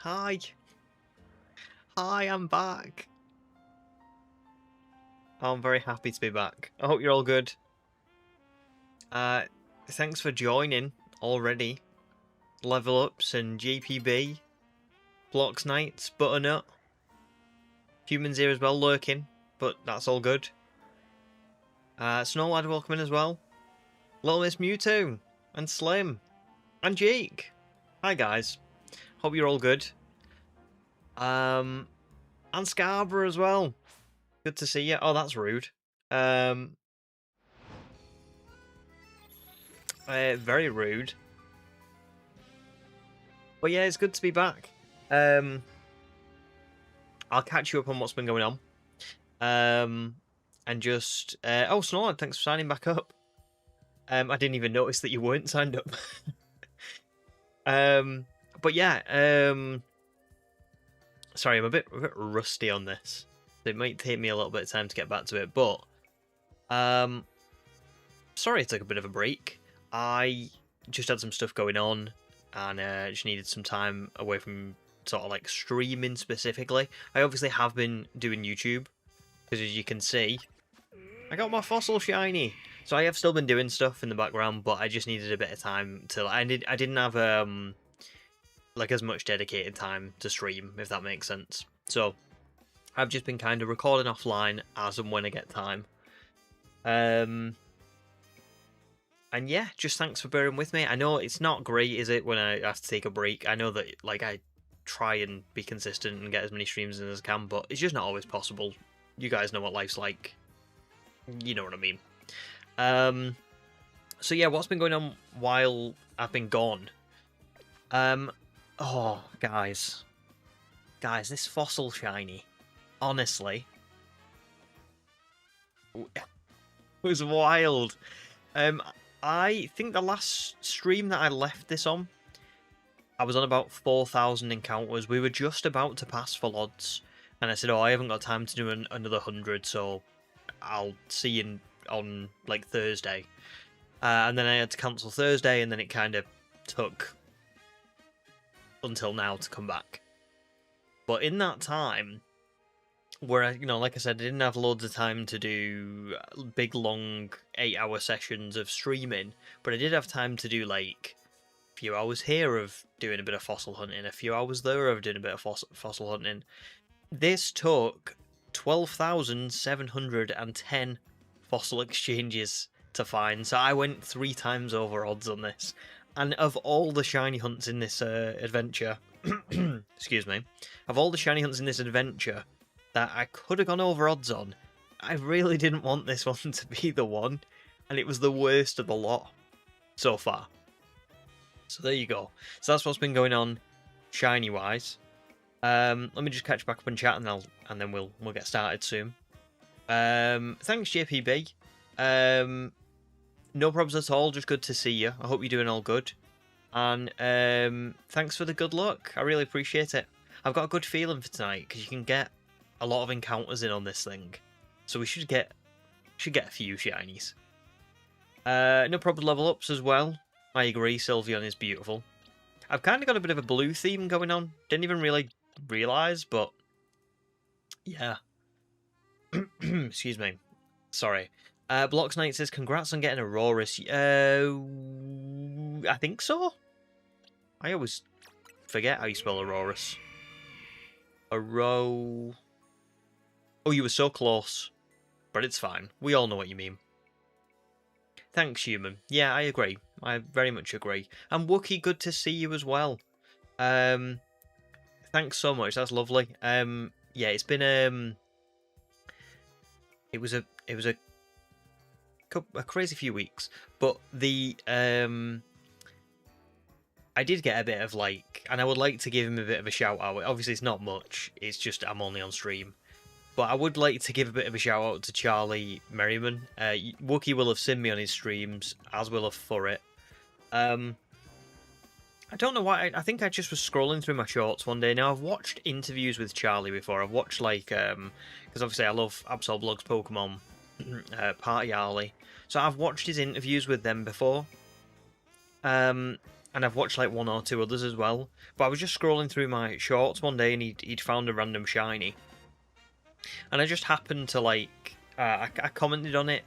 Hi. Hi, I'm back. Oh, I'm very happy to be back. I hope you're all good. Thanks for joining already. Level Ups and GPB, Blocks Knights, Butternut. Humans here as well lurking, but that's all good. Snowlad welcome in as well. Little Miss Mewtwo, and Slim, and Jake. Hi guys. Hope you're all good. And Scarborough as well. Good to see you. Oh, that's rude. Very rude. But yeah, it's good to be back. I'll catch you up on what's been going on. And just oh, Snowlad, thanks for signing back up. I didn't even notice that you weren't signed up. But yeah, sorry, I'm a bit rusty on this. It might take me a little bit of time to get back to it, but sorry I took a bit of a break. I just had some stuff going on, and just needed some time away from sort of like streaming specifically. I obviously have been doing YouTube, because as you can see, I got my fossil shiny. So I have still been doing stuff in the background, but I just needed a bit of time to. I didn't have like as much dedicated time to stream, if that makes sense. So I've just been kind of recording offline as and when I get time. And yeah, just thanks for bearing with me. I know it's not great, is it, when I have to take a break? I know that like I try and be consistent and get as many streams in as I can, but it's just not always possible. You guys know what life's like. You know what I mean. So yeah, what's been going on while I've been gone? Oh, guys, this fossil shiny, honestly, was wild. I think the last stream that I left this on, I was on about 4,000 encounters. We were just about to pass full odds, and I said, "Oh, I haven't got time to do another 100, so I'll see you on like Thursday." And then I had to cancel Thursday, and then it kind of took until now to come back. But in that time, where like I said, I didn't have loads of time to do big long 8-hour sessions of streaming, but I did have time to do like a few hours here of doing a bit of fossil hunting, a few hours there of doing a bit of fossil hunting. This took 12,710 fossil exchanges to find, so I went 3 times over odds on this. And of all the shiny hunts in this adventure, excuse me, of all the shiny hunts in this adventure that I could have gone over odds on, I really didn't want this one to be the one, and it was the worst of the lot so far. So there you go. So that's what's been going on shiny wise. Let me just catch back up and chat, and then we'll get started soon. Thanks, JPB. No problems at all, just good to see you. I hope you're doing all good. And thanks for the good luck. I really appreciate it. I've got a good feeling for tonight, because you can get a lot of encounters in on this thing. So we should get a few shinies. No problem level ups as well. I agree, Sylveon is beautiful. I've kind of got a bit of a blue theme going on. Didn't even really realise, but yeah. Excuse me. Sorry. Blocks Knight says, congrats on getting Auroras. I think so. I always forget how you spell Auroras. Oh, you were so close. But it's fine. We all know what you mean. Thanks, human. Yeah, I agree. I very much agree. And Wookie, good to see you as well. Thanks so much. That's lovely. Yeah, it's been it was a crazy few weeks, but the I did get a bit of like, and I would like to give him a bit of a shout out. Obviously, it's not much. It's just I'm only on stream. But I would like to give a bit of a shout out to Charlie Merriman. Wookie will have seen me on his streams, as will have Furret. I don't know why. I think I just was scrolling through my shorts one day. Now, I've watched interviews with Charlie before. I've watched, like, because obviously I love AbsolBlog's Pokemon Party Arlie. So I've watched his interviews with them before. And and I've watched like one or two others as well. But I was just scrolling through my shorts one day, and he'd found a random shiny, and I just happened to like I commented on it,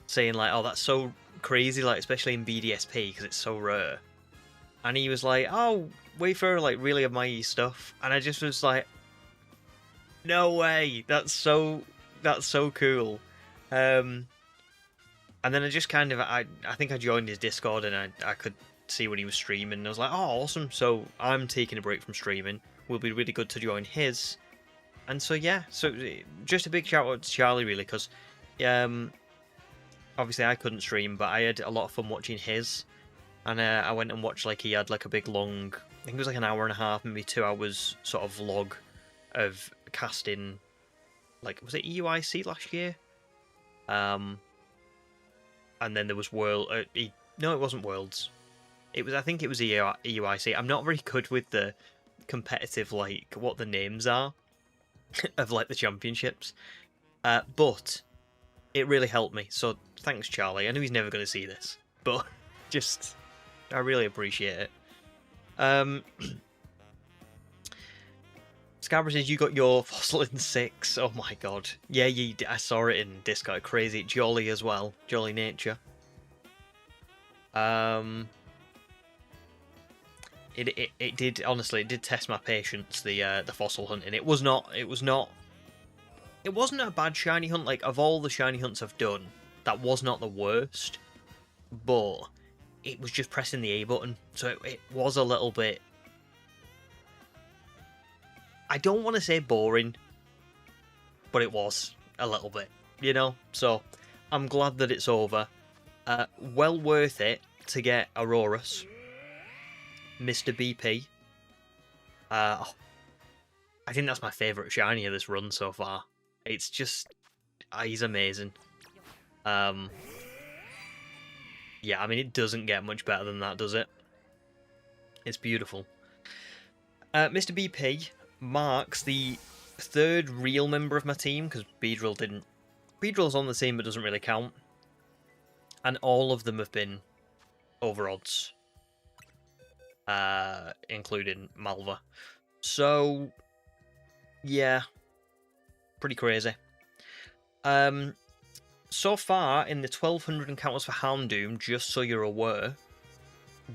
saying like, "Oh, that's so crazy!" Like especially in BDSP because it's so rare. And he was like, "Oh, Wayfarer like really admire your stuff," and I just was like, "No way! That's so cool." And then I just kind of I think I joined his Discord and I could see when he was streaming, and I was like, "Oh, awesome!" So I'm taking a break from streaming. Will be really good to join his. And so yeah, so just a big shout out to Charlie really, because obviously I couldn't stream, but I had a lot of fun watching his. And I went and watched, like, he had like a big long, I think it was like an hour and a half, maybe 2 hours sort of vlog of casting, like, was it EUIC last year? And then there was no, it wasn't Worlds. I think it was EUIC. I'm not very good with the competitive, like, what the names are of, like, the championships. But it really helped me. So thanks, Charlie. I know he's never going to see this, but just, I really appreciate it. Scarborough says you got your fossil in 6. Oh my god. Yeah, I saw it in Discord. Crazy. Jolly as well. Jolly Nature. It did, honestly, it did test my patience, the fossil hunting. It wasn't a bad shiny hunt. Like, of all the shiny hunts I've done, that was not the worst. But it was just pressing the A button, so it was a little bit, I don't want to say boring, but it was a little bit, you know? So I'm glad that it's over. Well worth it to get Auroras, Mr. BP. I think that's my favourite shiny of this run so far. It's just, he's amazing. Yeah, I mean, it doesn't get much better than that, does it? It's beautiful. Mr. BP marks the 3rd real member of my team, because Beedrill didn't... Beedrill's on the team but doesn't really count. And all of them have been over odds. Including Malva. So, yeah. Pretty crazy. So far, in the 1200 encounters for Houndour, just so you're aware,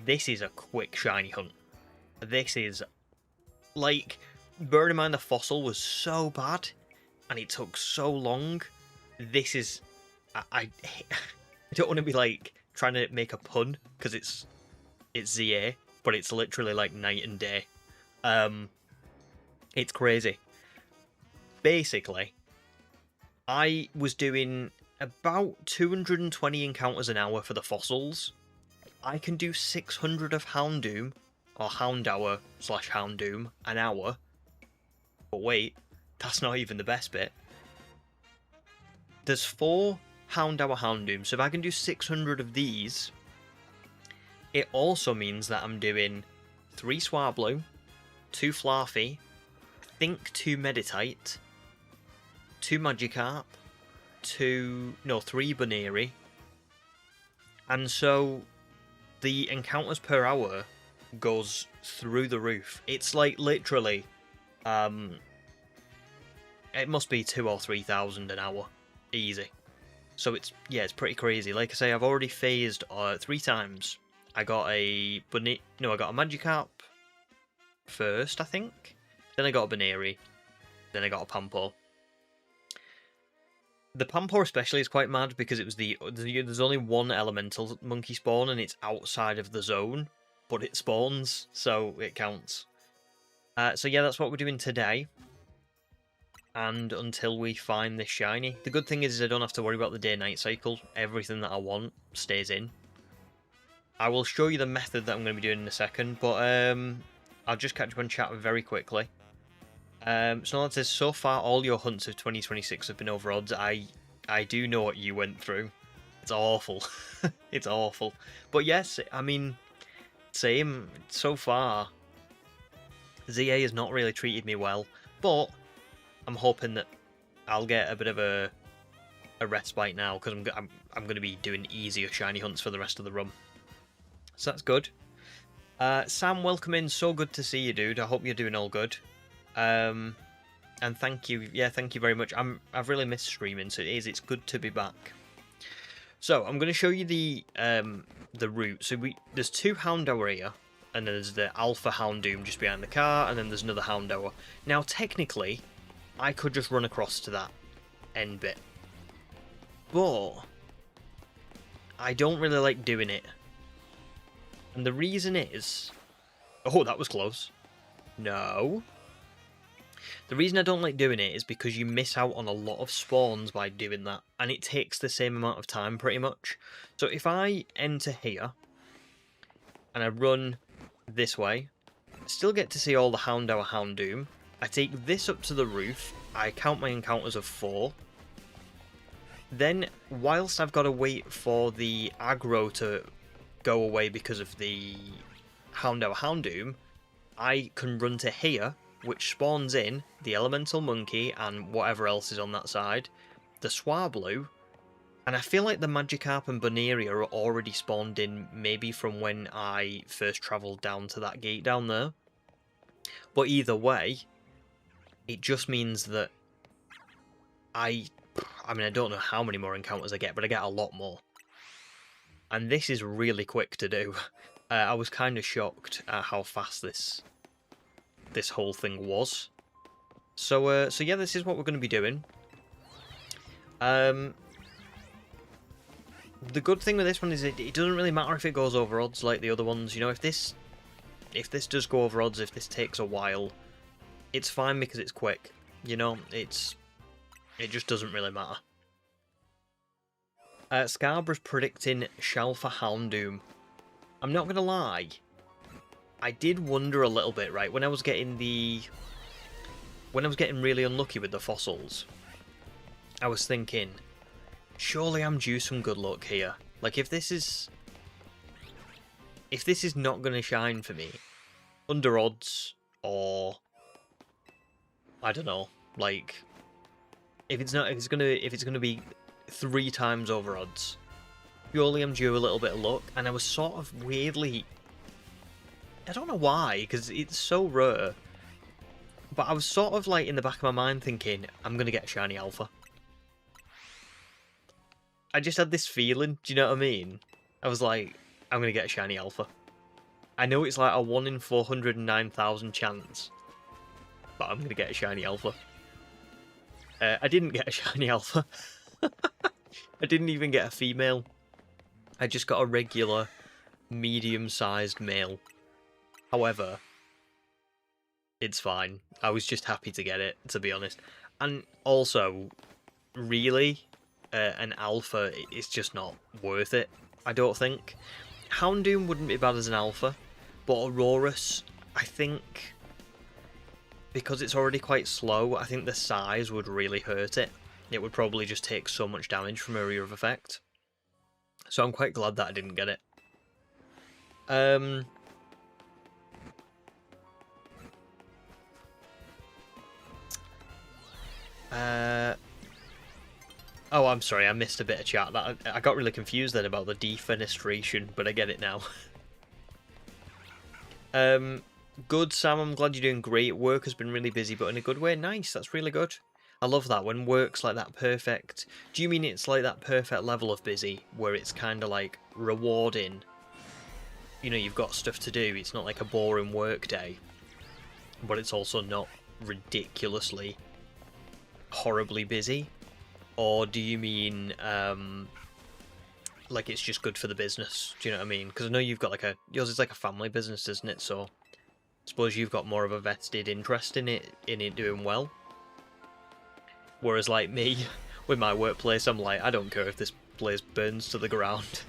this is a quick shiny hunt. This is, like, bearing in mind the fossil was so bad, and it took so long, this is, I don't want to be, like, trying to make a pun, because it's ZA, but it's literally, like, night and day. It's crazy. Basically, I was doing about 220 encounters an hour for the fossils. I can do 600 of Houndour, or Houndour / Houndour, an hour. But wait, that's not even the best bit. There's 4 Houndour, so if I can do 600 of these, it also means that I'm doing 3 Swablu, 2 Flarfy, I think 2 Meditite, 2 Magikarp, 3 Baneri, and so the encounters per hour goes through the roof. It's like literally, it must be 2,000 or 3,000 an hour, easy. So it's pretty crazy. Like I say, I've already phased 3 times. I got a Magikarp first, I think. Then I got a Baneri. Then I got a Pampo. The Pampo especially is quite mad because it was there's only one elemental monkey spawn and it's outside of the zone, but it spawns, so it counts. So yeah, that's what we're doing today. And until we find this shiny. The good thing is I don't have to worry about the day-night cycle. Everything that I want stays in. I will show you the method that I'm going to be doing in a second, but I'll just catch up on chat very quickly. Snowland says, so far all your hunts of 2026 have been over odds. I do know what you went through. It's awful. It's awful. But yes, I mean, same. So far, ZA has not really treated me well, but I'm hoping that I'll get a bit of a respite now, because I'm going to be doing easier shiny hunts for the rest of the run. So that's good. Sam, welcome in. So good to see you, dude. I hope you're doing all good. And thank you. Yeah, thank you very much. I've really missed streaming, so it's good to be back. So I'm going to show you the route. So there's 2 Houndour here, and then there's the Alpha Houndoom just behind the car, and then there's another Houndour. Now, technically, I could just run across to that end bit, but I don't really like doing it. And the reason is... Oh, that was close. No. The reason I don't like doing it is because you miss out on a lot of spawns by doing that. And it takes the same amount of time, pretty much. So if I enter here, and I run this way, I still get to see all the Houndour Houndoom. I take this up to the roof. I count my encounters of 4. Then, whilst I've got to wait for the aggro to go away because of the Houndour Houndoom, I can run to here, which spawns in the Elemental Monkey and whatever else is on that side, the Swablu, and I feel like the Magikarp and Boneria are already spawned in maybe from when I first travelled down to that gate down there. But either way, it just means that I mean, I don't know how many more encounters I get, but I get a lot more. And this is really quick to do. I was kind of shocked at how fast this whole thing was. So yeah, this is what we're going to be doing. The good thing with this one is it doesn't really matter if it goes over odds like the other ones. You know, if this does go over odds, if this takes a while, it's fine because it's quick. You know, it just doesn't really matter. Scarborough's predicting Shalfa Houndoom. I'm not gonna lie, I did wonder a little bit, right, when I was getting really unlucky with the fossils, I was thinking, surely I'm due some good luck here. Like, if this is not gonna shine for me, under odds, or I don't know, like, if it's gonna be 3 times over odds, surely I'm due a little bit of luck. And I was sort of weirdly, I don't know why, because it's so rare, but I was sort of like in the back of my mind thinking, I'm gonna get a shiny alpha. I just had this feeling, do you know what I mean? I was like, I'm gonna get a shiny alpha. I know it's like a 1 in 409,000 chance, but I'm gonna get a shiny alpha. I didn't get a shiny alpha. I didn't even get a female. I just got a regular, medium-sized male. However, it's fine. I was just happy to get it, to be honest. And also, really, an alpha is just not worth it, I don't think. Houndoom wouldn't be bad as an alpha, but Aurorus, I think, because it's already quite slow, I think the size would really hurt it. It would probably just take so much damage from Area of Effect. So I'm quite glad that I didn't get it. Oh, I'm sorry, I missed a bit of chat. I got really confused then about the defenestration, but I get it now. Good, Sam, I'm glad you're doing great. Work has been really busy, but in a good way. Nice, that's really good. I love that, when work's like that perfect... Do you mean it's like that perfect level of busy, where it's kind of like rewarding? You know, you've got stuff to do, it's not like a boring work day, but it's also not ridiculously, horribly busy? Or do you mean, like it's just good for the business? Do you know what I mean? Because I know you've got like yours is like a family business, isn't it? So I suppose you've got more of a vested interest in it doing well. Whereas like me, with my workplace, I'm like, I don't care if this place burns to the ground.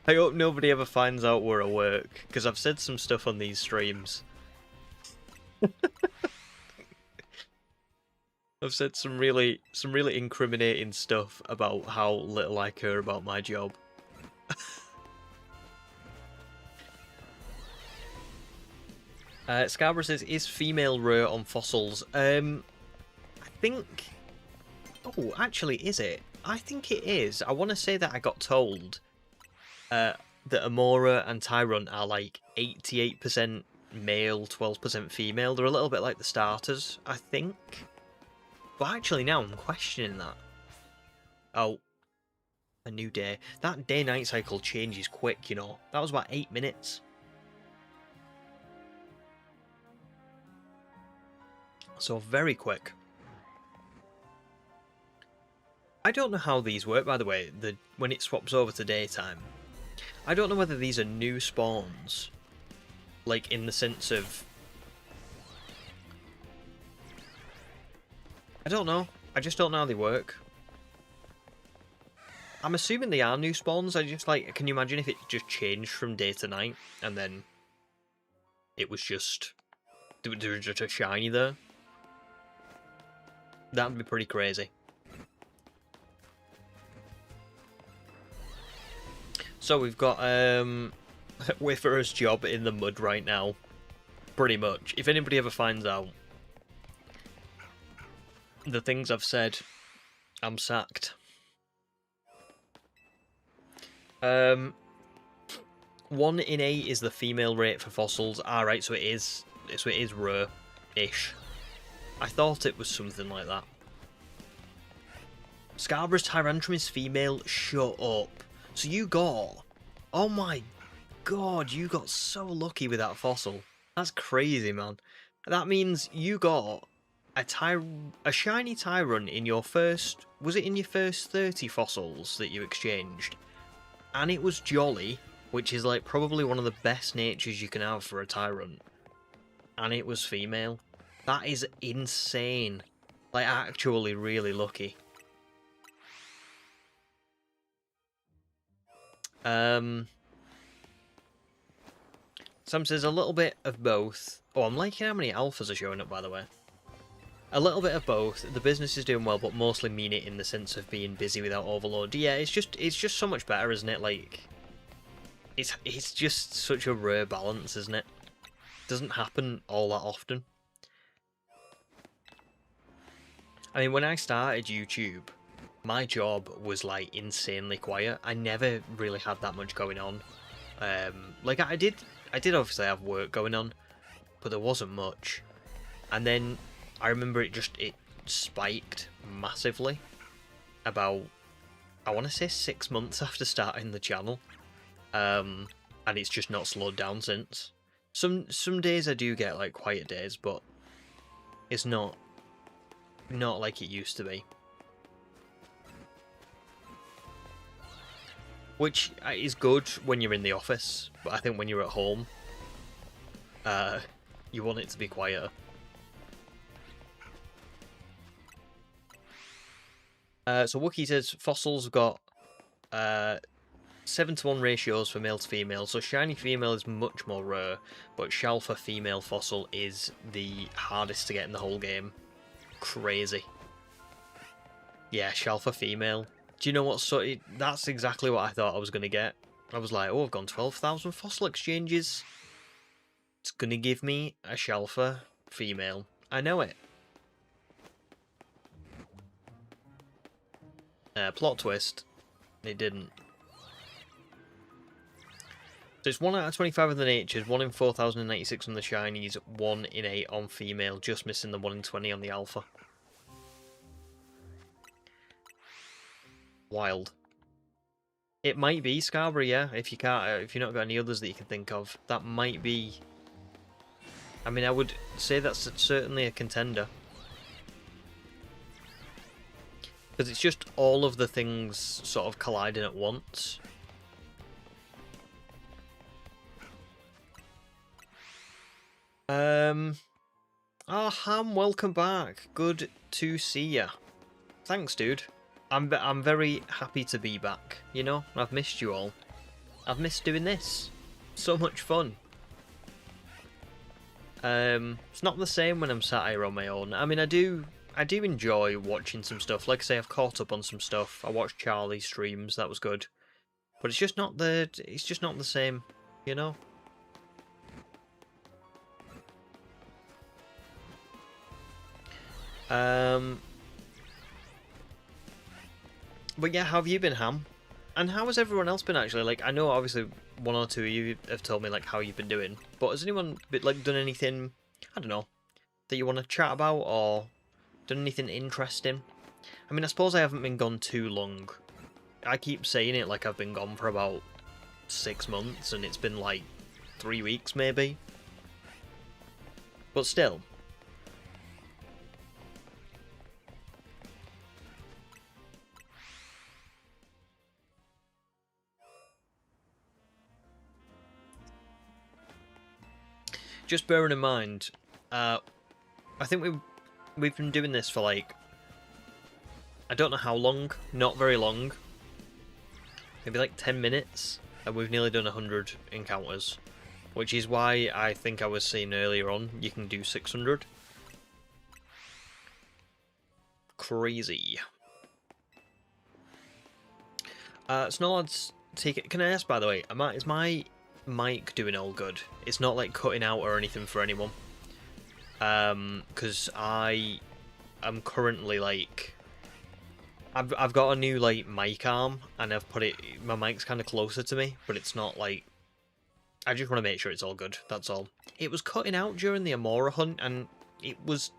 I hope nobody ever finds out where I work, because I've said some stuff on these streams. I've said some really incriminating stuff about how little I care about my job. Scarborough says, is female rare on fossils? I think... Oh, actually, is it? I think it is. I want to say that I got told that Amora and Tyrant are like 88% male, 12% female. They're a little bit like the starters, I think. But actually now I'm questioning that. Oh, a new day. That day-night cycle changes quick, you know. That was about 8 minutes. So very quick. I don't know how these work, by the way, when it swaps over to daytime. I don't know whether these are new spawns, like in the sense of... I don't know. I just don't know how they work. I'm assuming they are new spawns. I just like, can you imagine if it just changed from day to night and then it was just, there was just a shiny there? That'd be pretty crazy. So we've got Wayfarer's job in the mud right now, pretty much. If anybody ever finds out the things I've said, I'm sacked. 1 in 8 is the female rate for fossils. Alright, so it is rare-ish. I thought it was something like that. Scarborough's Tyrantrum is female. Shut up. So you got... Oh my god, you got so lucky with that fossil. That's crazy, man. That means you got a shiny Tyrant in your first... Was it in your first 30 fossils that you exchanged? And it was Jolly, which is like probably one of the best natures you can have for a Tyrant. And it was female. That is insane. Like, actually really lucky. Sam says a little bit of both. Oh, I'm liking how many alphas are showing up, by the way. A little bit of both. The business is doing well, but mostly mean it in the sense of being busy without overload. Yeah, it's just so much better, isn't it? Like, it's just such a rare balance, isn't it? Doesn't happen all that often. I mean, when I started YouTube, my job was like insanely quiet. I never really had that much going on. Like I did obviously have work going on, but there wasn't much. And then I remember it spiked massively about, I want to say 6 months after starting the channel. And it's just not slowed down since. Some days I do get like quiet days, but it's not like it used to be. Which is good when you're in the office, but I think when you're at home, you want it to be quieter. So Wookie says fossils got 7-to-1 ratios for male to female, so shiny female is much more rare, but Shalfa female fossil is the hardest to get in the whole game. Crazy. Yeah, Shalfa female. Do you know what? That's exactly what I thought I was going to get. I was like, oh, I've gone 12,000 fossil exchanges. It's going to give me a Shalfa female. I know it. Plot twist. It didn't. So it's 1 out of 25 of the natures, 1 in 4,096 on the shinies, 1 in 8 on female, just missing the 1 in 20 on the alpha. Wild. It might be Scarborough, yeah. If you've not got any others that you can think of, that might be. I mean, I would say that's certainly a contender, because it's just all of the things sort of colliding at once. Oh, Ham, welcome back. Good to see ya. Thanks, dude. I'm very happy to be back, you know? I've missed you all. I've missed doing this. So much fun. It's not the same when I'm sat here on my own. I mean, I do enjoy watching some stuff. Like I say, I've caught up on some stuff. I watched Charlie's streams, that was good. But it's just not the same, you know? But yeah, how have you been, Ham? And how has everyone else been, actually? Like, I know, obviously, one or two of you have told me like how you've been doing. But has anyone like done anything, I don't know, that you want to chat about or done anything interesting? I mean, I suppose I haven't been gone too long. I keep saying it like I've been gone for about 6 months, and it's been like 3 weeks maybe. But still. Just bearing in mind, I think we've been doing this for like, I don't know how long, not very long. Maybe like 10 minutes, and we've nearly done 100 encounters. Which is why I think I was saying earlier on, you can do 600. Crazy. Snowlad's take it. Can I ask, by the way, is my mic doing all good? It's not like cutting out or anything for anyone. Because I am currently like, I've got a new like mic arm, and I've put it, my mic's kind of closer to me, but it's not like, I just want to make sure it's all good, that's all. It was cutting out during the Amora hunt, and it was,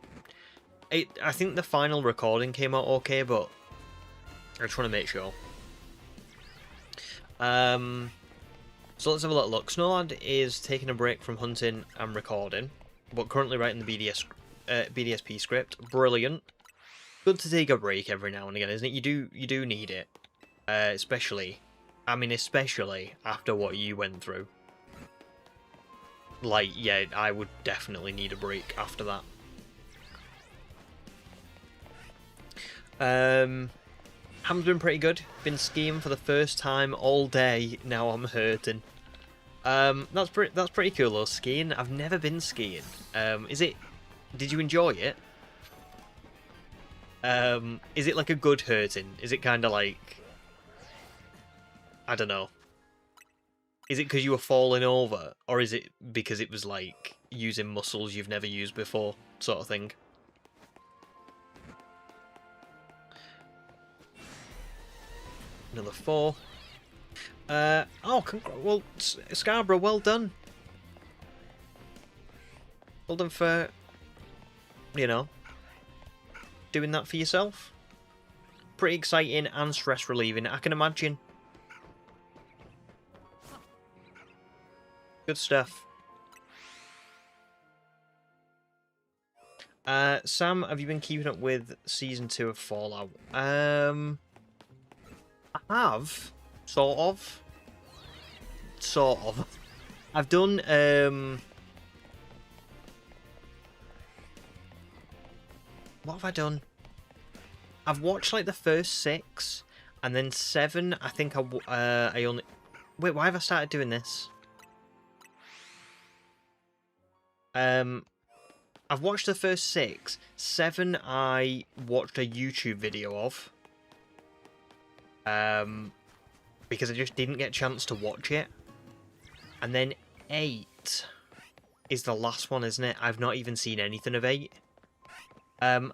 I think the final recording came out okay, but I just want to make sure. So let's have a little look. Snowlad is taking a break from hunting and recording, but currently writing the BDSP script. Brilliant. Good to take a break every now and again, isn't it? You do need it, especially after what you went through. Like, yeah, I would definitely need a break after that. Ham's been pretty good. Been skiing for the first time all day. Now I'm hurting. That's pretty cool though. Skiing. I've never been skiing. Did you enjoy it? Is it like a good hurting? Is it kind of like, I don't know. Is it because you were falling over, or is it because it was like using muscles you've never used before, sort of thing? Another 4. Well, Scarborough, well done. Well done for, you know, doing that for yourself. Pretty exciting and stress relieving, I can imagine. Good stuff. Sam, have you been keeping up with Season 2 of Fallout? I have. Sort of. I've done, what have I done? I've watched, like, the first 6, and then 7, I think I only... Wait, why have I started doing this? I've watched the first 6. 7, I watched a YouTube video of. Because I just didn't get a chance to watch it. And then 8 is the last one, isn't it? I've not even seen anything of 8. I've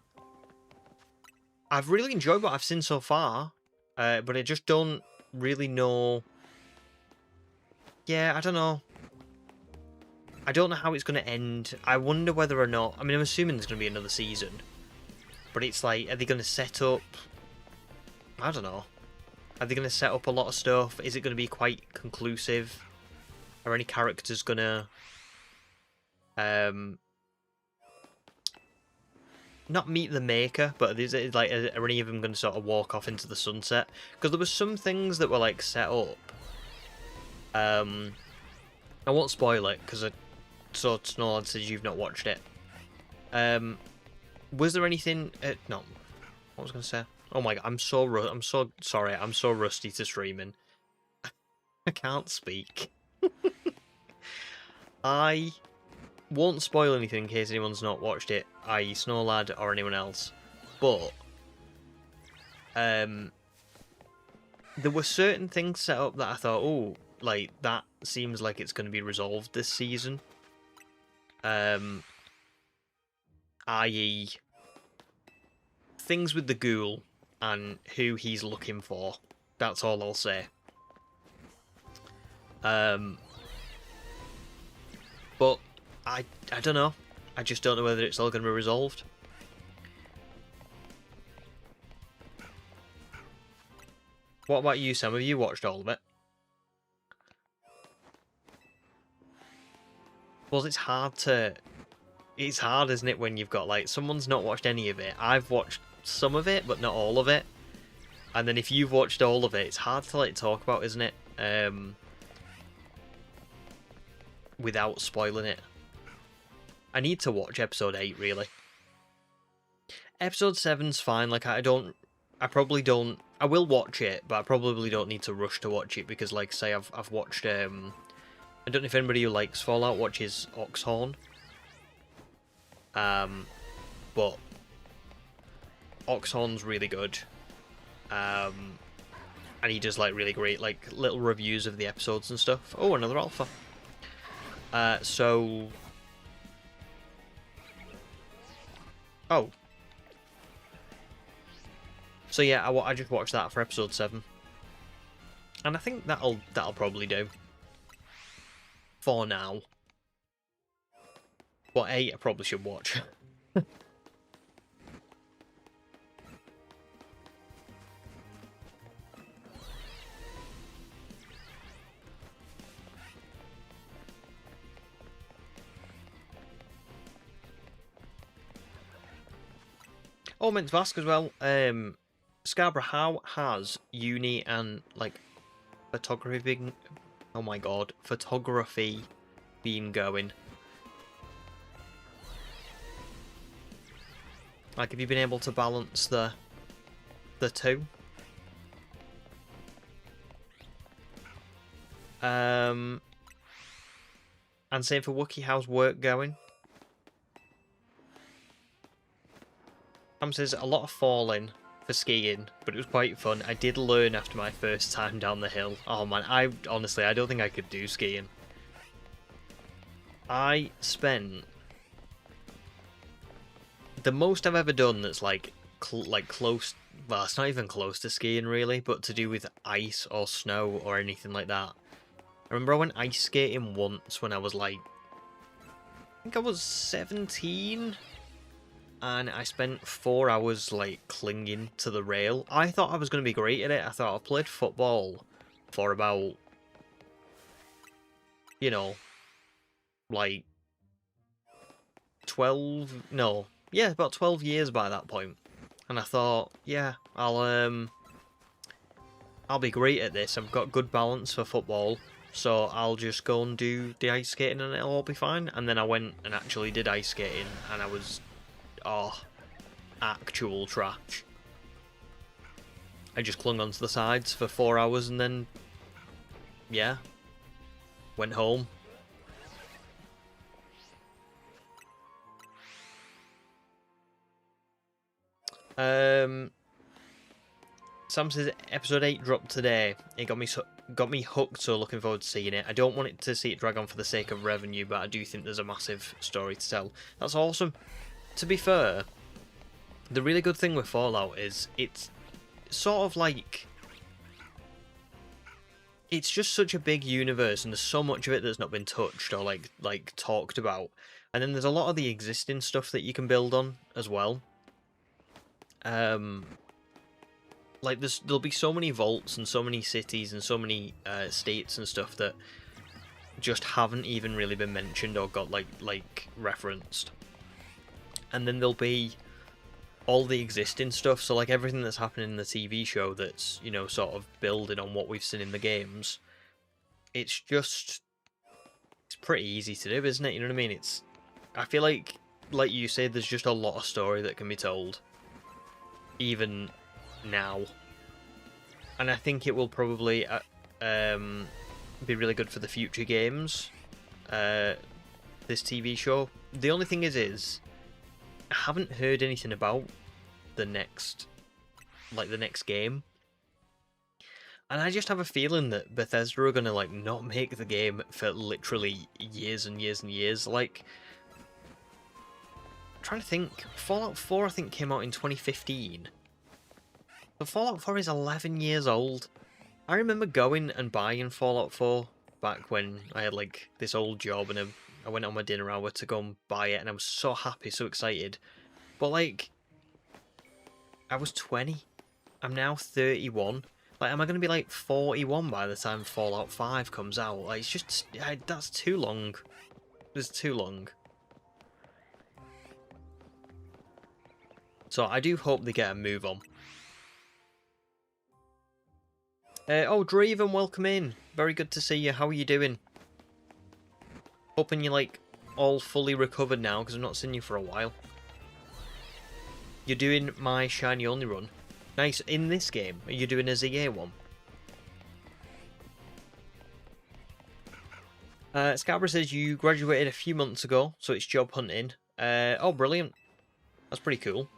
really enjoyed what I've seen so far, but I just don't really know. Yeah, I don't know. I don't know how it's going to end. I wonder whether or not... I mean, I'm assuming there's going to be another season. But it's like, are they going to set up... I don't know. Are they going to set up a lot of stuff? Is it going to be quite conclusive? Are any characters going to... not meet the maker, but is it like, are any of them going to sort of walk off into the sunset? Because there were some things that were like set up. I won't spoil it because so Snowlad says you've not watched it. Was there anything? No, what was I going to say? Oh my god, I'm so sorry. I'm so rusty to streaming. I can't speak. I won't spoil anything in case anyone's not watched it, i.e. Snowlad or anyone else. But there were certain things set up that I thought, oh, like that seems like it's going to be resolved this season. I.e. things with the ghoul and who he's looking for. That's all I'll say. Um, but I don't know. I just don't know whether it's all going to be resolved. What about you, Sam? Have you watched all of it? Well, it's hard, isn't it, when you've got, like, someone's not watched any of it. I've watched some of it, but not all of it. And then if you've watched all of it, it's hard to, like, talk about, isn't it? Without spoiling it. I need to watch episode 8, really. Episode 7's fine. Like, I probably don't... I will watch it, but I probably don't need to rush to watch it, because, like, say, I've watched, I don't know if anybody who likes Fallout watches Oxhorn. But Oxhorn's really good. And he does, like, really great, like, little reviews of the episodes and stuff. Oh, another alpha. So... Oh. So yeah, I just watched that for episode 7. And I think that'll probably do. For now. But 8 I probably should watch. Oh, I meant to ask as well, Scarborough, how has uni and, like, photography been... Oh my god, photography been going? Like, have you been able to balance the two? And same for Wookie, how's work going? Says a lot of falling for skiing, but it was quite fun. I did learn after my first time down the hill. Oh man, I honestly don't think I could do skiing. I spent the most I've ever done that's like close. Well, it's not even close to skiing really, but to do with ice or snow or anything like that. I remember I went ice skating once when I was like, I think I was 17. And I spent 4 hours, like, clinging to the rail. I thought I was going to be great at it. I thought I played football for about, you know, like, 12... No. Yeah, about 12 years by that point. And I thought, yeah, I'll be great at this. I've got good balance for football. So I'll just go and do the ice skating and it'll all be fine. And then I went and actually did ice skating and I was... Oh, actual trash. I just clung onto the sides for 4 hours and then, yeah, went home. Sam says episode 8 dropped today. It got me hooked, so looking forward to seeing it. I don't want it to see it drag on for the sake of revenue, but I do think there's a massive story to tell. That's awesome. To be fair, the really good thing with Fallout is it's sort of like... It's just such a big universe and there's so much of it that's not been touched or like talked about. And then there's a lot of the existing stuff that you can build on as well. Like there'll be so many vaults and so many cities and so many states and stuff that just haven't even really been mentioned or got like referenced. And then there'll be all the existing stuff, so like everything that's happening in the TV show that's, you know, sort of building on what we've seen in the games. It's pretty easy to do, isn't it? You know what I mean? I feel like you say, there's just a lot of story that can be told, even now. And I think it will probably be really good for the future games, this TV show. The only thing is I haven't heard anything about the next game. And I just have a feeling that Bethesda are gonna like not make the game for literally years and years and years. Like, I'm trying to think, Fallout 4 I think came out in 2015. So Fallout 4 is 11 years old. I remember going and buying Fallout 4 back when I had like this old job and I went on my dinner hour to go and buy it, and I was so happy, so excited. But like, I was 20. I'm now 31. Like, am I going to be like 41 by the time Fallout 5 comes out? Like, it's just, that's too long. It's too long. So I do hope they get a move on. Oh, Draven, welcome in. Very good to see you. How are you doing? Hoping you're like all fully recovered now, because I've not seen you for a while. You're doing my shiny only run. Nice. In this game, are you doing a ZA one? Scarborough says you graduated a few months ago, so it's job hunting. Oh, brilliant. That's pretty cool.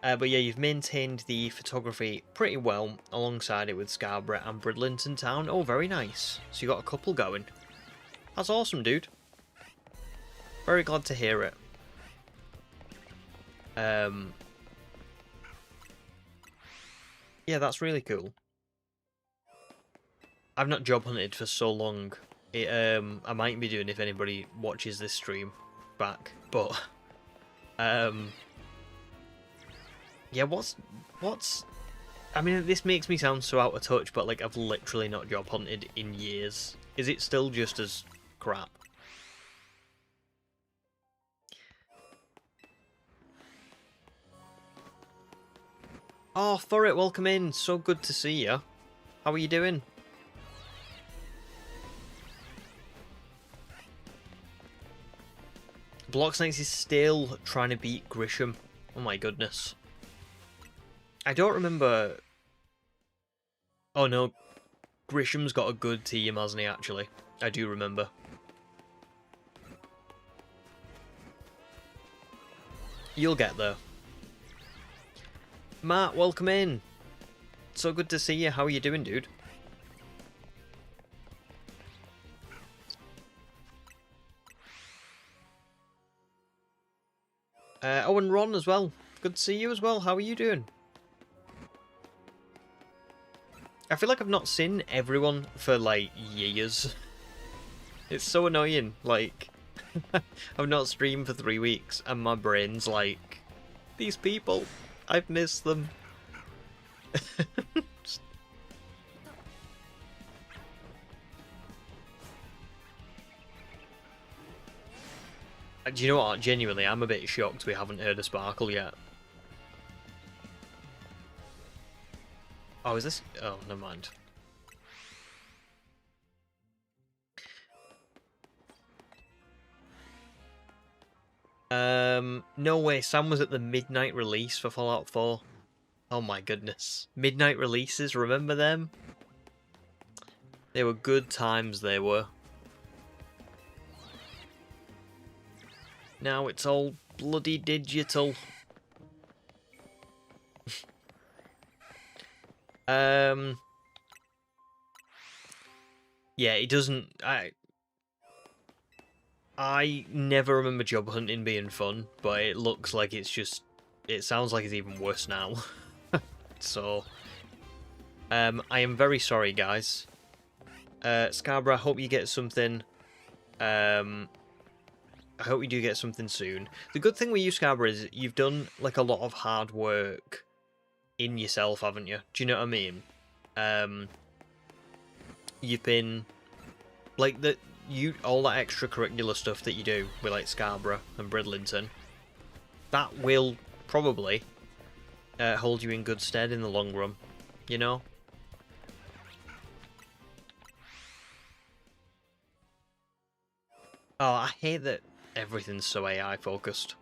But yeah, you've maintained the photography pretty well alongside it with Scarborough and Bridlington Town. Oh, very nice. So you got a couple going. That's awesome, dude. Very glad to hear it. Yeah, that's really cool. I've not job hunted for so long. I might be doing if anybody watches this stream back, but yeah, what's I mean, this makes me sound so out of touch, but like I've literally not job hunted in years. Is it still just as crap? Oh, Thurrit, welcome in. So good to see you. How are you doing? Block Snakes is still trying to beat Grisham. Oh my goodness. I don't remember... Oh no, Grisham's got a good team, hasn't he, actually? I do remember. You'll get there. Matt, welcome in. So good to see you. How are you doing, dude? Oh, and Ron as well. Good to see you as well. How are you doing? I feel like I've not seen everyone for, like, years. It's so annoying. Like, I've not streamed for 3 weeks, and my brain's like, these people, I've missed them. Do you know what? Genuinely, I'm a bit shocked we haven't heard of Sparkle yet. Oh, is this? Oh, never mind. No way. Sam was at the midnight release for Fallout 4. Oh my goodness. Midnight releases, remember them? They were good times, they were. Now it's all bloody digital. Yeah, it doesn't... I never remember job hunting being fun, but it looks like it's just... It sounds like it's even worse now. So... I am very sorry, guys. Scarborough, I hope you get something... I hope you do get something soon. The good thing with you, Scarborough, is you've done like a lot of hard work in yourself, haven't you? Do you know what I mean? You've been like all that extracurricular stuff that you do with like Scarborough and Bridlington. That will probably hold you in good stead in the long run. You know. Oh, I hate that everything's so AI focused.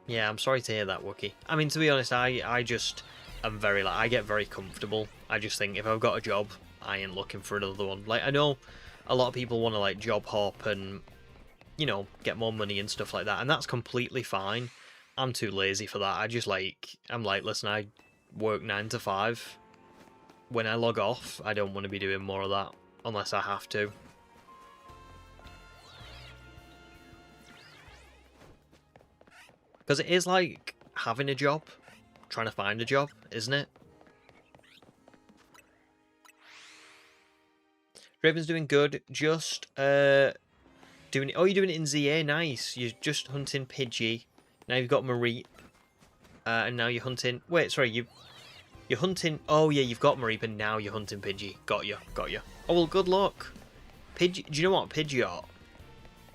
Yeah, I'm sorry to hear that, Wookie. I mean, to be honest, I just am very, like, I get very comfortable. I just think if I've got a job, I ain't looking for another one. Like, I know a lot of people want to, like, job hop and, you know, get more money and stuff like that, and that's completely fine. I'm too lazy for that. I'm like, listen, I work 9 to 5. When I log off, I don't want to be doing more of that, unless I have to. Because it is like having a job, trying to find a job, isn't it? Draven's doing good. Just doing it. Oh, you're doing it in ZA. Nice. You're just hunting Pidgey. Now you've got Mareep. And now you're hunting. Wait, sorry. You're hunting. Oh yeah, you've got Mareep, and now you're hunting Pidgey. Got you. Got you. Oh well, good luck. Pidgey. Do you know what Pidgeot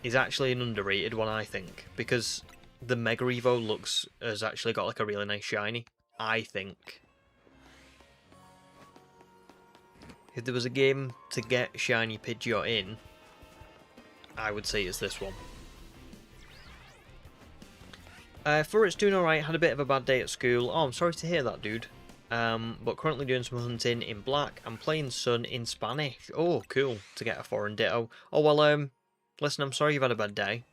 is actually an underrated one? I think because the Mega Evo has actually got like a really nice shiny. I think. If there was a game to get shiny Pidgeot in, I would say it's this one. For it's doing alright, had a bit of a bad day at school. Oh, I'm sorry to hear that, dude. But currently doing some hunting in black. I'm playing Sun in Spanish. Oh, cool. To get a foreign ditto. Oh, well, listen, I'm sorry you've had a bad day.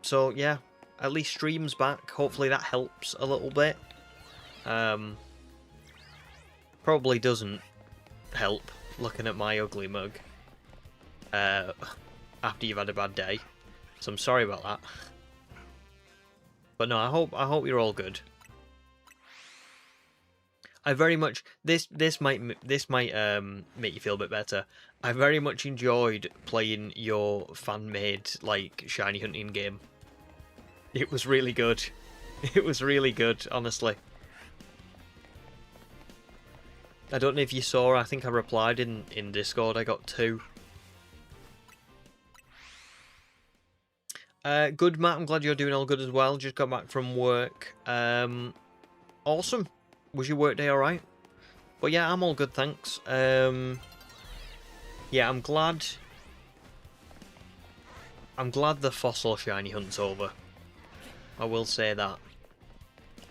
So, yeah. At least stream's back. Hopefully that helps a little bit. Probably doesn't help looking at my ugly mug. After you've had a bad day. So I'm sorry about that. But no, I hope you're all good. I very much this might make you feel a bit better. I very much enjoyed playing your fan-made like shiny hunting game. It was really good. It was really good, honestly. I don't know if you saw, I think I replied in Discord. I got 2. Good, Matt. I'm glad you're doing all good as well. Just got back from work. Awesome. Was your work day alright? But yeah, I'm all good, thanks. Yeah, I'm glad the fossil shiny hunt's over. I will say that.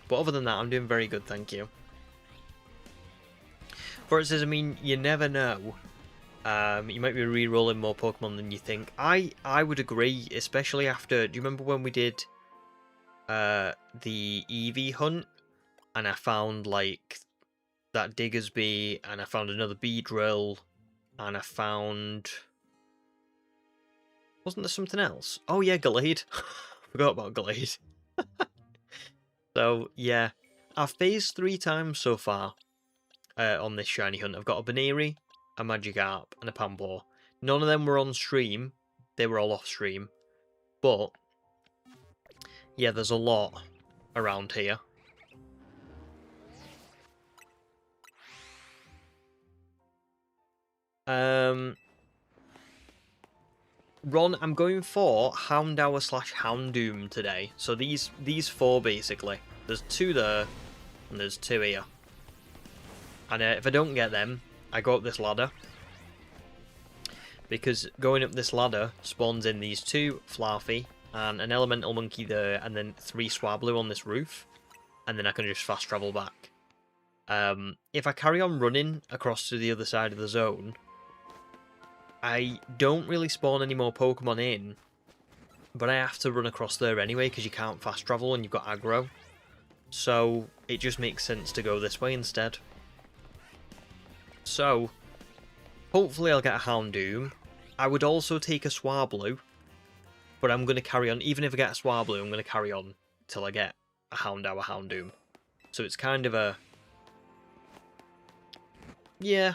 But other than that, I'm doing very good, thank you. For it says, I mean, you never know. You might be re-rolling more Pokemon than you think. I would agree, especially after... Do you remember when we did the Eevee hunt? And I found, like, that Diggersby, and I found another Beedrill, and I found... Wasn't there something else? Oh, yeah, Gallade. Forgot about Gallade. So, yeah. I've phased 3 times so far on this shiny hunt. I've got a Baneri, a Magikarp, and a Pamplor. None of them were on stream. They were all off stream. But, yeah, there's a lot around here. Ron, I'm going for Houndour / Houndoom today. So these 4, basically. There's 2 there, and there's 2 here. And if I don't get them, I go up this ladder. Because going up this ladder spawns in these 2 Flarfy, and an Elemental Monkey there, and then 3 Swablu on this roof. And then I can just fast travel back. If I carry on running across to the other side of the zone, I don't really spawn any more Pokemon in, but I have to run across there anyway because you can't fast travel when you've got aggro. So it just makes sense to go this way instead. So hopefully I'll get a Houndoom. I would also take a Swablu, but I'm going to carry on. Even if I get a Swablu, I'm going to carry on till I get a Houndour Houndoom. So it's kind of a... Yeah.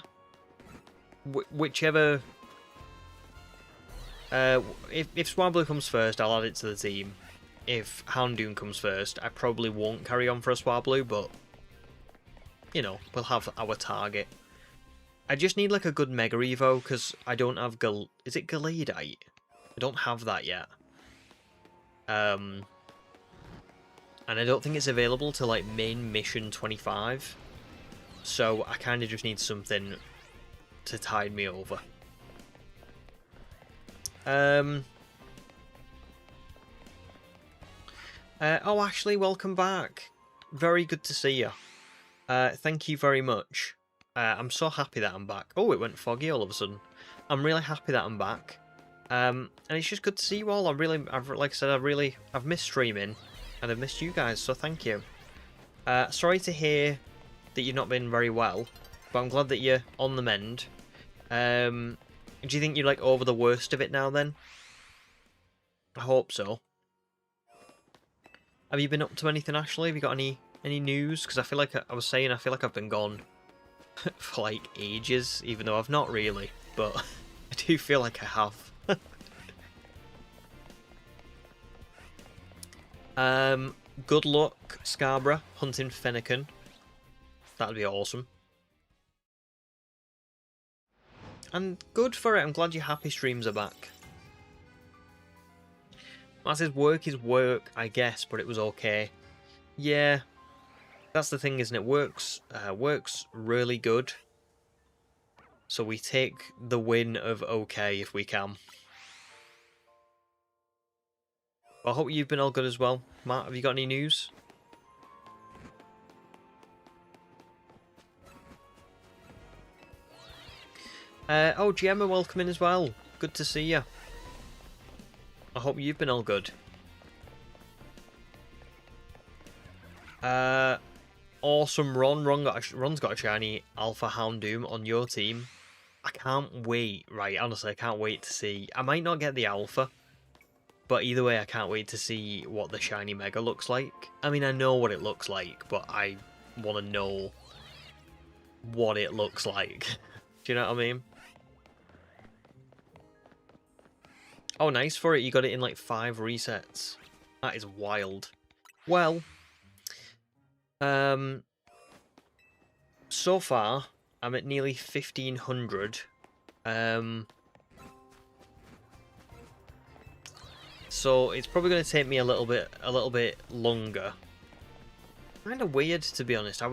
Whichever... if Swablu comes first, I'll add it to the team. If Houndoom comes first, I probably won't carry on for a Swablu, but... You know, we'll have our target. I just need like a good Mega Evo, because I don't have Is it Gallade? I don't have that yet. And I don't think it's available to like main mission 25. So I kind of just need something to tide me over. Oh, Ashley, welcome back. Very good to see you. Thank you very much. I'm so happy that I'm back. Oh, it went foggy all of a sudden. I'm really happy that I'm back. And it's just good to see you all. Like I said, I've missed streaming, and I've missed you guys, so thank you. Sorry to hear that you've not been very well, but I'm glad that you're on the mend. Do you think you're like over the worst of it now then? I hope so. Have you been up to anything, Ashley? Have you got any news? Because I feel like I was saying, I feel like I've been gone for like ages, even though I've not really, but I do feel like I have. Good luck, Scarborough, hunting Fennekin. That'd be awesome. And good for it, I'm glad your happy streams are back. Matt says work is work, I guess, but it was okay. Yeah, that's the thing, isn't it? Work's really good. So we take the win of okay if we can. Well, I hope you've been all good as well. Matt, have you got any news? Oh, Gemma, welcome in as well. Good to see you. I hope you've been all good. Awesome, Ron. Ron's got a shiny Alpha Houndour on your team. I can't wait. Right, honestly, I can't wait to see. I might not get the Alpha, but either way, I can't wait to see what the shiny Mega looks like. I mean, I know what it looks like, but I want to know what it looks like. Do you know what I mean? Oh, nice for it. You got it in like 5 resets. That is wild. Well, so far I'm at nearly 1500. So it's probably going to take me a little bit longer. Kind of weird, to be honest. I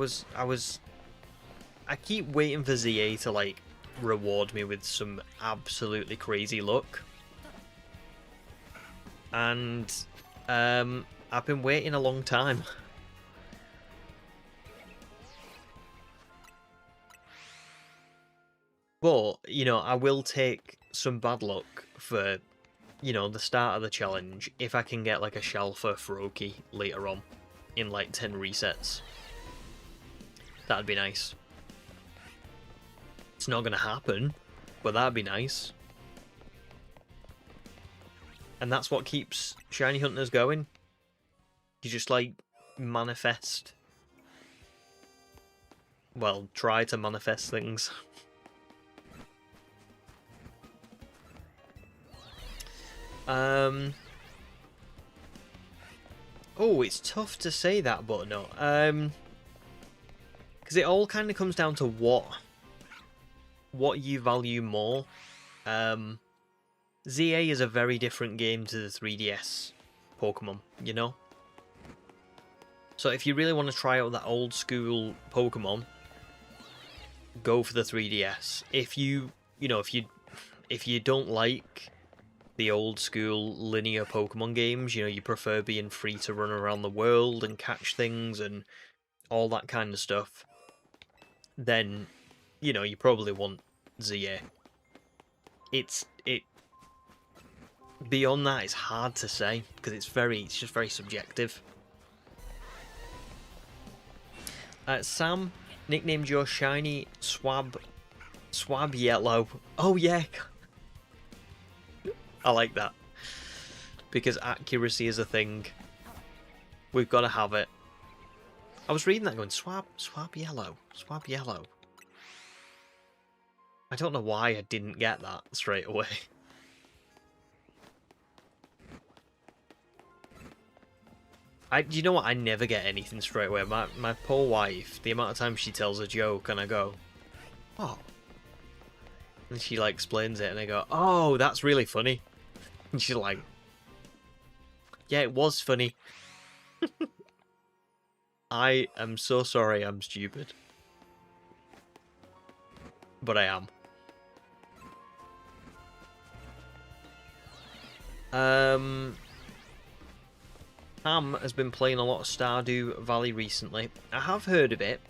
keep waiting for ZA to like reward me with some absolutely crazy luck. And I've been waiting a long time. But, you know, I will take some bad luck for, you know, the start of the challenge if I can get like a Shalfa Froakie later on in like 10 resets. That'd be nice. It's not going to happen, but that'd be nice. And that's what keeps Shiny Hunters going. You just like manifest. Well, try to manifest things. Oh, it's tough to say that, but no. Because it all kind of comes down to what you value more. ZA is a very different game to the 3DS Pokemon, you know? So if you really want to try out that old school Pokemon, go for the 3DS. If you don't like the old school linear Pokemon games, you know, you prefer being free to run around the world and catch things and all that kind of stuff, then, you know, you probably want ZA. Beyond that, it's hard to say, because it's just very subjective. Sam nicknamed your shiny Swab Yellow. Oh yeah, I like that, because accuracy is a thing. We've got to have it. I was reading that going, Swab Yellow. I don't know why I didn't get that straight away. You know what? I never get anything straight away. My poor wife, the amount of times she tells a joke and I go, oh. And she like explains it and I go, oh, that's really funny. And she's like, yeah, it was funny. I am so sorry I'm stupid. But I am. Ham has been playing a lot of Stardew Valley recently. I have heard of it.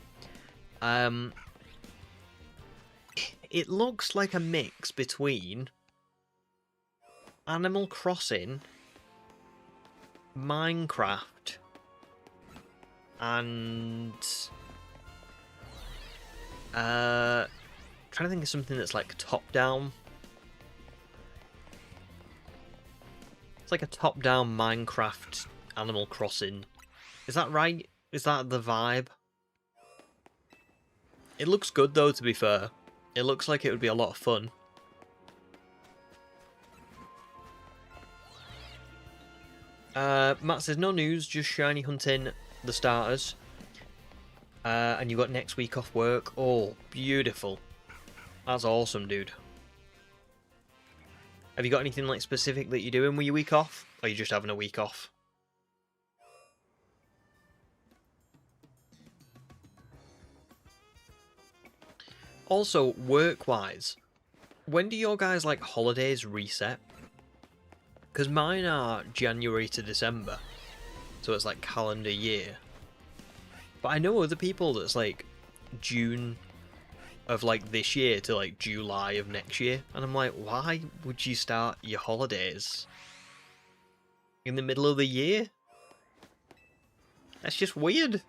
It looks like a mix between Animal Crossing, Minecraft, and trying to think of something that's like top-down. It's like a top-down Minecraft Animal Crossing. Is that right? Is that the vibe? It looks good though, to be fair. It looks like it would be a lot of fun. Matt says, no news, just shiny hunting the starters. And you got next week off work. Oh, beautiful. That's awesome, dude. Have you got anything like specific that you're doing with your week off? Or are you just having a week off? Also, work-wise, when do your guys like holidays reset? Because mine are January to December. So it's like calendar year. But I know other people that's like June of like this year to like July of next year. And I'm like, why would you start your holidays in the middle of the year? That's just weird.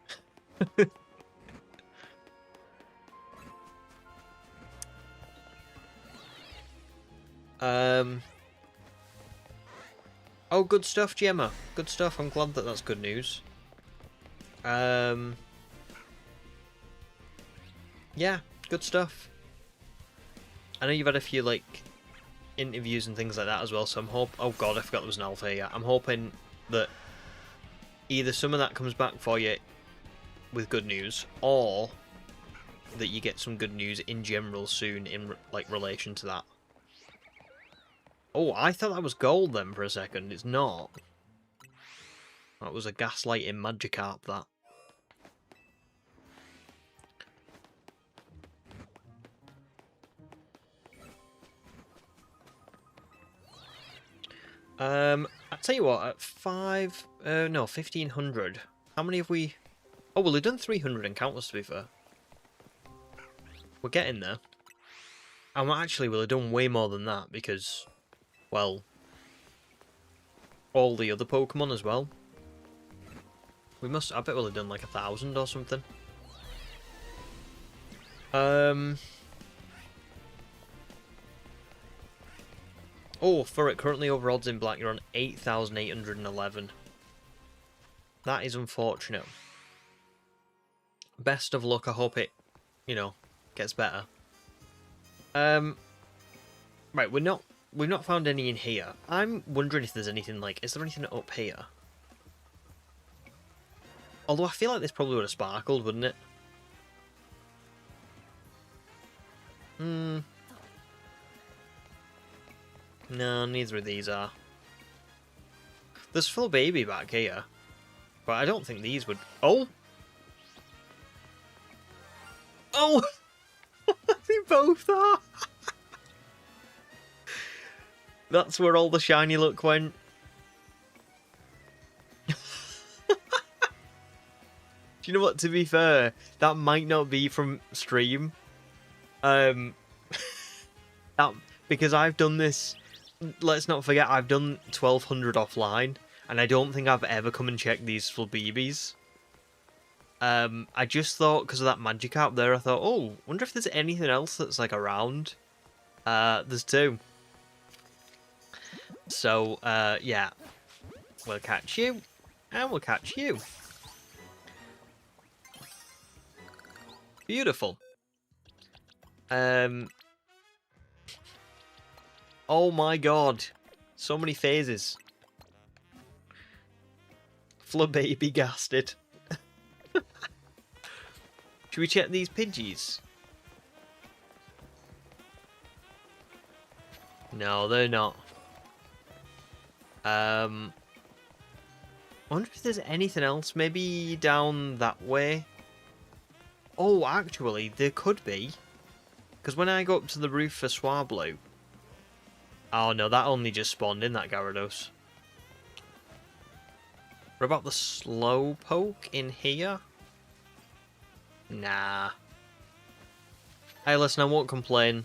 Oh, good stuff, Gemma. Good stuff. I'm glad that that's good news. Yeah, good stuff. I know you've had a few, like, interviews and things like that as well, so I'm oh god, I forgot there was an alpha here. I'm hoping that either some of that comes back for you with good news, or that you get some good news in general soon in, like, relation to that. Oh, I thought that was gold then for a second. It's not. That was a gaslighting Magikarp, that. I'll tell you what, at 1500, how many have we... Oh, well, we've done 300 encounters, to be fair. We're getting there. And actually, we'll have done way more than that, because, well, all the other Pokemon as well. We must, I bet we'll have done like 1,000 or something. Oh, for it, currently over odds in black, you're on 8,811. That is unfortunate. Best of luck, I hope it, you know, gets better. Right, we've not found any in here. I'm wondering if there's anything like, is there anything up here? Although I feel like this probably would have sparkled, wouldn't it? No, neither of these are. There's full baby back here. But I don't think these would... Oh! Oh! They both are! That's where all the shiny luck went. Do you know what, to be fair, that might not be from stream. Because I've done this... Let's not forget, I've done 1200 offline, and I don't think I've ever come and checked these full BBs. I just thought, because of that Magikarp there, I thought, oh, wonder if there's anything else that's, like, around. There's two. So, yeah. We'll catch you, and we'll catch you. Beautiful. Oh my god. So many phases. Flubbaby gasted. Should we check these Pidgeys? No, they're not. I wonder if there's anything else, maybe down that way. Oh, actually, there could be. Because when I go up to the roof for Swablu... Oh no, that only just spawned in, that Gyarados. What about the Slowpoke in here? Nah. Hey, listen, I won't complain.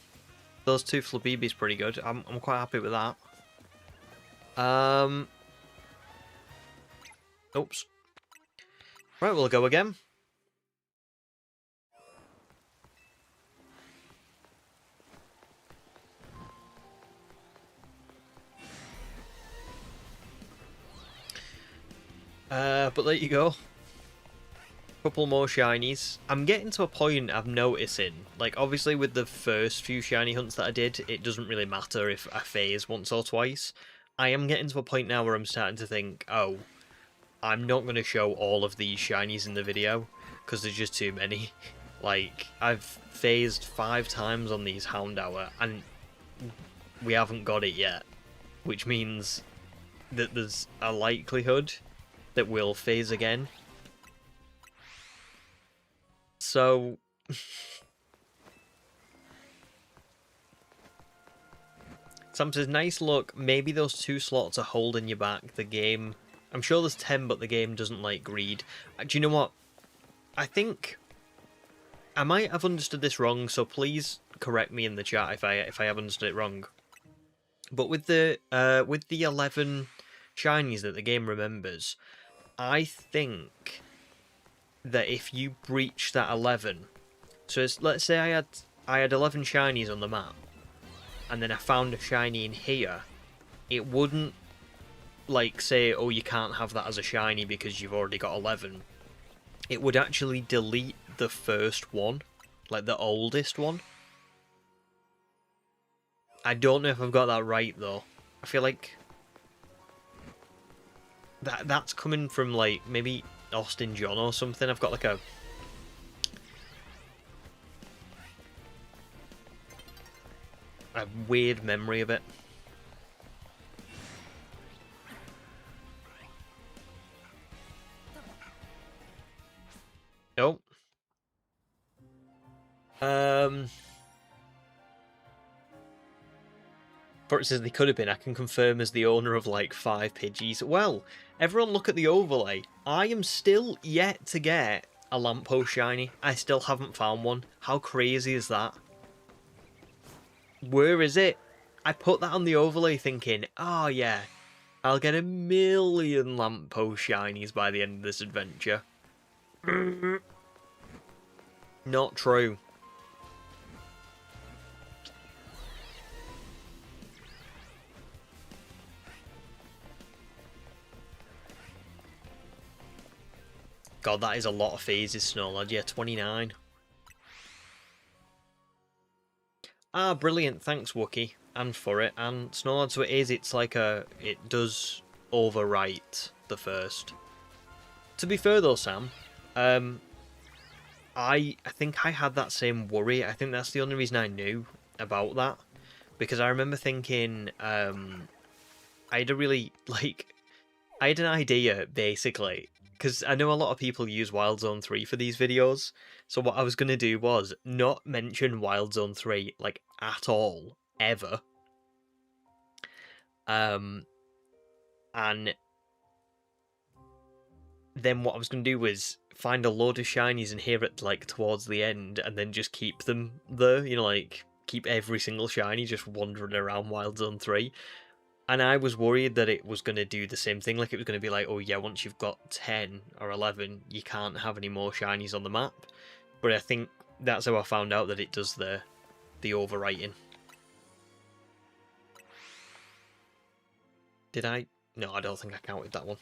Those two Flabébé's pretty good. I'm quite happy with that. Oops. Right, we'll go again. But there you go. Couple more shinies. I'm getting to a point I'm noticing, like obviously with the first few shiny hunts that I did, it doesn't really matter if I phase once or twice. I am getting to a point now where I'm starting to think, oh, I'm not going to show all of these shinies in the video, because there's just too many. Like, I've phased 5 times on these Houndour, and we haven't got it yet. Which means that there's a likelihood that we'll phase again. So... Sam says, nice look, maybe those 2 slots are holding you back. The game... I'm sure there's 10, but the game doesn't like greed. Do you know what? I think... I might have understood this wrong, so please correct me in the chat if I have understood it wrong. But with the 11 shinies that the game remembers, I think that if you breach that 11, so let's say I had 11 shinies on the map, and then I found a shiny in here, it wouldn't like say, oh, you can't have that as a shiny because you've already got 11. It would actually delete the first one, like the oldest one. I don't know if I've got that right though. I feel like that's coming from like maybe Austin John or something. I've got like a weird memory of it. Nope. But it says they could have been. I can confirm as the owner of like 5 Pidgeys. Well, everyone look at the overlay. I am still yet to get a lamppost shiny. I still haven't found one. How crazy is that? Where is it? I put that on the overlay thinking, oh yeah, I'll get 1,000,000 lamppost shinies by the end of this adventure. Not true. God, that is a lot of phases, Snowlad. Yeah, 29. Ah, brilliant. Thanks, Wookie. And for it. And Snowlad, so it is, it's like it does overwrite the first. To be fair though, Sam, I think I had that same worry. I think that's the only reason I knew about that. Because I remember thinking, I had a really, like, I had an idea, basically. Because I know a lot of people use Wild Zone 3 for these videos. So what I was going to do was not mention Wild Zone 3, like, at all, ever. And then what I was going to do was find a load of shinies and hear it, like, towards the end, and then just keep them there, you know, like, keep every single shiny just wandering around Wild Zone 3. And I was worried that it was going to do the same thing, like it was going to be like, oh yeah, once you've got 10 or 11, you can't have any more shinies on the map. But I think that's how I found out that it does the overwriting. Did I? No, I don't think I counted that one.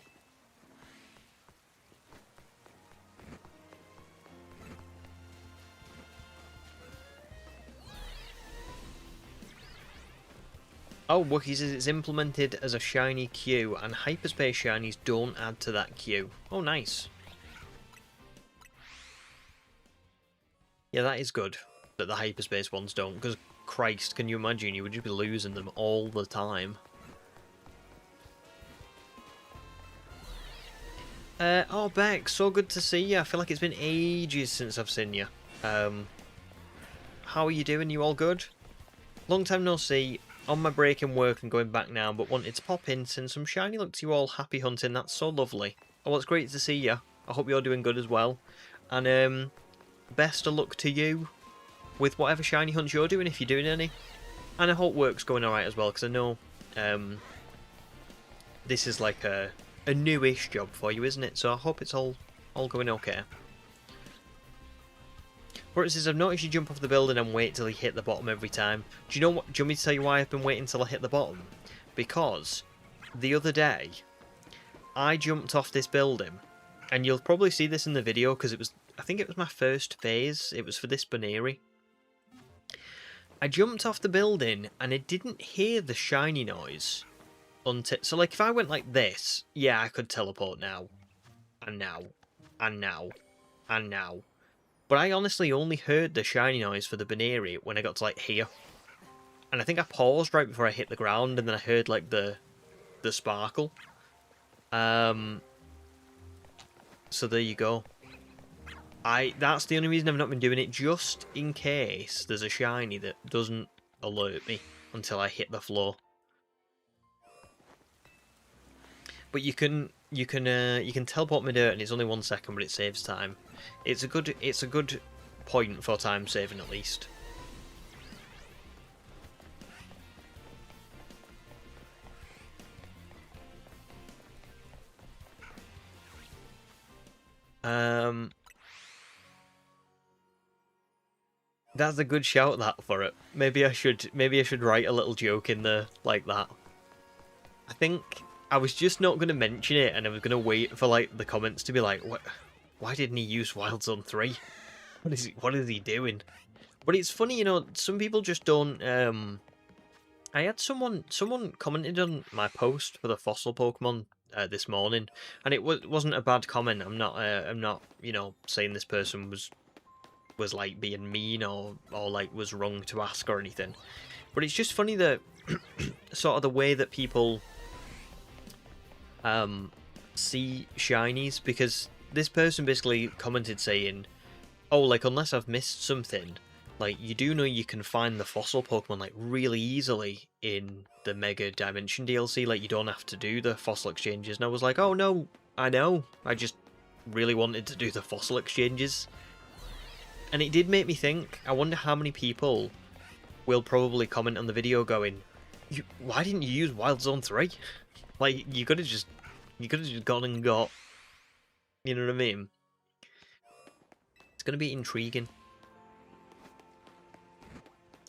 Oh, Wookie says it's implemented as a shiny queue, and hyperspace shinies don't add to that queue. Oh, nice. Yeah, that is good, that the hyperspace ones don't, because, Christ, can you imagine, you would just be losing them all the time. Oh, Beck, so good to see you. I feel like it's been ages since I've seen you. How are you doing? You all good? Long time no see. On my break in work and going back now, but wanted to pop in, send some shiny luck to you all. Happy hunting, that's so lovely. Oh, well, it's great to see you. I hope you're doing good as well. And best of luck to you with whatever shiny hunts you're doing, if you're doing any. And I hope work's going alright as well, because I know this is like a newish job for you, isn't it? So I hope it's all going okay. Where it says, I've noticed you jump off the building and wait till you hit the bottom every time. Do you know what? Do you want me to tell you why I've been waiting till I hit the bottom? Because the other day, I jumped off this building And you'll probably see this in the video because I think it was my first phase. It was for this Baneri. I jumped off the building and I didn't hear the shiny noise until... So, like, if I went like this, yeah, I could teleport now. And now. And now. And now. But I honestly only heard the shiny noise for the Baneri when I got to, like, here. And I think I paused right before I hit the ground, and then I heard, like, the sparkle. So there you go. That's the only reason I've not been doing it, just in case there's a shiny that doesn't alert me until I hit the floor. But you can teleport mid-air, and it's only 1 second, but it saves time. It's a good point for time saving at least. That's a good shout, that, for it. Maybe I should write a little joke in there like that. I think I was just not going to mention it, and I was going to wait for, like, the comments to be like, "What? Why didn't he use Wild Zone 3? What is he doing?" But it's funny, you know, some people just don't. I had someone commented on my post for the fossil Pokemon this morning, and it wasn't a bad comment. I'm not, you know, saying this person was like being mean or like was wrong to ask or anything. But it's just funny that sort of the way that people see shinies, because this person basically commented saying, "Oh, like, unless I've missed something, like, you do know you can find the fossil Pokemon, like, really easily in the Mega Dimension DLC, like, you don't have to do the fossil exchanges." And I was like, "Oh no, I know, I just really wanted to do the fossil exchanges." And it did make me think, I wonder how many people will probably comment on the video going, "Why didn't you use Wild Zone 3? Like, you could have just gone and got," you know what I mean? It's going to be intriguing.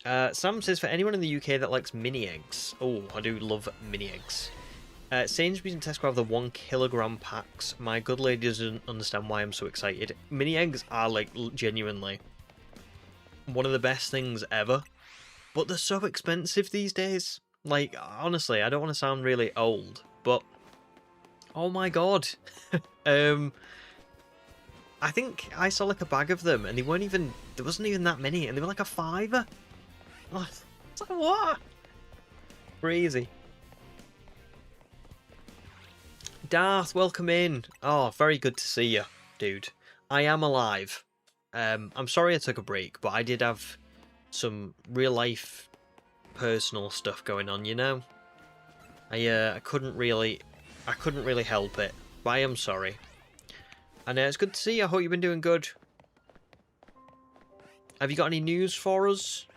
Sam says, for anyone in the UK that likes mini eggs. Oh, I do love mini eggs. Sainsbury's and Tesco have the 1 kilogram packs. My good lady doesn't understand why I'm so excited. Mini eggs are, like, genuinely one of the best things ever. But they're so expensive these days. Like, honestly, I don't want to sound really old, but oh my god. I think I saw like a bag of them, and there wasn't even that many, and they were like a £5. It's like, what? Crazy. Darth, welcome in. Oh, very good to see you, dude. I am alive. I'm sorry I took a break, but I did have some real life personal stuff going on, you know? I couldn't really help it, but I am sorry. And it's good to see you. I hope you've been doing good. Have you got any news for us?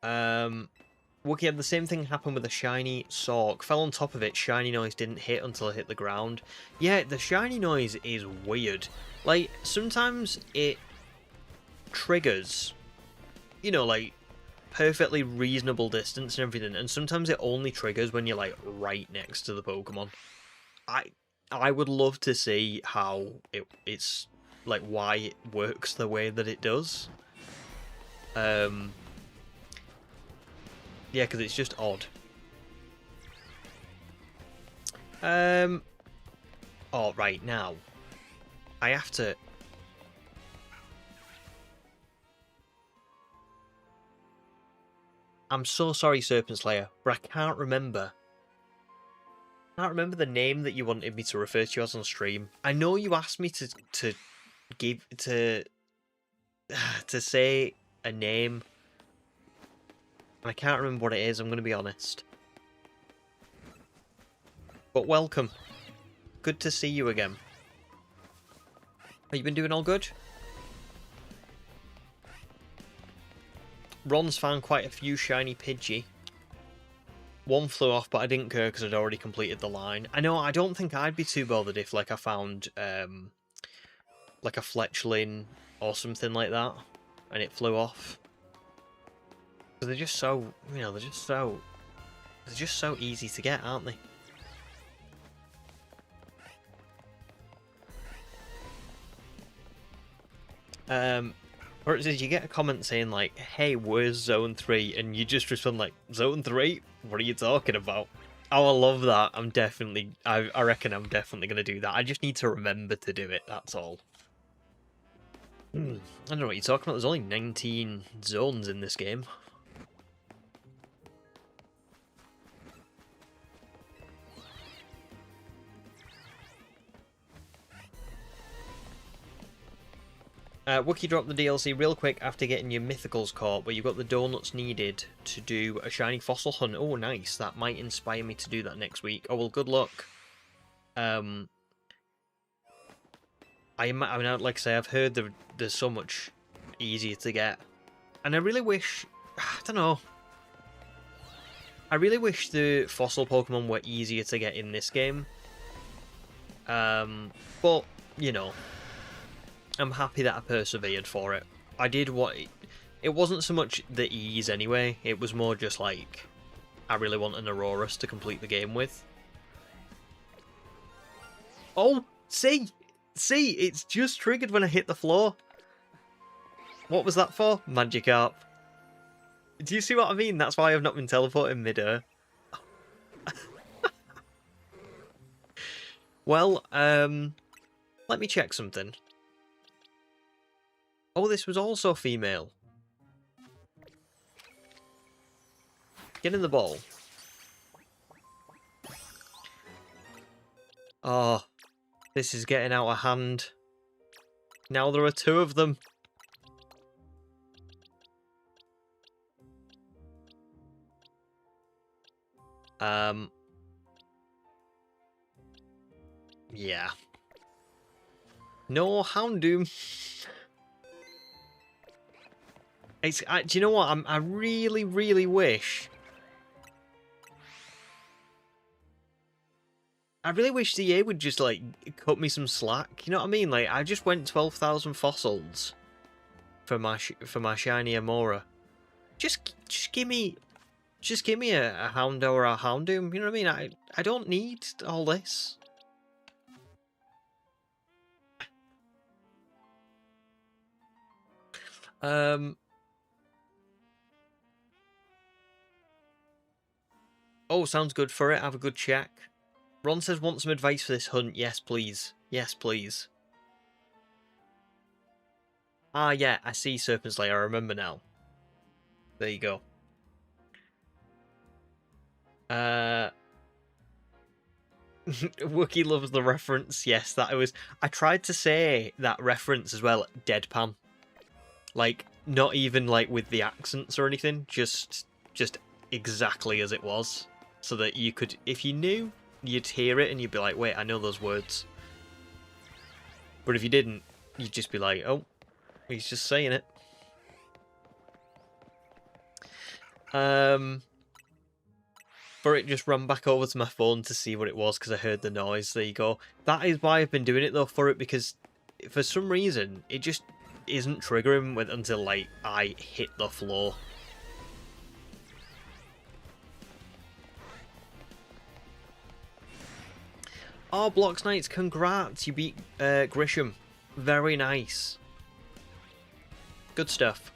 Wookie had the same thing happen with the shiny Sork. Fell on top of it, shiny noise didn't hit until it hit the ground. Yeah, the shiny noise is weird. Like, sometimes it triggers, you know, like, perfectly reasonable distance and everything, and sometimes it only triggers when you're, like, right next to the Pokemon. I would love to see how it's, like, why it works the way that it does. Yeah, because it's just odd. Oh, right, now. I have to... I'm so sorry, Serpent Slayer, but I can't remember. I can't remember the name that you wanted me to refer to you as on stream. I know you asked me to say a name, and I can't remember what it is, I'm going to be honest. But welcome. Good to see you again. Have you been doing all good? Ron's found quite a few shiny Pidgey. One flew off, but I didn't care because I'd already completed the line. I know, I don't think I'd be too bothered if, like, I found, like a Fletchling or something like that, and it flew off. Because they're just so, you know, they're just so They're just so easy to get, aren't they? Or did you get a comment saying like, hey, where's Zone 3? And you just respond like, Zone 3? What are you talking about? Oh, I love that. I reckon I'm definitely going to do that. I just need to remember to do it, that's all. I don't know what you're talking about. There's only 19 zones in this game. Wookie dropped the DLC real quick after getting your mythicals caught, but you've got the donuts needed to do a shiny fossil hunt. Oh, nice. That might inspire me to do that next week. Oh, well, good luck. I mean, like I say, I've heard there's so much easier to get. And I really wish... I don't know. I really wish the fossil Pokemon were easier to get in this game. But, you know... I'm happy that I persevered for it. I did what... It wasn't so much the ease anyway, it was more just like... I really want an Aurorus to complete the game with. Oh! See! See! It's just triggered when I hit the floor. What was that for? Magikarp. Do you see what I mean? That's why I've not been teleporting mid-air. Well, let me check something. Oh, this was also female. Get in the ball. Oh, this is getting out of hand. Now there are two of them. Yeah. No, Houndour. Do you know what? I really, really wish... I really wish DA would just, like, cut me some slack. You know what I mean? Like, I just went 12,000 fossils for my shiny Amora. Just give me... Just give me a Houndour or a Houndour. You know what I mean? I don't need all this. Oh, sounds good for it. Have a good check. Ron says, want some advice for this hunt? Yes, please. Yes, please. Ah, yeah, I see Serpent Slayer. I remember now. There you go. Wookie loves the reference. Yes, that was... I tried to say that reference as well, deadpan. Like, not even, like, with the accents or anything. Just exactly as it was. So that you could... If you knew, you'd hear it and you'd be like, wait, I know those words. But if you didn't, you'd just be like, oh, he's just saying it. For it just ran back over to my phone to see what it was because I heard the noise. There you go. That is why I've been doing it though for it, because for some reason it just isn't triggering until like I hit the floor. Oh, Blocks Knights, congrats! You beat Grisham. Very nice. Good stuff.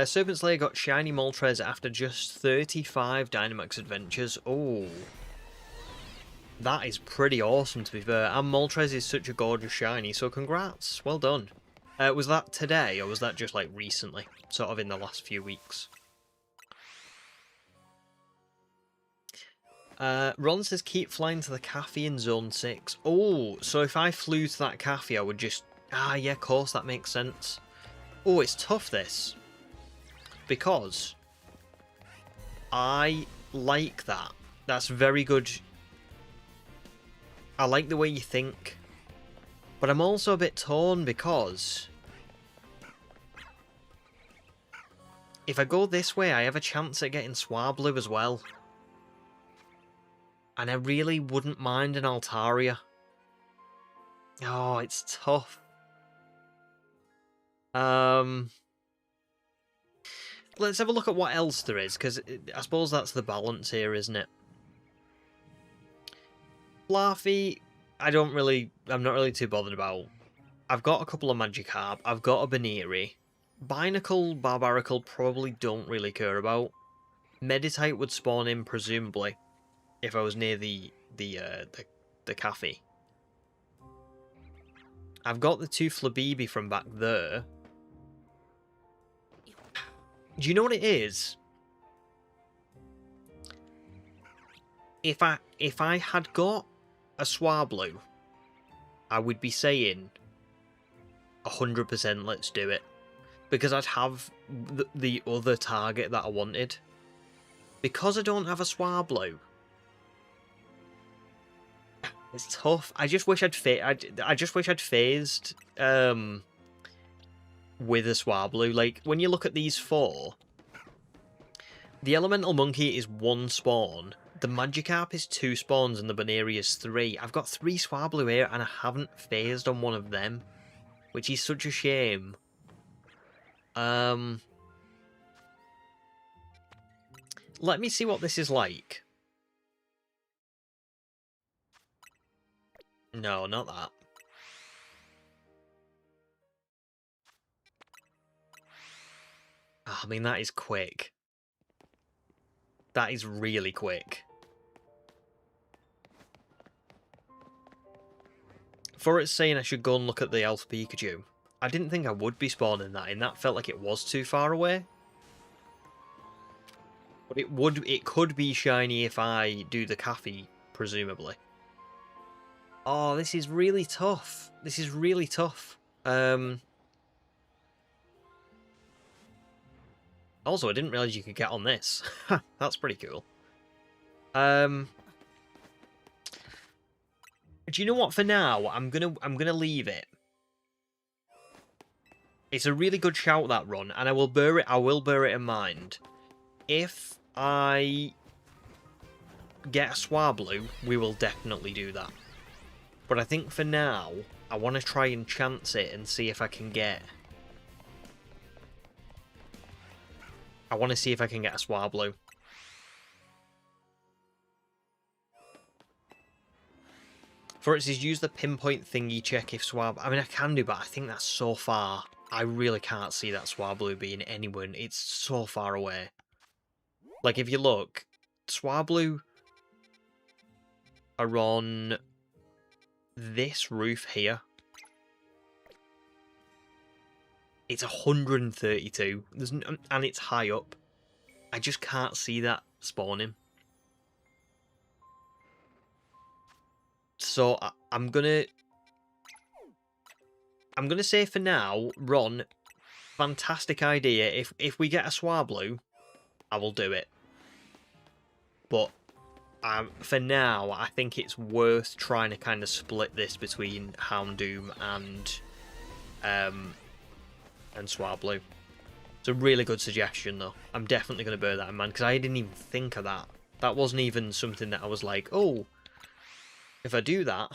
Serpent Slayer got shiny Moltres after just 35 Dynamax adventures. Oh. That is pretty awesome, to be fair. And Moltres is such a gorgeous shiny, so congrats. Well done. Was that today, or was that just, like, recently? Sort of in the last few weeks? Ron says, keep flying to the cafe in Zone 6. Oh, so if I flew to that cafe, I would just... Ah, yeah, of course, that makes sense. Oh, it's tough, this. Because I like that. That's very good. I like the way you think. But I'm also a bit torn because if I go this way, I have a chance at getting Swablu as well. And I really wouldn't mind an Altaria. Oh, it's tough. Let's have a look at what else there is, because I suppose that's the balance here, isn't it? Fluffy, I'm not really too bothered about. I've got a couple of Magikarp, I've got a Baneri. Binacle, Barbaracle probably don't really care about. Meditite would spawn in, presumably, if I was near the cafe. I've got the 2 Flabibi from back there. Do you know what it is? If I had got a Swablu, I would be saying 100% let's do it. Because I'd have the other target that I wanted. Because I don't have a Swablu, it's tough. I just wish I'd phased with a Swablu. Like, when you look at these 4, the Elemental Monkey is 1 spawn, the Magikarp is 2 spawns, and the Baneri is 3. I've got 3 Swablu here, and I haven't phased on one of them, which is such a shame. Let me see what this is like. No, not that. Oh, I mean, that is quick. That is really quick. For it saying I should go and look at the Elf Pikachu, I didn't think I would be spawning that in. That felt like it was too far away. But it could be shiny if I do the cafe, presumably. Oh, this is really tough. This is really tough. Also, I didn't realize you could get on this. That's pretty cool. Do you know what? For now, I'm gonna leave it. It's a really good shout, that run, and I will bear it in mind. If I get a Swablu, we will definitely do that. But I think for now, I want to try and chance it and see if I can get... I want to see if I can get a Swablu. For it says, use the pinpoint thingy check if Swab... I mean, I can do, but I think that's so far. I really can't see that Swablu being anywhere. It's so far away. Like, if you look, Swablu are on this roof here. It's 132. And it's high up. I just can't see that spawning. So I'm gonna say for now, Ron, fantastic idea. If we get a Swablu, I will do it. But for now, I think it's worth trying to kind of split this between Houndour and Swablu. It's a really good suggestion, though. I'm definitely going to bear that in mind, because I didn't even think of that. That wasn't even something that I was like, oh, if I do that...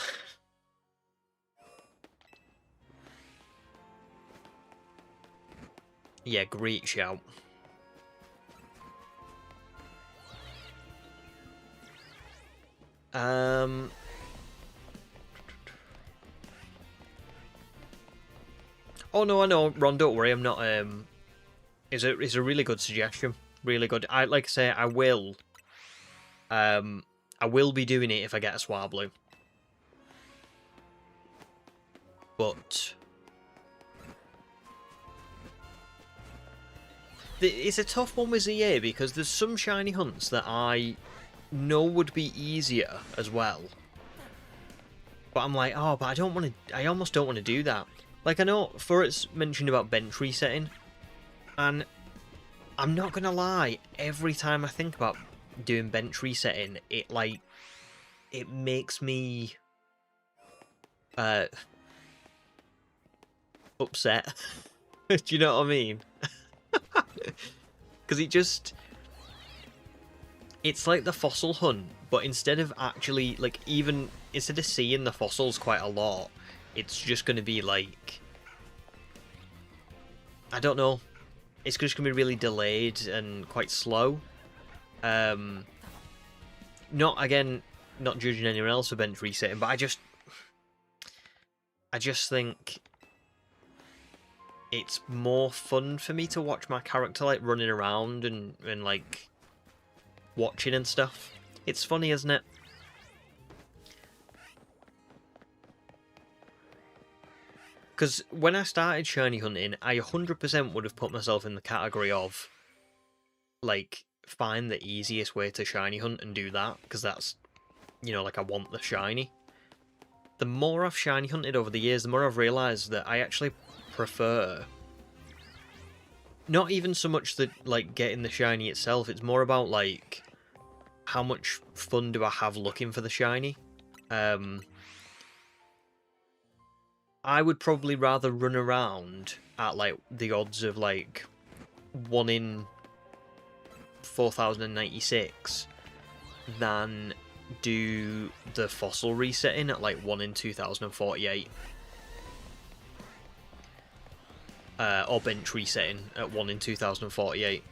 Yeah, great shout. Oh no, I know, Ron. Don't worry, I'm not. It's a really good suggestion. Really good. Like I say, I will be doing it if I get a Swablu. But it's a tough one with ZA because there's some shiny hunts that I know would be easier as well. But I'm like, oh, but I don't want to. I almost don't want to do that. Like, I know Furret's mentioned about bench resetting, and I'm not gonna lie, every time I think about doing bench resetting, it makes me upset. Do you know what I mean? Because it's like the fossil hunt, But instead of actually, like, even instead of seeing the fossils quite a lot, it's just going to be like, I don't know, it's just going to be really delayed and quite slow. Not judging anyone else for bench resetting, but I just think it's more fun for me to watch my character like running around and like watching and stuff. It's funny, isn't it? Because when I started shiny hunting, I 100% would have put myself in the category of, like, find the easiest way to shiny hunt and do that, because that's, you know, like, I want the shiny. The more I've shiny hunted over the years, the more I've realised that I actually prefer... Not even so much that, like, getting the shiny itself, it's more about, like, how much fun do I have looking for the shiny. I would probably rather run around at, like, the odds of, like, 1 in 4096 than do the fossil resetting at, like, 1 in 2048. Or bench resetting at 1 in 2048.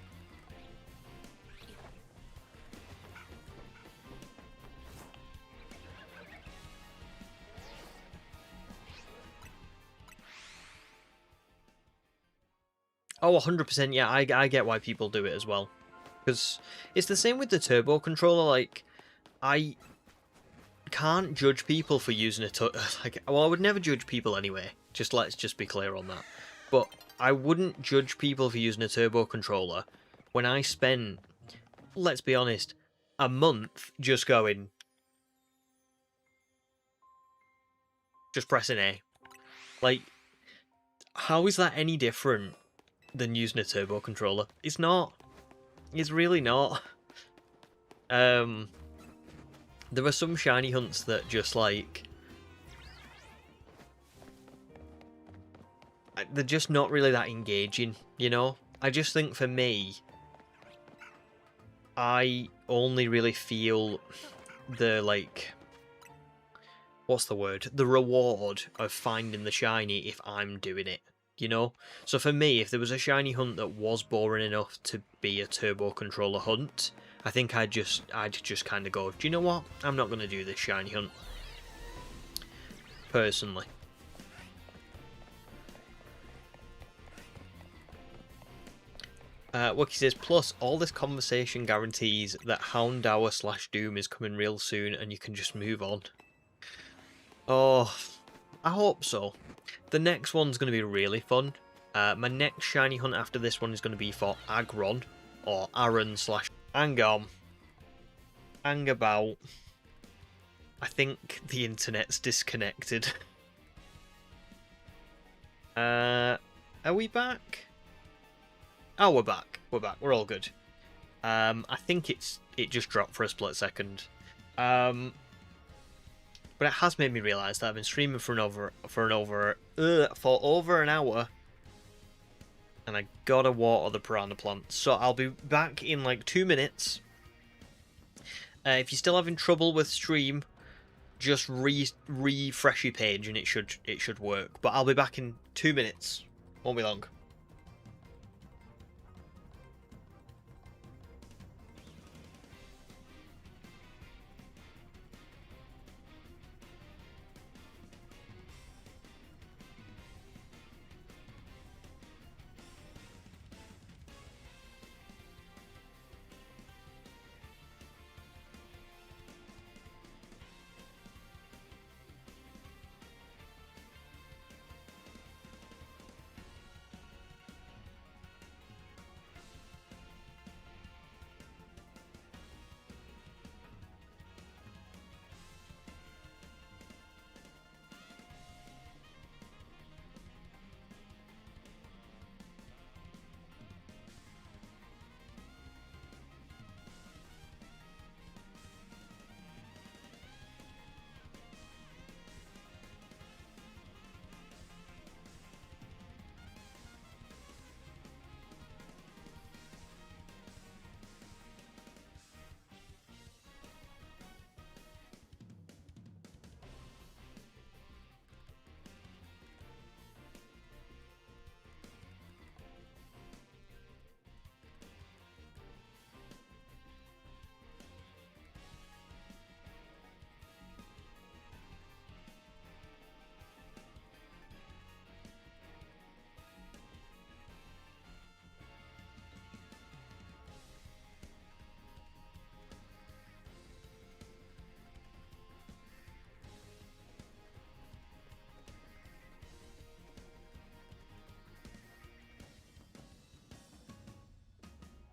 Oh, 100%, yeah, I get why people do it as well. Because it's the same with the turbo controller, like, I can't judge people for using a like, well, I would never judge people anyway, let's just be clear on that. But I wouldn't judge people for using a turbo controller when I spent, let's be honest, a month just going... Just pressing A. Like, how is that any different than using a turbo controller? It's not. It's really not. There are some shiny hunts that just, like... They're just not really that engaging, you know? I just think for me, I only really feel the, like... What's the word? The reward of finding the shiny if I'm doing it, you know? So for me, if there was a shiny hunt that was boring enough to be a turbo controller hunt, I think I'd just kind of go, do you know what? I'm not going to do this shiny hunt. Personally. Wookie says, plus, all this conversation guarantees that Houndour/Doom is coming real soon and you can just move on. Oh, I hope so. The next one's going to be really fun. My next shiny hunt after this one is going to be for Agron, or Aaron/Angam. Angabout. I think the internet's disconnected. Are we back? Oh, we're back. We're back. We're all good. I think it just dropped for a split second. But it has made me realise that I've been streaming for over an hour, and I gotta water the piranha plant. So I'll be back in like 2 minutes. If you're still having trouble with stream, just refresh your page and it should work. But I'll be back in 2 minutes. Won't be long.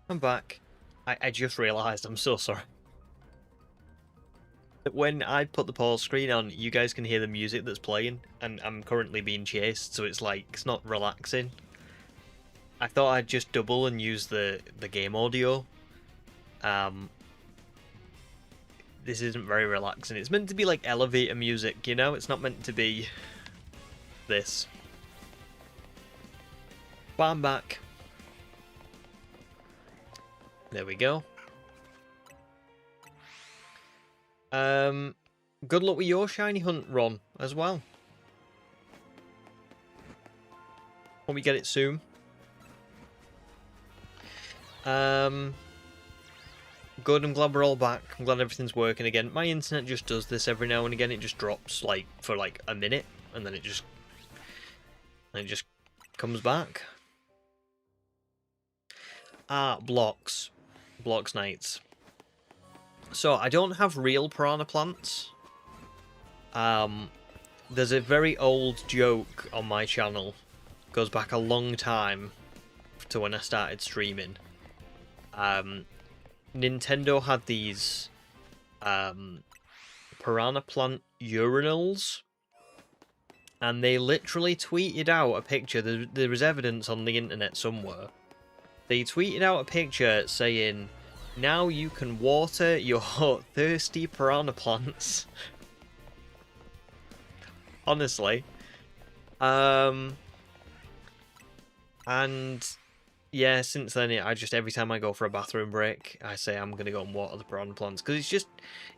I'm back. I just realised, I'm so sorry. When I put the pause screen on, you guys can hear the music that's playing, and I'm currently being chased, so it's like, it's not relaxing. I thought I'd just double and use the game audio. This isn't very relaxing. It's meant to be like elevator music, you know? It's not meant to be this. But I'm back. There we go. Good luck with your shiny hunt, Ron, as well. Hope we get it soon. Good, I'm glad we're all back. I'm glad everything's working again. My internet just does this every now and again. It just drops like for like a minute, and then it just comes back. Ah, blocks nights. So I don't have real piranha plants. There's a very old joke on my channel. Goes back a long time to when I started streaming. Nintendo had these piranha plant urinals, and they literally tweeted out a picture. There was evidence on the internet somewhere. They tweeted out a picture saying, "Now you can water your thirsty piranha plants." Honestly. And yeah, since then, I just, every time I go for a bathroom break, I say I'm gonna go and water the piranha plants, because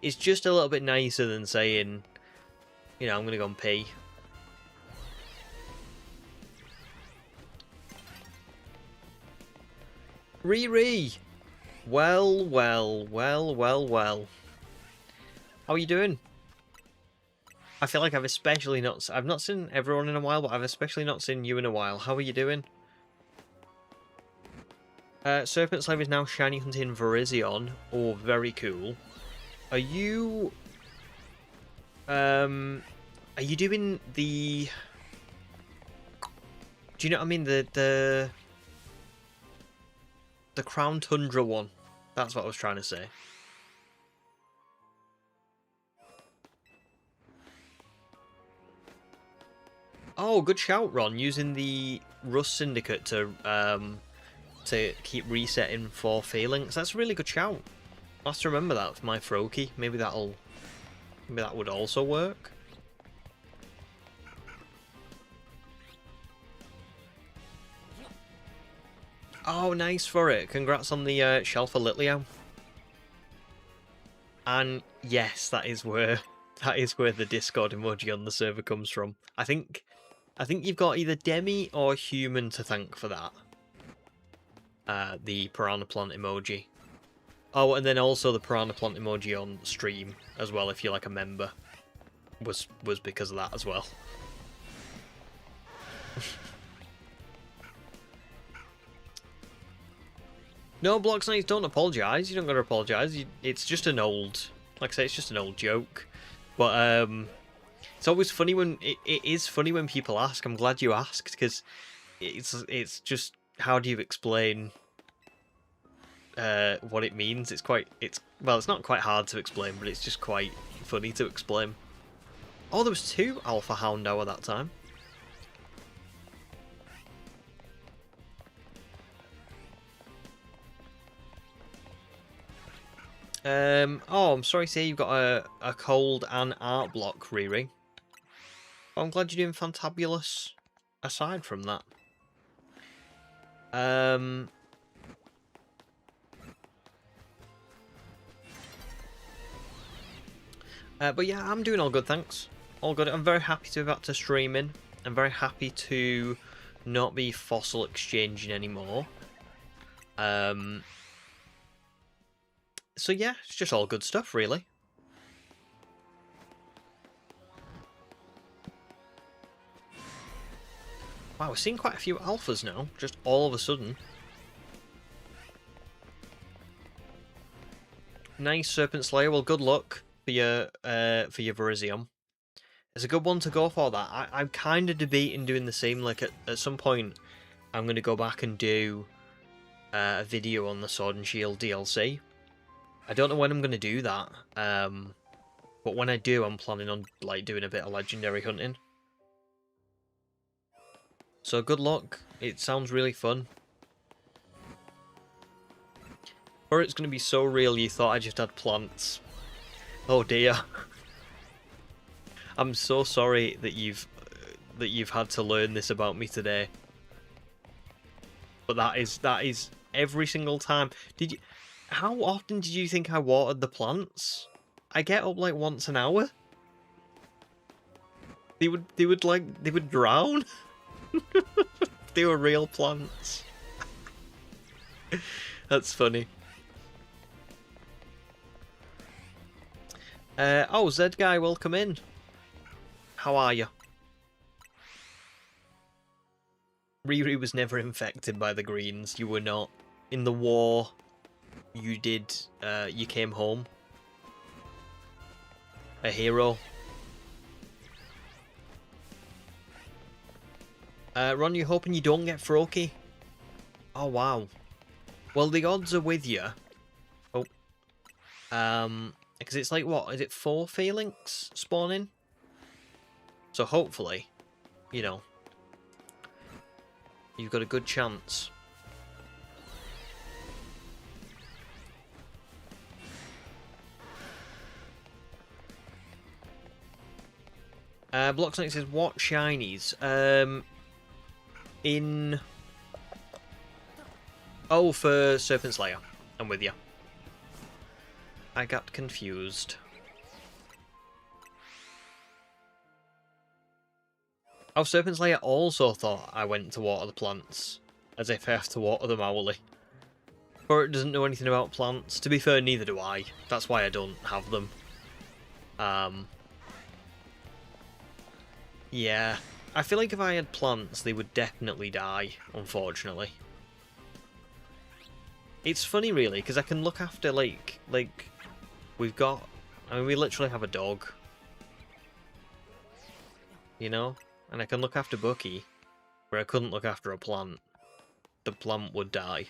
it's just a little bit nicer than saying, you know, I'm gonna go and pee. Riri! Well. How are you doing? I feel like I've not seen everyone in a while, but I've especially not seen you in a while. How are you doing? Serpent Slave is now shiny hunting Virizion. Oh, very cool. Are you doing the... Do you know what I mean? The Crown Tundra one. That's what I was trying to say. Oh, good shout, Ron. Using the Rust Syndicate to keep resetting for Phalanx. That's a really good shout. I'll have to remember that for my Froakie. Maybe that would also work. Oh, nice for it. Congrats on the Shelf of Litleo. And yes, that is where the Discord emoji on the server comes from. I think you've got either Demi or Human to thank for that. The Piranha Plant emoji. Oh, and then also the Piranha Plant emoji on stream as well, if you're like a member. Was because of that as well. No, Blocks Knights, don't apologise. You don't got to apologise. It's just an old... Like I say, it's just an old joke. But, it's always funny when... It is funny when people ask. I'm glad you asked, because it's just... How do you explain what it means? Well, it's not quite hard to explain, but it's just quite funny to explain. Oh, there was 2 Alpha Houndour that time. Oh, I'm sorry to say you've got a cold and art block, Riri. But I'm glad you're doing fantabulous aside from that. But yeah, I'm doing all good, thanks. All good. I'm very happy to be back to streaming. I'm very happy to not be fossil exchanging anymore. So yeah, it's just all good stuff, really. Wow, we're seeing quite a few alphas now, just all of a sudden. Nice, Serpent Slayer. Well, good luck for your Virizion. It's a good one to go for, that. I'm kind of debating doing the same. Like, at some point, I'm going to go back and do a video on the Sword and Shield DLC. I don't know when I'm going to do that, but when I do, I'm planning on like doing a bit of legendary hunting. So good luck. It sounds really fun. Or it's going to be so real you thought I just had plants. Oh dear. I'm so sorry that you've had to learn this about me today. But that is every single time. How often did you think I watered the plants? I get up like once an hour. They would drown. They were real plants. That's funny. Oh, Zed guy, welcome in. How are you? Riri was never infected by the Greens. You were not. In the war, you did. You came home. A hero. Ron, you hoping you don't get Froakie? Oh wow. Well, the odds are with you. Oh. Because it's like, what? Is it 4 phalanx spawning? So hopefully, you know, you've got a good chance. Blocksnake says, what shinies? Oh, for Serpent Slayer. I'm with you. I got confused. Oh, Serpent Slayer also thought I went to water the plants, as if I have to water them hourly. Or it doesn't know anything about plants. To be fair, neither do I. That's why I don't have them. Yeah. I feel like if I had plants, they would definitely die, unfortunately. It's funny, really, because I can look after, like, we've got... I mean, we literally have a dog. You know? And I can look after Bucky, where I couldn't look after a plant. The plant would die.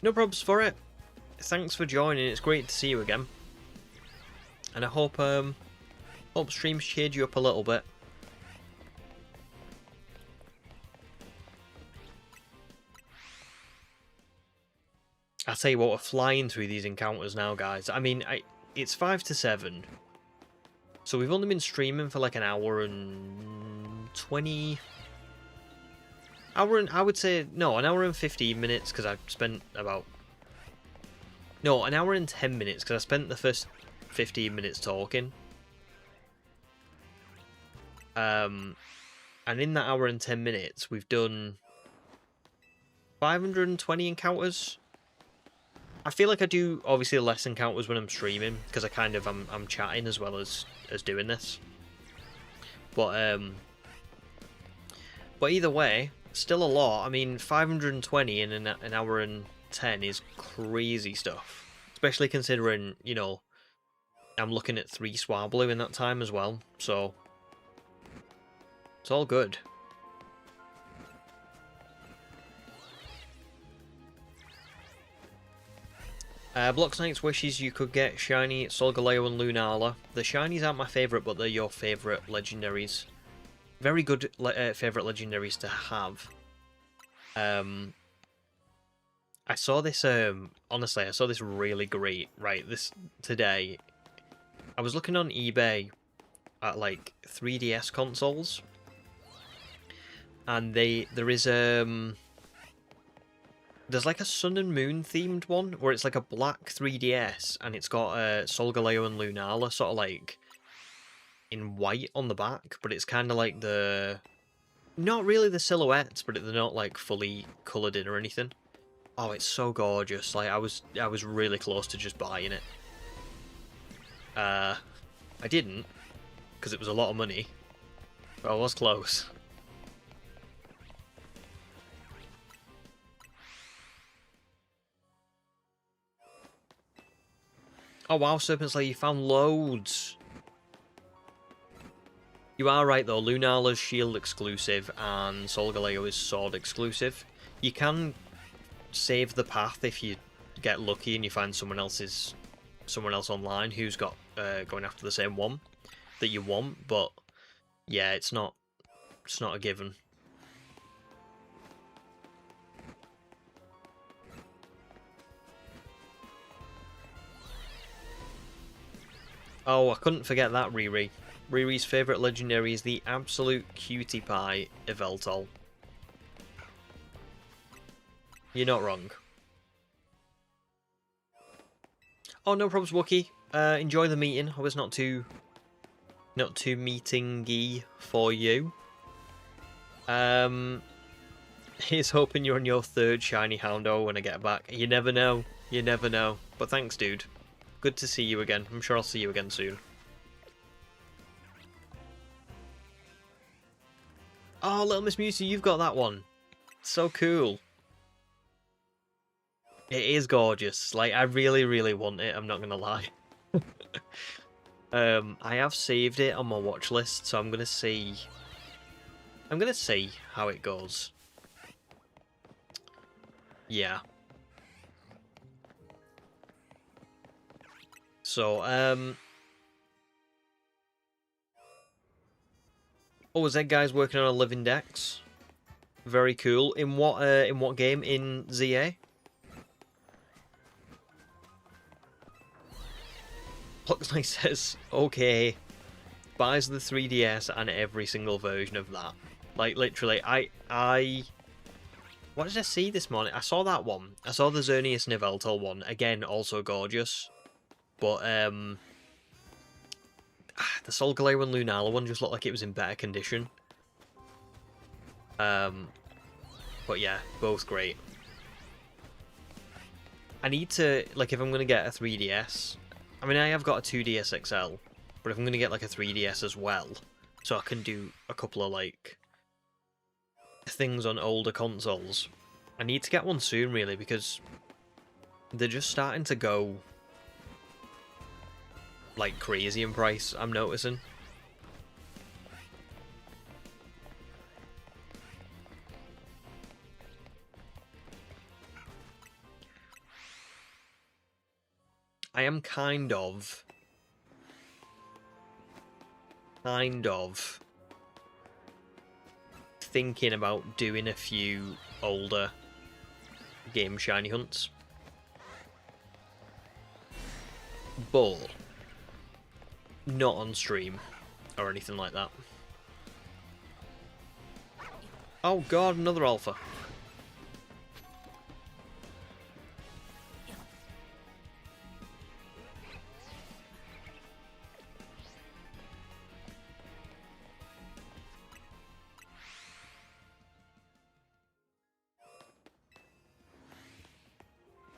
No probs for it. Thanks for joining, it's great to see you again. And I hope streams cheered you up a little bit. I tell you what, we're flying through these encounters now, guys. I mean, it's 5 to 7. So we've only been streaming for like an hour and 20... I would say, no, an hour and 15 minutes, because I've spent about... No, an hour and 10 minutes, because I spent the first 15 minutes talking. And in that hour and 10 minutes, we've done 520 encounters. I feel like I do obviously less encounters when I'm streaming, because I kind of I'm chatting as well as doing this. But either way, still a lot. I mean, 520 in an hour and 10 is crazy stuff, especially considering, you know, I'm looking at 3 Swablu in that time as well, so it's all good. Blocksnakes wishes you could get Shiny, Solgaleo and Lunala. The Shinies aren't my favourite, but they're your favourite legendaries. Very good favourite legendaries to have. I saw this, honestly, I saw this really great, right, today. I was looking on eBay at, like, 3DS consoles. And there is, there's like a Sun and Moon themed one, where it's like a black 3DS, and it's got Solgaleo and Lunala sort of like in white on the back, but it's kind of like not really the silhouettes, but they're not like fully coloured in or anything. Oh, it's so gorgeous. Like, I was really close to just buying it. I didn't, because it was a lot of money, but I was close. Oh wow, Serpent Slayer, you found loads. You are right though, Lunala's shield exclusive and Solgaleo is sword exclusive. You can save the path if you get lucky and you find someone else online who's got going after the same one that you want, but yeah, it's not a given. Oh, I couldn't forget that, Riri. Riri's favourite legendary is the absolute cutie pie Yveltal. You're not wrong. Oh, no problems, Wookie. Enjoy the meeting. I was not too meeting-y for you. Here's hoping you're on your third shiny Houndour when I get back. You never know. You never know. But thanks, dude. Good to see you again. I'm sure I'll see you again soon. Oh, Little Miss Mewtwo, you've got that one. So cool. It is gorgeous. Like, I really, really want it, I'm not gonna lie. I have saved it on my watch list, so I'm gonna see how it goes. Yeah. So, oh, Zed guy's working on a living dex. Very cool. In what game? In ZA? Pluxley says, okay, buys the 3DS and every single version of that. Like, literally, what did I see this morning? I saw that one. I saw the Xerneas Yveltal one. Again, also gorgeous. But, the Solgaleo and Lunala one just looked like it was in better condition. But yeah, both great. I need to, like, if I'm going to get a 3DS... I mean, I have got a 2DS XL, but if I'm going to get, like, a 3DS as well, so I can do a couple of, like, things on older consoles, I need to get one soon, really, because they're just starting to go, like, crazy in price, I'm noticing. I am kind of thinking about doing a few older game shiny hunts. But not on stream or anything like that. Oh god, another alpha.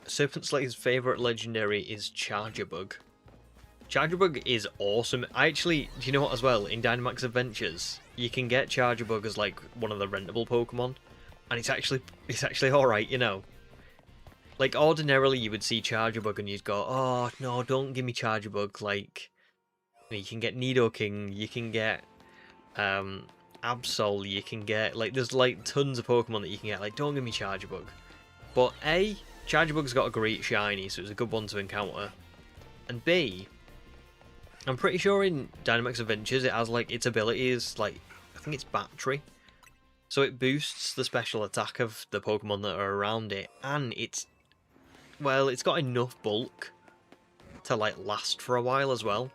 Serpent Slayer's favourite legendary is Chargerbug. Chargerbug is awesome. Do you know what as well? In Dynamax Adventures, you can get Chargerbug as like one of the rentable Pokemon, and it's actually alright, you know. Like, ordinarily you would see Chargerbug and you'd go, oh no, don't give me Chargerbug, like, you can get Nidoking, you can get Absol, you can get, like, there's like tons of Pokemon that you can get, like, don't give me Chargerbug. But A, Chargebug's got a great shiny, so it's a good one to encounter. And B, I'm pretty sure in Dynamax Adventures it has, like, its abilities, like, I think it's Battery. So it boosts the special attack of the Pokemon that are around it, and it's got enough bulk to, like, last for a while as well.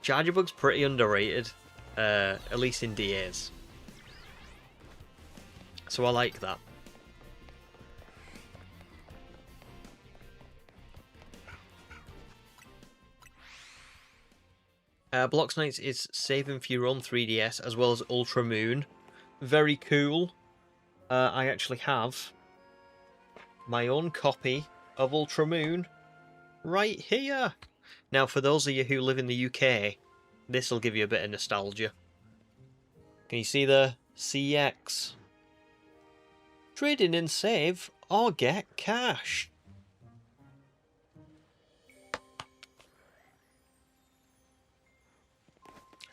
Chargebug's pretty underrated, at least in DAs. So I like that. Blox Knights is saving for your own 3DS as well as Ultra Moon. Very cool. I actually have my own copy of Ultra Moon right here. Now, for those of you who live in the UK, this will give you a bit of nostalgia. Can you see the CX? Trade in and save or get cash.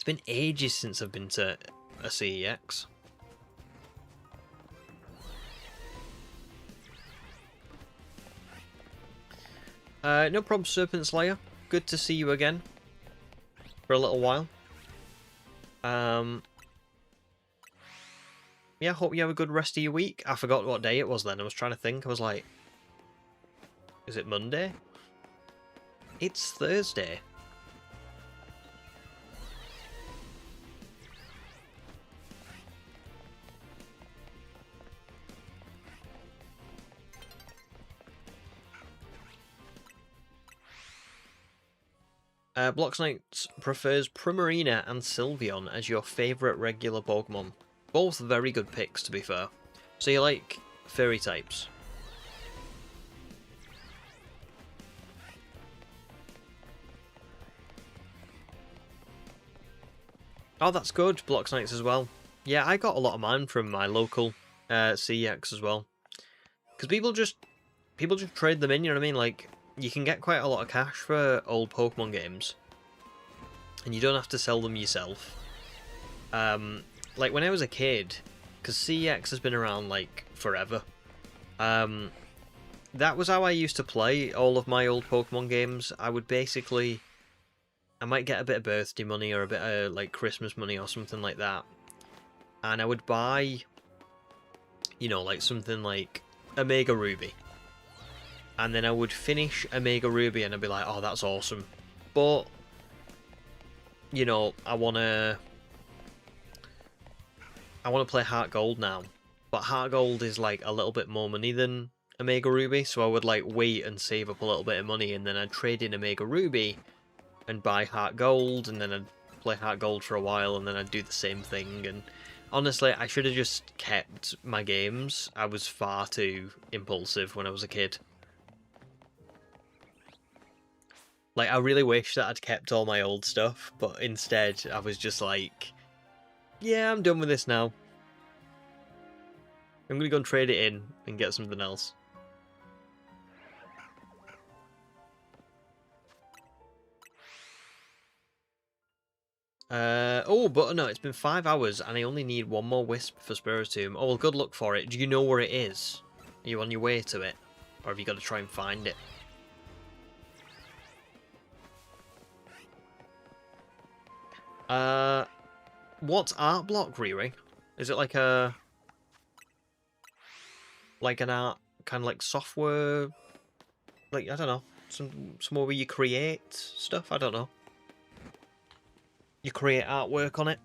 been ages since I've been to a CEX. No problem, Serpent Slayer. Good to see you again. For a little while. Yeah, hope you have a good rest of your week. I forgot what day it was then. I was trying to think. I was like, is it Monday? It's Thursday. Blox Knights prefers Primarina and Sylveon as your favourite regular Pokemon. Both very good picks, to be fair. So you like fairy types? Oh, that's good. Blox Knights as well. Yeah, I got a lot of mine from my local CEX as well. Because people just trade them in, you know what I mean? Like, you can get quite a lot of cash for old Pokemon games. And you don't have to sell them yourself. Like, when I was a kid, because CEX has been around, like, forever. That was how I used to play all of my old Pokemon games. I would basically... I might get a bit of birthday money or a bit of, like, Christmas money or something like that. And I would buy, you know, like, something like Omega Ruby. And then I would finish Omega Ruby and I'd be like, oh, that's awesome. But, you know, I want to play Heart Gold now. But Heart Gold is, like, a little bit more money than Omega Ruby. So I would, like, wait and save up a little bit of money. And then I'd trade in Omega Ruby and buy Heart Gold, and then I'd play Heart Gold for a while, and then I'd do the same thing. And honestly, I should have just kept my games. I was far too impulsive when I was a kid. Like, I really wish that I'd kept all my old stuff, but instead I was just like, yeah, I'm done with this now. I'm gonna go and trade it in and get something else. Oh, but no, it's been 5 hours and I only need one more Wisp for Spiritomb. Oh, well, good luck for it. Do you know where it is? Are you on your way to it? Or have you got to try and find it? What's Art Block, Riri? Is it like a... like an art, kind of like software... like, I don't know. Somewhere where you create stuff? I don't know. You create artwork on it.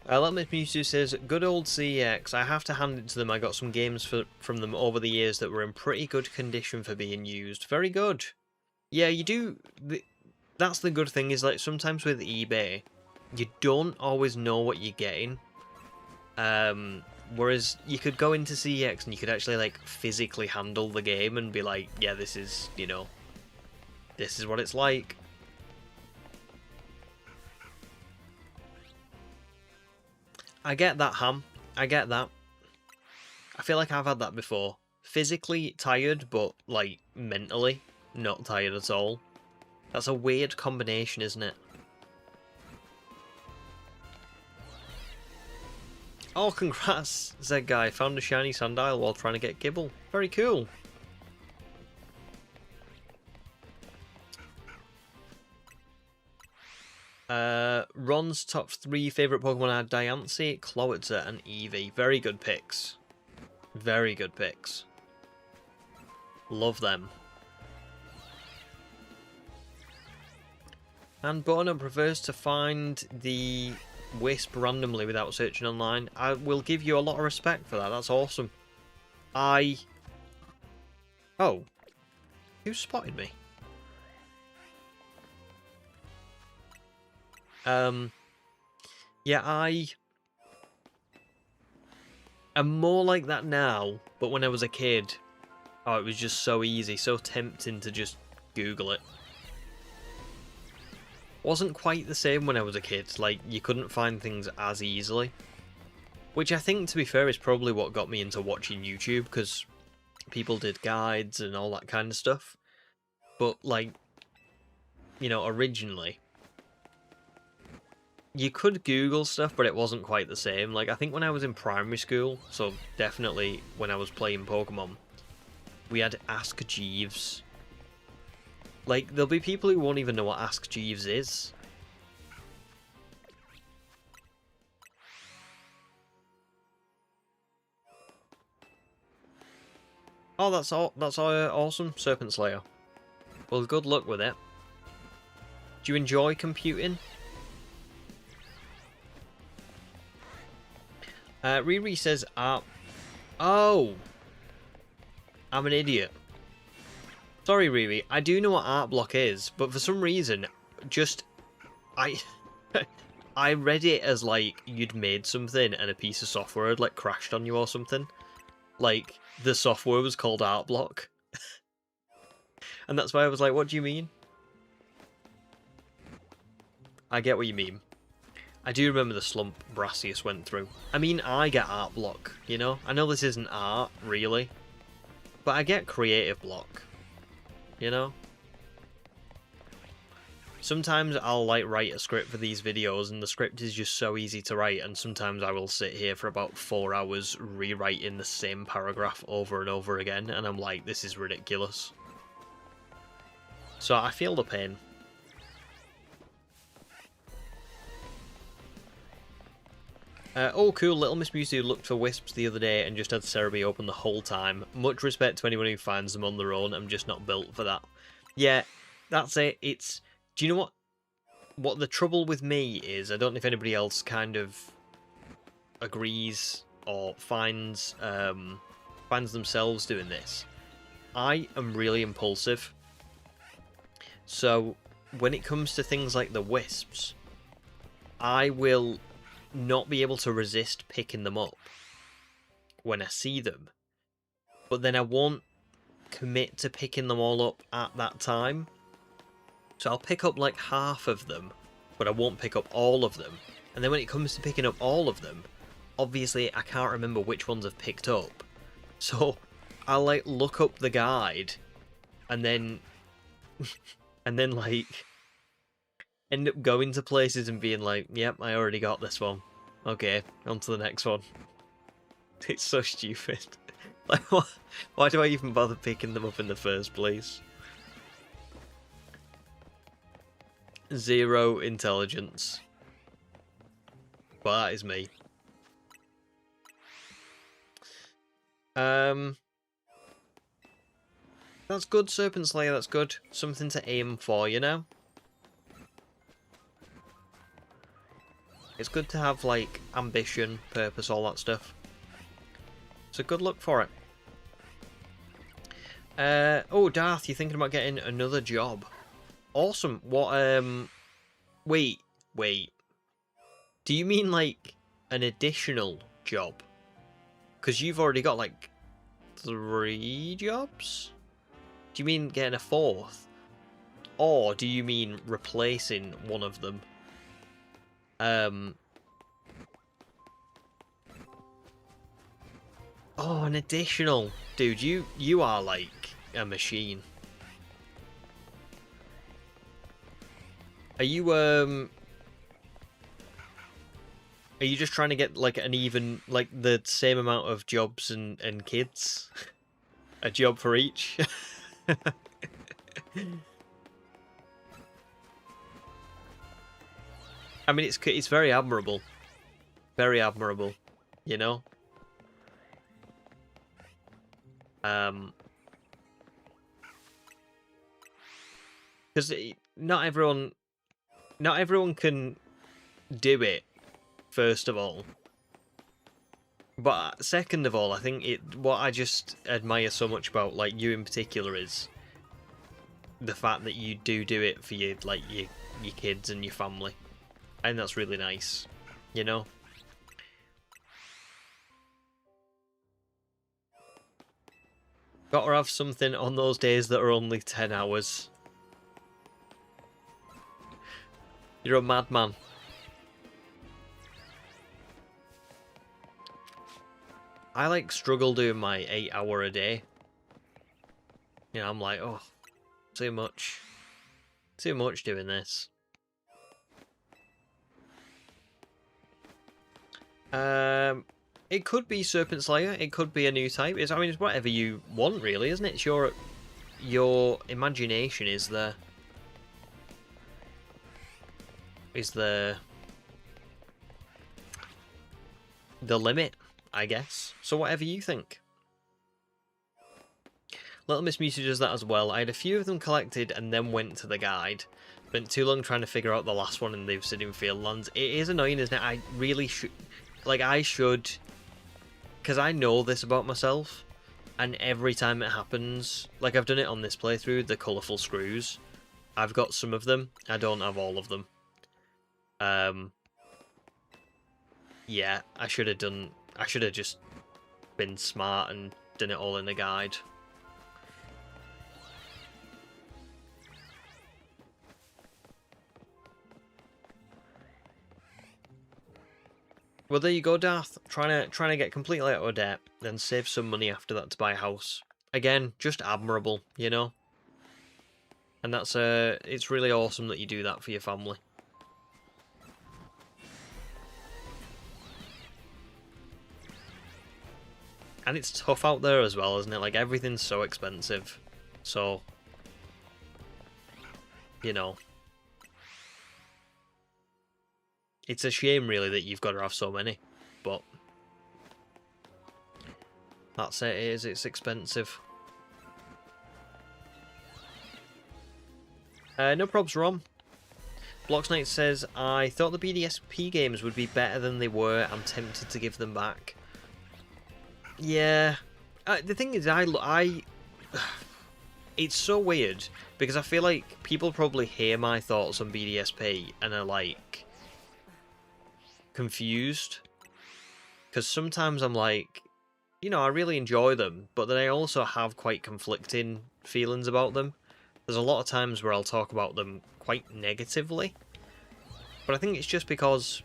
Let Me Mewtwo says, good old CEX. I have to hand it to them. I got some games from them over the years that were in pretty good condition for being used. Very good. Yeah, you do... that's the good thing, is like sometimes with eBay, you don't always know what you're getting. Whereas you could go into CEX and you could actually like physically handle the game and be like, yeah, this is, you know, this is what it's like. I get that, Ham. I get that. I feel like I've had that before. Physically tired, but like mentally not tired at all. That's a weird combination, isn't it? Oh, congrats, Zed Guy. Found a shiny Sandile while trying to get Gibble. Very cool. Ron's top 3 favourite Pokemon are Diancie, Clowitzer, and Eevee. Very good picks. Very good picks. Love them. And Bono prefers to find the Wisp randomly without searching online. I will give you a lot of respect for that. That's awesome. Oh. Who spotted me? Yeah, I am more like that now, but when I was a kid, oh, it was just so easy, so tempting to just Google it. Wasn't quite the same when I was a kid, like, you couldn't find things as easily. Which I think, to be fair, is probably what got me into watching YouTube, because people did guides and all that kind of stuff. But, like, you know, originally, you could Google stuff, but it wasn't quite the same. Like, I think when I was in primary school, so definitely when I was playing Pokemon, we had Ask Jeeves. Like, there'll be people who won't even know what Ask Jeeves is. Oh, that's awesome, Serpent Slayer. Well, good luck with it. Do you enjoy computing? Riri says, oh! I'm an idiot. Sorry, Riri. I do know what art block is, but for some reason, I I read it as, like, you'd made something and a piece of software had, like, crashed on you or something. Like, the software was called art block. And that's why I was like, what do you mean? I get what you mean. I do remember the slump Brassius went through. I mean, I get art block, you know? I know this isn't art, really. But I get creative block. You know? Sometimes I'll, like, write a script for these videos, and the script is just so easy to write, and sometimes I will sit here for about 4 hours rewriting the same paragraph over and over again, and I'm like, this is ridiculous. So I feel the pain. Oh, cool. Little Miss Mewtwo looked for wisps the other day and just had Cerebi open the whole time. Much respect to anyone who finds them on their own. I'm just not built for that. Yeah, that's it. It's... Do you know what the trouble with me is? I don't know if anybody else kind of agrees or finds themselves doing this. I am really impulsive. So, when it comes to things like the wisps, I will not be able to resist picking them up when I see them, but then I won't commit to picking them all up at that time. So I'll pick up like half of them, but I won't pick up all of them. And then when it comes to picking up all of them, obviously I can't remember which ones I've picked up. So I'll like look up the guide and then like end up going to places and being like, yep, I already got this one. Okay, on to the next one. It's so stupid. Like, why do I even bother picking them up in the first place? 0 intelligence. Well, that is me. That's good, Serpent Slayer, that's good. Something to aim for, you know? It's good to have, like, ambition, purpose, all that stuff. So good luck for it. Oh, Darth, you're thinking about getting another job. Awesome. What, wait. Do you mean, like, an additional job? Because you've already got, like, 3 jobs? Do you mean getting a 4th? Or do you mean replacing one of them? Oh, an additional. Dude, you are like a machine. Are you just trying to get like an even, like the same amount of jobs and kids? A job for each? I mean, it's very admirable. Very admirable, you know? Because not everyone can do it, first of all. But second of all, I think what I just admire so much about like you in particular is the fact that you do it for your kids and your family. I think that's really nice, you know? Gotta have something on those days that are only 10 hours. You're a madman. I like struggle doing my 8 hour a day. You know, I'm like, oh, too much doing this. It could be Serpent Slayer. It could be a new type. I mean, it's whatever you want, really, isn't it? It's your imagination is the limit, I guess. So whatever you think. Little Miss Musi does that as well. I had a few of them collected and then went to the guide. Spent too long trying to figure out the last one in the Obsidian Fieldlands. It is annoying, isn't it? I really should... Like, I should... Because I know this about myself. And every time it happens... Like, I've done it on this playthrough, the colourful screws. I've got some of them. I don't have all of them. Yeah, I should have just been smart and done it all in the guide. Well, there you go, Darth. Trying to get completely out of debt, then save some money after that to buy a house. Again, just admirable, you know. And that's it's really awesome that you do that for your family. And it's tough out there as well, isn't it? Like, everything's so expensive. So, you know. It's a shame, really, that you've got to have so many. But that's it, it's expensive. No probs, Rom. Blocks Knight says, I thought the BDSP games would be better than they were. I'm tempted to give them back. Yeah. The thing is, it's so weird, because I feel like people probably hear my thoughts on BDSP and are like... confused. Because sometimes I'm like, you know, I really enjoy them, but then I also have quite conflicting feelings about them. There's a lot of times where I'll talk about them quite negatively. But I think it's just because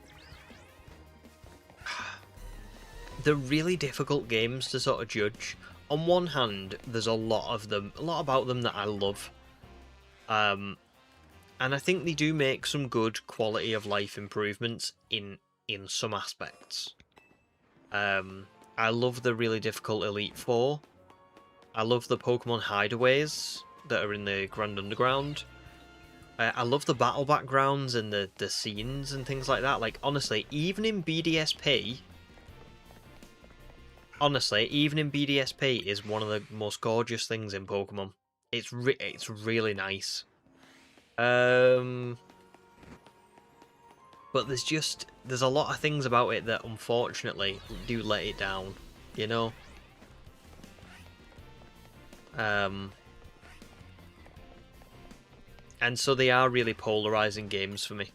they're really difficult games to sort of judge. On one hand, there's a lot about them that I love. And I think they do make some good quality of life improvements in some aspects. I love the really difficult Elite Four. I love the Pokemon hideaways that are in the Grand Underground. I love the battle backgrounds and the scenes and things like that. Like, honestly, even in BDSP... Honestly, even in BDSP is one of the most gorgeous things in Pokemon. It's really nice. But there's a lot of things about it that unfortunately do let it down, you know? And so they are really polarizing games for me.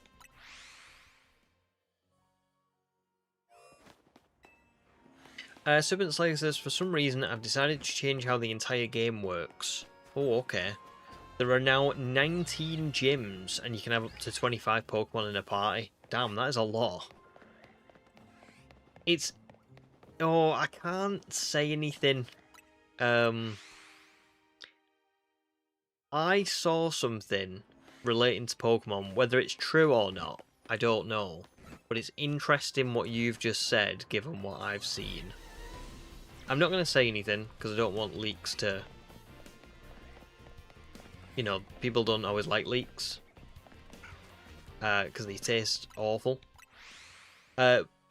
Serpent Slayer says, for some reason I've decided to change how the entire game works. Oh, okay. There are now 19 gyms, and you can have up to 25 Pokemon in a party. Damn, that is a lot. It's... Oh, I can't say anything. I saw something relating to Pokemon. Whether it's true or not, I don't know. But it's interesting what you've just said, given what I've seen. I'm not going to say anything, because I don't want leaks to... You know, people don't always like leaks. Because they taste awful.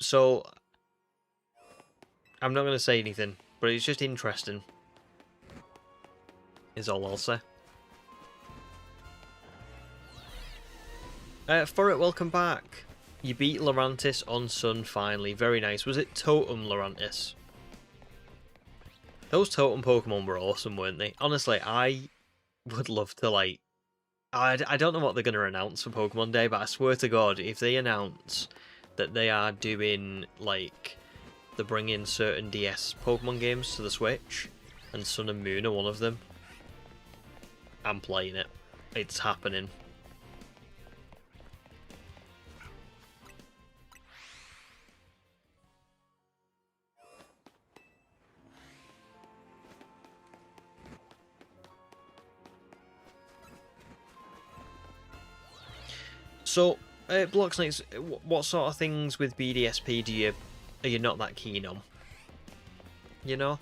So... I'm not going to say anything, but it's just interesting. Is all I'll say. Furret, welcome back. You beat Lurantis on Sun finally. Very nice. Was it Totem Lurantis? Those Totem Pokemon were awesome, weren't they? Honestly, I would love to, like... I don't know what they're going to announce for Pokemon Day, but I swear to God, if they announce that they are doing, like... They're bringing certain DS Pokemon games to the Switch, and Sun and Moon are one of them, I'm playing it. It's happening. So, Blocks Knights, what sort of things with BDSP are you not that keen on? You know?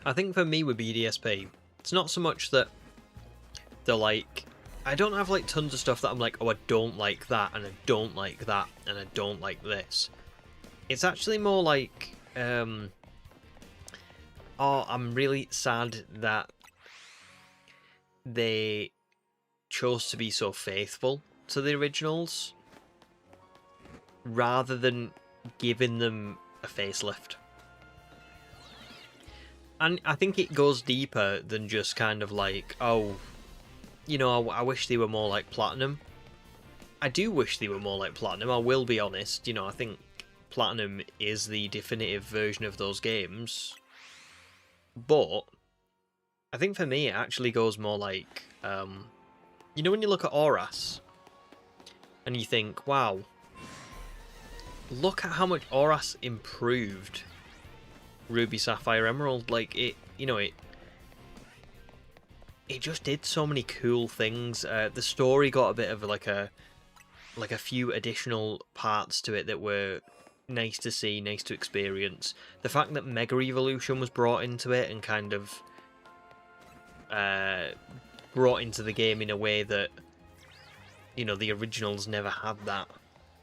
I think for me with BDSP, it's not so much that they're like... I don't have like tons of stuff that I'm like, oh, I don't like that, and I don't like that, and I don't like this. It's actually more like, oh, I'm really sad that they chose to be so faithful to the originals, rather than giving them a facelift. And I think it goes deeper than just kind of like, oh, you know, I wish they were more like Platinum. I do wish they were more like Platinum, I will be honest. You know, I think Platinum is the definitive version of those games. But I think for me it actually goes more like, you know when you look at Auras and you think, wow, look at how much Auras improved Ruby, Sapphire, Emerald. Like, it, you know, it just did so many cool things. The story got a bit of like a few additional parts to it that were nice to see, nice to experience. The fact that Mega Evolution was brought into it and kind of brought into the game in a way that, you know, the originals never had that,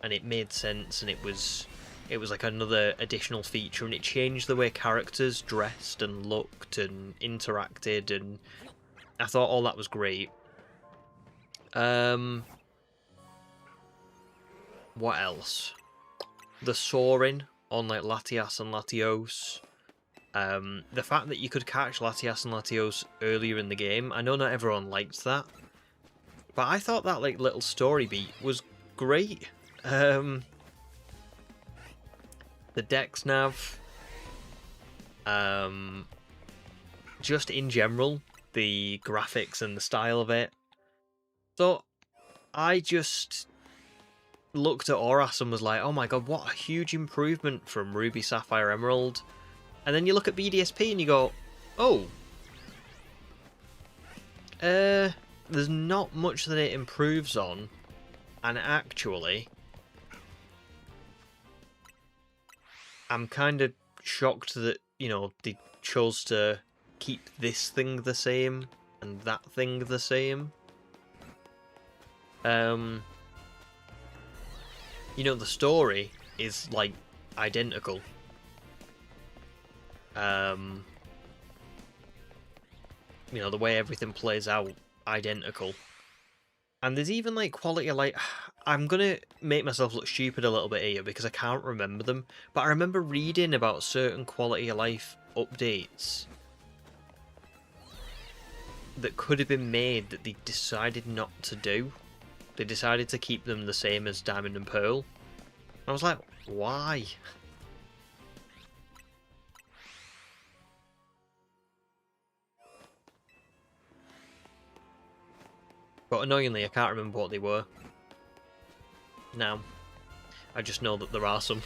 and it made sense, and it was like another additional feature, and it changed the way characters dressed and looked and interacted, and I thought all that was great. What else? The soaring on like Latias and Latios. The fact that you could catch Latias and Latios earlier in the game. I know not everyone liked that, but I thought that like little story beat was great. The Dex Nav. Just in general, the graphics and the style of it. So I just looked at Auras and was like, oh my god, what a huge improvement from Ruby, Sapphire, Emerald. And then you look at BDSP and you go, oh, there's not much that it improves on, and actually I'm kind of shocked that, you know, they chose to keep this thing the same and that thing the same. You know, the story is like identical. You know, the way everything plays out, identical. And there's even like quality of life. I'm gonna make myself look stupid a little bit here because I can't remember them, but I remember reading about certain quality of life updates that could have been made that they decided not to do. They decided to keep them the same as Diamond and Pearl. I was like, why? But annoyingly, I can't remember what they were. Now, I just know that there are some.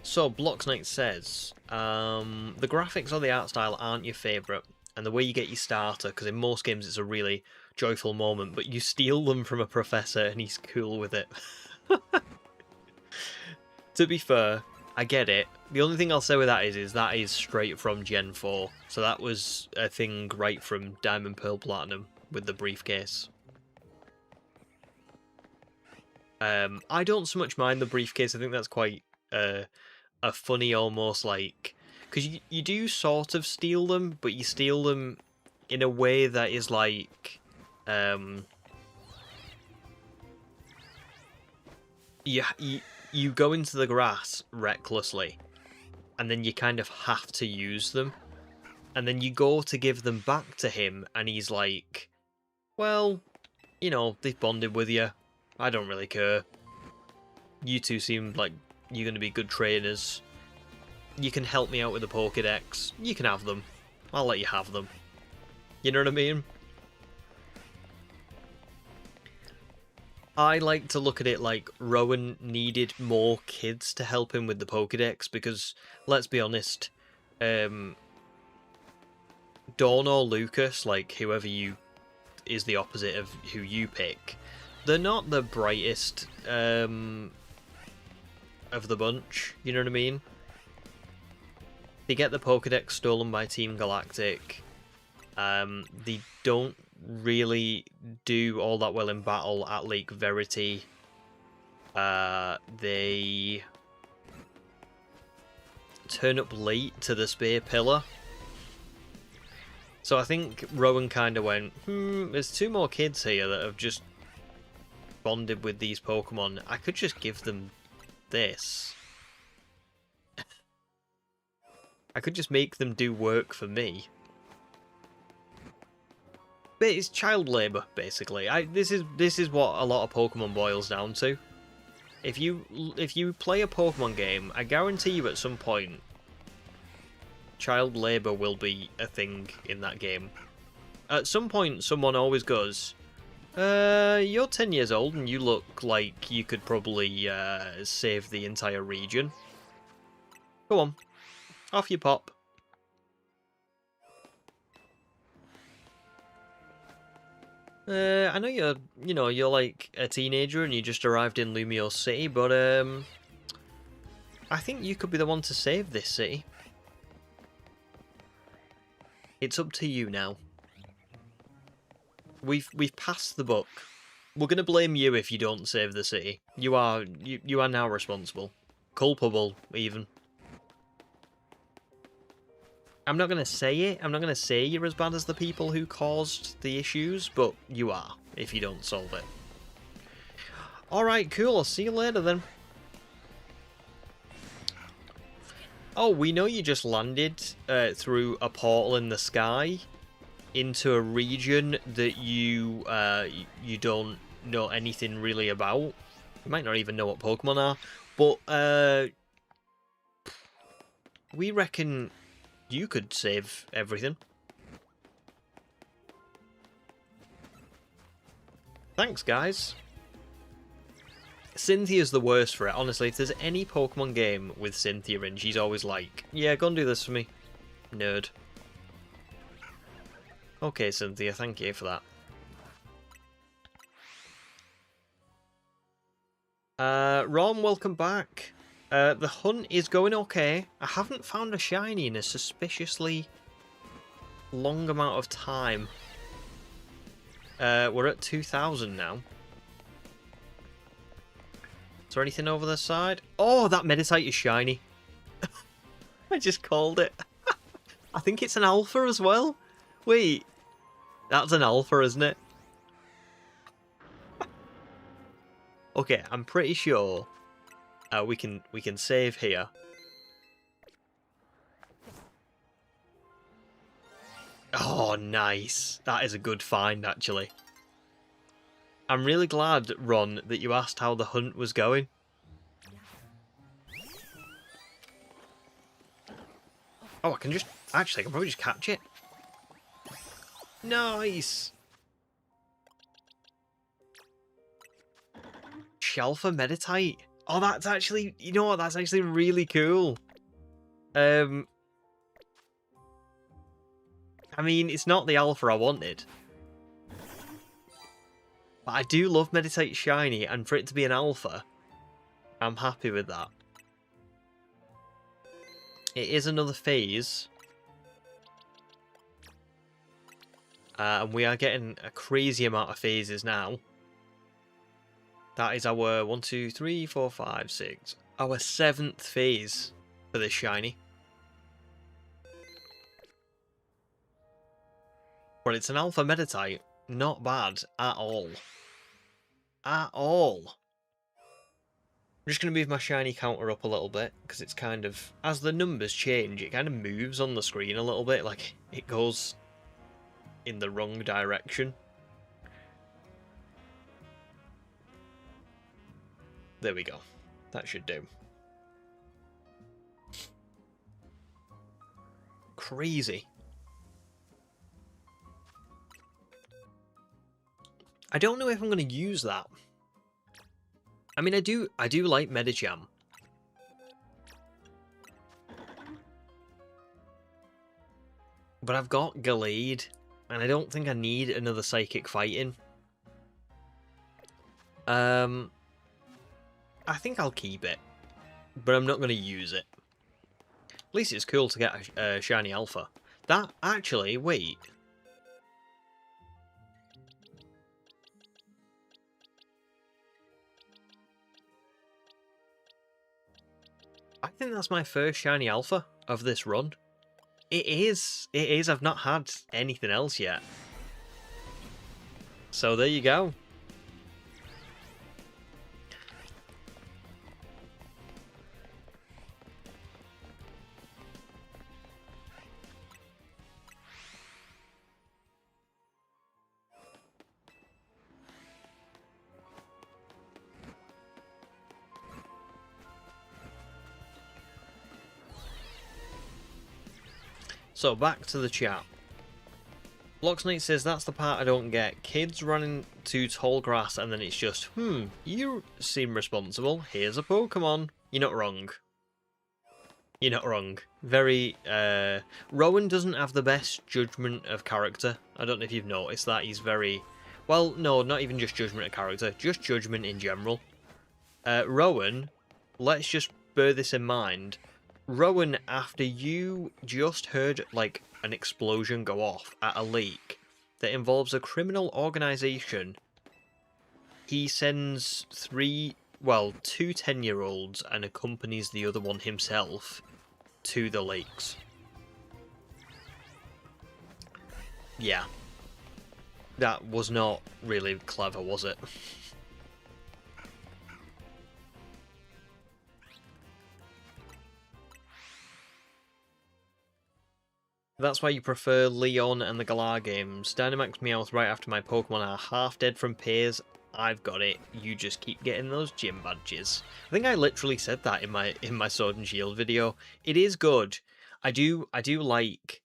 So, Blocks Knight says, the graphics or the art style aren't your favourite, and the way you get your starter, because in most games it's a really joyful moment, but you steal them from a professor and he's cool with it. To be fair, I get it. The only thing I'll say with that is that is straight from Gen 4. So that was a thing right from Diamond, Pearl, Platinum with the briefcase. I don't so much mind the briefcase. I think that's quite a funny, almost like... Because you do sort of steal them, but you steal them in a way that is like... You go into the grass recklessly, and then you kind of have to use them. And then you go to give them back to him, and he's like, well, you know, they've bonded with you. I don't really care. You two seem like you're going to be good trainers. You can help me out with the Pokédex. You can have them. I'll let you have them. You know what I mean? I like to look at it like Rowan needed more kids to help him with the Pokédex because, let's be honest, Dawn or Lucas, like whoever is the opposite of who you pick, they're not the brightest of the bunch, you know what I mean? They get the Pokédex stolen by Team Galactic. They don't really do all that well in battle at Lake Verity. They turn up late to the Spear Pillar. So I think Rowan kind of went, there's 2 more kids here that have just bonded with these Pokemon. I could just give them this. I could just make them do work for me. But it's child labour, basically. This is what a lot of Pokemon boils down to. If you play a Pokemon game, I guarantee you at some point, child labour will be a thing in that game. At some point, someone always goes, you're 10 years old and you look like you could probably save the entire region. Go on, off you pop. I know you're like a teenager and you just arrived in Lumiose City, but I think you could be the one to save this city. It's up to you now. We've passed the buck. We're gonna blame you if you don't save the city. You are now responsible, culpable even. I'm not going to say it. I'm not going to say you're as bad as the people who caused the issues, but you are if you don't solve it. Alright, cool. I'll see you later then. Oh, we know you just landed through a portal in the sky into a region that you don't know anything really about. You might not even know what Pokemon are, but we reckon you could save everything. Thanks, guys. Cynthia's the worst for it. Honestly, if there's any Pokemon game with Cynthia in, she's always like, yeah, go and do this for me. Nerd. Okay, Cynthia, thank you for that. Ron, welcome back. The hunt is going okay. I haven't found a shiny in a suspiciously long amount of time. We're at 2,000 now. Is there anything over the side? Oh, that Meditite is shiny. I just called it. I think it's an alpha as well. Wait, that's an alpha, isn't it? Okay, I'm pretty sure we can save here. Oh, nice. That is a good find, actually. I'm really glad, Ron, that you asked how the hunt was going. Oh, I can just... Actually, I can probably just catch it. Nice! Shelfa Meditite. Oh, that's actually... You know what? That's actually really cool. I mean, it's not the alpha I wanted. But I do love Meditite shiny, and for it to be an alpha, I'm happy with that. It is another phase. And we are getting a crazy amount of phases now. That is our 1, 2, 3, 4, 5, 6. Our 7th phase for this shiny. But it's an alpha Meditite. Not bad at all. At all. I'm just going to move my shiny counter up a little bit, because it's kind of... As the numbers change, it kind of moves on the screen a little bit. Like, it goes in the wrong direction. There we go. That should do. Crazy. I don't know if I'm going to use that. I mean, I do like Medicham. But I've got Gallade, and I don't think I need another Psychic Fighting. I think I'll keep it, but I'm not going to use it. At least it's cool to get a Shiny Alpha. That, actually, wait. I think that's my first Shiny Alpha of this run. It is. I've not had anything else yet. So there you go. So back to the chat. Locksnake says, that's the part I don't get. Kids running to tall grass and then it's just, you seem responsible. Here's a Pokemon. You're not wrong. You're not wrong. Very, Rowan doesn't have the best judgment of character. I don't know if you've noticed that. He's very, well, no, not even just judgment of character, just judgment in general. Rowan, let's just bear this in mind. Rowan, after you just heard, like, an explosion go off at a lake that involves a criminal organisation, he sends two 10-year-olds and accompanies the other one himself to the lakes. Yeah. That was not really clever, was it? That's why you prefer Leon and the Galar games. Dynamax Meowth right after my Pokemon are half dead from Pears. I've got it. You just keep getting those gym badges. I think I literally said that in my Sword and Shield video. It is good. I do like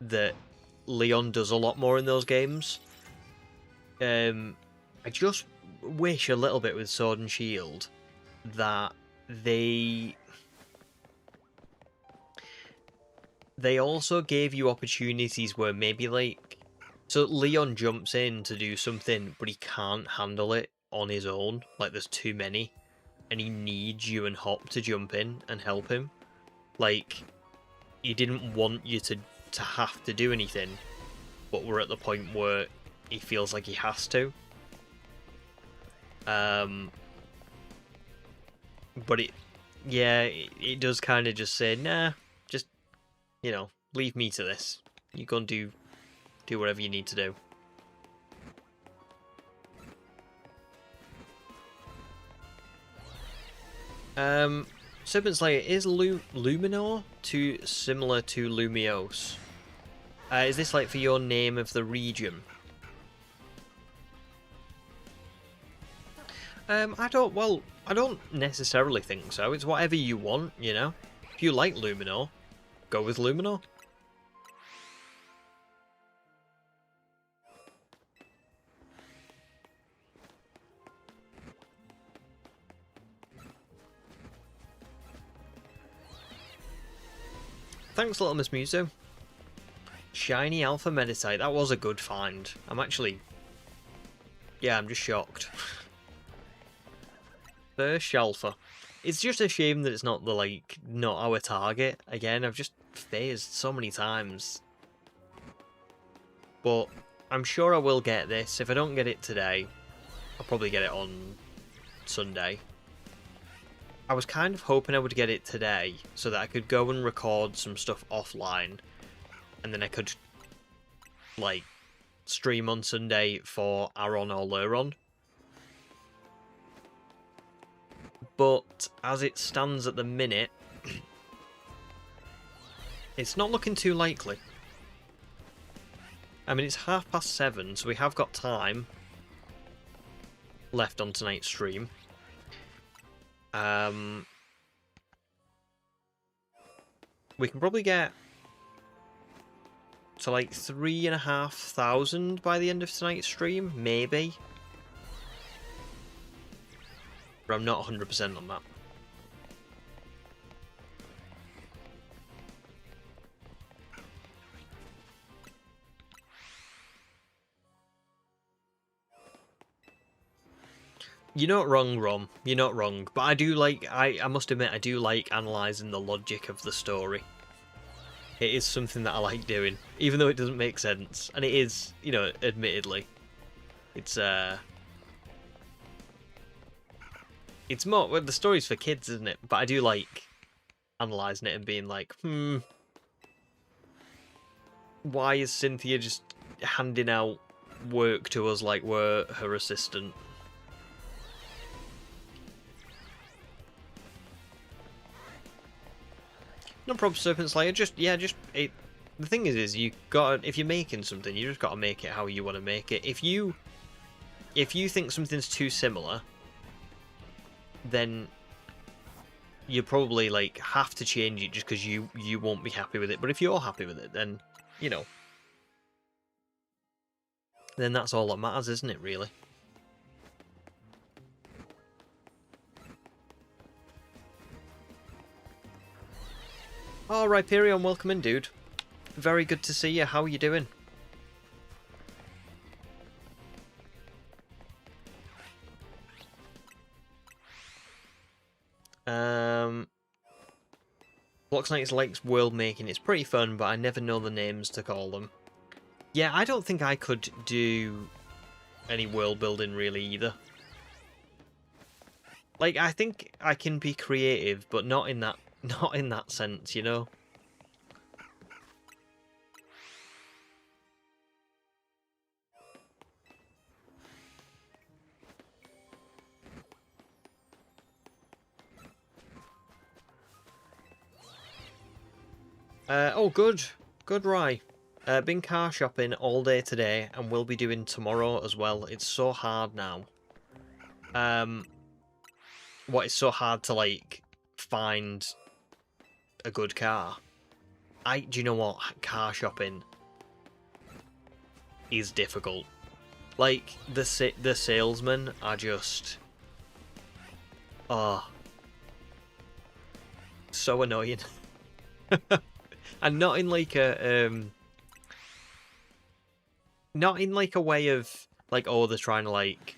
that Leon does a lot more in those games. I just wish a little bit with Sword and Shield that they also gave you opportunities where maybe, like, so Leon jumps in to do something, but he can't handle it on his own. Like, there's too many, and he needs you and Hop to jump in and help him. Like, he didn't want you to have to do anything, but we're at the point where he feels like he has to. But it does kind of just say, nah, just, you know, leave me to this. You go and do whatever you need to do. Serpent Slayer, is Luminor too similar to Lumiose? Is this like for your name of the region? I don't necessarily think so. It's whatever you want, you know? If you like Luminor, go with Luminor. Thanks, Little Miss Muso. Shiny Alpha Meditite. That was a good find. I'm actually... yeah, I'm just shocked. First Alpha. It's just a shame that it's not not our target. Again, I've just phased so many times. But I'm sure I will get this. If I don't get it today, I'll probably get it on Sunday. I was kind of hoping I would get it today so that I could go and record some stuff offline, and then I could, like, stream on Sunday for Aron or Luron. But as it stands at the minute, it's not looking too likely. I mean, it's 7:30, so we have got time left on tonight's stream. We can probably get to like 3,500 by the end of tonight's stream, maybe. but I'm not 100% on that. You're not wrong, Rom. You're not wrong. But I do like, I must admit, I do like analysing the logic of the story. It is something that I like doing, even though it doesn't make sense. And it is, you know, admittedly. It's more, well, the story's for kids, isn't it? But I do like analysing it and being like, why is Cynthia just handing out work to us like we're her assistant? No problem, Serpent Slayer. The thing is you got, if you're making something, you just got to make it how you want to make it. If you think something's too similar, then you probably like have to change it just because you won't be happy with it. But if you're happy with it, then you know, then that's all that matters, isn't it? Really. All right, Rhyperion, welcome in, dude. Very good to see you. How are you doing? Looks like it's like world making. It's pretty fun, but I never know the names to call them. Yeah, I don't think I could do any world building really either. Like, I think I can be creative, but not in that sense, you know. Oh, good, Rye. Been car shopping all day today, and will be doing tomorrow as well. It's so hard now. It's so hard to like find a good car. Do you know what? Car shopping is difficult. Like the salesmen are just, oh, so annoying. And not in like a way of like, oh, they're trying to like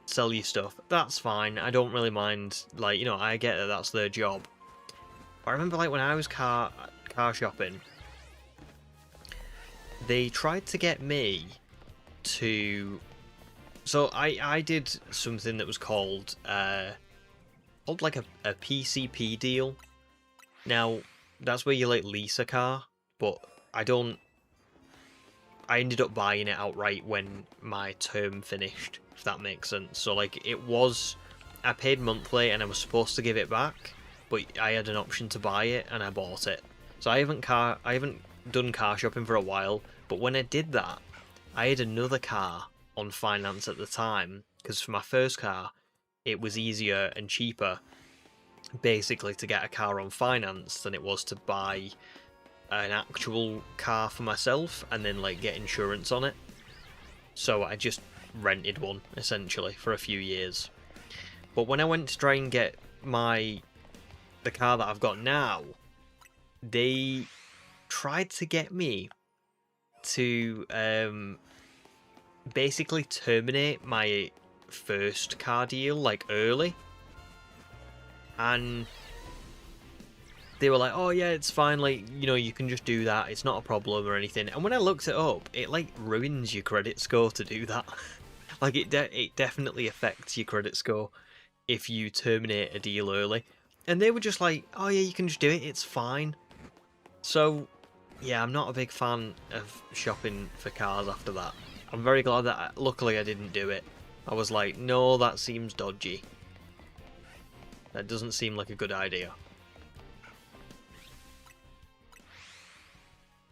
sell you stuff. That's fine. I don't really mind. Like, you know, I get that that's their job. But I remember like when I was car shopping, they tried to get me to. So I did something that was called like a PCP deal. Now, that's where you like lease a car, but I ended up buying it outright when my term finished, if that makes sense. So like I paid monthly and I was supposed to give it back, but I had an option to buy it and I bought it. So I haven't done car shopping for a while, but when I did that, I had another car on finance at the time, because for my first car, it was easier and cheaper basically to get a car on finance than it was to buy an actual car for myself and then like get insurance on it. So I just rented one essentially for a few years. But when I went to try and get the car that I've got now, they tried to get me to basically terminate my first car deal like early. And they were like, oh yeah, it's fine, like, you know, you can just do that, it's not a problem or anything. And when I looked it up, it like ruins your credit score to do that. Like it definitely affects your credit score if you terminate a deal early. And they were just like, oh yeah, you can just do it, it's fine. So yeah, I'm not a big fan of shopping for cars after that. I'm very glad that luckily I didn't do it. I was like, no, that seems dodgy. That doesn't seem like a good idea.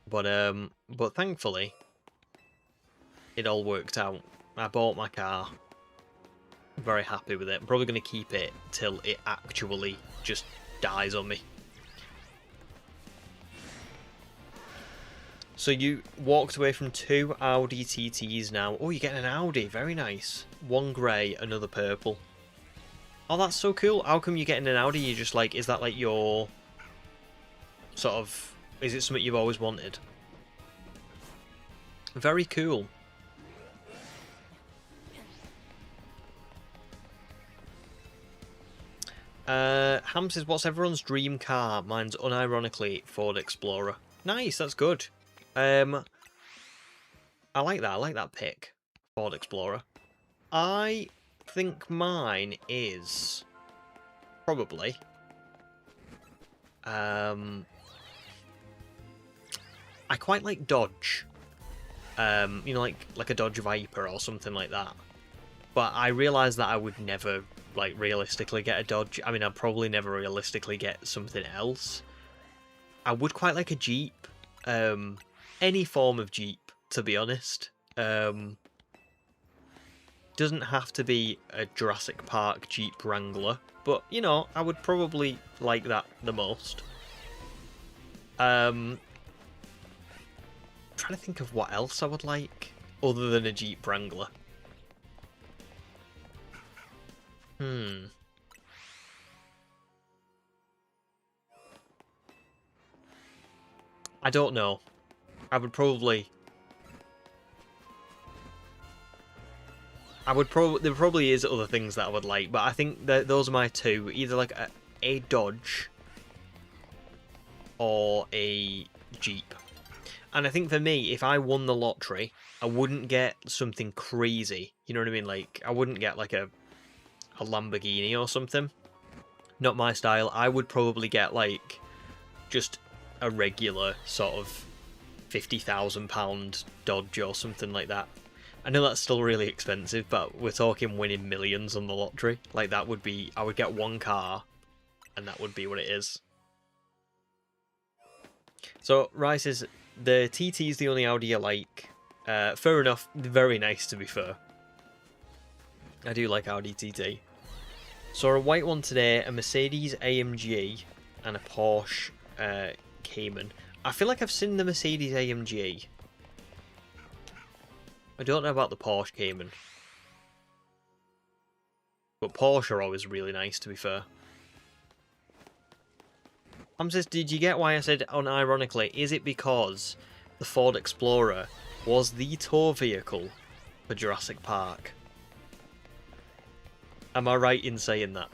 But thankfully, it all worked out. I bought my car. I'm very happy with it. I'm probably going to keep it till it actually just dies on me. So you walked away from 2 Audi TTs now. Oh, you're getting an Audi. Very nice. One grey, another purple. Oh, that's so cool. How come you're getting an Audi? You just like, is that like your sort of, is it something you've always wanted? Very cool. Ham says, what's everyone's dream car? Mine's unironically Ford Explorer. Nice, that's good. I like that. I like that pick. Ford Explorer. I think mine is probably I quite like Dodge. You know, like a Dodge Viper or something like that. But I realised that I would never, like, realistically get a Dodge. I mean, I'd probably never realistically get something else. I would quite like a Jeep. Any form of Jeep, to be honest. Doesn't have to be a Jurassic Park Jeep Wrangler. But, you know, I would probably like that the most. Trying to think of what else I would like other than a Jeep Wrangler. I don't know. I would probably... There probably is other things that I would like, but I think that those are my two. Either like a Dodge or a Jeep. And I think for me, if I won the lottery, I wouldn't get something crazy. You know what I mean? Like, I wouldn't get like a Lamborghini or something. Not my style. I would probably get like just a regular sort of £50,000 Dodge or something like that. I know that's still really expensive, but we're talking winning millions on the lottery. Like, that would be... I would get one car, and that would be what it is. So, Rice says, the TT is the only Audi I like. Fair enough. Very nice, to be fair. I do like Audi TT. Saw a white one today, a Mercedes AMG, and a Porsche Cayman. I feel like I've seen the Mercedes AMG. I don't know about the Porsche Cayman. But Porsche are always really nice, to be fair. Says, did you get why I said unironically? Is it because the Ford Explorer was the tour vehicle for Jurassic Park? Am I right in saying that?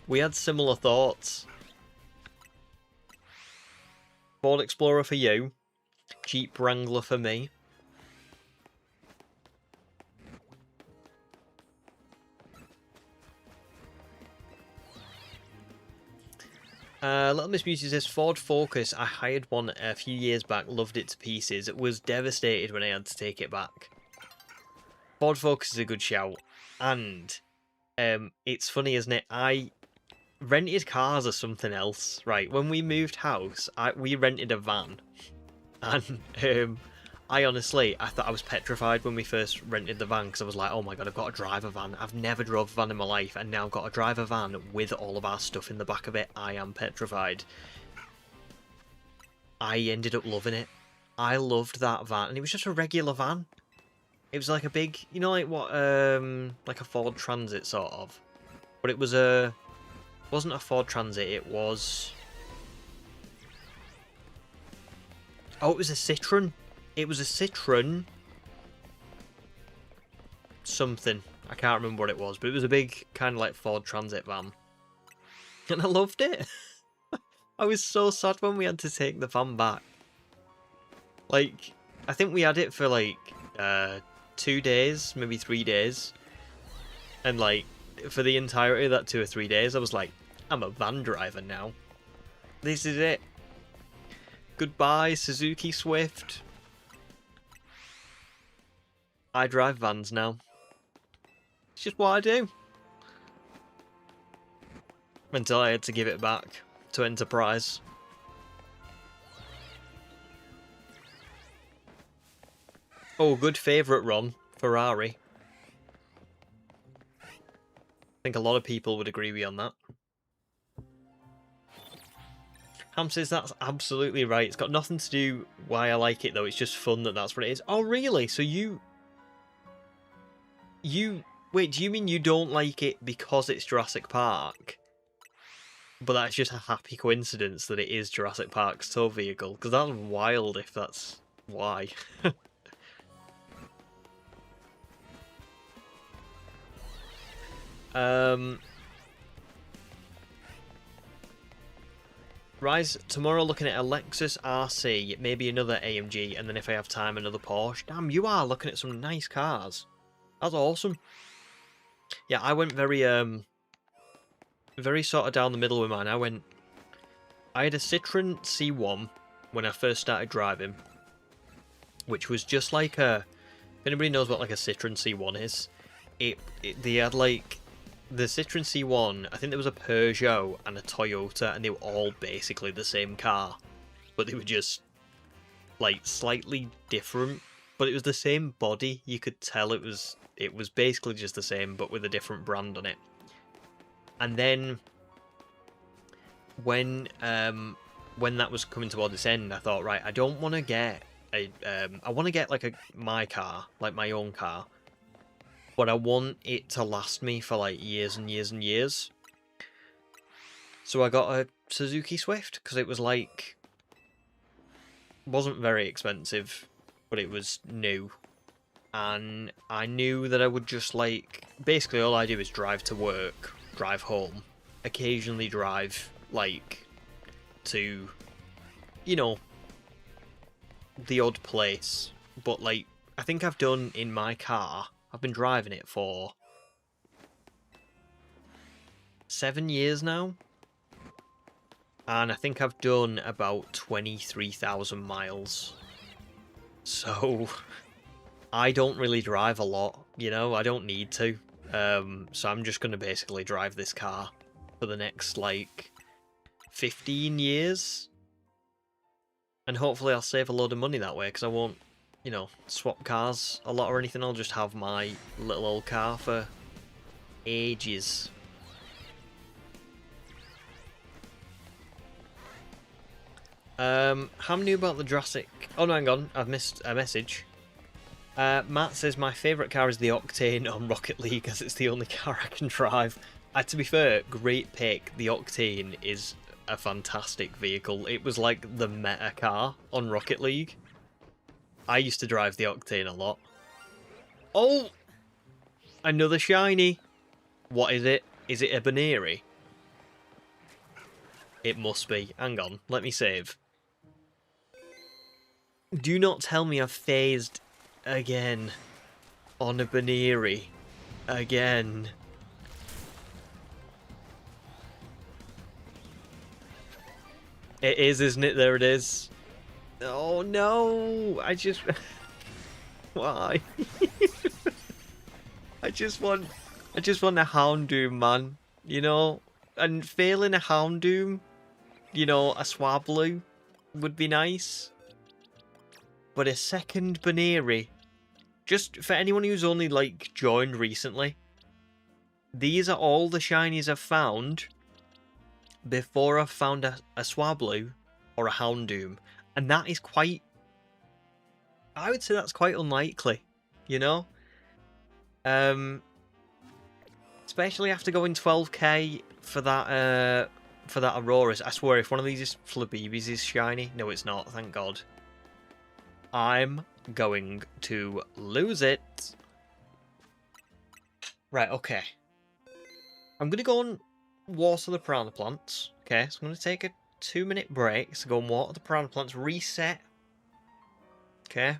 We had similar thoughts. Ford Explorer for you. Jeep Wrangler for me. Little Miss Beauty says, Ford Focus, I hired one a few years back, loved it to pieces. It was devastated when I had to take it back. Ford Focus is a good shout. And it's funny, isn't it? I rented cars or something else. Right, when we moved house, we rented a van. And I thought I was petrified when we first rented the van, because I was like, oh my god, I've got to drive a van. I've never drove a van in my life, and now I've got to drive a van with all of our stuff in the back of it. I am petrified. I ended up loving it. I loved that van, and it was just a regular van. It was like a big, you know, like what, like a Ford Transit sort of. But it was wasn't a Ford Transit, it was... Oh, it was a Citroen. It was a Citroen something. I can't remember what it was, but it was a big kind of like Ford Transit van. And I loved it. I was so sad when we had to take the van back. Like, I think we had it for like 2 days, maybe 3 days. And like, for the entirety of that 2 or 3 days, I was like, I'm a van driver now. This is it. Goodbye, Suzuki Swift. I drive vans now. It's just what I do. Until I had to give it back to Enterprise. Oh, good favourite, Ron. Ferrari. I think a lot of people would agree with you on that. Ham says that's absolutely right. It's got nothing to do why I like it, though. It's just fun that that's what it is. Oh, really? So you Wait, do you mean you don't like it because it's Jurassic Park? But that's just a happy coincidence that it is Jurassic Park's tow vehicle, because that's wild if that's why. Rise, tomorrow looking at a Lexus RC, maybe another AMG, and then if I have time, another Porsche. Damn, you are looking at some nice cars. That's awesome. Yeah, I went very sort of down the middle with mine. I had a Citroen C1 when I first started driving, which was just like a, if anybody knows what like a Citroen C1 is, they had like, the Citroen C1, I think there was a Peugeot and a Toyota, and they were all basically the same car, but they were just like slightly different, but it was the same body. You could tell it was basically just the same, but with a different brand on it. And then when that was coming toward its end, I thought, right, I don't want to get I want to get like my car, like my own car, but I want it to last me for like years and years and years. So I got a Suzuki Swift because it was like, wasn't very expensive, but it was new, and I knew that I would just like, basically all I do is drive to work, drive home, occasionally drive like to, you know, the odd place, but like I think I've done in my car, I've been driving it for 7 years now, and I think I've done about 23,000 miles. So I don't really drive a lot, you know, I don't need to. So I'm just going to basically drive this car for the next like 15 years. And hopefully I'll save a load of money that way, because I won't, you know, swap cars a lot or anything. I'll just have my little old car for ages. How many about the Jurassic... Oh no, hang on, I've missed a message. Matt says, my favourite car is the Octane on Rocket League, as it's the only car I can drive. To be fair, great pick. The Octane is a fantastic vehicle. It was like the meta car on Rocket League. I used to drive the Octane a lot. Oh! Another shiny. What is it? Is it a Baneri? It must be. Hang on, let me save. Do not tell me I've phased again on a Baneri. Again. It is, isn't it? There it is. Oh no! I just... Why? I just want a Houndour, man. You know? And failing a Houndour, you know, a Swablu would be nice. But a second Baneri, just for anyone who's only like joined recently, these are all the shinies I've found before I've found a Swablu or a Houndour, and that is quite, I would say that's quite unlikely, you know? Especially after going 12k for that Auroras. I swear, if one of these is Flabébé's is shiny, no it's not, thank God, I'm going to lose it. Right, okay. I'm going to go and water the piranha plants. Okay, so I'm going to take a 2-minute break to go and water the piranha plants, reset. Okay. And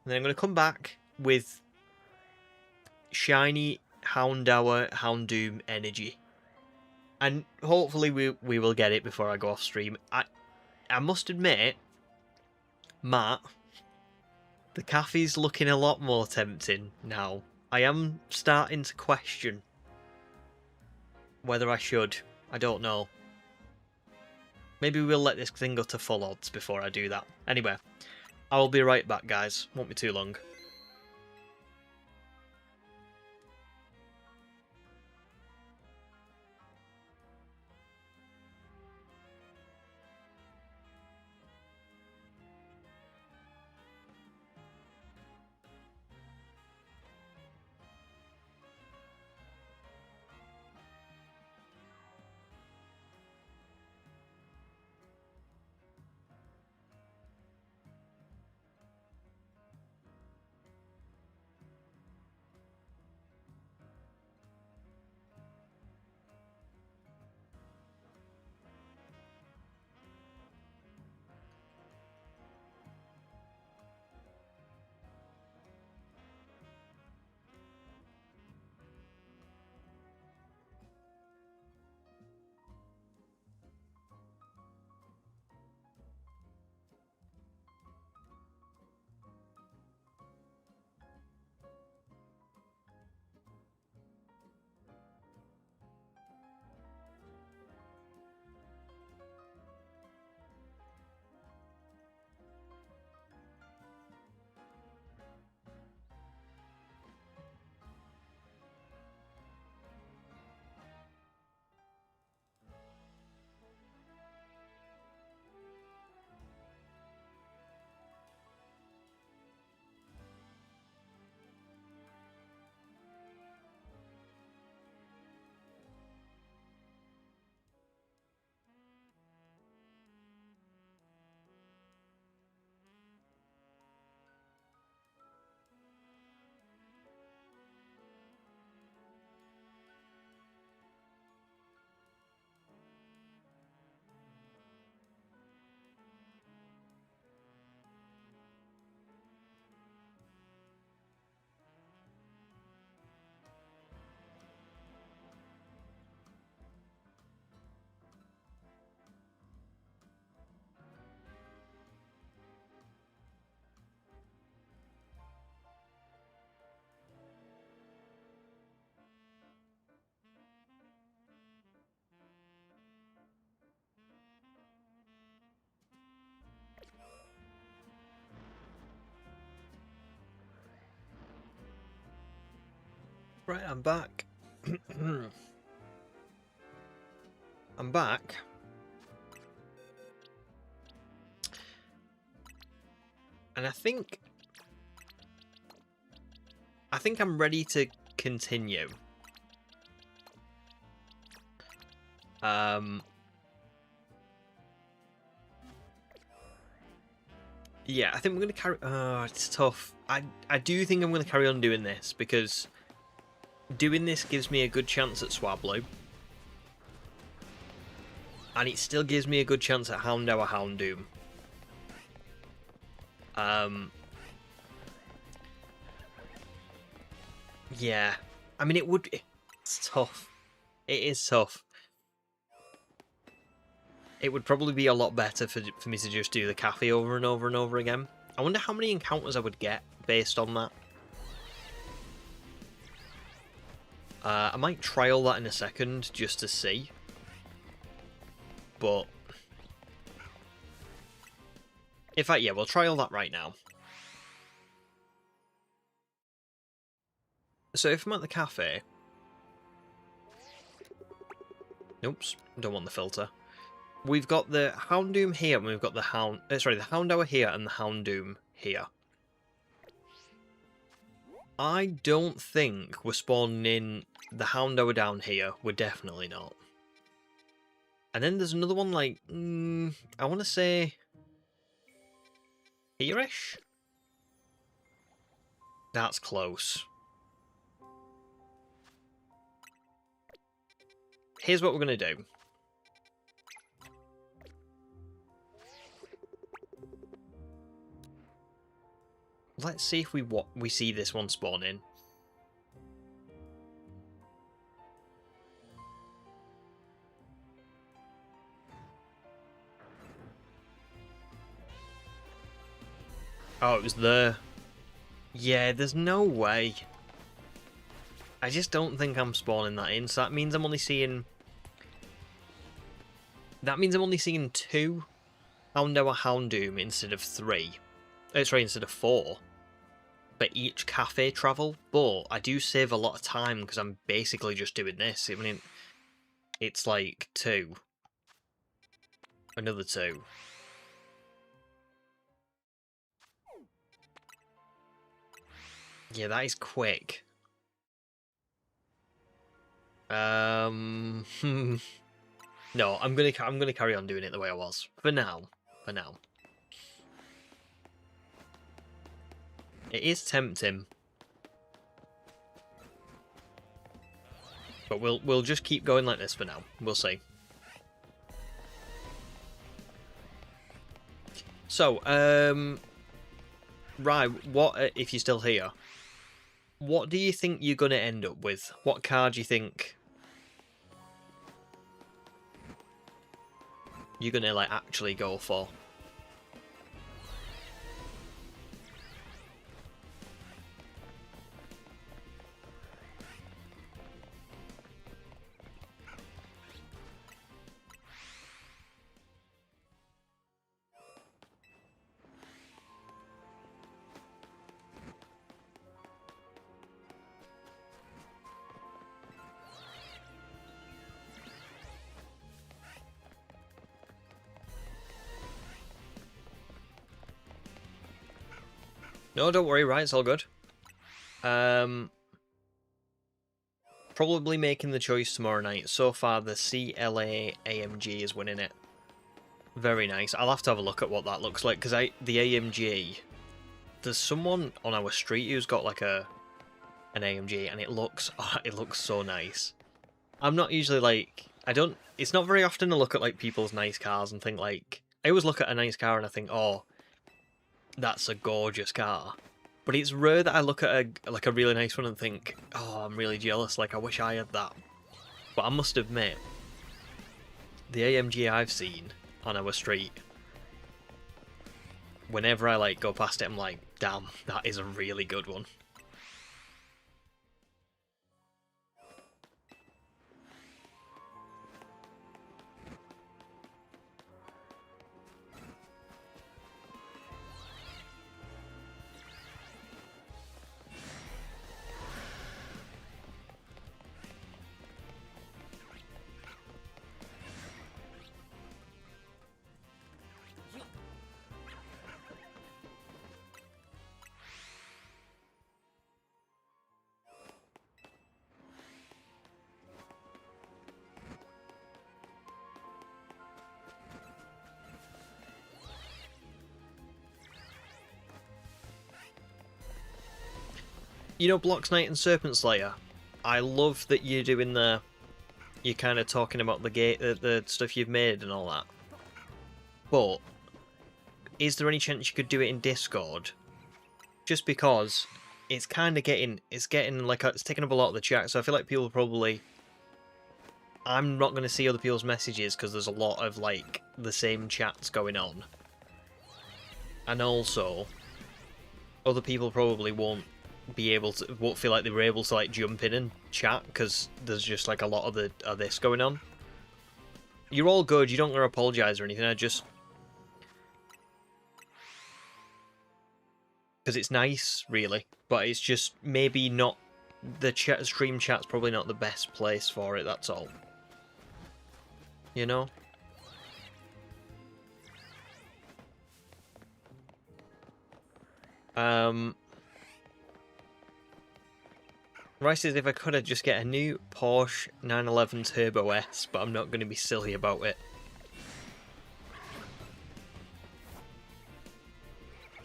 then I'm going to come back with shiny Houndour energy. And hopefully we will get it before I go off stream. I must admit, Matt, the caffee's looking a lot more tempting now. I am starting to question whether I should. I don't know. Maybe we'll let this thing go to full odds before I do that. Anyway, I will be right back, guys. Won't be too long. Right, I'm back. I'm back. And I think I'm ready to continue. Yeah, I think we're going to carry... Oh, it's tough. I do think I'm going to carry on doing this, because doing this gives me a good chance at Swablu. And it still gives me a good chance at Houndour Houndoom. Yeah. I mean, it's tough. It is tough. It would probably be a lot better for me to just do the cafe over and over and over again. I wonder how many encounters I would get based on that. I might trial that in a second just to see. But in fact, yeah, we'll trial that right now. So if I'm at the cafe... Oops, don't want the filter. We've got the Houndoom here, and we've got the the Houndour here and the Houndoom here. I don't think we're spawning in the Houndour down here. We're definitely not. And then there's another one like, I want to say here-ish? That's close. Here's what we're going to do. Let's see if we see this one spawn in. Oh, it was there. Yeah, there's no way. I just don't think I'm spawning that in, so that means I'm only seeing... That means I'm only seeing 2 Houndour Houndoom instead of 3. Sorry, instead of 4. For each cafe travel, but I do save a lot of time because I'm basically just doing this. I mean, it's like 2. Another 2. Yeah, that is quick. No, I'm gonna carry on doing it the way I was for now. For now, it is tempting, but we'll just keep going like this for now. We'll see. So, right, what if you're still here? What do you think you're gonna end up with? What card do you think you're gonna like actually go for? No, don't worry, right, it's all good. Probably making the choice tomorrow night. So far, the CLA AMG is winning it. Very nice. I'll have to have a look at what that looks like, because the AMG... There's someone on our street who's got like an AMG, and it looks so nice. I'm not usually like... It's not very often I look at like people's nice cars and think like... I always look at a nice car and I think, oh, that's a gorgeous car. But it's rare that I look at a really nice one and think, oh, I'm really jealous, like I wish I had that. But I must admit, the AMG I've seen on our street, whenever I like go past it, I'm like, damn, that is a really good one. You know, Blox Knight and Serpent Slayer. I love that you're doing the. You're kind of talking about the stuff you've made and all that. But is there any chance you could do it in Discord? Just because it's kind of getting like it's taking up a lot of the chat, so I feel like people probably. I'm not going to see other people's messages because there's a lot of like the same chats going on, and also other people probably won't feel like they were able to like jump in and chat because there's just like a lot of this going on. You're all good. You don't gotta apologise or anything. I just because it's nice, really, but it's just maybe not the stream chat's probably not the best place for it. That's all. You know. Rice says if I could, I'd just get a new Porsche 911 Turbo S, but I'm not going to be silly about it.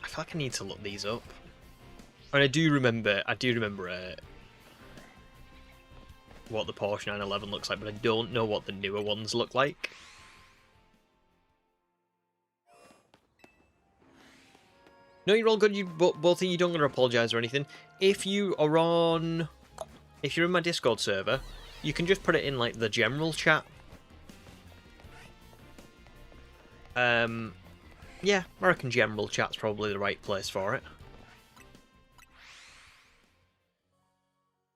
I feel like I need to look these up. And I do remember what the Porsche 911 looks like, but I don't know what the newer ones look like. No, you're all good. You both of you don't gotta apologise or anything. If you are on, if you're in my Discord server, you can just put it in like the general chat. Yeah, I reckon general chat's probably the right place for it.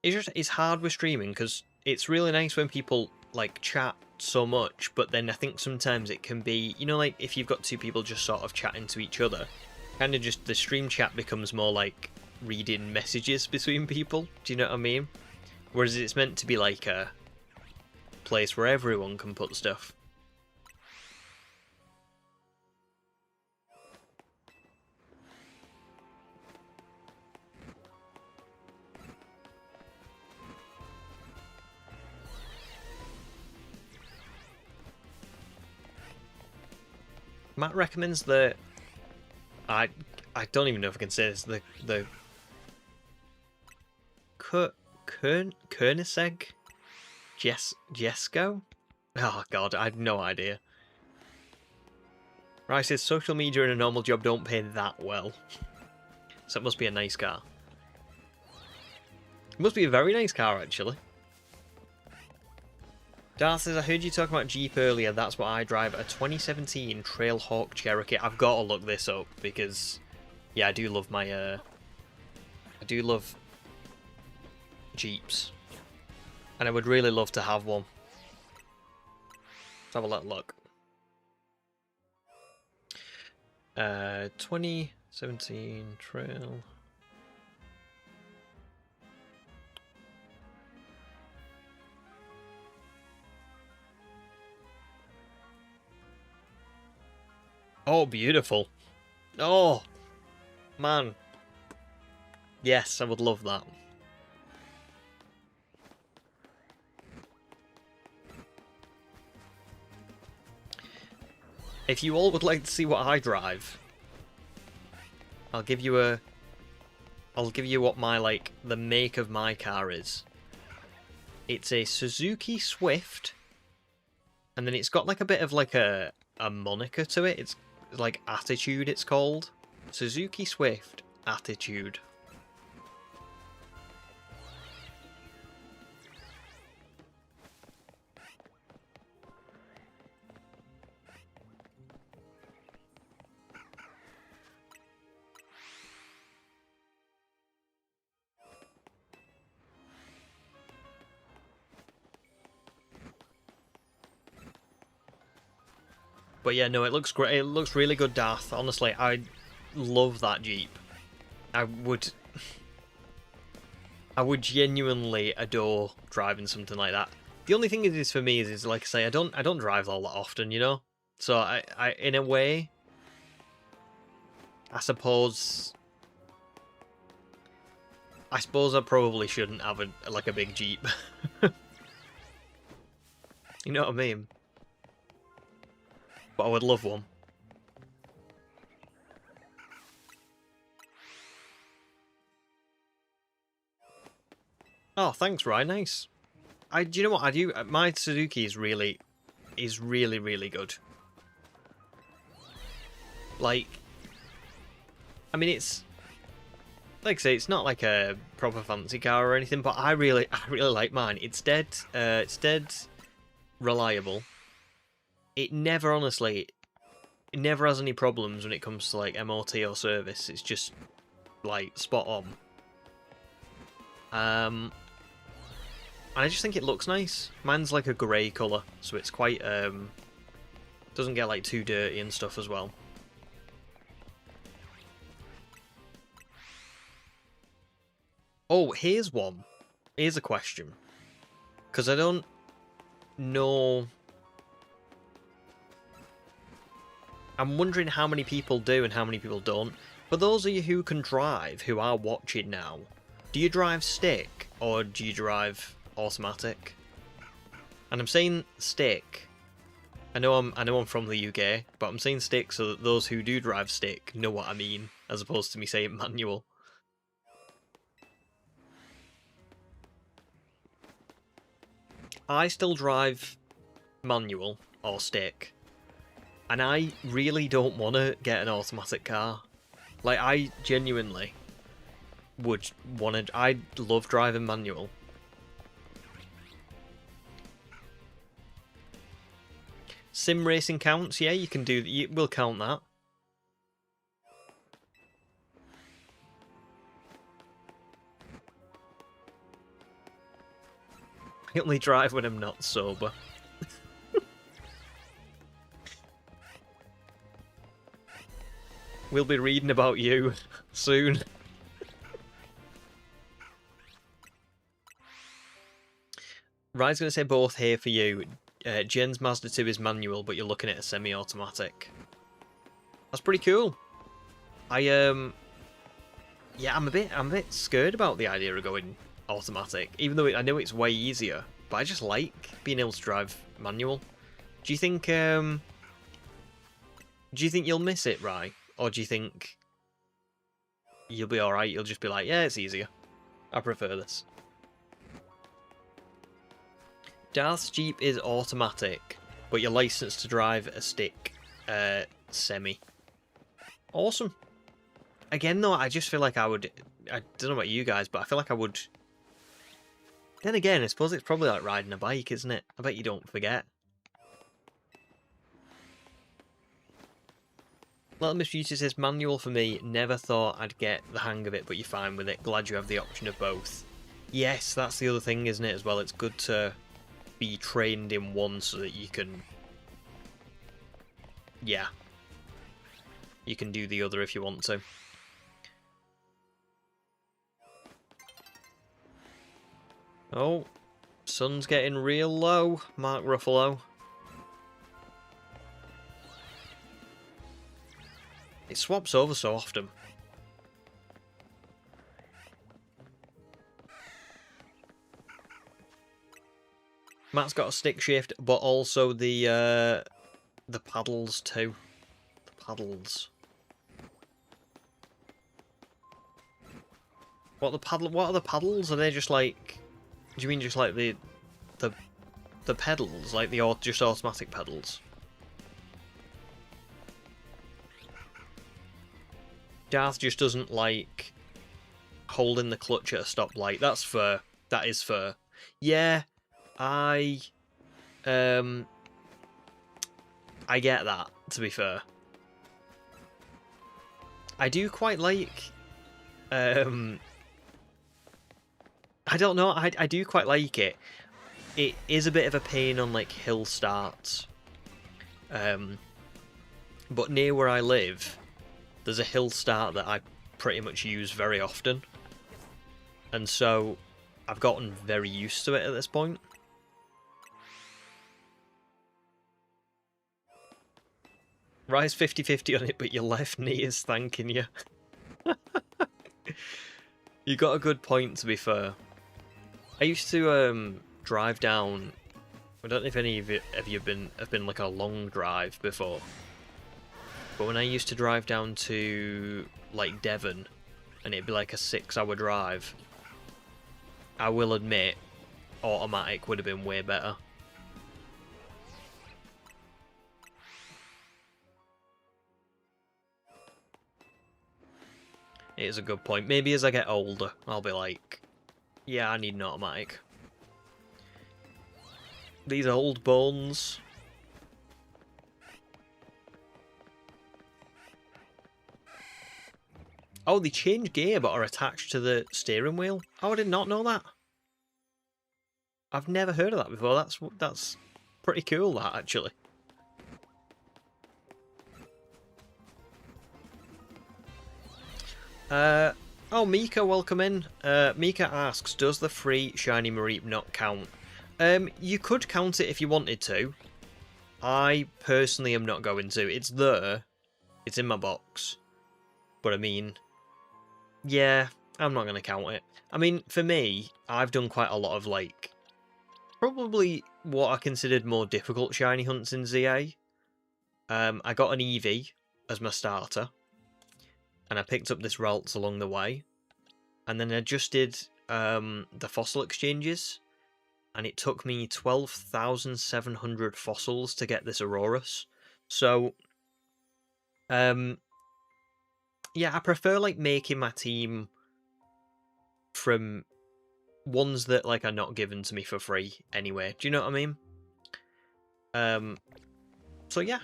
It's hard with streaming because it's really nice when people like chat so much, but then I think sometimes it can be, you know, like if you've got two people just sort of chatting to each other, kind of just the stream chat becomes more like reading messages between people. Do you know what I mean? Whereas it's meant to be like a place where everyone can put stuff. Matt recommends the I don't even know if I can say this, the Koenigsegg Jesko? Oh god, I have no idea. Right, says social media and a normal job don't pay that well. So it must be a nice car. It must be a very nice car, actually. Darth says, I heard you talk about Jeep earlier. That's what I drive. A 2017 Trailhawk Cherokee. I've got to look this up because, yeah, I do love my, I do love Jeeps. And I would really love to have one. Let's have a little look. 2017 Trail. Oh, beautiful. Oh, man. Yes, I would love that. If you all would like to see what I drive, I'll give you what my, like, the make of my car is. It's a Suzuki Swift, and then it's got, like, a bit of, like, a moniker to it. It's like Attitude, it's called. Suzuki Swift Attitude. But yeah, no, it looks great. It looks really good, Darth. Honestly, I love that Jeep. I would genuinely adore driving something like that. The only thing is for me is like I say, I don't drive all that often, you know. So I in a way, I suppose I probably shouldn't have a big Jeep. You know what I mean? But I would love one. Oh, thanks, Ryan. Nice. Do you know what I do? My Suzuki is really, really good. Like, I mean, it's like I say, it's not like a proper fancy car or anything, but I really like mine. It's dead reliable. It never, honestly, it never has any problems when it comes to like MOT or service. It's just like spot on. And I just think it looks nice. Mine's like a grey colour, so it's quite doesn't get like too dirty and stuff as well. Oh, here's one. Here's a question. Because I don't know... I'm wondering how many people do and how many people don't. For those of you who can drive, who are watching now, do you drive stick or do you drive automatic? And I'm saying stick. I know I'm from the UK, but I'm saying stick so that those who do drive stick know what I mean, as opposed to me saying manual. I still drive manual or stick, and I really don't want to get an automatic car. Like, I genuinely would want to... I love driving manual. Sim racing counts, yeah, you can do... We'll count that. I only drive when I'm not sober. We'll be reading about you soon. Ryan's going to say both here for you. Jen's Mazda 2 is manual, but you're looking at a semi-automatic. That's pretty cool. Yeah, I'm a bit scared about the idea of going automatic, even though I know it's way easier, but I just like being able to drive manual. Do you think you'll miss it, Rye? Or do you think you'll be alright, you'll just be like, yeah, it's easier. I prefer this. Darth's Jeep is automatic, but you're licensed to drive a stick semi. Awesome. Again, though, I just feel like I don't know about you guys, but I feel like I would... Then again, I suppose it's probably like riding a bike, isn't it? I bet you don't forget. Little Miss Beauty says, manual for me, never thought I'd get the hang of it, but you're fine with it. Glad you have the option of both. Yes, that's the other thing, isn't it, as well? It's good to be trained in one so that you can... Yeah. You can do the other if you want to. Oh, sun's getting real low, Mark Ruffalo. It swaps over so often. Matt's got a stick shift, but also the paddles too. The paddles. What are the paddles? Are they just like? Do you mean just like the pedals, like the just automatic pedals? Darth just doesn't like holding the clutch at a stoplight. That's fair. That is fair. Yeah, I get that, to be fair. I do quite like I don't know, I do quite like it. It is a bit of a pain on like hill starts. But near where I live, there's a hill start that I pretty much use very often. And so I've gotten very used to it at this point. Rise 50-50 on it, but your left knee is thanking you. You got a good point, to be fair. I used to drive down... I don't know if any of you have been like a long drive before. But when I used to drive down to like Devon, and it'd be like a 6-hour drive, I will admit, automatic would have been way better. It is a good point. Maybe as I get older, I'll be like, yeah, I need an automatic. These old bones. Oh, they change gear but are attached to the steering wheel. Oh, I did not know that. I've never heard of that before. That's pretty cool, that, actually. Oh, Mika, welcome in. Mika asks, does the free Shiny Mareep not count? You could count it if you wanted to. I personally am not going to. It's there. It's in my box. But I mean, yeah, I'm not going to count it. I mean, for me, I've done quite a lot of, like, probably what I considered more difficult shiny hunts in ZA. I got an Eevee as my starter. And I picked up this Ralts along the way. And then I just did the fossil exchanges. And it took me 12,700 fossils to get this Aurorus. So, yeah, I prefer, like, making my team from ones that, like, are not given to me for free anyway. Do you know what I mean? So, yeah.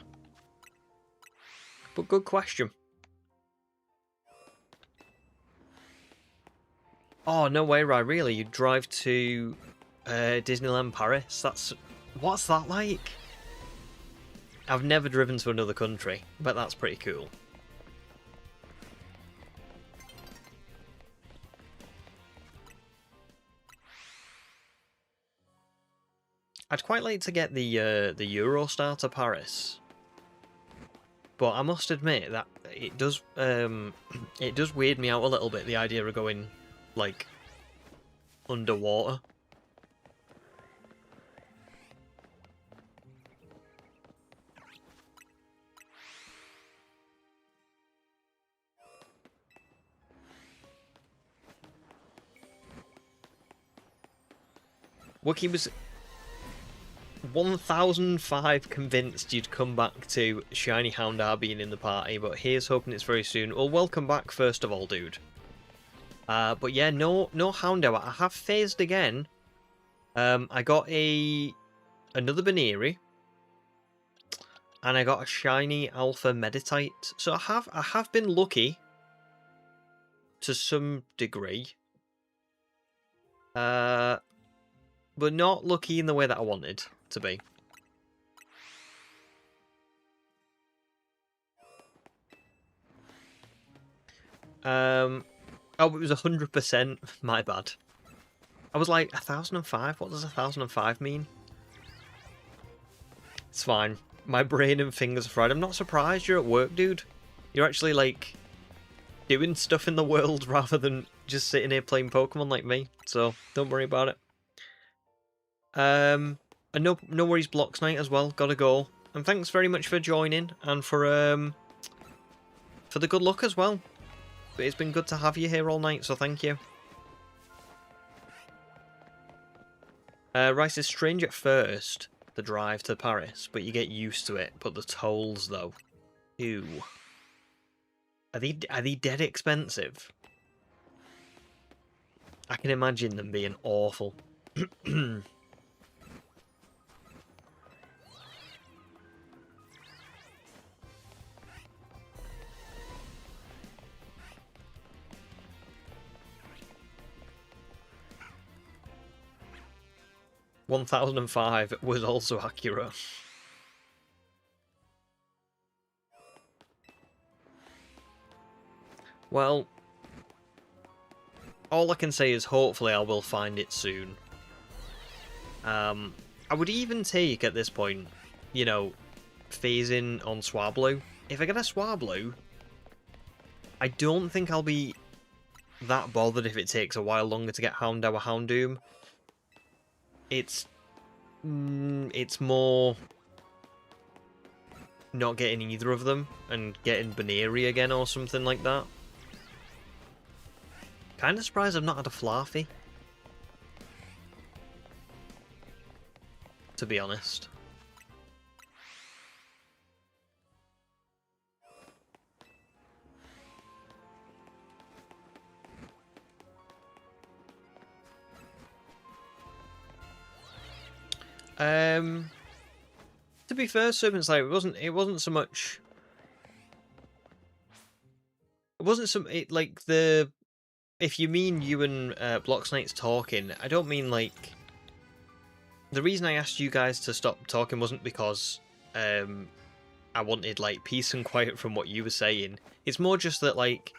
But good question. Oh, no way, right, really? You drive to Disneyland Paris? What's that like? I've never driven to another country, but that's pretty cool. I'd quite like to get the Eurostar to Paris, but I must admit that it does weird me out a little bit, the idea of going, like, underwater. Wookie was 1005 convinced you'd come back to Shiny Houndour being in the party, but here's hoping it's very soon. Well, welcome back first of all, dude. But yeah, no Houndour. I have phased again. I got another Baneri, and I got a shiny Alpha Meditite. So I have been lucky to some degree. But not lucky in the way that I wanted to be. Oh, it was 100%. My bad. I was like, 1005? What does 1005 mean? It's fine. My brain and fingers are fried. I'm not surprised you're at work, dude. You're actually, like, doing stuff in the world rather than just sitting here playing Pokemon like me. So, don't worry about it. And no worries, Blocks Night as well. Gotta go. And thanks very much for joining and for the good luck as well. It's been good to have you here all night, so thank you. Rice is strange at first, the drive to Paris, but you get used to it. But the tolls, though, ew. Are they dead expensive? I can imagine them being awful. 1005 was also accurate. Well, all I can say is hopefully I will find it soon. I would even take, at this point, you know, phasing on Swablu. If I get a Swablu, I don't think I'll be that bothered if it takes a while longer to get Houndour Houndoom. It's more not getting either of them and getting Baneri again or something like that. Kind of surprised I've not had a Fluffy. to be honest. To be fair, Serpent Slayer, it wasn't so much. It wasn't some like the. If you mean you and Block Snakes talking, I don't mean like. The reason I asked you guys to stop talking wasn't because I wanted like peace and quiet from what you were saying. It's more just that like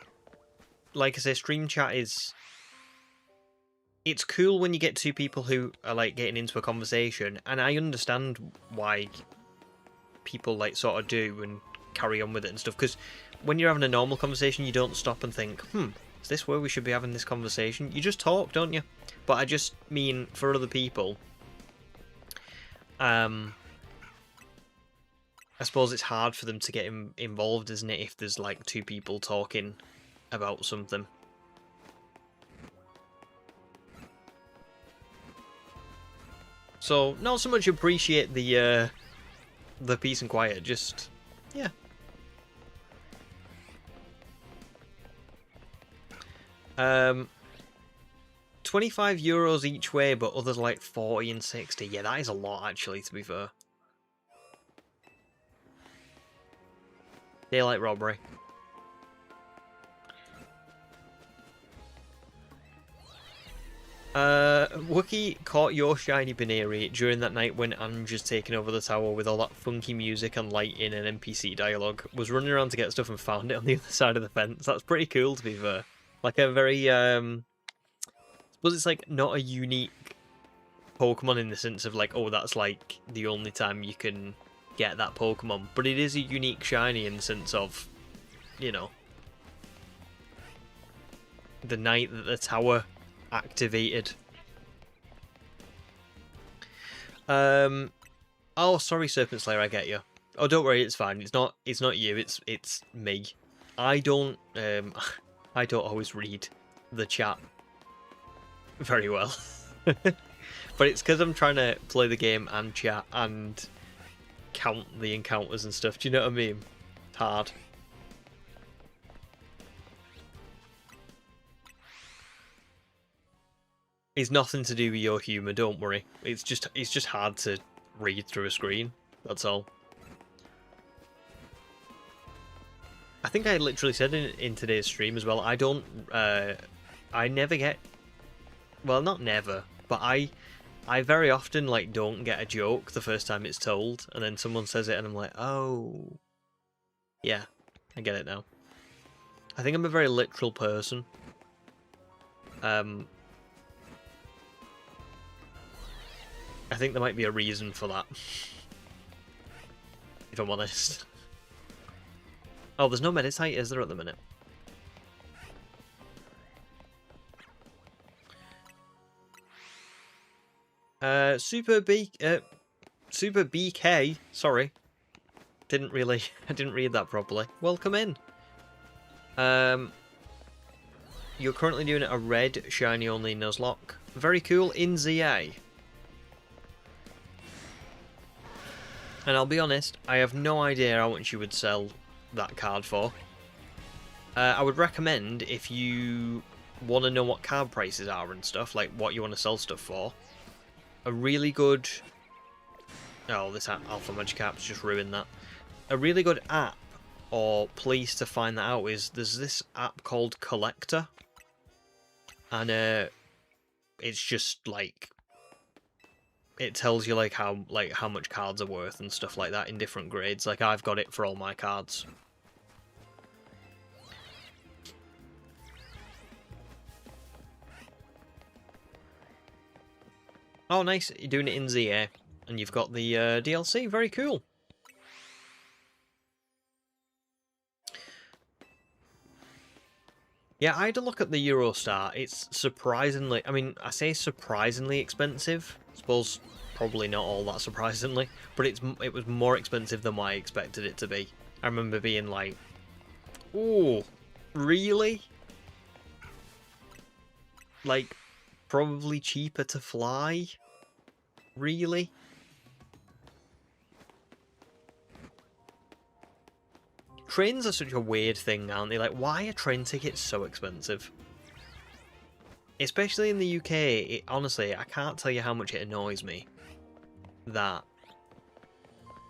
I say, stream chat is. It's cool when you get two people who are like getting into a conversation, and I understand why people like sort of do and carry on with it and stuff, because when you're having a normal conversation you don't stop and think, is this where we should be having this conversation? You just talk, don't you? But I just mean for other people, I suppose it's hard for them to get involved, isn't it, if there's like two people talking about something. So not so much appreciate the peace and quiet, just yeah. €25 each way, but others like 40 and 60. Yeah, that is a lot actually, to be fair. Daylight robbery. Wookie caught your shiny Baneri during that night when Ange was taking over the tower with all that funky music and lighting and NPC dialogue. Was running around to get stuff and found it on the other side of the fence. That's pretty cool, to be fair. Like a very, I suppose it's like not a unique Pokemon in the sense of like, oh, that's like the only time you can get that Pokemon. But it is a unique shiny in the sense of, you know, the night that the tower activated. Oh, sorry, Serpent Slayer, I get you. Oh, don't worry, it's fine. It's not you. It's me. I don't always read the chat very well, but it's because I'm trying to play the game and chat and count the encounters and stuff. Do you know what I mean? It's hard. It's nothing to do with your humour, don't worry. It's just hard to read through a screen, that's all. I think I literally said in today's stream as well, I never get... Well, not never, but I very often, like, don't get a joke the first time it's told, and then someone says it and I'm like, oh... Yeah, I get it now. I think I'm a very literal person. I think there might be a reason for that, if I'm honest. Oh, there's no Meditite, is there, at the minute? Super BK, sorry. I didn't read that properly. Welcome in. You're currently doing a red shiny only Nuzlocke. Very cool, in ZA. And I'll be honest, I have no idea how much you would sell that card for. I would recommend, if you want to know what card prices are and stuff, like what you want to sell stuff for, a really good... Oh, this Alpha Magicap's just ruined that. A really good app or place to find that out is, there's this app called Collector. And it's just like... It tells you like how much cards are worth and stuff like that in different grades. Like I've got it for all my cards. Oh, nice! You're doing it in ZA, and you've got the DLC. Very cool. Yeah, I had a look at the Eurostar. It's surprisingly... I mean, I say surprisingly expensive. I suppose probably not all that surprisingly. But it was more expensive than what I expected it to be. I remember being like, ooh, really? Like, probably cheaper to fly? Really? Trains are such a weird thing, aren't they? Like, why are train tickets so expensive? Especially in the UK, honestly, I can't tell you how much it annoys me that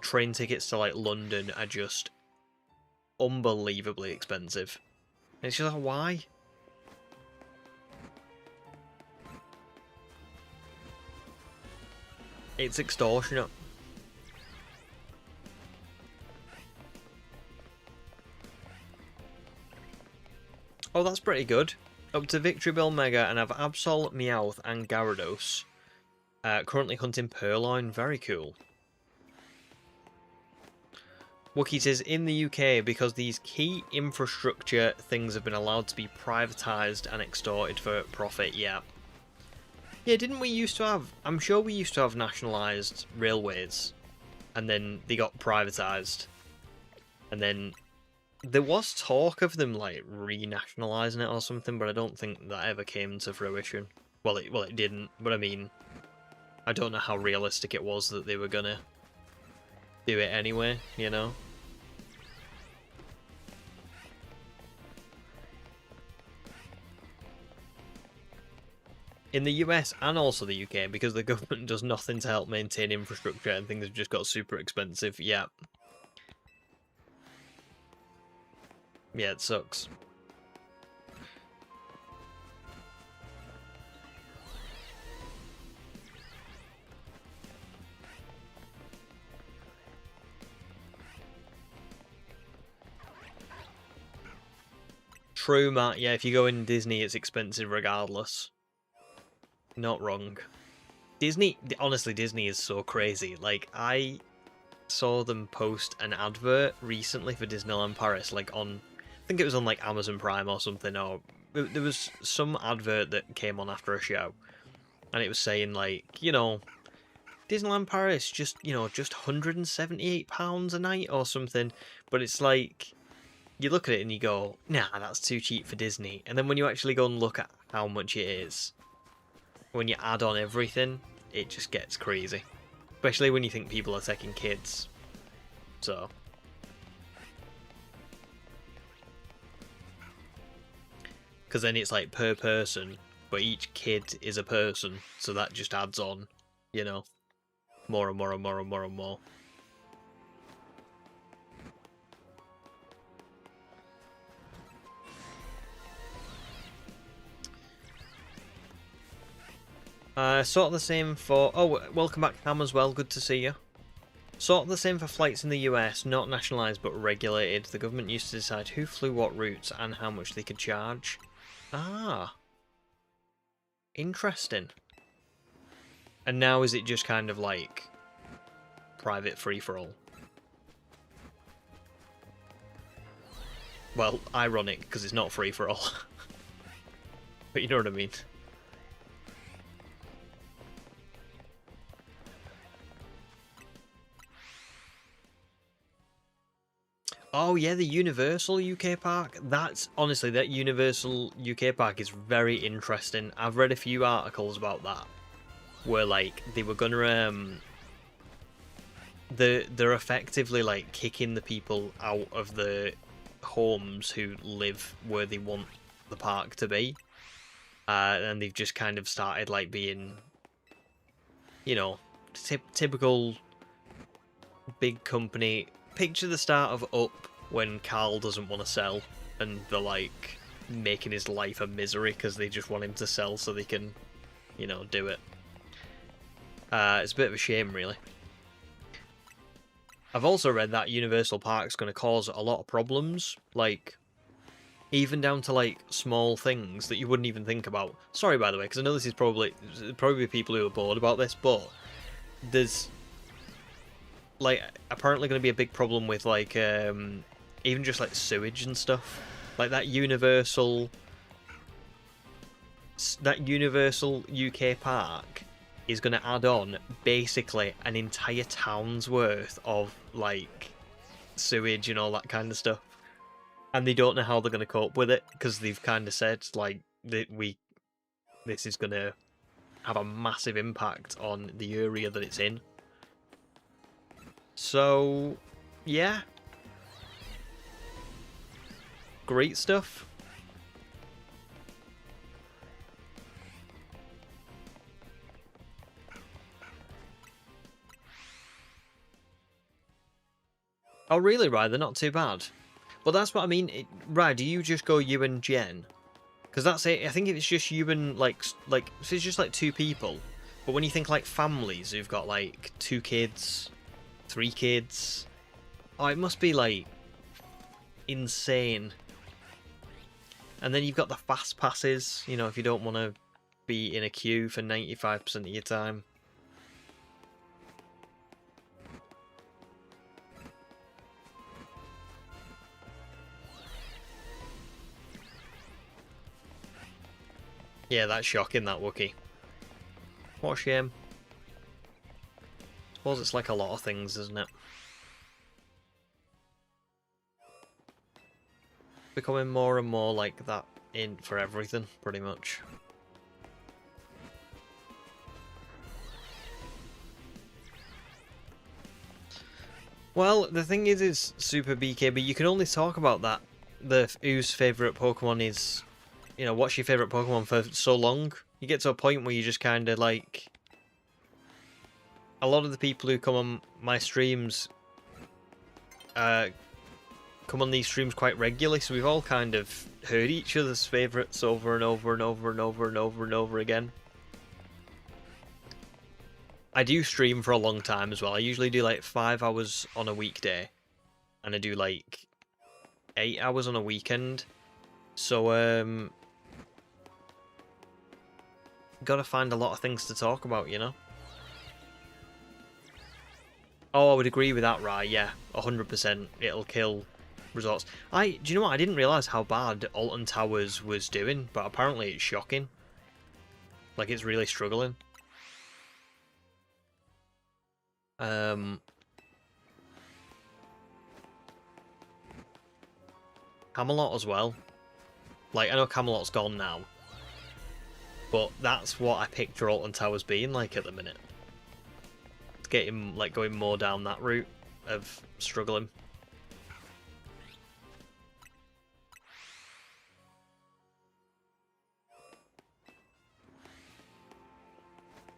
train tickets to, like, London are just unbelievably expensive. And it's just like, why? It's extortionate. Oh, that's pretty good. Up to Victory Bell Mega and have Absol, Meowth and Gyarados. Currently hunting Purloin. Very cool. Wookie says, in the UK, because these key infrastructure things have been allowed to be privatised and extorted for profit, yeah. Yeah, didn't we used to have... I'm sure we used to have nationalised railways. And then they got privatised. And then there was talk of them, like, renationalising it or something, but I don't think that ever came to fruition. Well, it didn't, but I mean, I don't know how realistic it was that they were gonna do it anyway, you know? In the US and also the UK, because the government does nothing to help maintain infrastructure and things have just got super expensive, yeah. Yeah, it sucks. True, Matt. Yeah, if you go in Disney, it's expensive regardless. Not wrong. Disney, honestly, Disney is so crazy. Like, I saw them post an advert recently for Disneyland Paris, like on, I think it was on like Amazon Prime or something, or there was some advert that came on after a show, and it was saying like, you know, Disneyland Paris, just, you know, just £178 a night or something, but it's like, you look at it and you go, nah, that's too cheap for Disney, and then when you actually go and look at how much it is, when you add on everything, it just gets crazy. Especially when you think people are taking kids. So. Because then it's like per person, but each kid is a person, so that just adds on, you know, more and more and more and more and more. Sort of the same for... Oh, welcome back, Cam, as well. Good to see you. Sort of the same for flights in the US, not nationalised but regulated. The government used to decide who flew what routes and how much they could charge. Ah. Interesting. And now is it just kind of like private free-for-all? Well, ironic, because it's not free-for-all. But you know what I mean. Oh yeah, the Universal UK Park. That's, honestly, that Universal UK Park is very interesting. I've read a few articles about that, where like they were gonna they're effectively like kicking the people out of the homes who live where they want the park to be, and they've just kind of started like being, you know, typical big company. Picture the start of Up when Carl doesn't want to sell and they're like making his life a misery because they just want him to sell so they can, you know, do it. It's a bit of a shame, really. I've also read that Universal Park's going to cause a lot of problems, like even down to like small things that you wouldn't even think about. Sorry, by the way, because I know this is probably people who are bored about this, but there's like apparently going to be a big problem with like even just like sewage and stuff. Like that Universal UK Park is going to add on basically an entire town's worth of like sewage and all that kind of stuff, and they don't know how they're going to cope with it because they've kind of said like this is going to have a massive impact on the area that it's in. So, yeah. great stuff. Oh really, right? They're not too bad. Well, that's what I mean. Right? Do you just go you and Jen? Because that's it. I think if it's just you and like if it's just like two people. But when you think like families who've got like 2 kids, 3 kids, oh, it must be like insane. And then you've got the fast passes. You know, if you don't want to be in a queue for 95% of your time. Yeah, that's shocking, that Wookiee. What a shame. I suppose it's like a lot of things, isn't it? Becoming more and more like that in for everything, pretty much. Well, the thing is Super BKB, you can only talk about that, whose favourite Pokemon is, you know, what's your favourite Pokemon for so long. You get to a point where you just kind of like... A lot of the people who come on my streams come on these streams quite regularly, so we've all kind of heard each other's favourites over and over and over and over and over and over again. I do stream for a long time as well. I usually do like 5 hours on a weekday, and I do like 8 hours on a weekend. So, gotta find a lot of things to talk about, you know? Oh, I would agree with that, right? Yeah, 100%. It'll kill resorts. Do you know what? I didn't realise how bad Alton Towers was doing, but apparently it's shocking. Like, it's really struggling. Camelot as well. Like, I know Camelot's gone now, but that's what I picture Alton Towers being like at the minute. It's getting, like, going more down that route of struggling.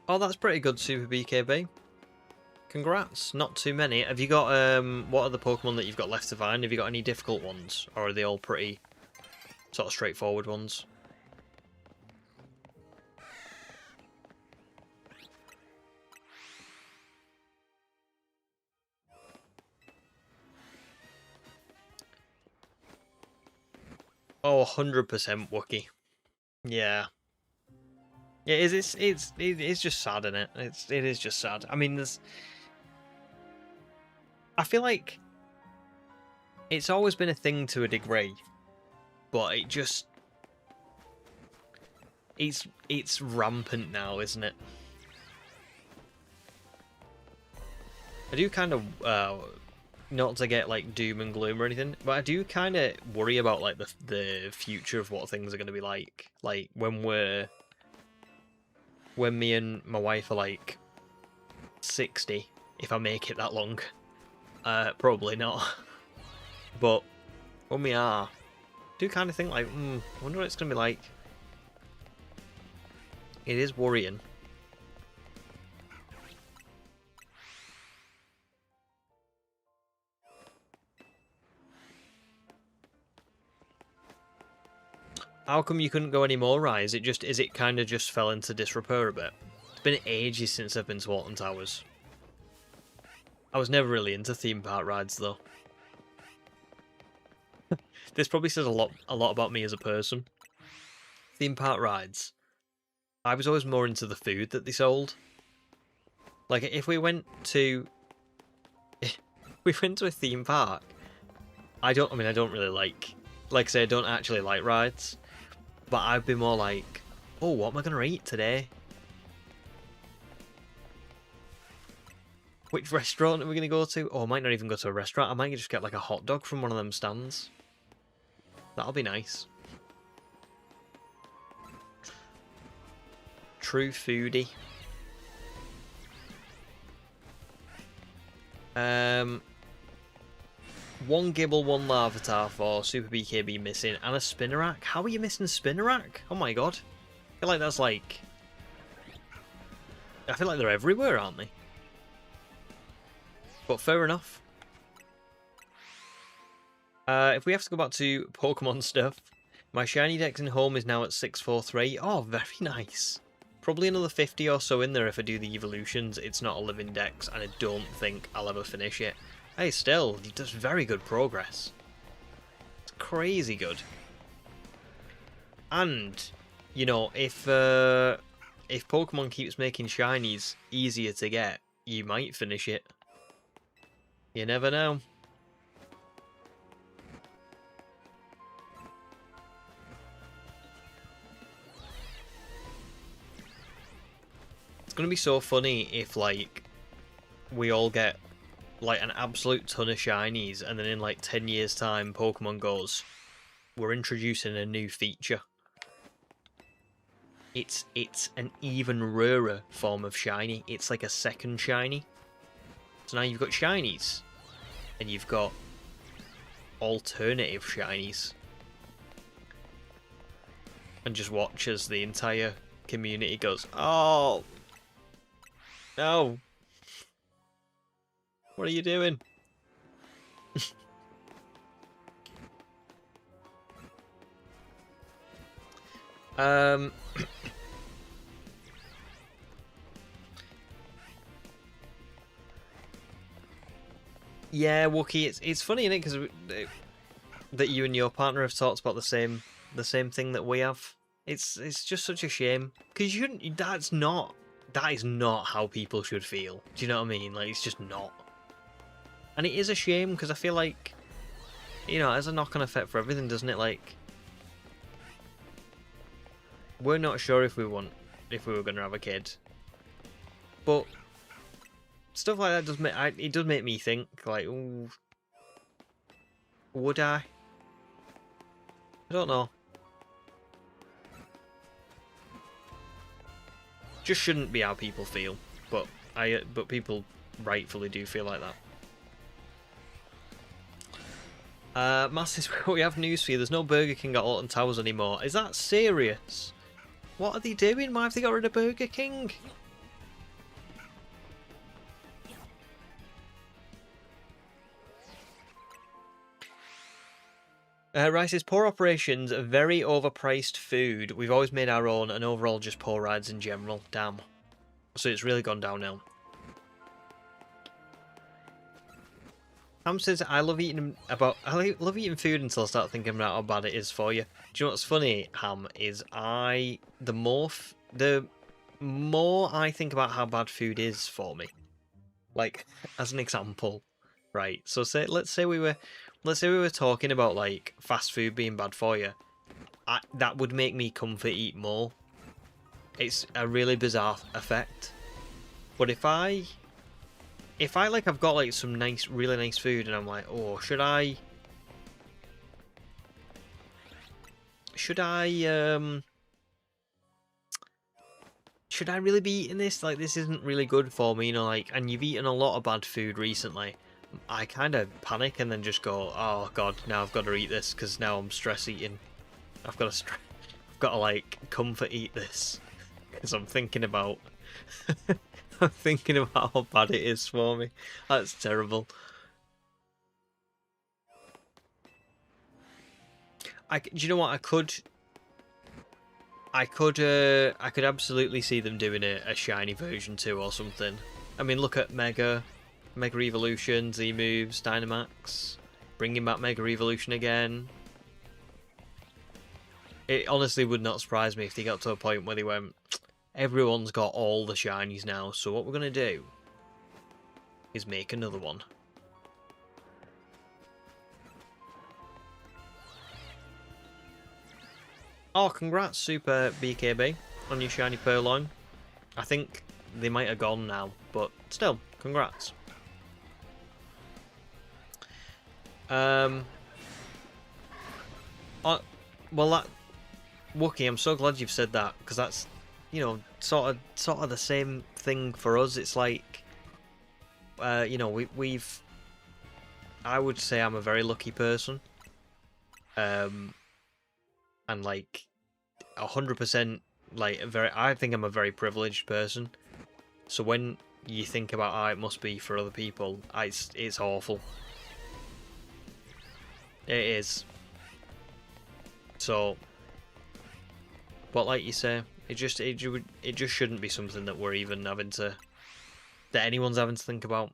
Oh, that's pretty good, Super BKB. Congrats. Not too many. Have you got, what are the Pokemon that you've got left to find? Have you got any difficult ones? Or are they all pretty sort of straightforward ones? Oh, 100% Wookiee. Yeah. Yeah, it's just sad, isn't it? It is just sad. I mean, I feel like it's always been a thing to a degree, but it's rampant now, isn't it? I do kind of not to get like doom and gloom or anything, but I do kind of worry about like the future of what things are going to be like when me and my wife are like 60, if I make it that long. Probably not. But when we are, I do kind of think like, I wonder what it's going to be like. It is worrying. How come you couldn't go any more, Rye? Is it kind of just fell into disrepair a bit? It's been ages since I've been to Alton Towers. I was never really into theme park rides though. This probably says a lot about me as a person. Theme park rides. I was always more into the food that they sold. Like if we went to a theme park, I don't really like I say, I don't actually like rides, but I'd be more like, oh, what am I gonna eat today? Which restaurant are we gonna go to? Oh, I might not even go to a restaurant. I might just get like a hot dog from one of them stands. That'll be nice. True foodie. One Gibble, one Larvitar for Super BKB missing, and a Spinarak. How are you missing Spinarak? Oh my god. I feel like that's like... I feel like they're everywhere, aren't they? But fair enough. If we have to go back to Pokemon stuff, my shiny dex in home is now at 643. Oh, very nice. Probably another 50 or so in there if I do the evolutions. It's not a living dex, and I don't think I'll ever finish it. Hey, still, he does very good progress. It's crazy good. And, you know, if Pokemon keeps making shinies easier to get, you might finish it. You never know. It's gonna be so funny if, like, we all get like an absolute ton of shinies, and then in like 10 years time Pokemon goes, we're introducing a new feature. It's an even rarer form of shiny. It's like a second shiny. So now you've got shinies, and you've got alternative shinies. And just watch as the entire community goes, oh no, what are you doing? Yeah, Wookie, it's funny, isn't it? Because that you and your partner have talked about the same thing that we have. It's just such a shame, because you shouldn't. That is not how people should feel. Do you know what I mean? Like, it's just not. And it is a shame, because I feel like, you know, it has a knock-on effect for everything, doesn't it? Like, we're not sure if we were going to have a kid, but stuff like that does make me think, like, ooh, would I? I don't know. Just shouldn't be how people feel, but people rightfully do feel like that. Masses, we have news for you. There's no Burger King at Alton Towers anymore. Is that serious? What are they doing? Why have they got rid of Burger King? Rice's poor operations, very overpriced food. We've always made our own, and overall just poor rides in general. Damn. So it's really gone down now. Ham says, I love eating food until I start thinking about how bad it is for you. Do you know what's funny, Ham, is the more I think about how bad food is for me. Like, as an example, right? So let's say we were talking about like fast food being bad for you. That would make me comfort eat more. It's a really bizarre effect. But if I like, I've got like some really nice food, and I'm like, oh, should I really be eating this? Like, this isn't really good for me, you know, like, and you've eaten a lot of bad food recently. I kind of panic and then just go, oh god, now I've got to eat this, because now I'm stress eating. I've got to like comfort eat this, because I'm thinking about I'm thinking about how bad it is for me. That's terrible. Do you know what? I could absolutely see them doing a shiny version 2 or something. I mean, look at Mega Evolution, Z moves, Dynamax, bringing back Mega Evolution again. It honestly would not surprise me if they got to a point where they went, everyone's got all the shinies now, so what we're going to do is make another one. Oh, congrats, Super BKB, on your shiny Purloin. I think they might have gone now, but still, congrats. Well, that Wookie, I'm so glad you've said that, because that's, you know, sort of the same thing for us. It's like, you know, we've I would say I'm a very lucky person. And like 100%, like I think I'm a very privileged person. So when you think about how it must be for other people, it's awful. It is. So, but like you say, it just shouldn't be something that we're even having to, that anyone's having to think about.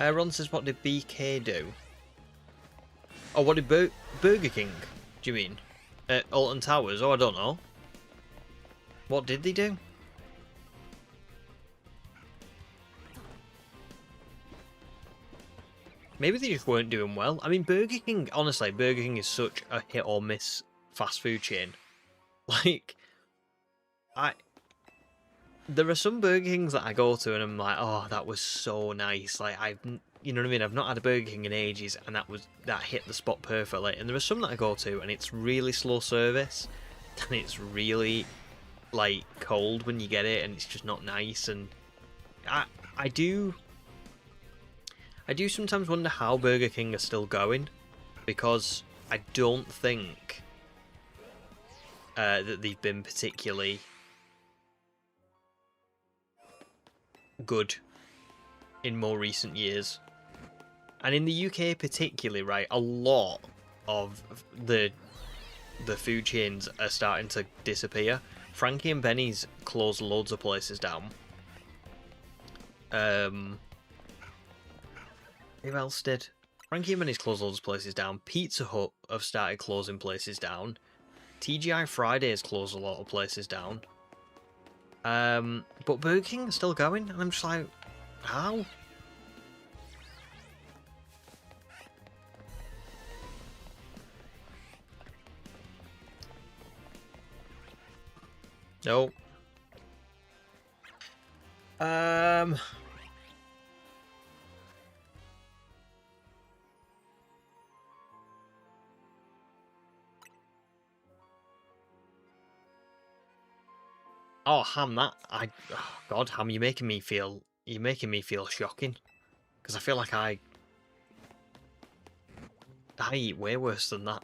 Ron says, what did BK do? Oh, what did Burger King, do you mean? Alton Towers? Oh, I don't know. What did they do? Maybe they just weren't doing well. I mean, Burger King, honestly, Burger King is such a hit or miss fast food chain. Like, there are some Burger Kings that I go to and I'm like, oh, that was so nice. Like, you know what I mean? I've not had a Burger King in ages, and that hit the spot perfectly. And there are some that I go to and it's really slow service, and it's really like cold when you get it, and it's just not nice. And I do sometimes wonder how Burger King are still going, because I don't think that they've been particularly good in more recent years. And in the UK particularly, right, a lot of the food chains are starting to disappear. Frankie and Benny's closed loads of places down. Who else did? Frankie and Benny's closed loads of places down. Pizza Hut have started closing places down. TGI Fridays closed a lot of places down. But Burger King is still going, and I'm just like, how? No. Oh, Ham, oh God, Ham, you're making me feel shocking, because I feel like I eat way worse than that.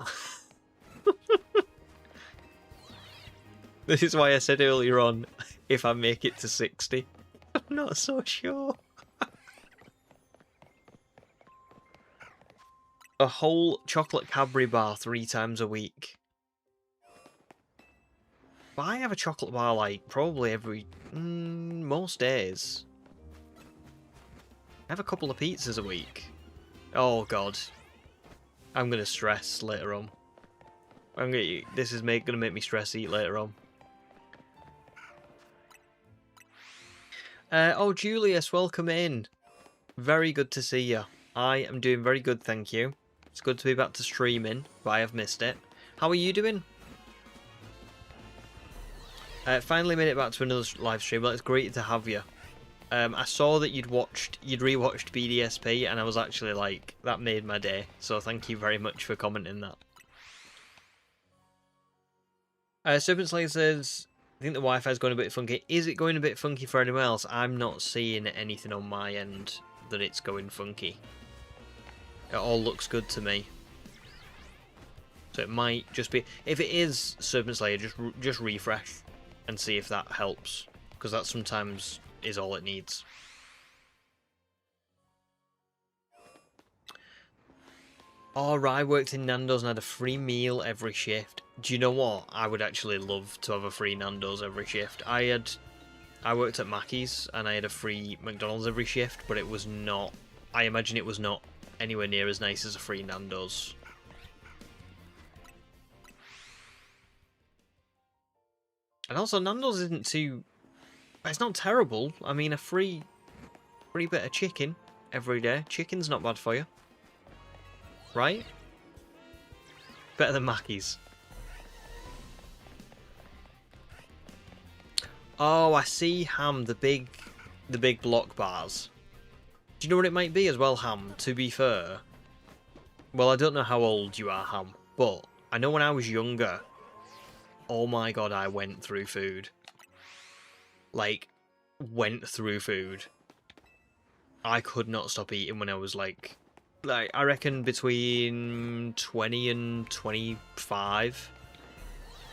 This is why I said earlier on, if I make it to 60, I'm not so sure. A whole chocolate Cadbury bar 3 times a week. But I have a chocolate bar like probably every most days. I have a couple of pizzas a week. Oh God, I'm gonna stress later on. This is gonna make me stress eat later on. Oh, Julius, welcome in. Very good to see you. I am doing very good, thank you. It's good to be back to streaming, but I have missed it. How are you doing? Finally made it back to another live stream. Well, it's great to have you. I saw that you'd rewatched BDSP, and I was actually like, that made my day. So thank you very much for commenting that. Serpent Slayer says, I think the Wi-Fi is going a bit funky. Is it going a bit funky for anyone else? I'm not seeing anything on my end that it's going funky. It all looks good to me. So it might just be, if it is Serpent Slayer, just refresh and see if that helps, because that sometimes is all it needs. I worked in Nando's and had a free meal every shift. Do you know what? I would actually love to have a free Nando's every shift. I worked at Mackey's and I had a free McDonald's every shift, but it was not, I imagine it was not anywhere near as nice as a free Nando's. And also, Nando's isn't too... It's not terrible. I mean, a free bit of chicken every day. Chicken's not bad for you. Right? Better than Mackey's. Oh, I see, Ham, the big block bars. Do you know what it might be as well, Ham, to be fair? Well, I don't know how old you are, Ham, but I know when I was younger, oh my god, I went through food. Like, went through food. I could not stop eating when I was like I reckon between 20 and 25,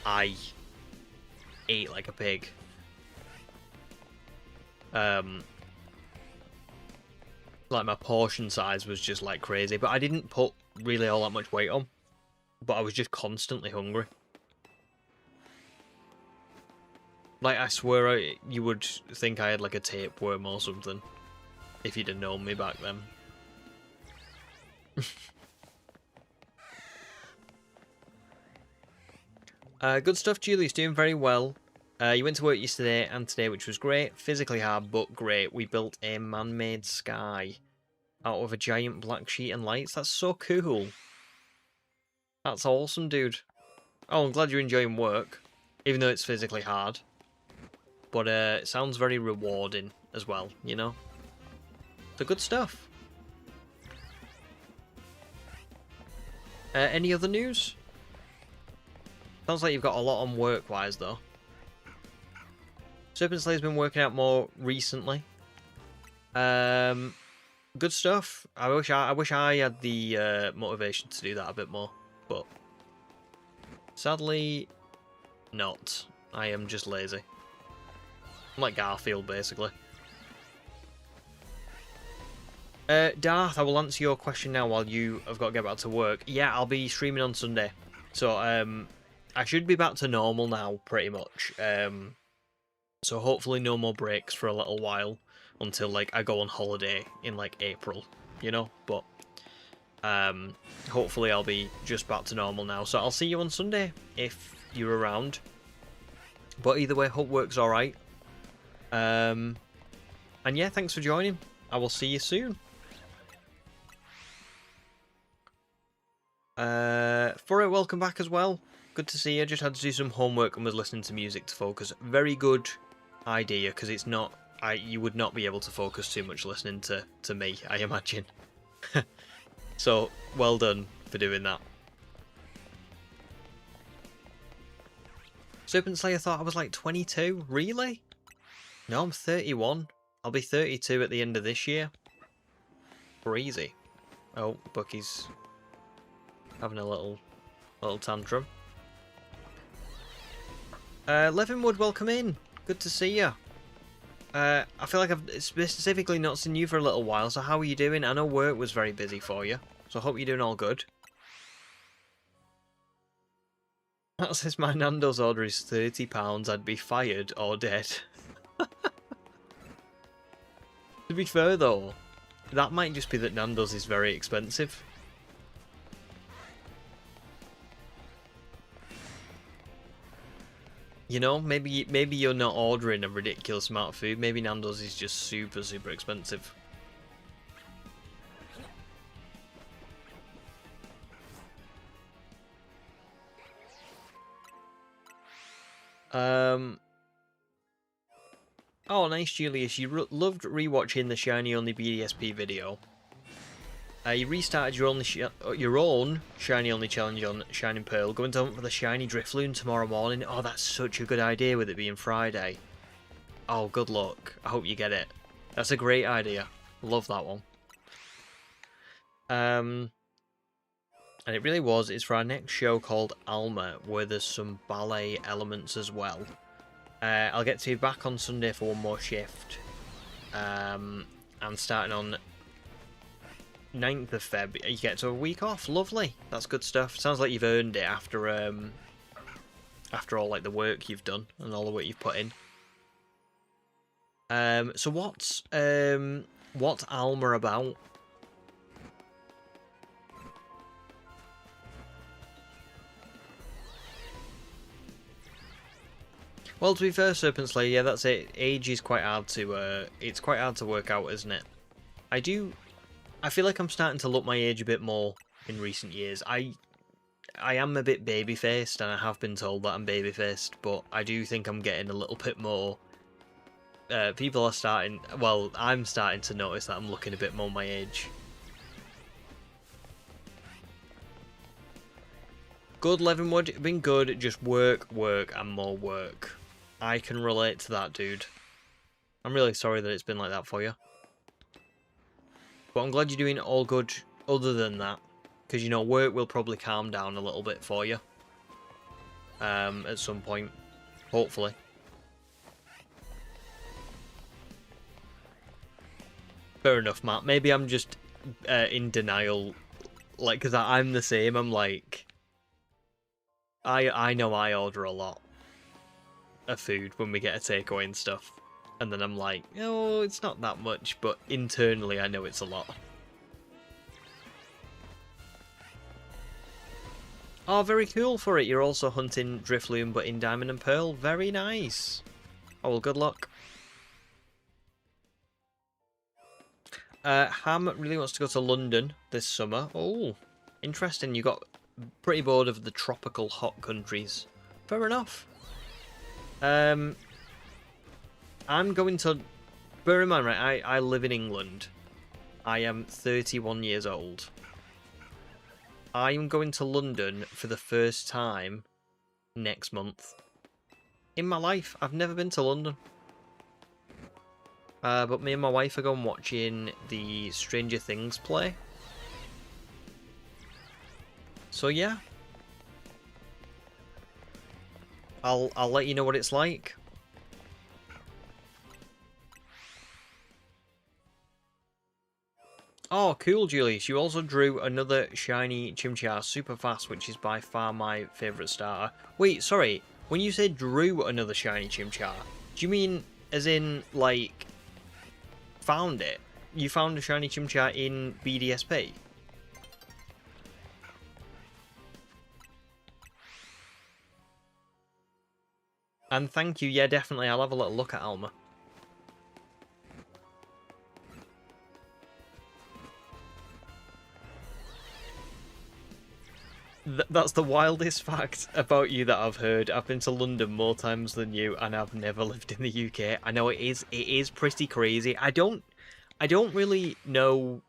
I ate like a pig. Like my portion size was just like crazy, but I didn't put really all that much weight on. But I was just constantly hungry. Like, I swear you would think I had like a tapeworm or something if you'd have known me back then. Good stuff, Julie's doing very well. You went to work yesterday and today, which was great. Physically hard, but great. We built a man-made sky out of a giant black sheet and lights. That's so cool. That's awesome, dude. Oh, I'm glad you're enjoying work, even though it's physically hard. But it sounds very rewarding as well, you know? So good stuff. Any other news? Sounds like you've got a lot on work-wise, though. Serpent Slayer's been working out more recently. Good stuff. I wish I had the motivation to do that a bit more, but sadly, not. I am just lazy. I'm like Garfield, basically. Darth, I will answer your question now while you have got to get back to work. Yeah, I'll be streaming on Sunday. So, I should be back to normal now, pretty much. So hopefully no more breaks for a little while until, like, I go on holiday in, like, April, you know? But, hopefully I'll be just back to normal now. So I'll see you on Sunday if you're around. But either way, hope work's alright. And yeah, thanks for joining. I will see you soon. For it, welcome back as well. Good to see you. Just had to do some homework and was listening to music to focus. Very good idea, because it's not... you would not be able to focus too much listening to me, I imagine. So, well done for doing that. Serpent Slayer thought I was like 22. Really? No, I'm 31. I'll be 32 at the end of this year. Crazy. Oh, Bucky's having a little tantrum. Levinwood, welcome in. Good to see you. I feel like I've specifically not seen you for a little while, so how are you doing? I know work was very busy for you, so I hope you're doing all good. That says my Nando's order is £30, I'd be fired or dead. To be fair though, that might just be that Nando's is very expensive. You know, maybe you're not ordering a ridiculous amount of food. Maybe Nando's is just super, super expensive. Oh, nice, Julius. You loved rewatching the Shiny Only BDSP video. You restarted your own Shiny Only challenge on Shining Pearl, going to hunt for the Shiny Drifloon tomorrow morning. Oh, that's such a good idea with it being Friday. Oh, good luck. I hope you get it. That's a great idea. Love that one. And it really was. It's for our next show called Alma, where there's some ballet elements as well. I'll get to you back on Sunday for one more shift. And starting on 9th of Feb, you get to a week off. Lovely. That's good stuff. Sounds like you've earned it after all like the work you've done and all the work you've put in. So what's Alma about? Well, to be fair, Serpent Slayer, yeah, that's it. Age is quite hard to it's quite hard to work out, isn't it? I feel like I'm starting to look my age a bit more in recent years. I am a bit baby-faced, and I have been told that I'm baby-faced, but I do think I'm getting a little bit more... people are starting... Well, I'm starting to notice that I'm looking a bit more my age. Good, Leavenwood. Been good. Just work, work, and more work. I can relate to that, dude. I'm really sorry that it's been like that for you. But I'm glad you're doing all good other than that. Because, you know, work will probably calm down a little bit for you. At some point. Hopefully. Fair enough, Matt. Maybe I'm just in denial. Like, because I'm the same. I'm like... I know I order a lot of food when we get a takeaway and stuff. And then I'm like, oh, it's not that much. But internally, I know it's a lot. Oh, very cool for it. You're also hunting Drifloon, but in Diamond and Pearl. Very nice. Oh, well, good luck. Ham really wants to go to London this summer. Oh, interesting. You got pretty bored of the tropical hot countries. Fair enough. I'm going to... Bear in mind, right, I live in England. I am 31 years old. I am going to London for the first time next month. In my life, I've never been to London. But me and my wife are going watching the Stranger Things play. So yeah. I'll let you know what it's like. Oh, cool, Julius. You also drew another shiny Chimchar super fast, which is by far my favourite starter. Wait, sorry. When you say drew another shiny Chimchar, do you mean as in, like, found it? You found a shiny Chimchar in BDSP? And thank you, yeah, definitely. I'll have a little look at Alma. That's the wildest fact about you that I've heard. I've been to London more times than you, and I've never lived in the UK. I know it is pretty crazy. I don't really know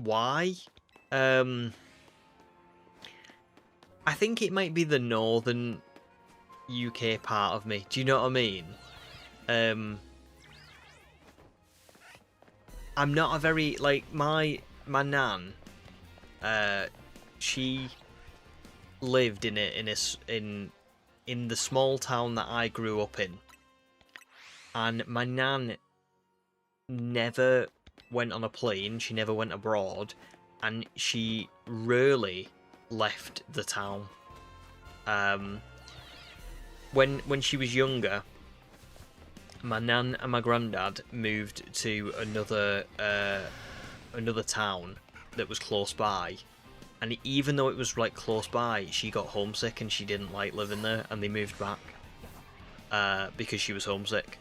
why. I think it might be the northern UK part of me. Do you know what I mean? I'm not a very, like, my nan, she lived in the small town that I grew up in, and my nan never went on a plane. She never went abroad, and she rarely left the town. When she was younger, my nan and my granddad moved to another town that was close by. And even though it was, like, close by, she got homesick and she didn't like living there, and they moved back because she was homesick.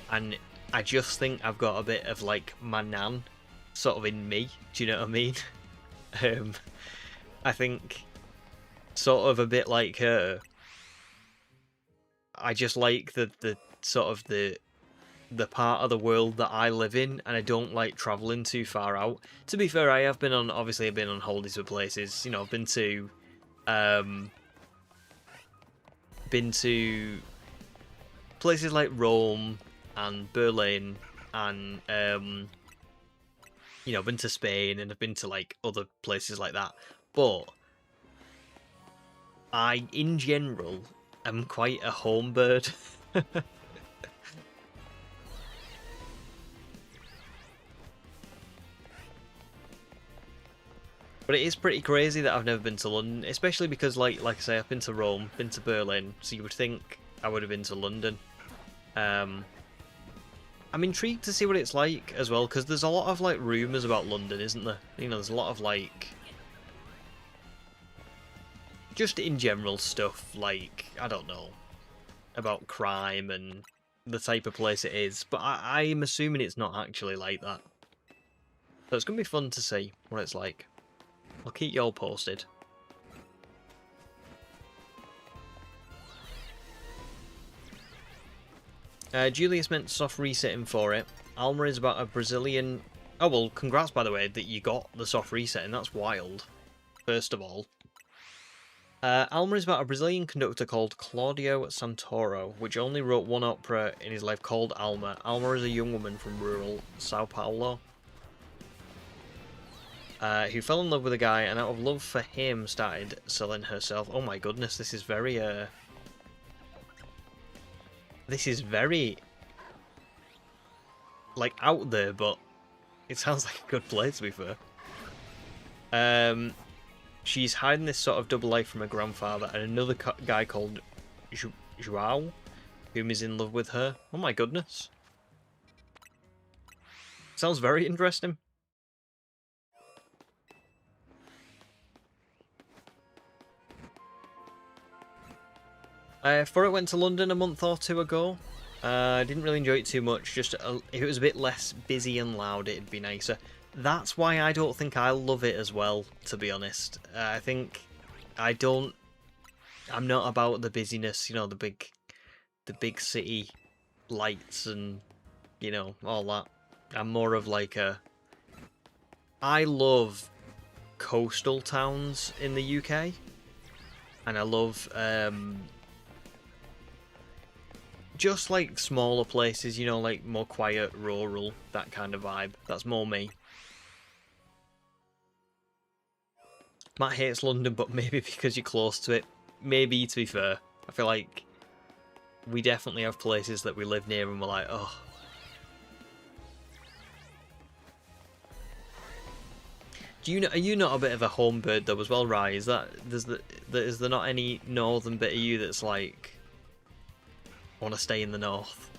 And I just think I've got a bit of, like, my nan sort of in me. Do you know what I mean? I think sort of a bit like her. I just like the sort of the part of the world that I live in, and I don't like travelling too far out. To be fair, I've been on holidays with places. You know, I've been to places like Rome and Berlin, and you know, I've been to Spain, and I've been to, like, other places like that. But I, in general, am quite a home bird. But it is pretty crazy that I've never been to London, especially because, like I say, I've been to Rome, been to Berlin, so you would think I would have been to London. I'm intrigued to see what it's like as well, because there's a lot of, like, rumours about London, isn't there? You know, there's a lot of, like, just in general stuff, like, I don't know, about crime and the type of place it is, but I'm assuming it's not actually like that. So it's going to be fun to see what it's like. I'll keep you all posted. Julius meant soft resetting for it. Alma is about a Brazilian... Oh, well, congrats, by the way, that you got the soft resetting. That's wild, first of all. Alma is about a Brazilian conductor called Claudio Santoro, which only wrote one opera in his life called Alma. Alma is a young woman from rural Sao Paulo who fell in love with a guy and out of love for him started selling herself. Oh my goodness, this is very like out there, but it sounds like a good play to be fair. She's hiding this sort of double life from her grandfather and another guy called Joao, whom is in love with her. Oh my goodness. Sounds very interesting. Before it went to London a month or two ago, I didn't really enjoy it too much. Just if it was a bit less busy and loud, it'd be nicer. That's why I don't think I love it as well, to be honest. I think I'm not about the busyness, you know, the big city lights and, you know, all that. I'm more of like I love coastal towns in the UK, and I love just like smaller places, you know, like more quiet, rural, that kind of vibe. That's more me. Matt hates London, but maybe because you're close to it. Maybe, to be fair. I feel like we definitely have places that we live near and we're like, oh. Are you not a bit of a home bird though as well, Rye? Is there not any northern bit of you that's like, I want to stay in the north?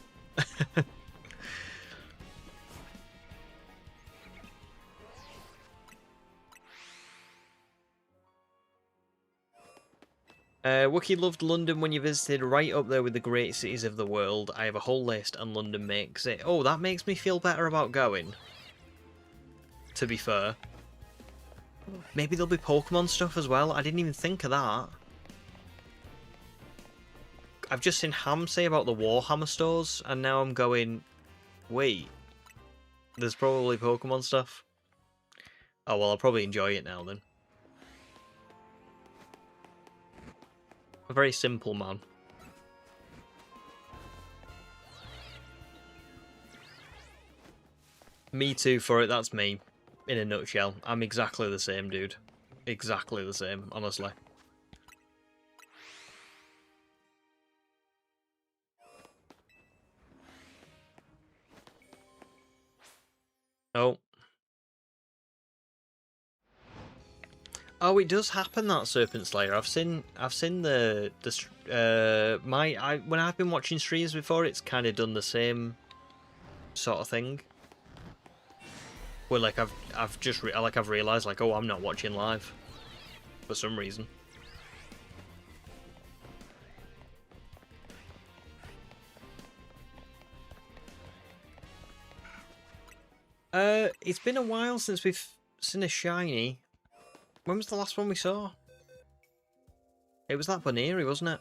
Wookie loved London when you visited, right up there with the great cities of the world. I have a whole list and London makes it. Oh, that makes me feel better about going. To be fair. Maybe there'll be Pokemon stuff as well. I didn't even think of that. I've just seen Ham say about the Warhammer stores, and now I'm going, wait, there's probably Pokemon stuff. Oh, well, I'll probably enjoy it now then. A very simple man. Me too for it, that's me. In a nutshell. I'm exactly the same, dude. Exactly the same, honestly. Oh. Oh, it does happen, that Serpent Slayer. I've seen when I've been watching streams before, it's kind of done the same sort of thing. Where like I've realised like, oh, I'm not watching live for some reason. It's been a while since we've seen a shiny. When was the last one we saw? It was that Boneri, wasn't it?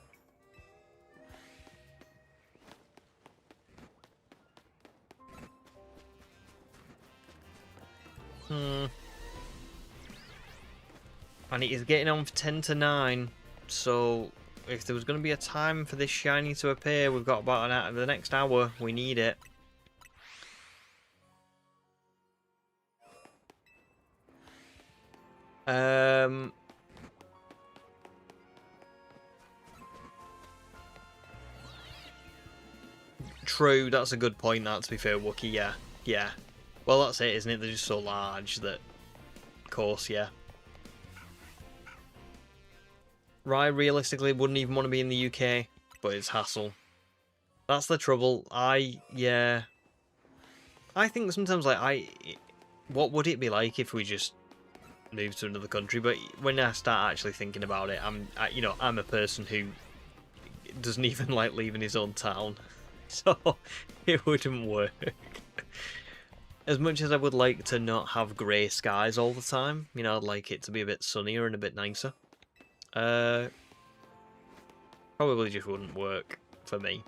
And it is getting on for 10 to 9, so if there was going to be a time for this shiny to appear, we've got about the next hour. We need it. True, that's a good point, that, to be fair, Wookie, yeah. Yeah. Well, that's it, isn't it? They're just so large that, of course, yeah. Rye realistically wouldn't even want to be in the UK, but it's hassle. That's the trouble. Yeah. I think sometimes, like, what would it be like if we just moved to another country? But when I start actually thinking about it, I'm a person who doesn't even like leaving his own town, so it wouldn't work. As much as I would like to not have grey skies all the time, you know, I'd like it to be a bit sunnier and a bit nicer. Probably just wouldn't work for me.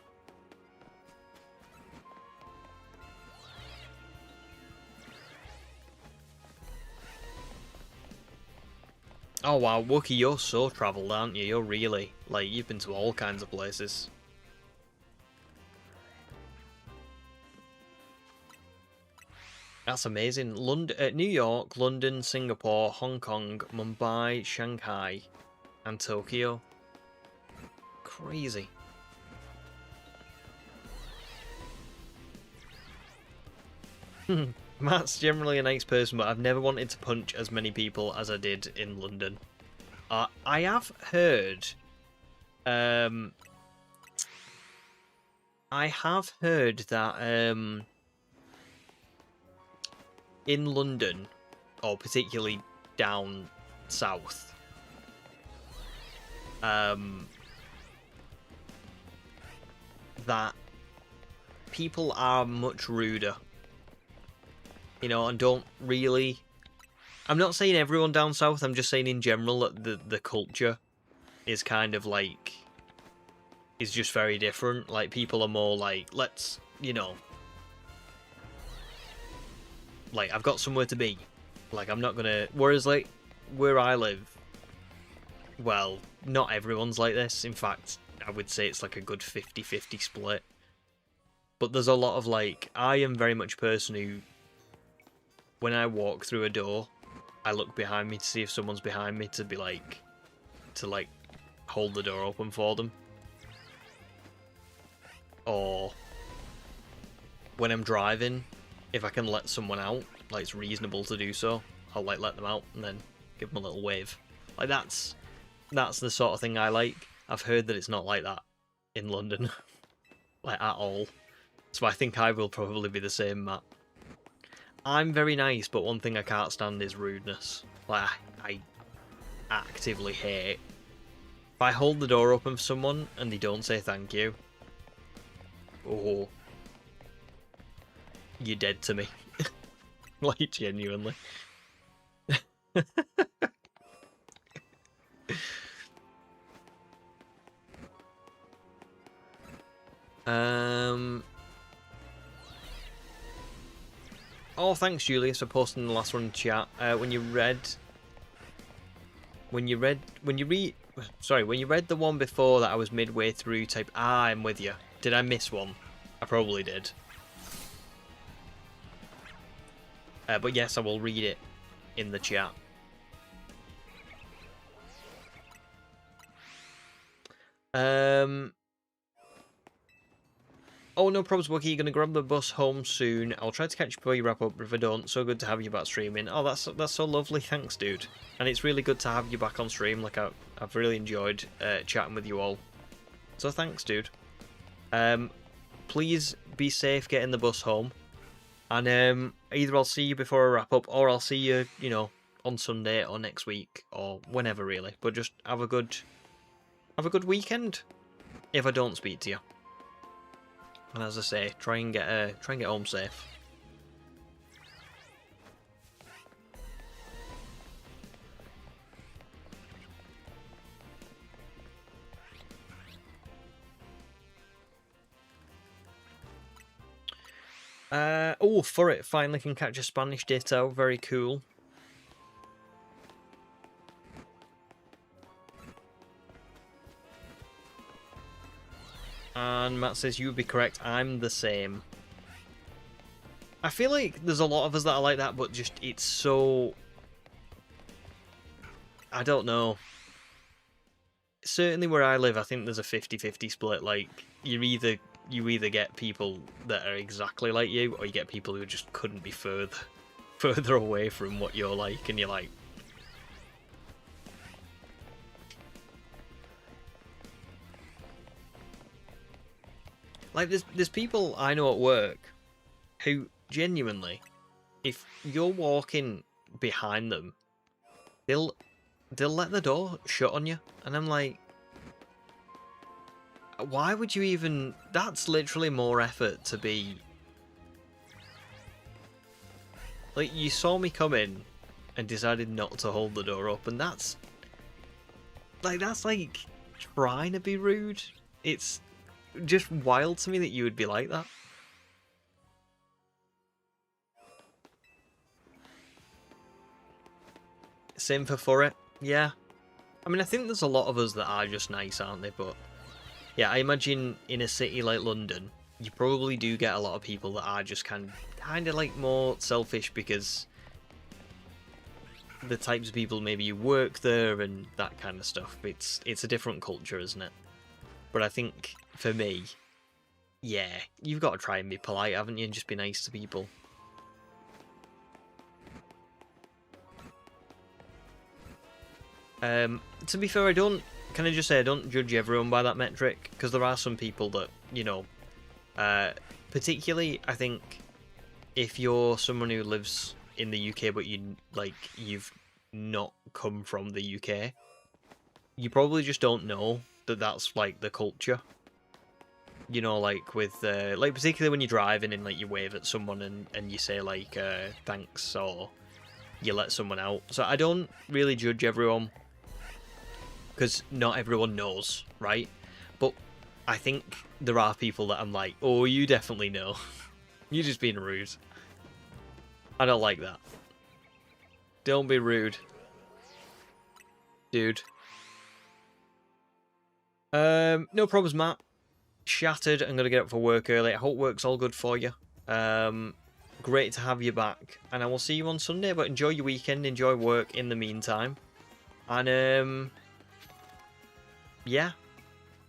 Oh wow, Wookie, you're so travelled, aren't you? You're really, like, you've been to all kinds of places. That's amazing. New York, London, Singapore, Hong Kong, Mumbai, Shanghai, and Tokyo. Crazy. Matt's generally a nice person, but I've never wanted to punch as many people as I did in London. I have heard... I have heard that in London, or particularly down south, that people are much ruder, you know, and don't really... I'm not saying everyone down south, I'm just saying in general that the culture is kind of like... is just very different. Like, people are more like, let's, you know... like, I've got somewhere to be. Like, I'm not gonna... Whereas, like, where I live... well, not everyone's like this. In fact, I would say it's like a good 50-50 split. But there's a lot of, like... I am very much a person who... when I walk through a door, I look behind me to see if someone's behind me to be like... to, like, hold the door open for them. Or... when I'm driving, if I can let someone out, like, it's reasonable to do so, I'll, like, let them out and then give them a little wave. Like, that's the sort of thing I like. I've heard that it's not like that in London. Like, at all. So I think I will probably be the same, Matt. I'm very nice, but one thing I can't stand is rudeness. Like, I actively hate... if I hold the door open for someone and they don't say thank you, oh, you're dead to me. Like, genuinely. Oh, thanks, Julius, for posting the last one in chat. When you read the one before that, I was midway through. Type, I'm with you. Did I miss one? I probably did. But yes, I will read it in the chat. Oh, no problems, Wookie. You're going to grab the bus home soon. I'll try to catch you before you wrap up, but if I don't, so good to have you back streaming. Oh, that's so lovely. Thanks, dude. And it's really good to have you back on stream. Like, I've really enjoyed chatting with you all. So thanks, dude. Please be safe getting the bus home. And either I'll see you before I wrap up, or I'll see you, you know, on Sunday or next week, or whenever, really. But just have a good weekend, if I don't speak to you. And as I say, try and get home safe. Oh, for it, finally can catch a Spanish ditto. Very cool. And Matt says, you would be correct, I'm the same. I feel like there's a lot of us that are like that, but just, it's so... I don't know. Certainly where I live, I think there's a 50-50 split. Like, you either get people that are exactly like you, or you get people who just couldn't be further away from what you're like, and you're like... Like, there's people I know at work who, genuinely, if you're walking behind them, they'll let the door shut on you. And I'm like, why would you even... That's literally more effort to be... Like, you saw me come in and decided not to hold the door open. That's like trying to be rude. It's just wild to me that you would be like that. Same for it. Yeah. I mean, I think there's a lot of us that are just nice, aren't they? But yeah, I imagine in a city like London, you probably do get a lot of people that are just kind of like more selfish because the types of people maybe you work there and that kind of stuff. It's a different culture, isn't it? But I think for me, yeah, you've got to try and be polite, haven't you, and just be nice to people. To be fair, can I just say I don't judge everyone by that metric, because there are some people that, you know, particularly I think if you're someone who lives in the UK but you've not come from the UK, you probably just don't know that that's like the culture. You know, like with like particularly when you're driving and like you wave at someone and you say like thanks, or you let someone out. So I don't really judge everyone, because not everyone knows, right? But I think there are people that I'm like, oh, you definitely know. You're just being rude. I don't like that. Don't be rude, dude. No problems, Matt. Shattered. I'm gonna get up for work early. I hope work's all good for you. Great to have you back, and I will see you on Sunday. But enjoy your weekend, enjoy work in the meantime, and yeah,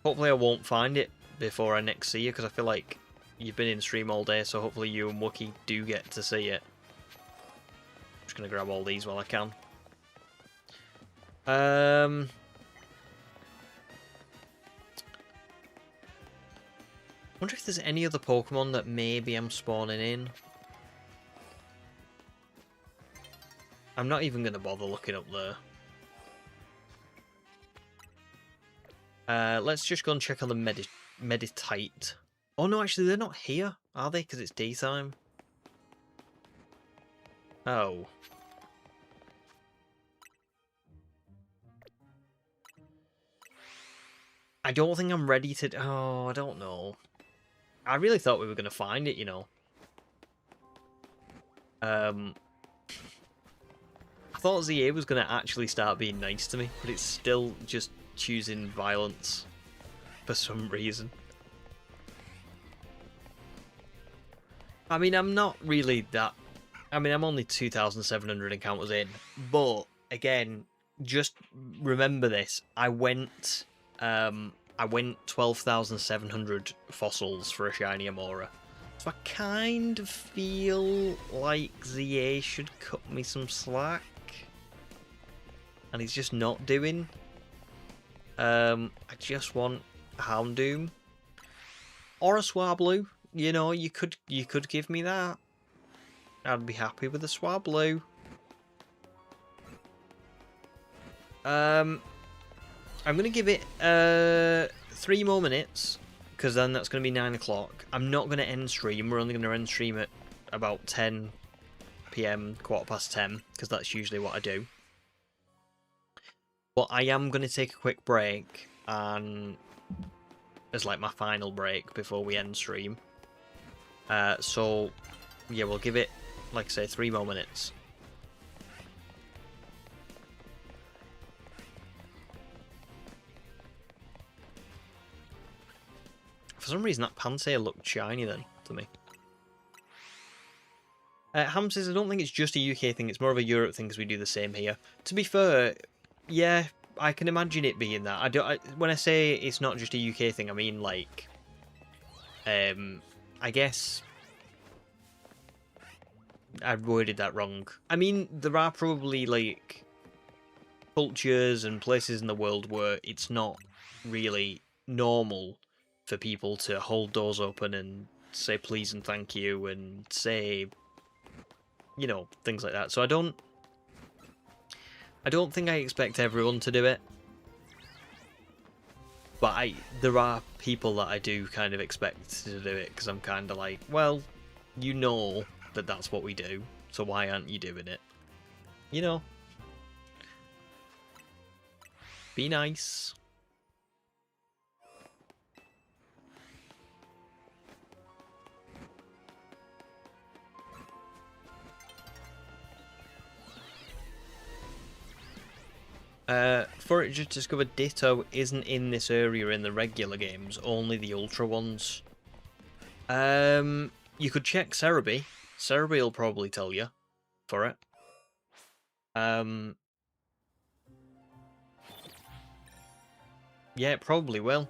hopefully I won't find it before I next see you, because I feel like you've been in stream all day, so hopefully you and Wookie do get to see it. I'm just gonna grab all these while I can. Wonder if there's any other Pokemon that maybe I'm spawning in. I'm not even gonna bother looking up there. Let's just go and check on the Meditite. Oh no, actually they're not here, are they? Because it's daytime. Oh. I don't think I'm ready to... Oh, I don't know. I really thought we were going to find it, you know. I thought ZA was going to actually start being nice to me, but it's still just choosing violence for some reason. I mean, I'm not really that... I mean, I'm only 2,700 encounters in, but again, just remember this. I went 12,700 fossils for a shiny Amora. So I kind of feel like ZA should cut me some slack. And he's just not doing. I just want a Houndour. Or a Swablu. You know, you could give me that. I'd be happy with a Swablu. I'm going to give it 3 more minutes, because then that's going to be 9 o'clock. I'm not going to end stream. We're only going to end stream at about 10 PM, 10:15, because that's usually what I do. But I am going to take a quick break, and as like my final break before we end stream. So, yeah, we'll give it, like I say, 3 more minutes. For some reason, that Pansear looked shiny then, to me. Ham says, I don't think it's just a UK thing, it's more of a Europe thing, because we do the same here. To be fair, yeah, I can imagine it being that. When I say it's not just a UK thing, I mean, like... I guess... I worded that wrong. I mean, there are probably, like, cultures and places in the world where it's not really normal for people to hold doors open and say please and thank you and say, you know, things like that. So I don't think I expect everyone to do it, but there are people that I do kind of expect to do it, because I'm kind of like, well, you know that that's what we do, so why aren't you doing it? You know, be nice. For it just discovered Ditto isn't in this area in the regular games, only the Ultra ones. You could check Cerebi. Cerebi will probably tell you for it. Yeah, it probably will.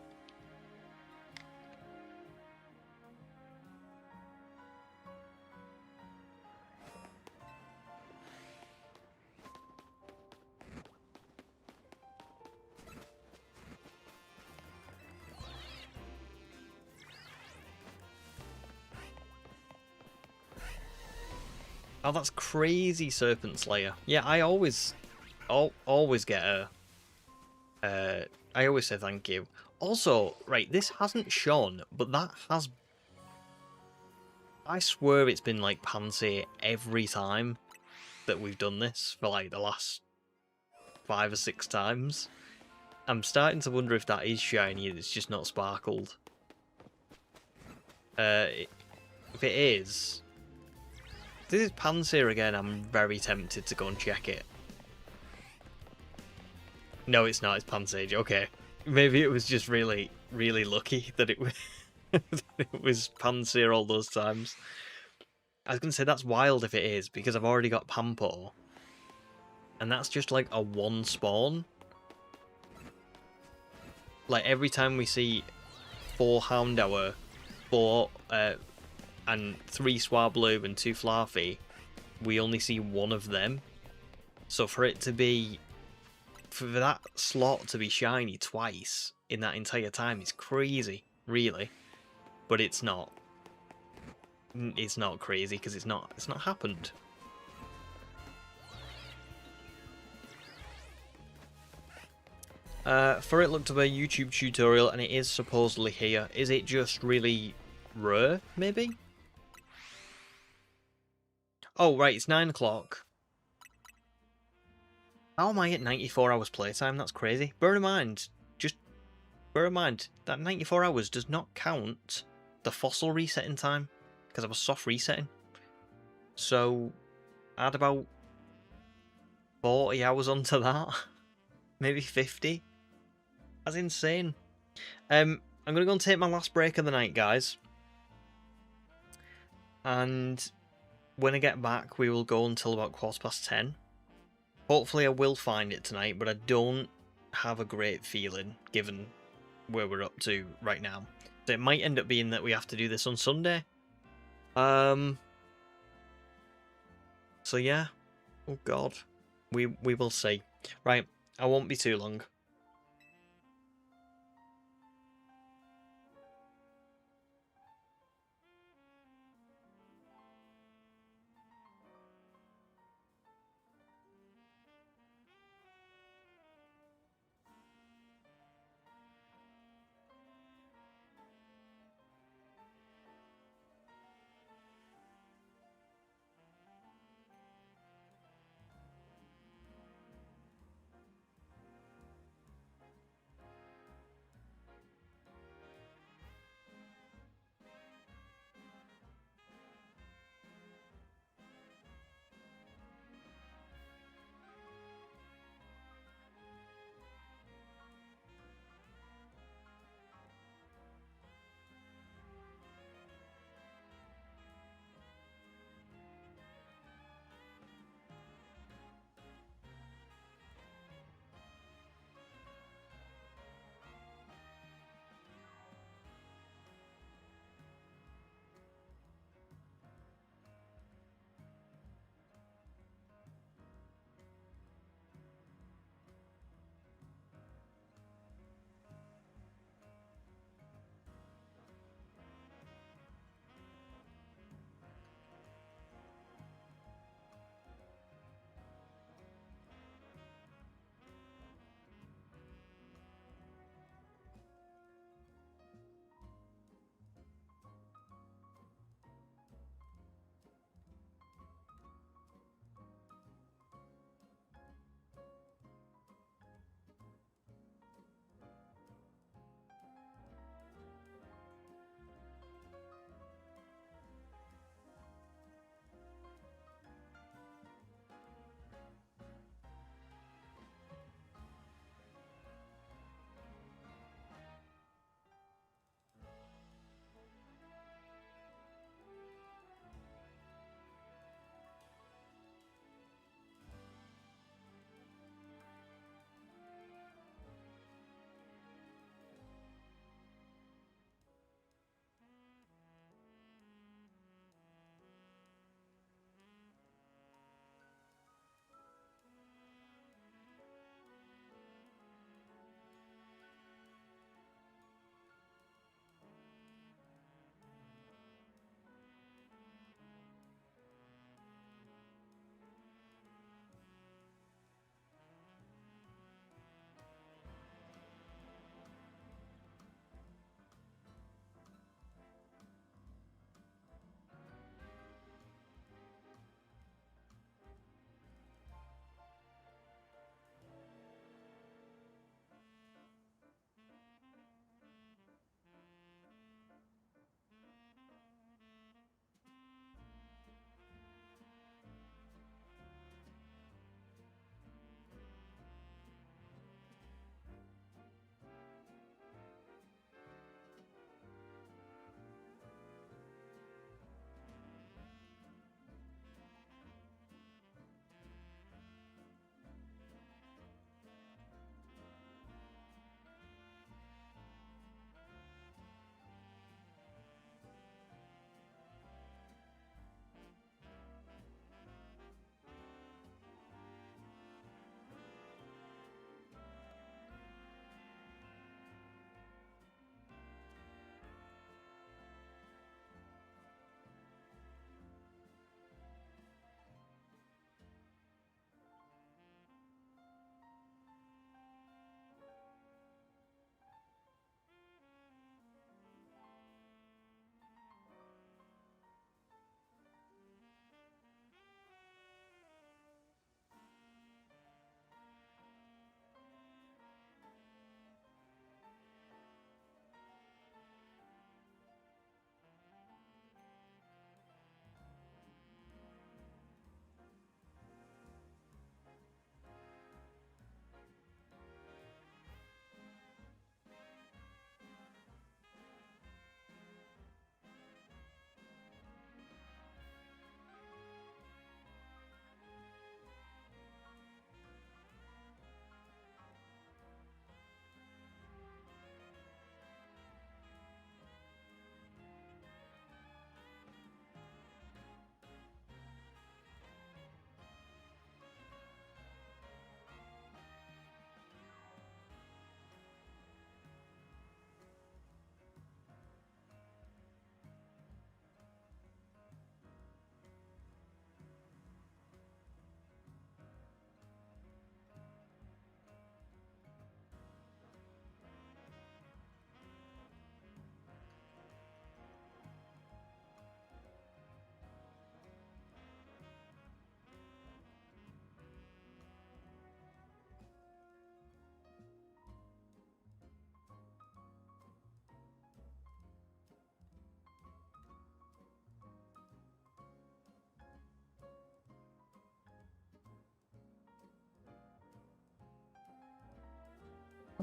Oh, that's crazy, Serpent Slayer. Yeah, I always get a. I always say thank you. Also, right, this hasn't shone, but that has. I swear it's been like Pansy every time that we've done this for like the last 5 or 6 times. I'm starting to wonder if that is shiny and it's just not sparkled. If it is, if this is Pansear again, I'm very tempted to go and check it. No, it's not. It's Pansage. Okay, maybe it was just really, really lucky that it was that it was Pansear all those times. I was gonna say that's wild if it is because I've already got Pampo, and that's just like a 1 spawn. Like every time we see 4 Houndour, 4 and 3 Swablu and 2 Flarfy, we only see 1 of them. So for it to be, for that slot to be shiny twice in that entire time is crazy, really. But it's not. It's not crazy because it's not happened. For it looked up a YouTube tutorial and it is supposedly here. Is it just really rare, maybe? Oh, right, it's 9 o'clock. How am I at 94 hours playtime? That's crazy. Bear in mind, that 94 hours does not count the fossil resetting time, because I was soft resetting. So, add about 40 hours onto that. Maybe 50. That's insane. I'm going to go and take my last break of the night, guys. And when I get back, we will go until about 10:15. Hopefully I will find it tonight, but I don't have a great feeling, given where we're up to right now. So it might end up being that we have to do this on Sunday. So yeah. Oh god. We will see. Right, I won't be too long.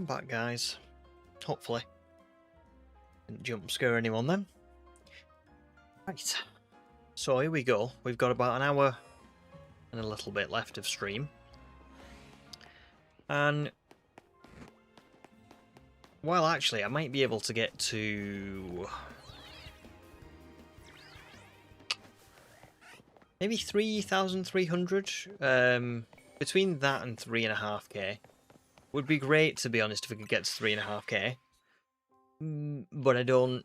I'm back, guys. Hopefully. Didn't jump scare anyone then. Right. So here we go. We've got about an hour and a little bit left of stream. And... well, actually, I might be able to get to... maybe 3,300. Between that and 3.5k. Would be great, to be honest, if we could get to 3.5k. But I don't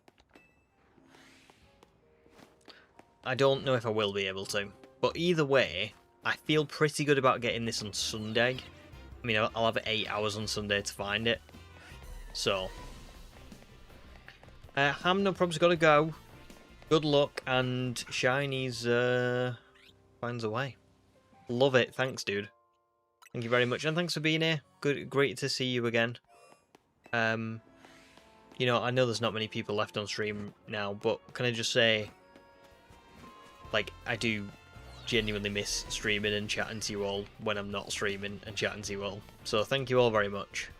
know if I will be able to. But either way, I feel pretty good about getting this on Sunday. I mean, I'll have 8 hours on Sunday to find it. So, Houndour probably got to go. Good luck, and SHINIES finds a way. Love it. Thanks, dude. Thank you very much, and thanks for being here. Great to see you again. You know, I know there's not many people left on stream now, but can I just say, like, I do genuinely miss streaming and chatting to you all when I'm not streaming and chatting to you all. So thank you all very much.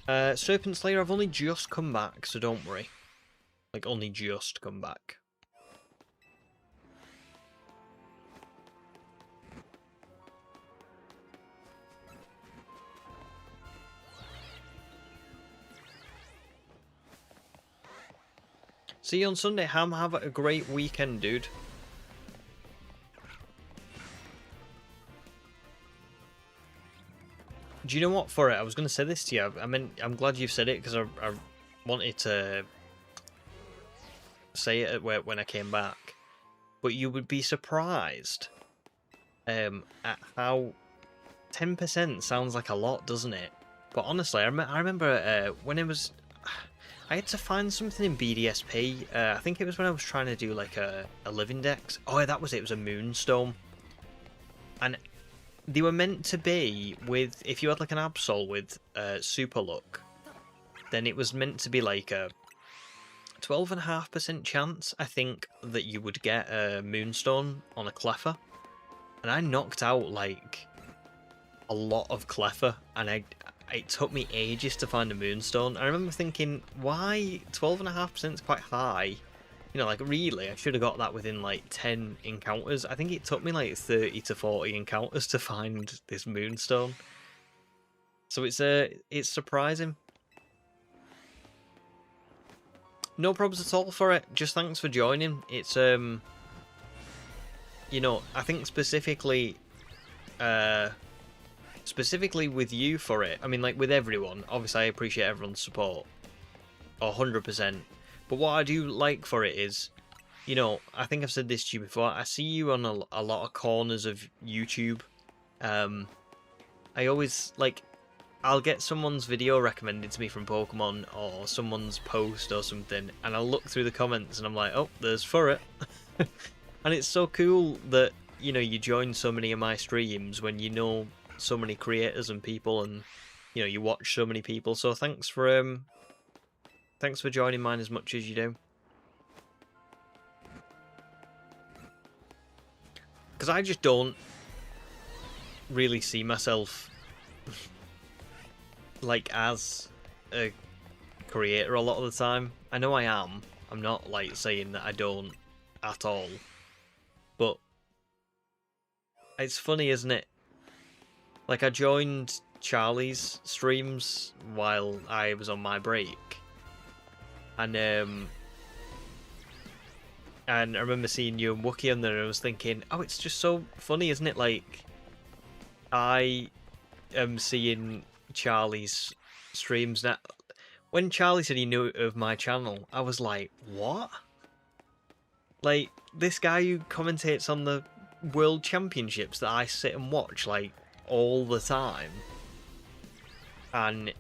Serpent Slayer, I've only just come back, so don't worry. Like, only just come back. See you on Sunday, Ham. Have a great weekend, dude. Do you know what, for it? I was going to say this to you. I mean, I'm glad you've said it, because I wanted to say it when I came back. But you would be surprised at how 10% sounds like a lot, doesn't it? But honestly, I remember when it was... I had to find something in BDSP. I think it was when I was trying to do like a live index. Oh, that was it. It was a moonstone. And they were meant to be with... if you had like an Absol with super luck, then it was meant to be like a 12.5% chance, I think, that you would get a moonstone on a Cleffer. And I knocked out like a lot of Cleffer, and it took me ages to find a moonstone. I remember thinking, why 12.5% is quite high? You know, like, really, I should have got that within like 10 encounters. I think it took me like 30 to 40 encounters to find this moonstone. So it's surprising. No problems at all for it. Just thanks for joining. It's you know, I think specifically with you for it. I mean, like, with everyone. Obviously, I appreciate everyone's support. 100%. But what I do like for it is, you know, I think I've said this to you before. I see you on a lot of corners of YouTube. I always, like, I'll get someone's video recommended to me from Pokemon or someone's post or something, and I'll look through the comments and I'm like, oh, there's for it. And it's so cool that, you know, you join so many of my streams when you know so many creators and people, and you know, you watch so many people. So thanks for joining mine as much as you do, because I just don't really see myself like as a creator a lot of the time. I know I am. I'm not like saying that I don't at all, but it's funny, isn't it? Like, I joined Charlie's streams while I was on my break, and I remember seeing you and Wookie on there, and I was thinking, oh, it's just so funny, isn't it? Like, I am seeing Charlie's streams now. When Charlie said he knew of my channel, I was like, what? Like, this guy who commentates on the World Championships that I sit and watch, like, all the time, and,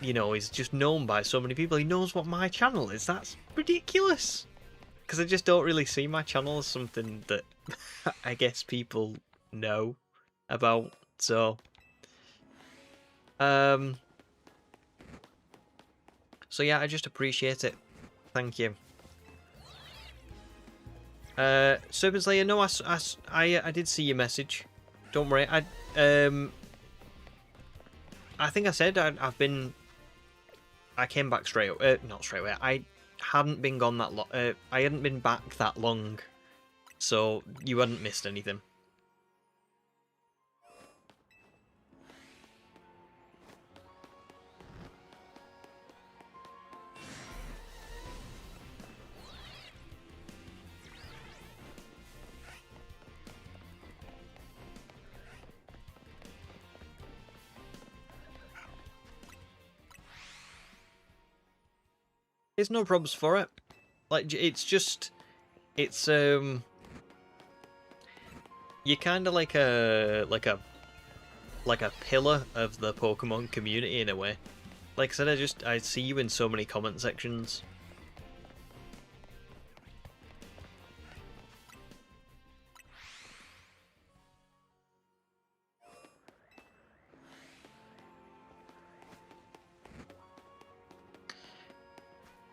you know, he's just known by so many people. He knows what my channel is. That's ridiculous, because I just don't really see my channel as something that I guess people know about. So yeah, I just appreciate it. Thank you. Serpent Slayer, no, I did see your message. Don't worry. I think I said I came back straight not straight away. I hadn't been gone that long. I hadn't been back that long, so you hadn't missed anything. There's no probs for it. Like, it's just, it's you're kind of like a pillar of the Pokemon community in a way. Like I said, I see you in so many comment sections.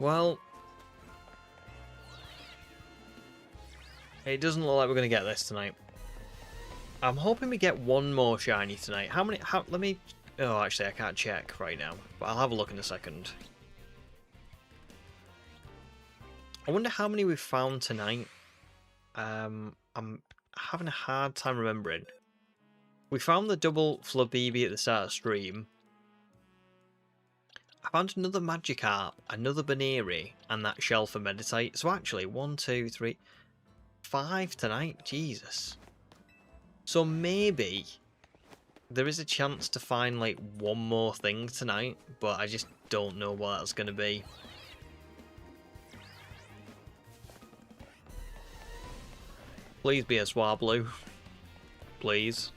Well, it doesn't look like we're going to get this tonight. I'm hoping we get one more shiny tonight. Let me... Oh, actually, I can't check right now, but I'll have a look in a second. I wonder how many we've found tonight. I'm having a hard time remembering. We found the double Flabébé at the start of stream. I found another Magikarp, another Baneri, and that shell for Meditite. So actually, 1, 2, 3, 5 tonight. Jesus. So maybe there is a chance to find like one more thing tonight, but I just don't know what that's going to be. Please be a Swablu. Please.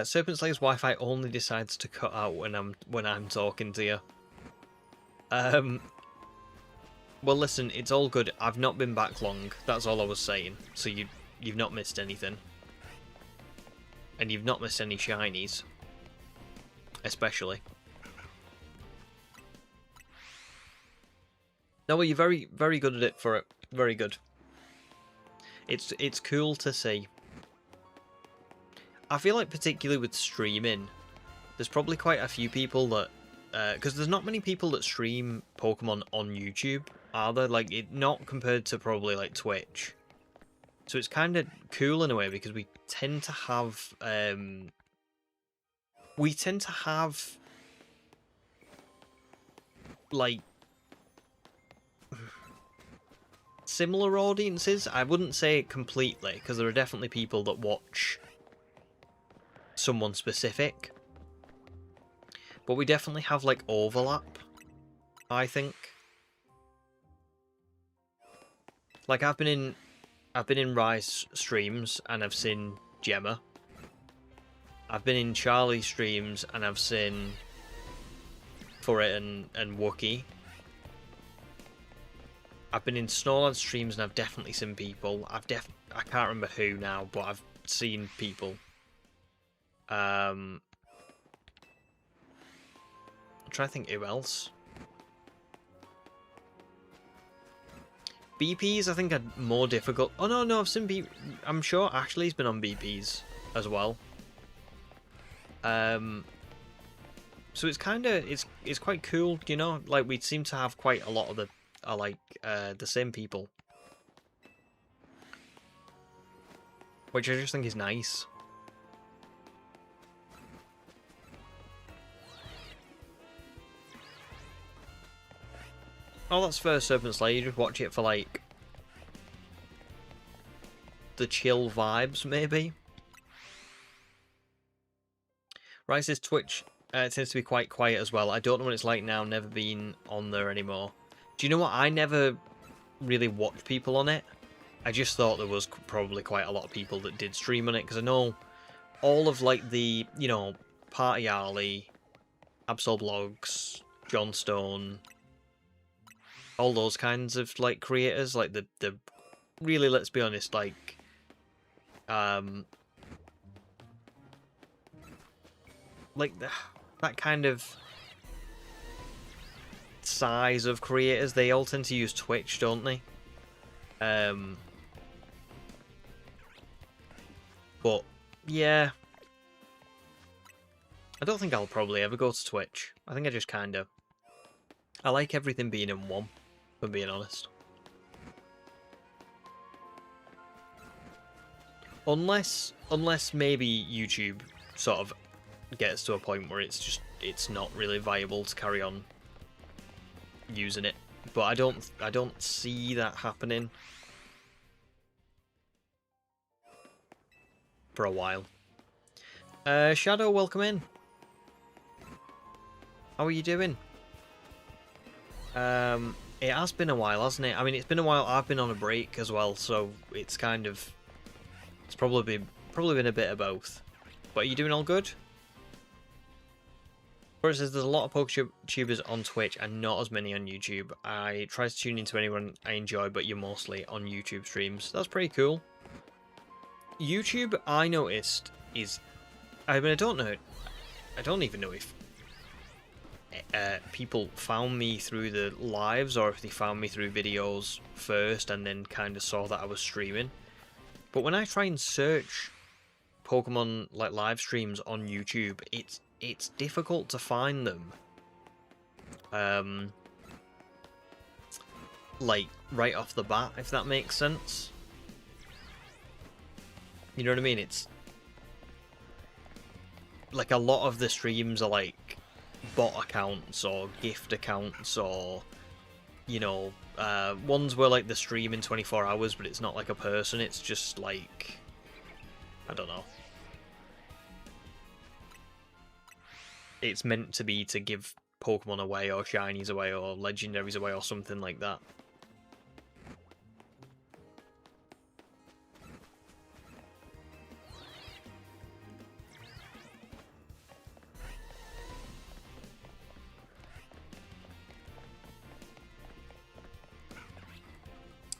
Serpent Slayer's Wi-Fi only decides to cut out when I'm talking to you. Well, listen, it's all good. I've not been back long. That's all I was saying. So you've not missed anything, and you've not missed any shinies, especially. No, well, you're very, very good at it for it. Very good. It's cool to see. I feel like particularly with streaming, there's probably quite a few people that, because there's not many people that stream Pokemon on YouTube, are there? Like, not compared to probably like Twitch. So it's kind of cool in a way because we tend to have, like, similar audiences. I wouldn't say completely, because there are definitely people that watch someone specific, but we definitely have like overlap, I think. Like, I've been in Rise streams and I've seen Gemma. I've been in Charlie streams and I've seen Furret and Wookie. I've been in Snorlax streams and I've definitely seen people. I can't remember who now, but I've seen people. I'm trying to think who else. BPs, I think, are more difficult. Oh no, I've seen I'm sure Ashley's been on BPs as well. So it's kind of it's quite cool, you know. Like, we seem to have quite a lot of the same people, which I just think is nice. Oh, that's first Serpent Slayer. You just watch it for, like, the chill vibes, maybe. Rice's Twitch tends to be quite quiet as well. I don't know what it's like now. Never been on there anymore. Do you know what? I never really watched people on it. I just thought there was probably quite a lot of people that did stream on it, because I know all of, like, the, you know, Party Arlie, Absolblogs, John Stone, all those kinds of, like, creators, like the really, let's be honest, like, that kind of size of creators, they all tend to use Twitch, don't they? But Yeah. I don't think I'll probably ever go to Twitch. I think I just kind of... I like everything being in one, if I'm being honest. Unless maybe YouTube sort of gets to a point where it's not really viable to carry on using it. But I don't see that happening for a while. Shadow, welcome in. How are you doing? It has been a while, hasn't it? I mean, it's been a while. I've been on a break as well, so it's kind of... It's probably been a bit of both. But are you doing all good? It says there's a lot of PokeTubers on Twitch and not as many on YouTube. I try to tune into anyone I enjoy, but you're mostly on YouTube streams. That's pretty cool. YouTube, I noticed, is... I mean, I don't know. I don't even know if people found me through the lives or if they found me through videos first and then kind of saw that I was streaming. But when I try and search Pokemon like live streams on YouTube, it's difficult to find them. Like right off the bat, if that makes sense. You know what I mean? It's like a lot of the streams are like bot accounts or gift accounts or, you know, ones where like the stream in 24 hours but it's not like a person, it's just like, I don't know. It's meant to be to give Pokemon away or shinies away or legendaries away or something like that.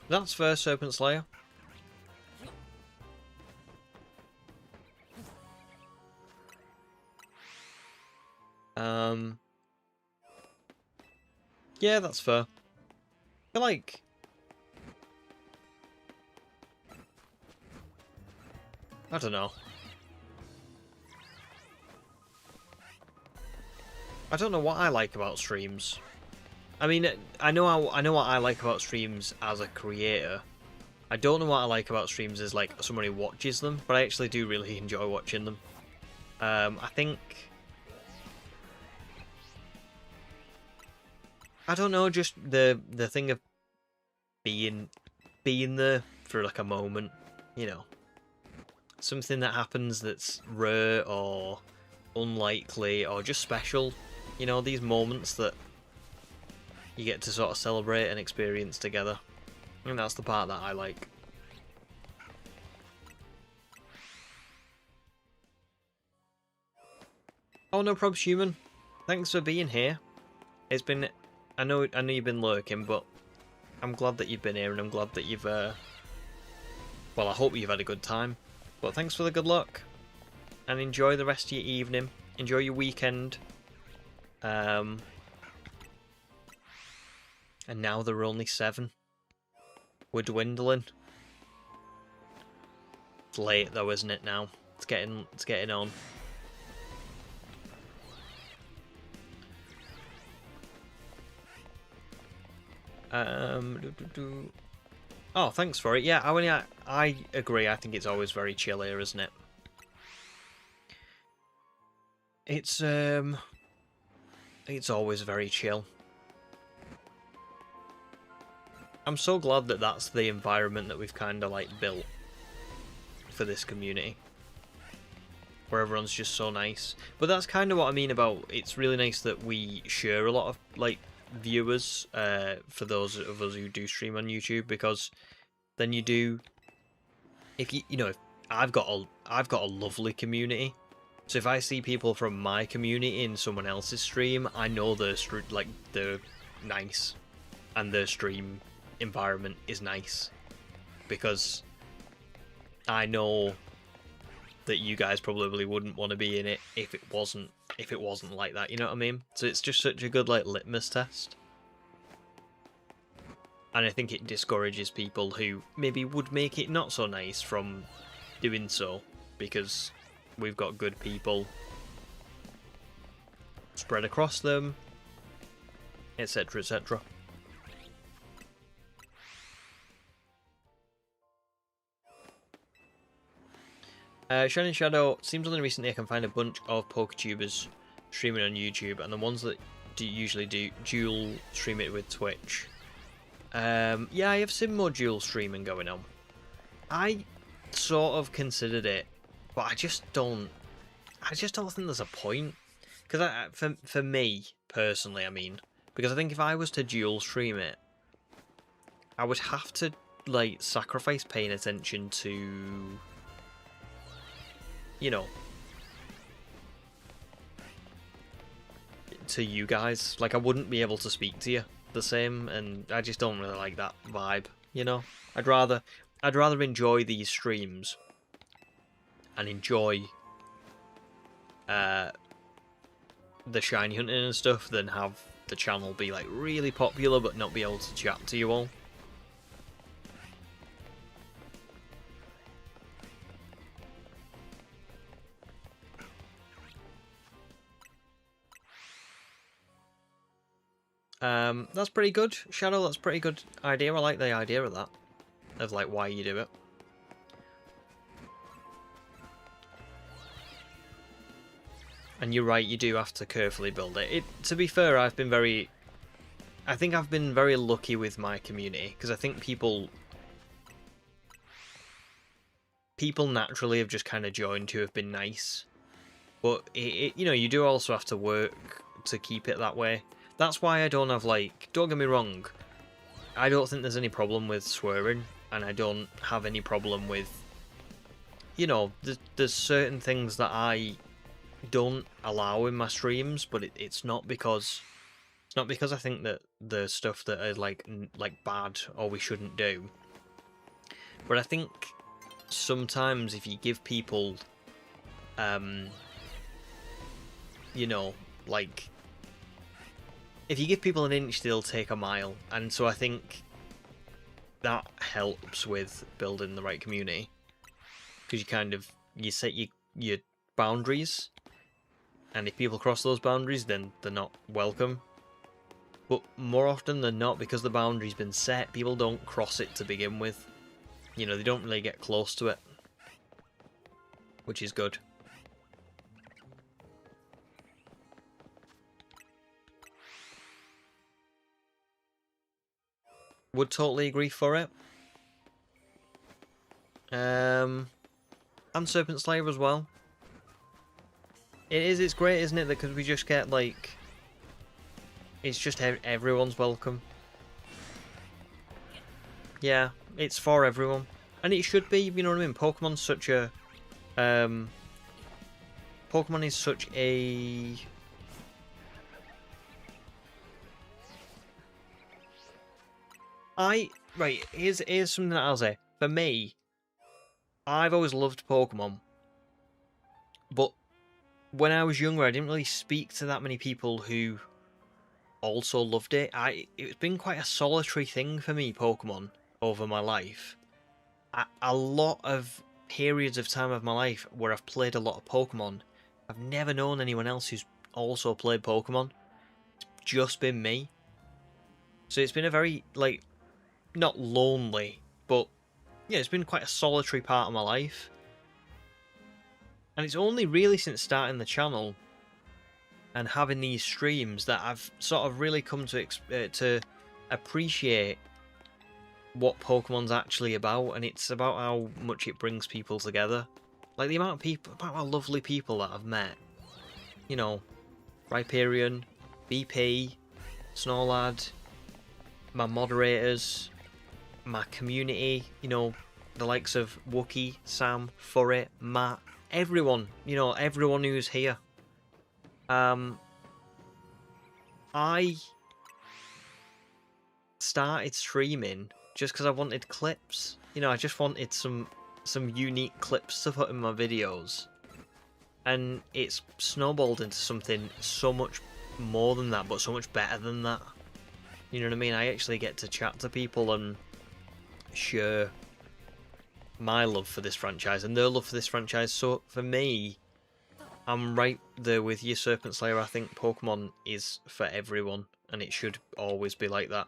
That's fair, Serpent Slayer. Yeah, that's fair. I feel like... I don't know. I don't know what I like about streams. I mean, I know what I like about streams as a creator. I don't know what I like about streams as like someone who watches them, but I actually do really enjoy watching them. I think... I don't know, just the thing of being there for like a moment, you know. Something that happens that's rare or unlikely or just special. You know, these moments that you get to sort of celebrate and experience together. And that's the part that I like. Oh, no probs, human. Thanks for being here. It's been... I know you've been lurking, but I'm glad that you've been here, and I'm glad that you've... Well, I hope you've had a good time. But thanks for the good luck. And enjoy the rest of your evening. Enjoy your weekend. And now there are only 7. We're dwindling. It's late though, isn't it now? It's getting on. Oh, thanks for it. Yeah, I agree. I think it's always very chill here, isn't it? It's always very chill. I'm so glad that that's the environment that we've kind of like built for this community, where everyone's just so nice. But that's kind of what I mean about it's really nice that we share a lot of like viewers for those of us who do stream on YouTube, because then you do, if you know, if I've got a lovely community, so if I see people from my community in someone else's stream, I know they're nice and their stream environment is nice, because I know that you guys probably wouldn't want to be in it if it wasn't like that, you know what I mean? So it's just such a good like litmus test. And I think it discourages people who maybe would make it not so nice from doing so, because we've got good people spread across them, etc, etc. Shining Shadow, seems only recently I can find a bunch of PokeTubers streaming on YouTube, and the ones that usually do dual stream it with Twitch. Yeah, I have seen more dual streaming going on. I sort of considered it, but I just don't think there's a point. Because for me personally, I mean, because I think if I was to dual stream it, I would have to like sacrifice paying attention to, you know, to you guys. Like, I wouldn't be able to speak to you the same, and I just don't really like that vibe, you know? I'd rather enjoy these streams and enjoy the shiny hunting and stuff than have the channel be like really popular but not be able to chat to you all. That's pretty good, Shadow. That's a pretty good idea. I like the idea of that, of like why you do it. And you're right, you do have to carefully build it. To be fair, I think I've been very lucky with my community, because I think people naturally have just kind of joined who have been nice. But you know, you do also have to work to keep it that way. That's why I don't have, like, don't get me wrong, I don't think there's any problem with swearing, and I don't have any problem with, you know, there's certain things that I don't allow in my streams, but it's not because I think that the stuff that is like bad or we shouldn't do. But I think sometimes if you give people, you know, like, if you give people an inch, they'll take a mile, and so I think that helps with building the right community, because you set your boundaries, and if people cross those boundaries, then they're not welcome. But more often than not, because the boundary's been set, people don't cross it to begin with. You know, they don't really get close to it, which is good. Would totally agree for it. And Serpent Slayer as well. It's great, isn't it? Because we just get, like, it's just everyone's welcome. Yeah, it's for everyone. And it should be, you know what I mean? Pokemon's such a... Pokemon is such a... Right, here's something that I'll say. For me, I've always loved Pokemon. But when I was younger, I didn't really speak to that many people who also loved it. It's been quite a solitary thing for me, Pokemon, over my life. A lot of periods of time of my life where I've played a lot of Pokemon, I've never known anyone else who's also played Pokemon. It's just been me. So it's been a very, like, not lonely, but yeah, it's been quite a solitary part of my life. And it's only really since starting the channel and having these streams that I've sort of really come to appreciate what Pokemon's actually about, and it's about how much it brings people together. Like, the amount of people, about how lovely people that I've met. You know, Rhyperion, BP, Snorlad, my moderators, my community, you know, the likes of Wookie, Sam, Furry, Matt, everyone, you know, everyone who's here. I started streaming just because I wanted clips. You know, I just wanted some unique clips to put in my videos. And it's snowballed into something so much more than that, but so much better than that. You know what I mean? I actually get to chat to people and share my love for this franchise and their love for this franchise. So for me, I'm right there with you, Serpent Slayer. I think Pokemon is for everyone, and it should always be like that.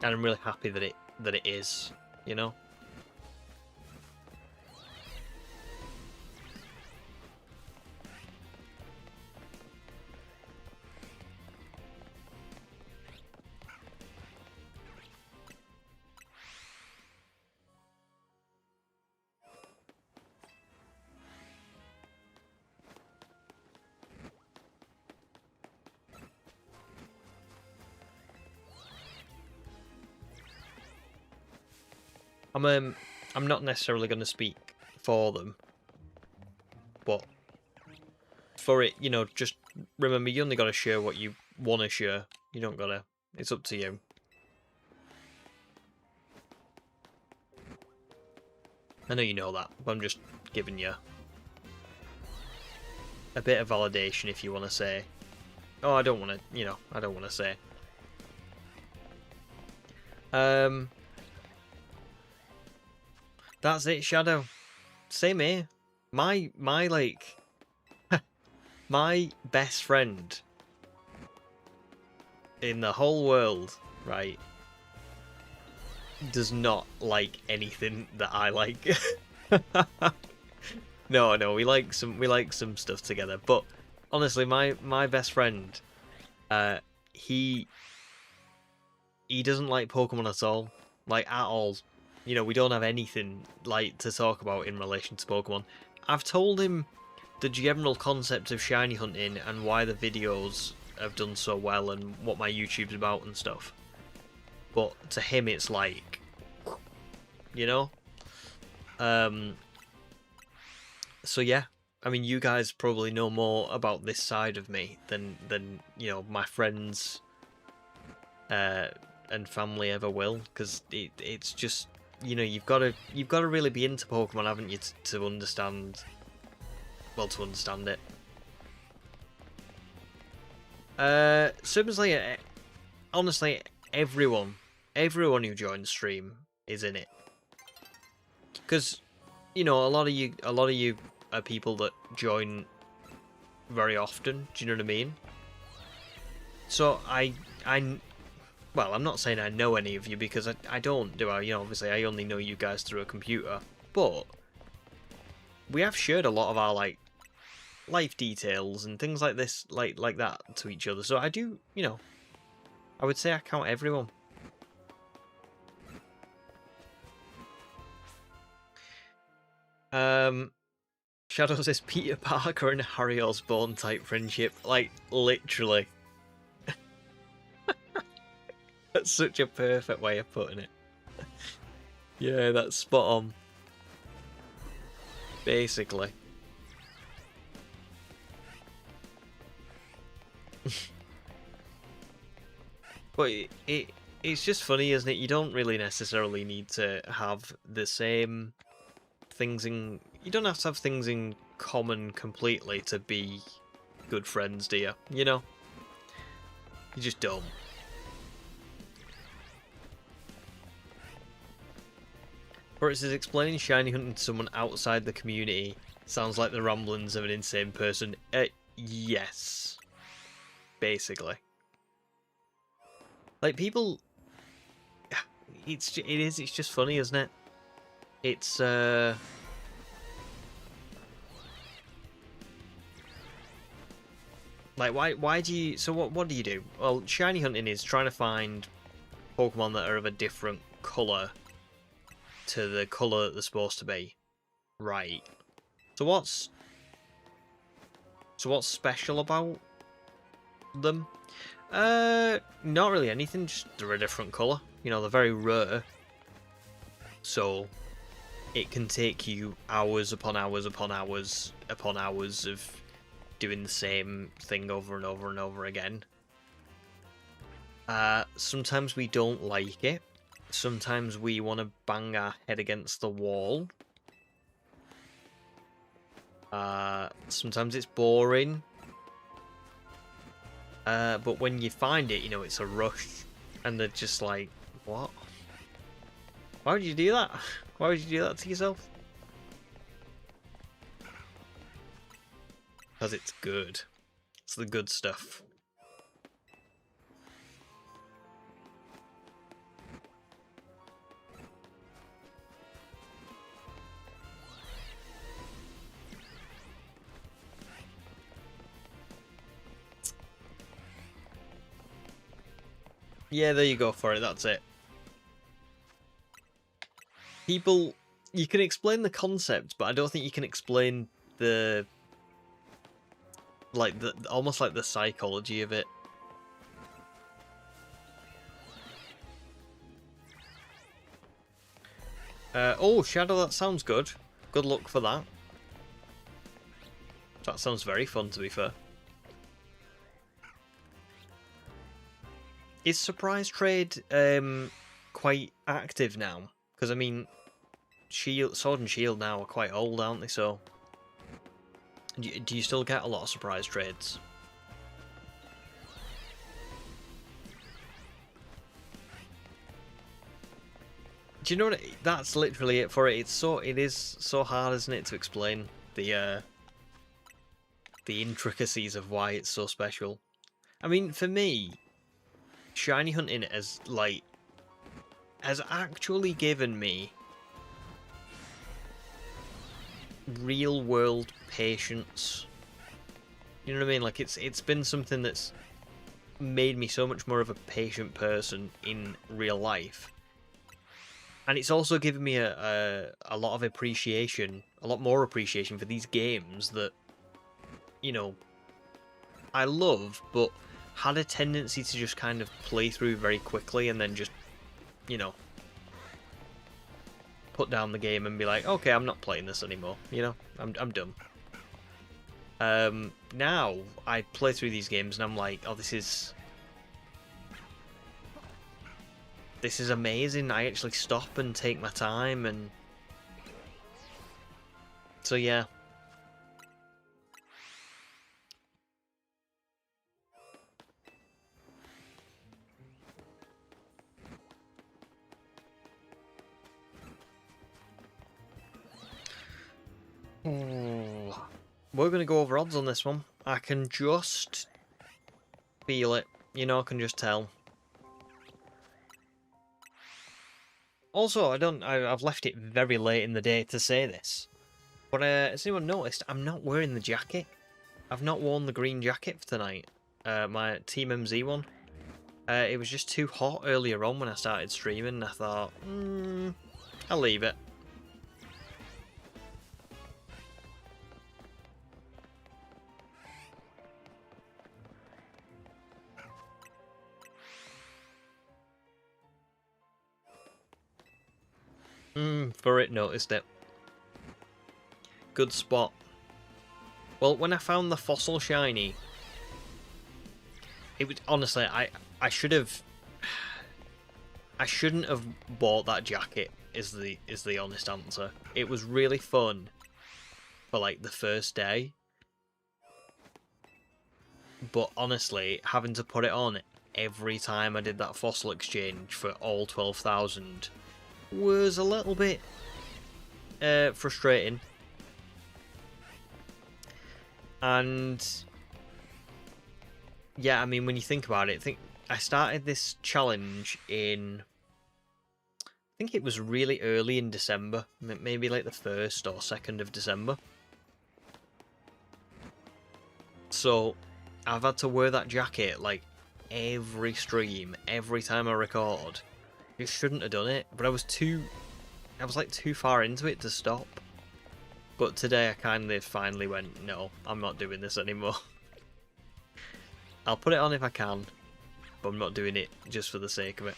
And I'm really happy that it is, you know? I'm not necessarily going to speak for them, but for it, you know, just remember you only got to share what you want to share. You don't got to. It's up to you. I know you know that, but I'm just giving you a bit of validation if you want to say, oh, I don't want to, you know, I don't want to say. That's it, Shadow. Same here. My like my best friend in the whole world, right, does not like anything that I like. No, we like some stuff together. But honestly, my best friend, he doesn't like Pokemon at all, like at all. You know, we don't have anything like to talk about in relation to Pokemon. I've told him the general concept of shiny hunting and why the videos have done so well and what my YouTube's about and stuff. But to him, it's like, you know. So yeah, I mean, you guys probably know more about this side of me than you know my friends and family ever will, because it's just, you know, you've got to really be into Pokemon, haven't you, to understand. Well, to understand it. Serpent Slayer, honestly, everyone who joins stream is in it, because, you know, a lot of you are people that join very often. Do you know what I mean? So well, I'm not saying I know any of you, because I don't, do I? You know, obviously I only know you guys through a computer, but we have shared a lot of our, like, life details and things like this, like that, to each other. So I do, you know, I would say I count everyone. Shadow says Peter Parker and Harry Osborn type friendship, like literally. That's such a perfect way of putting it. Yeah, that's spot on. Basically. But it's just funny, isn't it? You don't really necessarily need to have the same things in... You don't have to have things in common completely to be good friends, do you? You know? You just don't. Or it says, explaining shiny hunting to someone outside the community sounds like the ramblings of an insane person. Yes. Basically. Like, people... It's just funny, isn't it? It's, like, why do you... So what do you do? Well, shiny hunting is trying to find Pokemon that are of a different colour to the colour that they're supposed to be. Right. So what's special about them? Not really anything, just they're a different colour. You know, they're very rare. So it can take you hours upon hours upon hours upon hours of doing the same thing over and over and over again. Sometimes we don't like it. Sometimes we want to bang our head against the wall. Sometimes it's boring. But when you find it, you know, it's a rush. And they're just like, what? Why would you do that? Why would you do that to yourself? because it's good. It's the good stuff. Yeah, there you go for it. That's it. People, you can explain the concept, but I don't think you can explain the almost like the psychology of it. Oh, Shadow, that sounds good. Good luck for that. That sounds very fun, to be fair. Is Surprise Trade quite active now? Because, I mean, Sword and Shield now are quite old, aren't they? So, do you still get a lot of Surprise Trades? Do you know what? That's literally it for it. It is so hard, isn't it, to explain the intricacies of why it's so special. I mean, for me, shiny hunting has actually given me real world patience. You know what I mean? Like it's been something that's made me so much more of a patient person in real life. And it's also given me a lot of appreciation, a lot more appreciation for these games that, you know, I love, but had a tendency to just kind of play through very quickly and then just, you know, put down the game and be like, okay, I'm not playing this anymore, you know, I'm done. Now, I play through these games and I'm like, oh, this is amazing. I actually stop and take my time, and so yeah. We're going to go over odds on this one. I can just feel it. You know, I can just tell. Also, I've left it very late in the day to say this. But has anyone noticed, I'm not wearing the jacket. I've not worn the green jacket for tonight. My Team MZ one. It was just too hot earlier on when I started streaming, and I thought, I'll leave it. For it, noticed it. Good spot. Well, when I found the fossil shiny, it was honestly I shouldn't have bought that jacket. Is the honest answer. It was really fun for like the first day, but honestly, having to put it on every time I did that fossil exchange for all 12,000 was a little bit frustrating. And yeah, I mean, when you think about it, I started this challenge in, I think it was really early in December, maybe like the 1st or 2nd of December. So I've had to wear that jacket like every stream, every time I record. I shouldn't have done it, but I was like too far into it to stop. But today I kind of finally went, no, I'm not doing this anymore. I'll put it on if I can, but I'm not doing it just for the sake of it.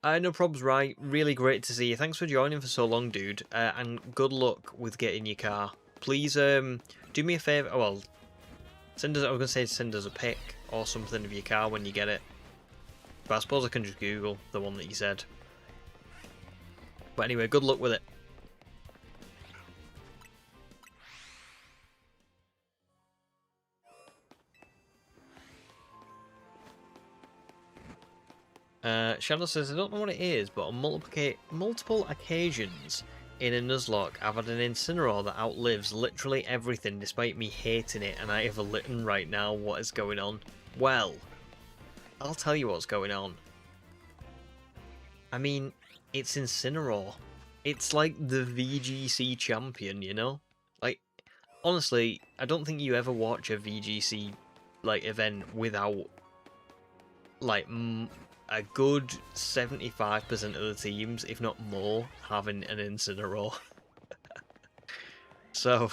No probs, right. Really great to see you. Thanks for joining for so long, dude. And good luck with getting your car. Please do me a favour. Oh, well, I was going to say send us a pic or something of your car when you get it. But I suppose I can just Google the one that you said. But anyway, good luck with it. Shadow says, I don't know what it is, but on multiple occasions, in a Nuzlocke, I've had an Incineroar that outlives literally everything despite me hating it, and I have a Litten right now. What is going on? Well, I'll tell you what's going on. I mean, it's Incineroar. It's like the VGC champion, you know? Like, honestly, I don't think you ever watch a VGC, like, event without, like, a good 75% of the teams, if not more, having an Incineroar. So,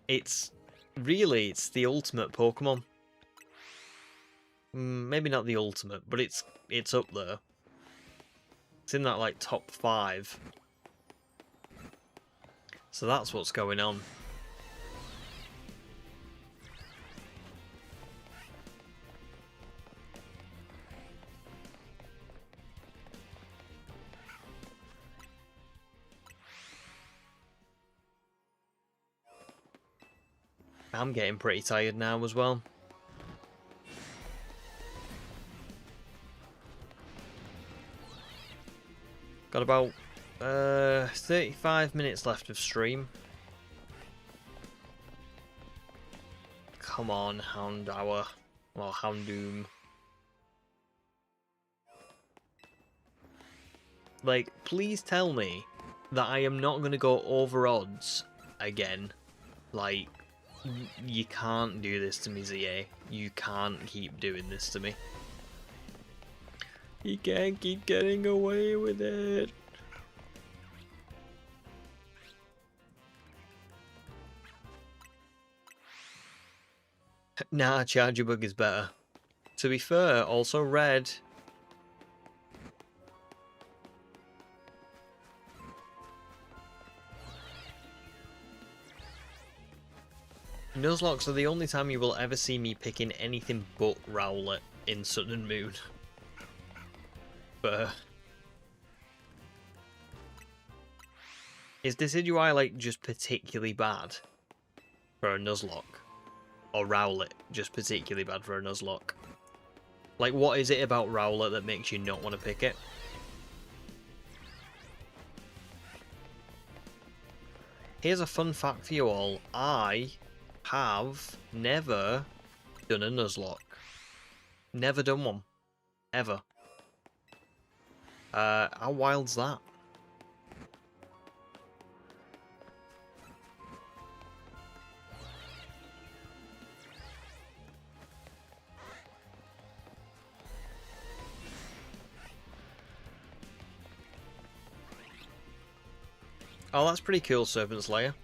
it's the ultimate Pokemon. Maybe not the ultimate, but it's up there. It's in that, like, top 5. So that's what's going on. I'm getting pretty tired now as well. Got about 35 minutes left of stream. Come on, Houndour. Well, Houndoom. Like, please tell me that I am not going to go over odds again. Like, you can't do this to me, ZA. You can't keep doing this to me. You can't keep getting away with it. Nah, Charger Bug is better. To be fair, also red. Nuzlocks are the only time you will ever see me picking anything but Rowlet in Sun and Moon. But is Decidueye like just particularly bad for a Nuzlocke? Or Rowlet just particularly bad for a Nuzlocke? Like, what is it about Rowlet that makes you not want to pick it? Here's a fun fact for you all. I have never done a Nuzlocke. Never done one. Ever. How wild's that? Oh, that's pretty cool, Serpent Slayer.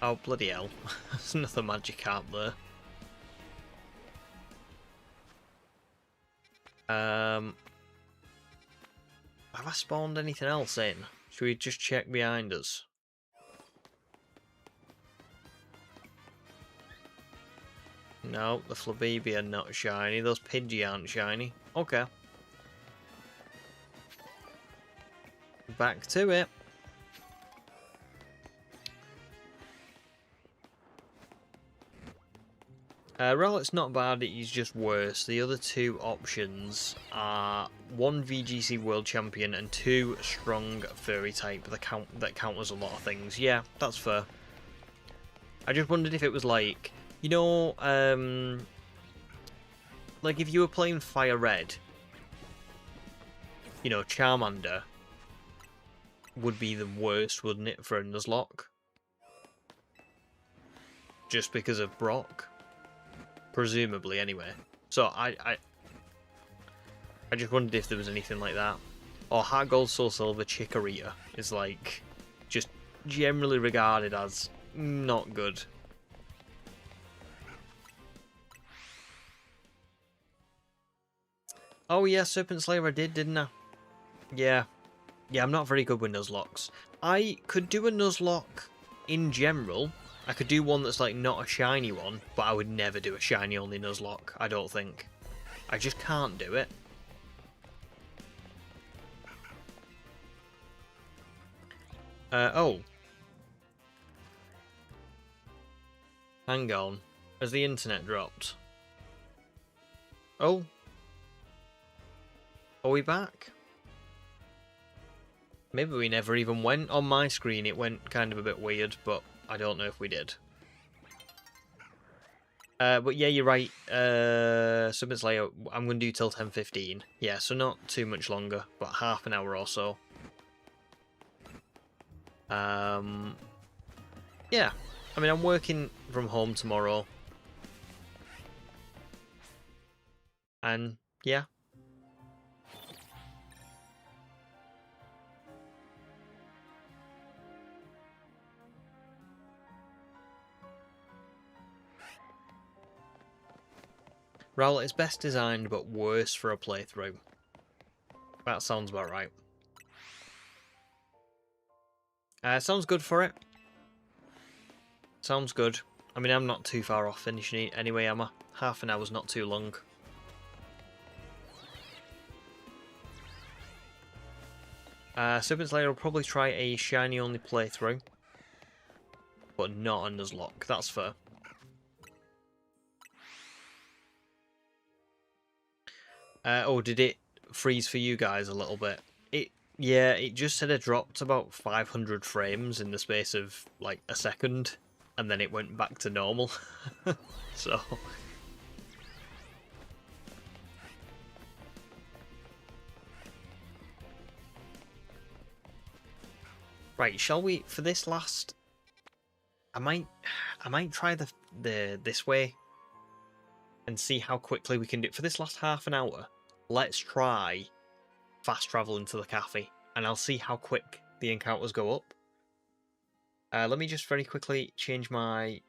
Oh, bloody hell. There's another magic out there. Have I spawned anything else in? Should we just check behind us? No, the Flabébé are not shiny. Those Pidgey aren't shiny. Okay. Back to it. Rowlet's not bad, he's just worse. The other two options are 1 VGC World Champion and 2 strong furry type that counters a lot of things. Yeah, that's fair. I just wondered if it was like, you know, like if you were playing Fire Red, you know, Charmander would be the worst, wouldn't it, for a Nuzlocke? Just because of Brock? Presumably, anyway. So, I just wondered if there was anything like that. Or Heart Gold Soul Silver Chikorita is, like, just generally regarded as not good. Oh yeah, Serpent Slayer I did, didn't I? Yeah. Yeah, I'm not very good with Nuzlocks. I could do a Nuzlocke in general. I could do one that's like not a shiny one, but I would never do a shiny only Nuzlocke, I don't think. I just can't do it. Oh. Hang on. Has the internet dropped? Oh. Are we back? Maybe we never even went. On my screen it went kind of a bit weird, but I don't know if we did. But yeah, you're right. Submits later. I'm going to do till 10:15. Yeah, so not too much longer, but half an hour or so. Yeah. I mean, I'm working from home tomorrow. And yeah. Raoul, it's best designed, but worse for a playthrough. That sounds about right. Sounds good for it. Sounds good. I mean, I'm not too far off finishing it anyway, am I? Half an hour's not too long. Serpent's Lair will probably try a shiny only playthrough, but not on Nuzlocke. That's fair. Oh, did it freeze for you guys a little bit? Yeah, it just said it dropped about 500 frames in the space of like a second, and then it went back to normal. So right, shall we for this last? I might try the this way and see how quickly we can do it for this last half an hour. Let's try fast travel into the cafe, and I'll see how quick the encounters go up. Let me just very quickly change my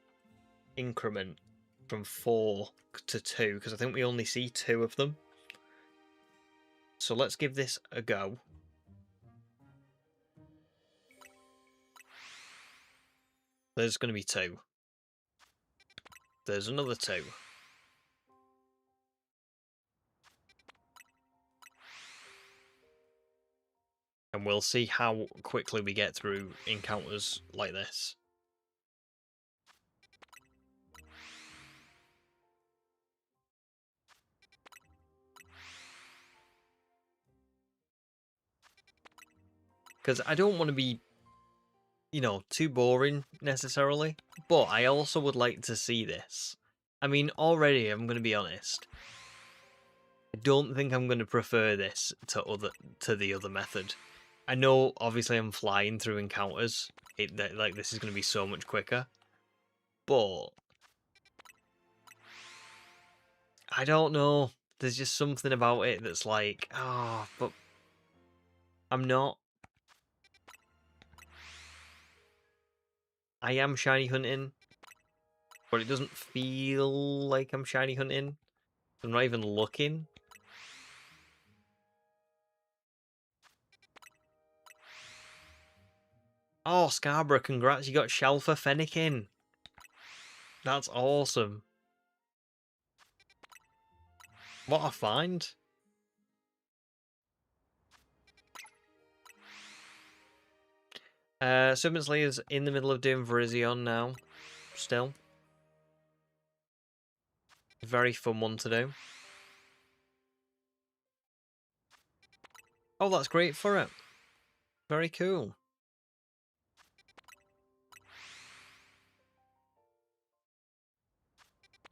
increment from 4 to 2, because I think we only see 2 of them. So let's give this a go. There's going to be 2. There's another 2. And we'll see how quickly we get through encounters like this. Because I don't want to be, you know, too boring necessarily, but I also would like to see this. I mean, already, I'm going to be honest, I don't think I'm going to prefer this to the other method. I know, obviously, I'm flying through encounters. Like, this is going to be so much quicker. But I don't know. There's just something about it that's like, oh, but I'm not. I am shiny hunting, but it doesn't feel like I'm shiny hunting. I'm not even looking. Oh, Scarborough, congrats, you got Shelfer Fennekin. That's awesome. What a find. Serpent Slayer's in the middle of doing Virizion now, still. Very fun one to do. Oh, that's great for it. Very cool.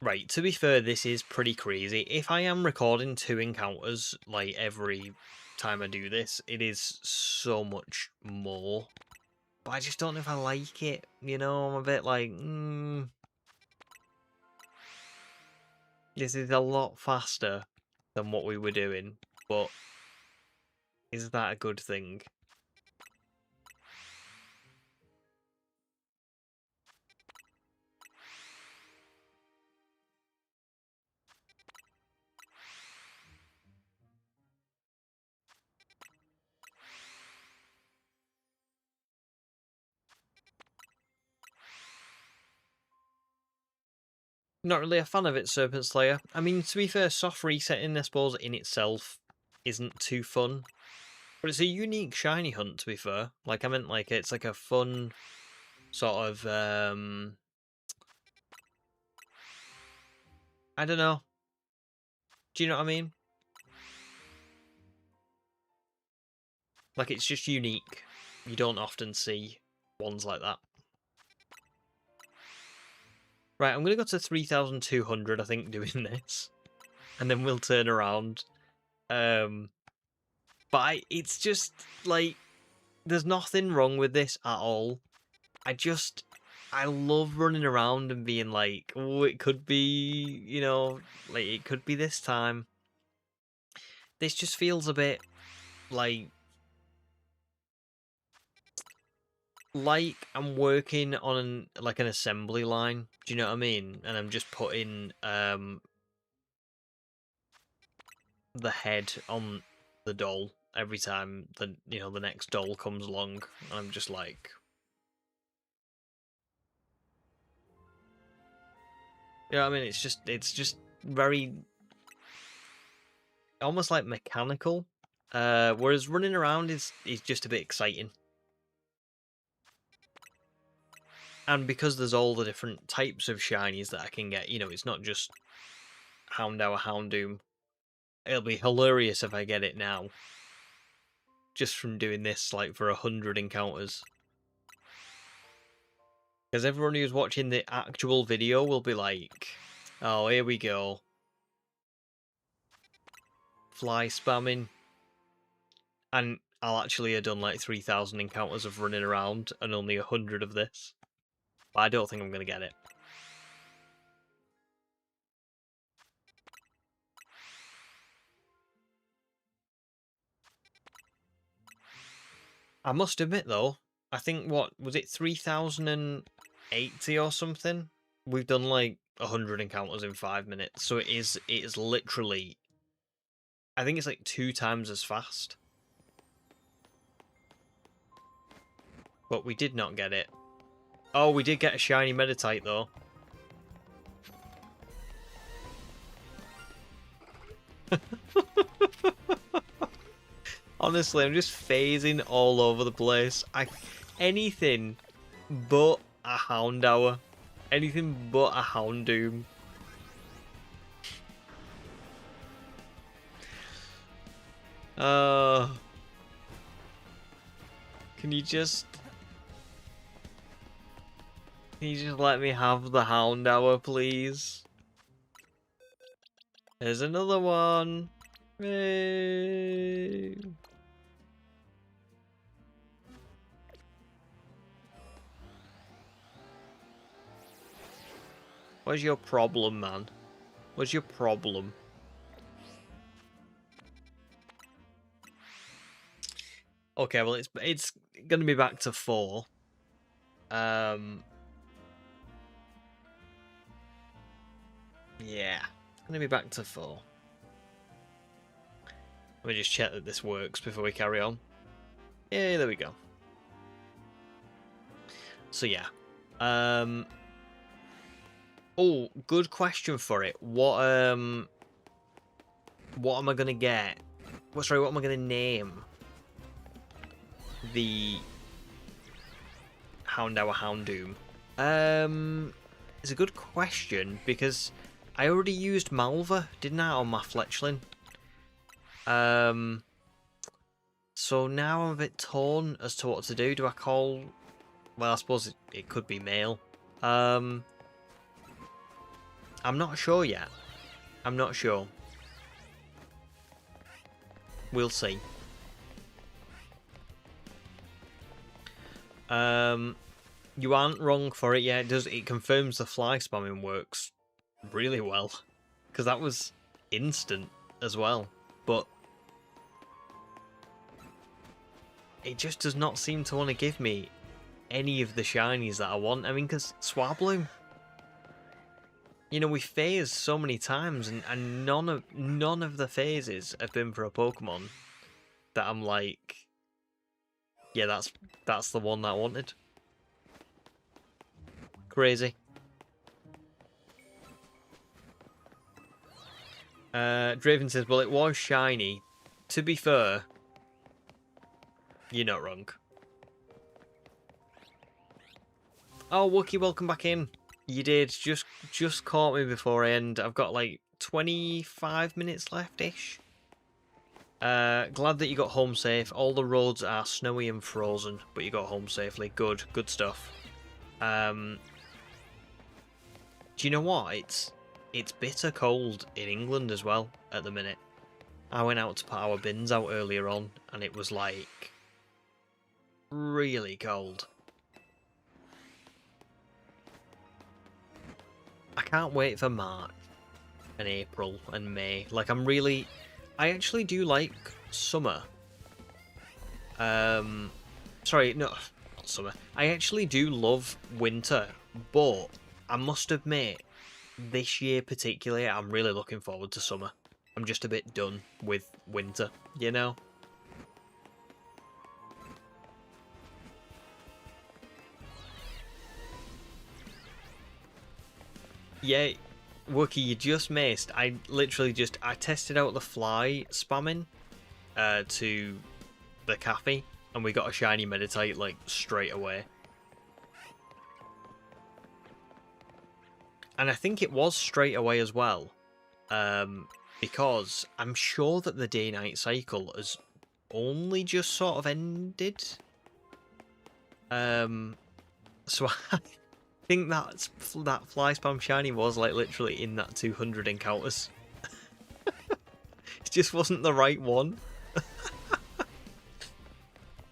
Right, to be fair, this is pretty crazy. If I am recording 2 encounters, like, every time I do this, it is so much more. But I just don't know if I like it, you know? I'm a bit like, this is a lot faster than what we were doing, but is that a good thing? Not really a fan of it, Serpent Slayer. I mean, to be fair, soft resetting, I suppose, in itself isn't too fun. But it's a unique shiny hunt, to be fair. Like, I meant, like, it's like a fun sort of, I don't know. Do you know what I mean? Like, it's just unique. You don't often see ones like that. Right, I'm going to go to 3,200, I think, doing this. And then we'll turn around. But it's just, like, there's nothing wrong with this at all. I love running around and being like, oh, it could be, you know, like, it could be this time. This just feels a bit like I'm working on an assembly line. Do you know what I mean? And I'm just putting the head on the doll every time the next doll comes along. I'm just like, I mean, it's just very almost like mechanical. Whereas running around is just a bit exciting. And because there's all the different types of shinies that I can get, it's not just Houndour, Houndoom. It'll be hilarious if I get it now. Just from doing this, like, for 100 encounters. Because everyone who's watching the actual video will be like, oh, here we go. Fly spamming. And I'll actually have done like 3,000 encounters of running around and only 100 of this. But I don't think I'm going to get it. I must admit, though, I think, what, was it 3,080 or something? We've done like 100 encounters in 5 minutes. So it is literally, I think it's like 2 times as fast. But we did not get it. Oh, we did get a shiny Meditite, though. Honestly, I'm just phasing all over the place. Anything but a Houndour. Anything but a Houndoom. Can you just let me have the Houndour, please? There's another one. Hey. What's your problem, man? What's your problem? Okay, well, it's gonna be back to 4. Yeah, it's gonna be back to 4. Let me just check that this works before we carry on. Yeah, there we go. So yeah, oh, good question for it. What am I gonna get? What am I gonna name the Houndour Houndoom? It's a good question because I already used Malva, didn't I, on my Fletchling? So now I'm a bit torn as to what to do. Do I call? Well, I suppose it could be male. I'm not sure yet. I'm not sure. We'll see. You aren't wrong for it. Yeah, it confirms the fly spamming works really well. Because that was instant as well. But it just does not seem to want to give me any of the shinies that I want. I mean, because Swabloom, we phased so many times, and none of the phases have been for a Pokemon that I'm like, yeah, that's the one that I wanted. Crazy. Draven says, well, it was shiny. To be fair, you're not wrong. Oh, Wookie, welcome back in. You did. Just caught me before I end. I've got like 25 minutes left-ish. Glad that you got home safe. All the roads are snowy and frozen, but you got home safely. Good stuff. Do you know what? It's bitter cold in England as well at the minute. I went out to put our bins out earlier on, and it was like really cold. I can't wait for March and April and May. Like I actually do like summer. Sorry, no, not summer. I actually do love winter, but I must admit, this year particularly, I'm really looking forward to summer. I'm just a bit done with winter, you know? Yeah, Wookie, you just missed. I tested out the fly spamming to the cafe, and we got a shiny meditate like straight away. And I think it was straight away as well, because I'm sure that the day-night cycle has only just sort of ended. So I think that fly spam shiny was like literally in that 200 encounters. It just wasn't the right one.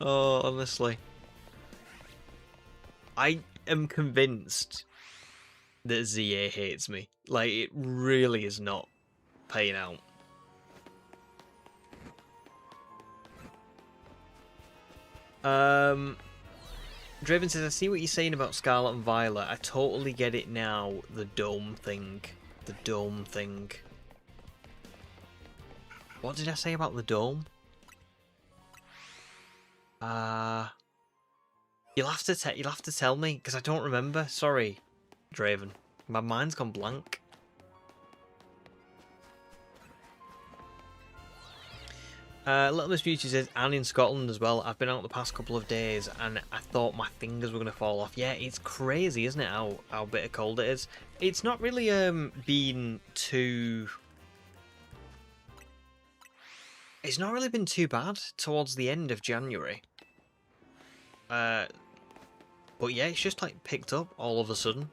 Oh, honestly. I am convinced that ZA hates me. Like, it really is not paying out. Draven says, I see what you're saying about Scarlet and Violet. I totally get it now. The dome thing. The dome thing. What did I say about the dome? You'll have to tell me, because I don't remember. Sorry, Draven. My mind's gone blank. Little Miss Beauty says, and in Scotland as well. I've been out the past couple of days and I thought my fingers were going to fall off. Yeah, it's crazy, isn't it, how bitter cold it is. It's not really been too... It's not really been too bad towards the end of January. But yeah, it's just like picked up all of a sudden.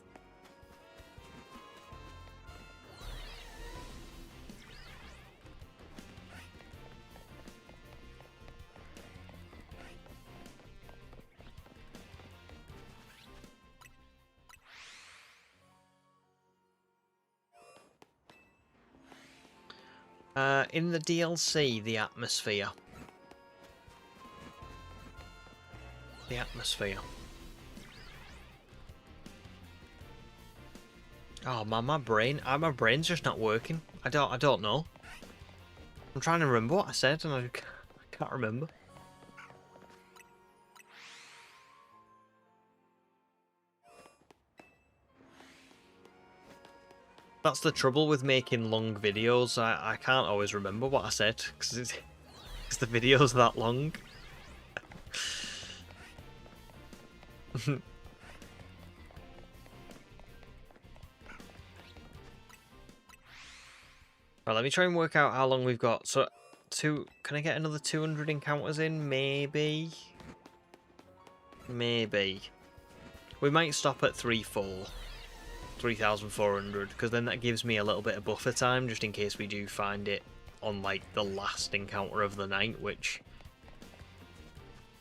In the DLC, the atmosphere. The atmosphere. Oh man, my brain's just not working. I don't know. I'm trying to remember what I said and I can't remember. That's the trouble with making long videos. I can't always remember what I said because the video's that long. Right, let me try and work out how long we've got. So, can I get another 200 encounters in? Maybe. Maybe. We might stop at 3,400, because then that gives me a little bit of buffer time, just in case we do find it on, like, the last encounter of the night, which...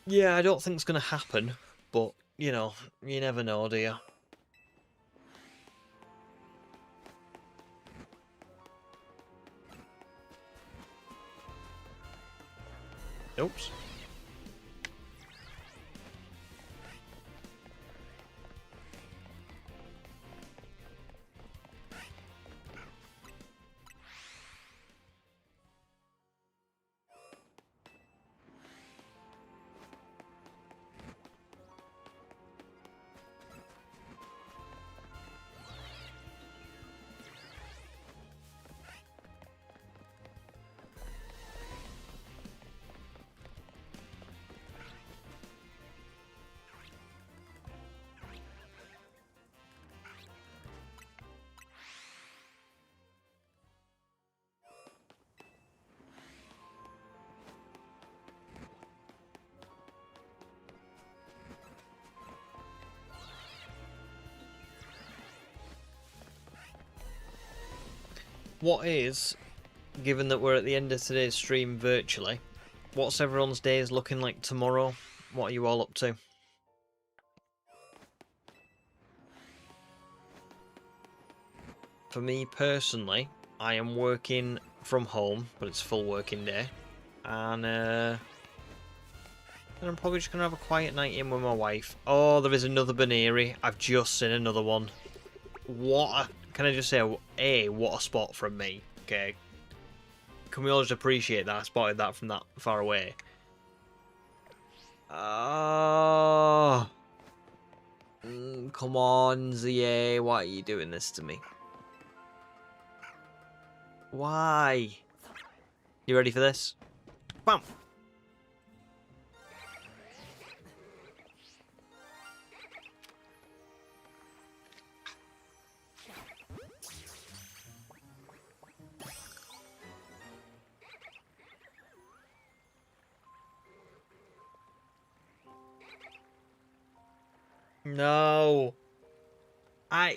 Yeah, I don't think it's going to happen, but, you know, you never know, do you? Oops. What is, given that we're at the end of today's stream virtually, what's everyone's days looking like tomorrow? What are you all up to? For me personally, I am working from home, but it's full working day. And I'm probably just going to have a quiet night in with my wife. Oh, there is another Baneri. I've just seen another one. What a, can I just say, what a spot from me. Okay. Can we all just appreciate that I spotted that from that far away? Oh. Come on, ZA. Why are you doing this to me? Why? You ready for this? Bam! No. I...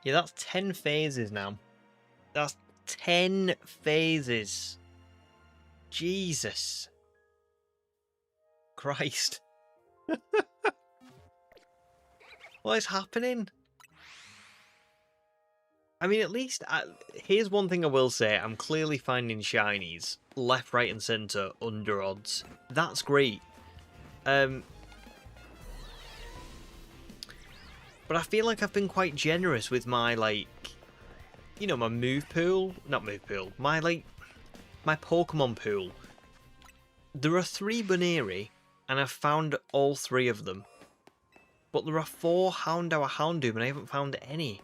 Yeah, that's 10 phases now. That's 10 phases. Jesus. Christ. What is happening? I mean, at least, here's one thing I will say. I'm clearly finding shinies left, right and centre under odds. That's great. But I feel like I've been quite generous with my, like, you know, my move pool. Not move pool. My Pokemon pool. There are 3 Baneri, and I've found all 3 of them. But there are 4 Houndour Houndour, and I haven't found any.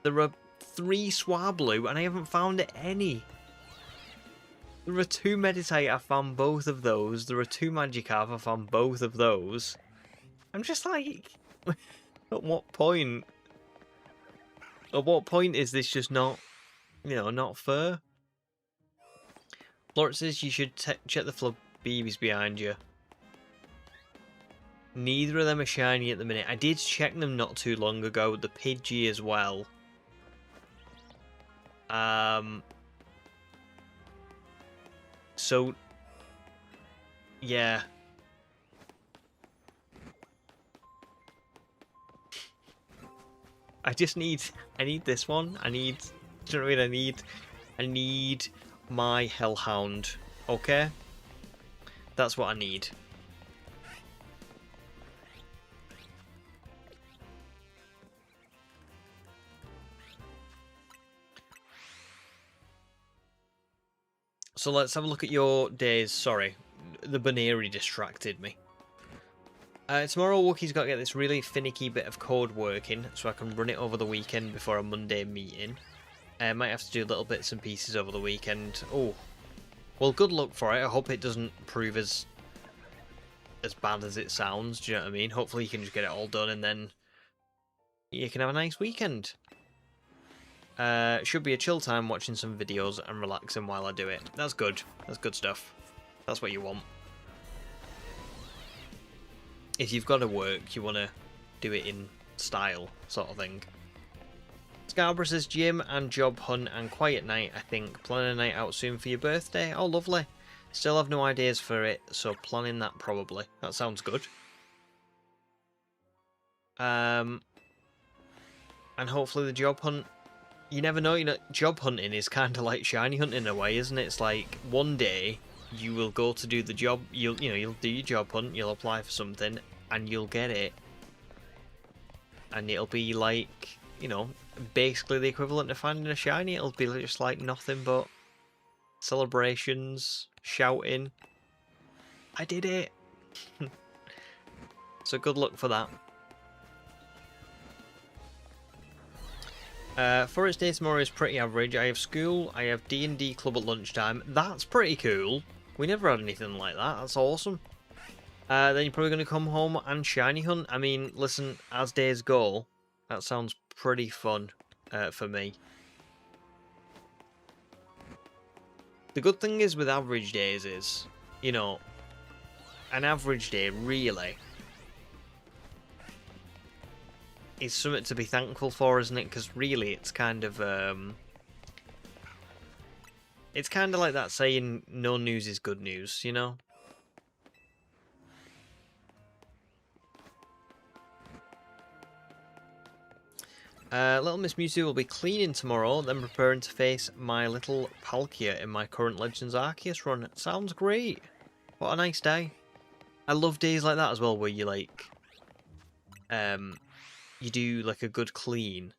There are 3 Swablu, and I haven't found any. There are 2 Meditite, I found both of those. There are 2 Magikarp, I found both of those. I'm just like... At what point? At what point is this just not, you know, not fair? Florence says you should check the Flabébis behind you. Neither of them are shiny at the minute. I did check them not too long ago. The Pidgey as well. So, yeah. I need this one. Do you know what I mean? I need my Hellhound. Okay? That's what I need. So let's have a look at your days. Sorry, the Baneri distracted me. Tomorrow, Wookie's got to get this really finicky bit of code working so I can run it over the weekend before a Monday meeting. I might have to do little bits and pieces over the weekend. Oh, well, good luck for it. I hope it doesn't prove as bad as it sounds. Do you know what I mean? Hopefully you can just get it all done and then you can have a nice weekend. Should be a chill time watching some videos and relaxing while I do it. That's good. That's good stuff. That's what you want. If you've got to work, you want to do it in style, sort of thing. Scarborough says gym and job hunt and quiet night, I think. Planning a night out soon for your birthday. Oh, lovely. Still have no ideas for it, so planning that probably. That sounds good. And hopefully the job hunt. You never know, you know, job hunting is kind of like shiny hunting in a way, isn't it? It's like one day you will go to do the job, you'll do your job hunt, you'll apply for something, and you'll get it. And it'll be like, you know, basically the equivalent of finding a shiny. It'll be just like nothing but celebrations, shouting. I did it! So good luck for that. Forest Day tomorrow is pretty average. I have school, I have D&D club at lunchtime. That's pretty cool. We never had anything like that. That's awesome. Then you're probably going to come home and shiny hunt. I mean, listen, as days go, that sounds pretty fun for me. The good thing is with average days is, you know, an average day really is something to be thankful for, isn't it? Because really, it's kind of like that saying, "No news is good news," you know. Little Miss Mewtwo will be cleaning tomorrow, then preparing to face my little Palkia in my current Legends Arceus run. Sounds great. What a nice day. I love days like that as well, where you like, you do like a good clean.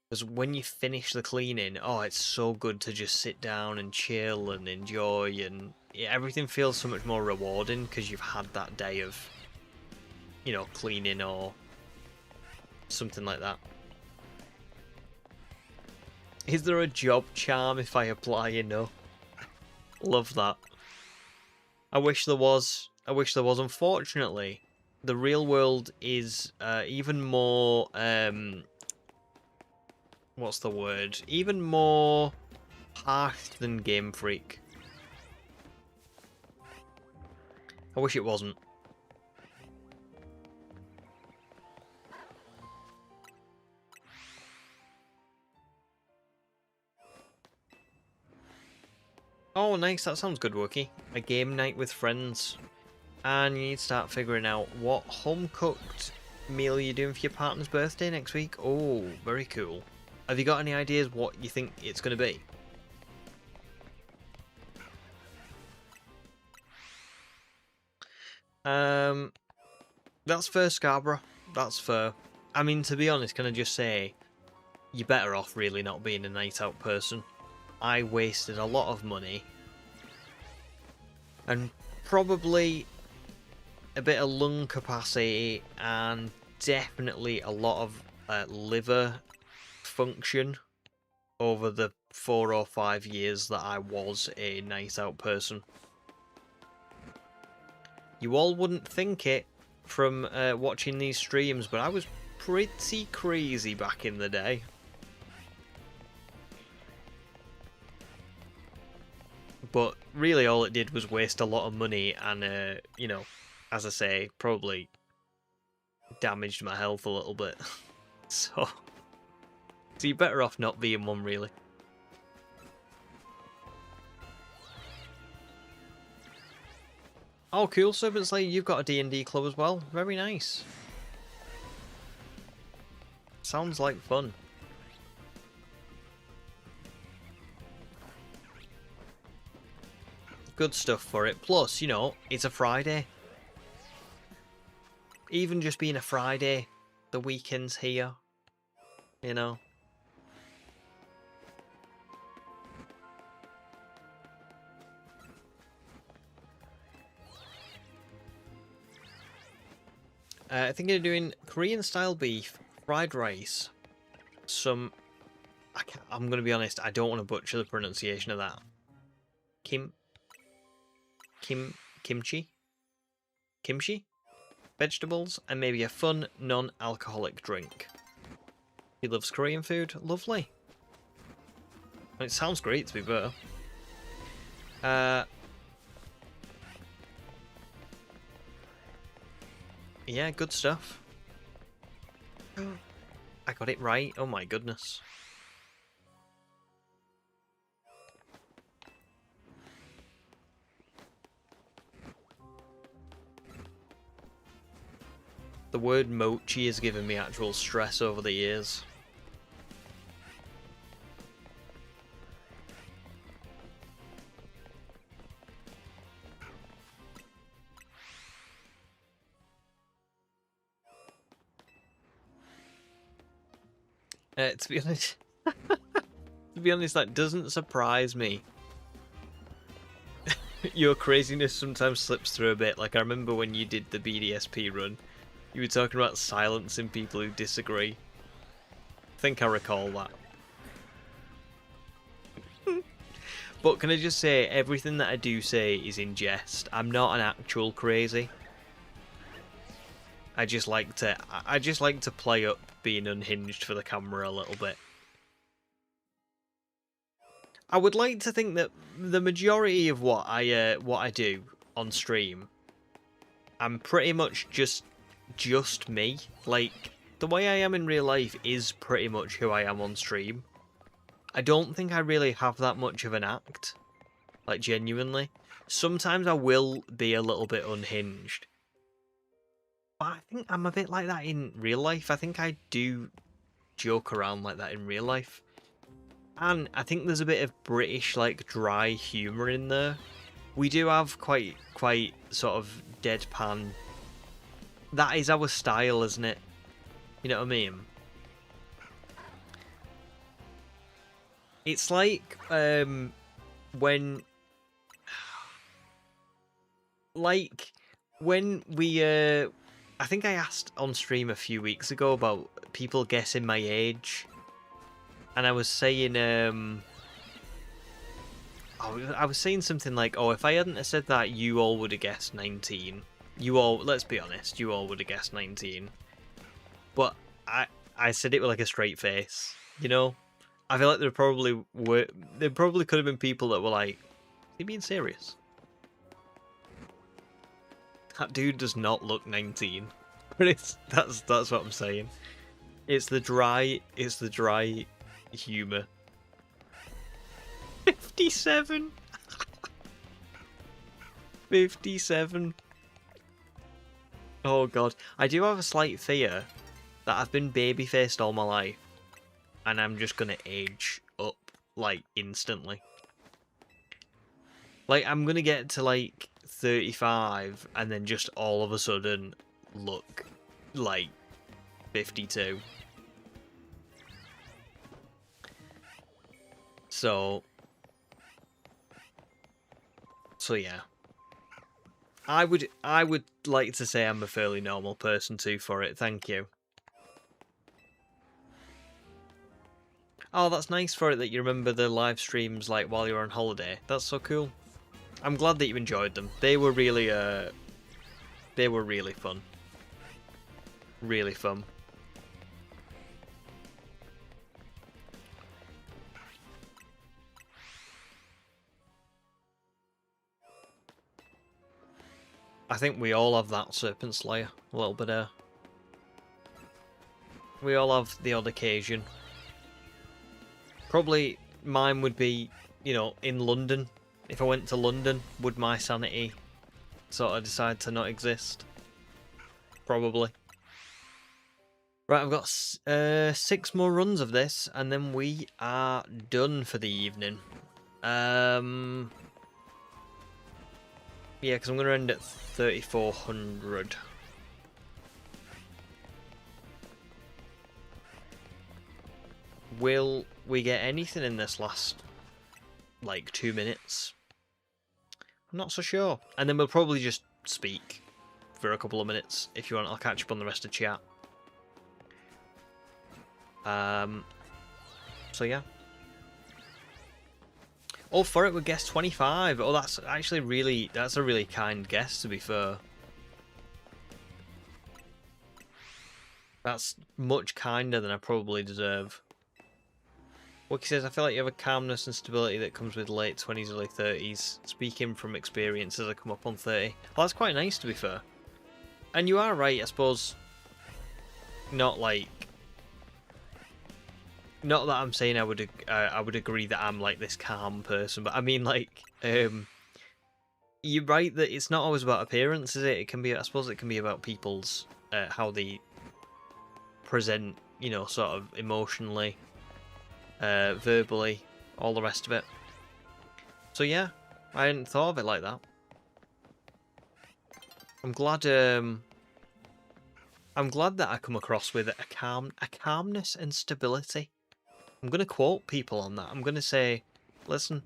Because when you finish the cleaning, oh, it's so good to just sit down and chill and enjoy, and everything feels so much more rewarding because you've had that day of, you know, cleaning or something like that. Is there a job charm if I apply, you know? Love that. I wish there was. Unfortunately, the real world is even more, what's the word? Even more harsh than Game Freak. I wish it wasn't. Oh, nice. That sounds good, Wookie. A game night with friends. And you need to start figuring out what home-cooked meal you're doing for your partner's birthday next week. Oh, very cool. Have you got any ideas what you think it's going to be? That's fair, Scarborough. That's fair. I mean, to be honest, can I just say, you're better off really not being a night-out person. I wasted a lot of money and probably a bit of lung capacity and definitely a lot of liver function over the 4 or 5 years that I was a night out person. You all wouldn't think it from watching these streams, but I was pretty crazy back in the day. But really all it did was waste a lot of money and, you know, as I say, probably damaged my health a little bit. So you're better off not being one, really. Oh, cool, Serpent Slayer, you've got a D&D club as well. Very nice. Sounds like fun. Good stuff for it. Plus, you know, it's a Friday. Even just being a Friday, the weekend's here. You know. I think they're doing Korean style beef, fried rice, some... I'm going to be honest, I don't want to butcher the pronunciation of that. Kimchi? Vegetables, and maybe a fun, non-alcoholic drink. He loves Korean food. Lovely. It sounds great, to be fair. Yeah, good stuff. I got it right. Oh my goodness. The word mochi has given me actual stress over the years. To be honest, that doesn't surprise me. Your craziness sometimes slips through a bit. Like, I remember when you did the BDSP run, you were talking about silencing people who disagree. I think I recall that. But can I just say, everything that I do say is in jest. I'm not an actual crazy. I just like to play up being unhinged for the camera a little bit. I would like to think that the majority of what I do on stream, I'm pretty much just me. Like, the way I am in real life is pretty much who I am on stream. I don't think I really have that much of an act. Like, genuinely. Sometimes I will be a little bit unhinged. But I think I'm a bit like that in real life. I think I do joke around like that in real life. And I think there's a bit of British, like, dry humour in there. We do have quite sort of deadpan. That is our style, isn't it? You know what I mean? It's like when we I think I asked on stream a few weeks ago about people guessing my age, and I was saying I was saying something like, oh, if I hadn't have said that, you all would have guessed 19. You all, let's be honest, you all would have guessed 19. But I said it with like a straight face, you know? I feel like there probably could have been people that were like, "Are you being serious? That dude does not look 19." But that's what I'm saying. It's the dry humour. 57. 57. Oh god, I do have a slight fear that I've been baby-faced all my life, and I'm just gonna age up, like, instantly. Like, I'm gonna get to, like, 35, and then just all of a sudden look like 52. So yeah. I would like to say I'm a fairly normal person too for it, thank you. Oh, that's nice for it that you remember the live streams like while you were on holiday. That's so cool. I'm glad that you enjoyed them. They were really fun. Really fun. I think we all have that Serpent Slayer a little bit there. We all have the odd occasion. Probably mine would be, you know, in London. If I went to London, would my sanity sort of decide to not exist? Probably. Right, I've got 6 more runs of this, and then we are done for the evening. Yeah, because I'm going to end at 3,400. Will we get anything in this last, like, 2 minutes? I'm not so sure. And then we'll probably just speak for a couple of minutes. If you want, I'll catch up on the rest of chat. So yeah. Oh, for it, we guessed 25. Oh, that's actually that's a really kind guess, to be fair. That's much kinder than I probably deserve. Wookie says, I feel like you have a calmness and stability that comes with late 20s, early 30s. Speaking from experience as I come up on 30. Well, that's quite nice, to be fair. And you are right, I suppose. Not that I'm saying I would agree that I'm like this calm person, but I mean, like, you're right that it's not always about appearance, is it? It can be, I suppose, it can be about people's how they present, you know, sort of emotionally, verbally, all the rest of it. So yeah, I hadn't thought of it like that. I'm glad that I come across with a calmness and stability. I'm going to quote people on that. I'm going to say, listen,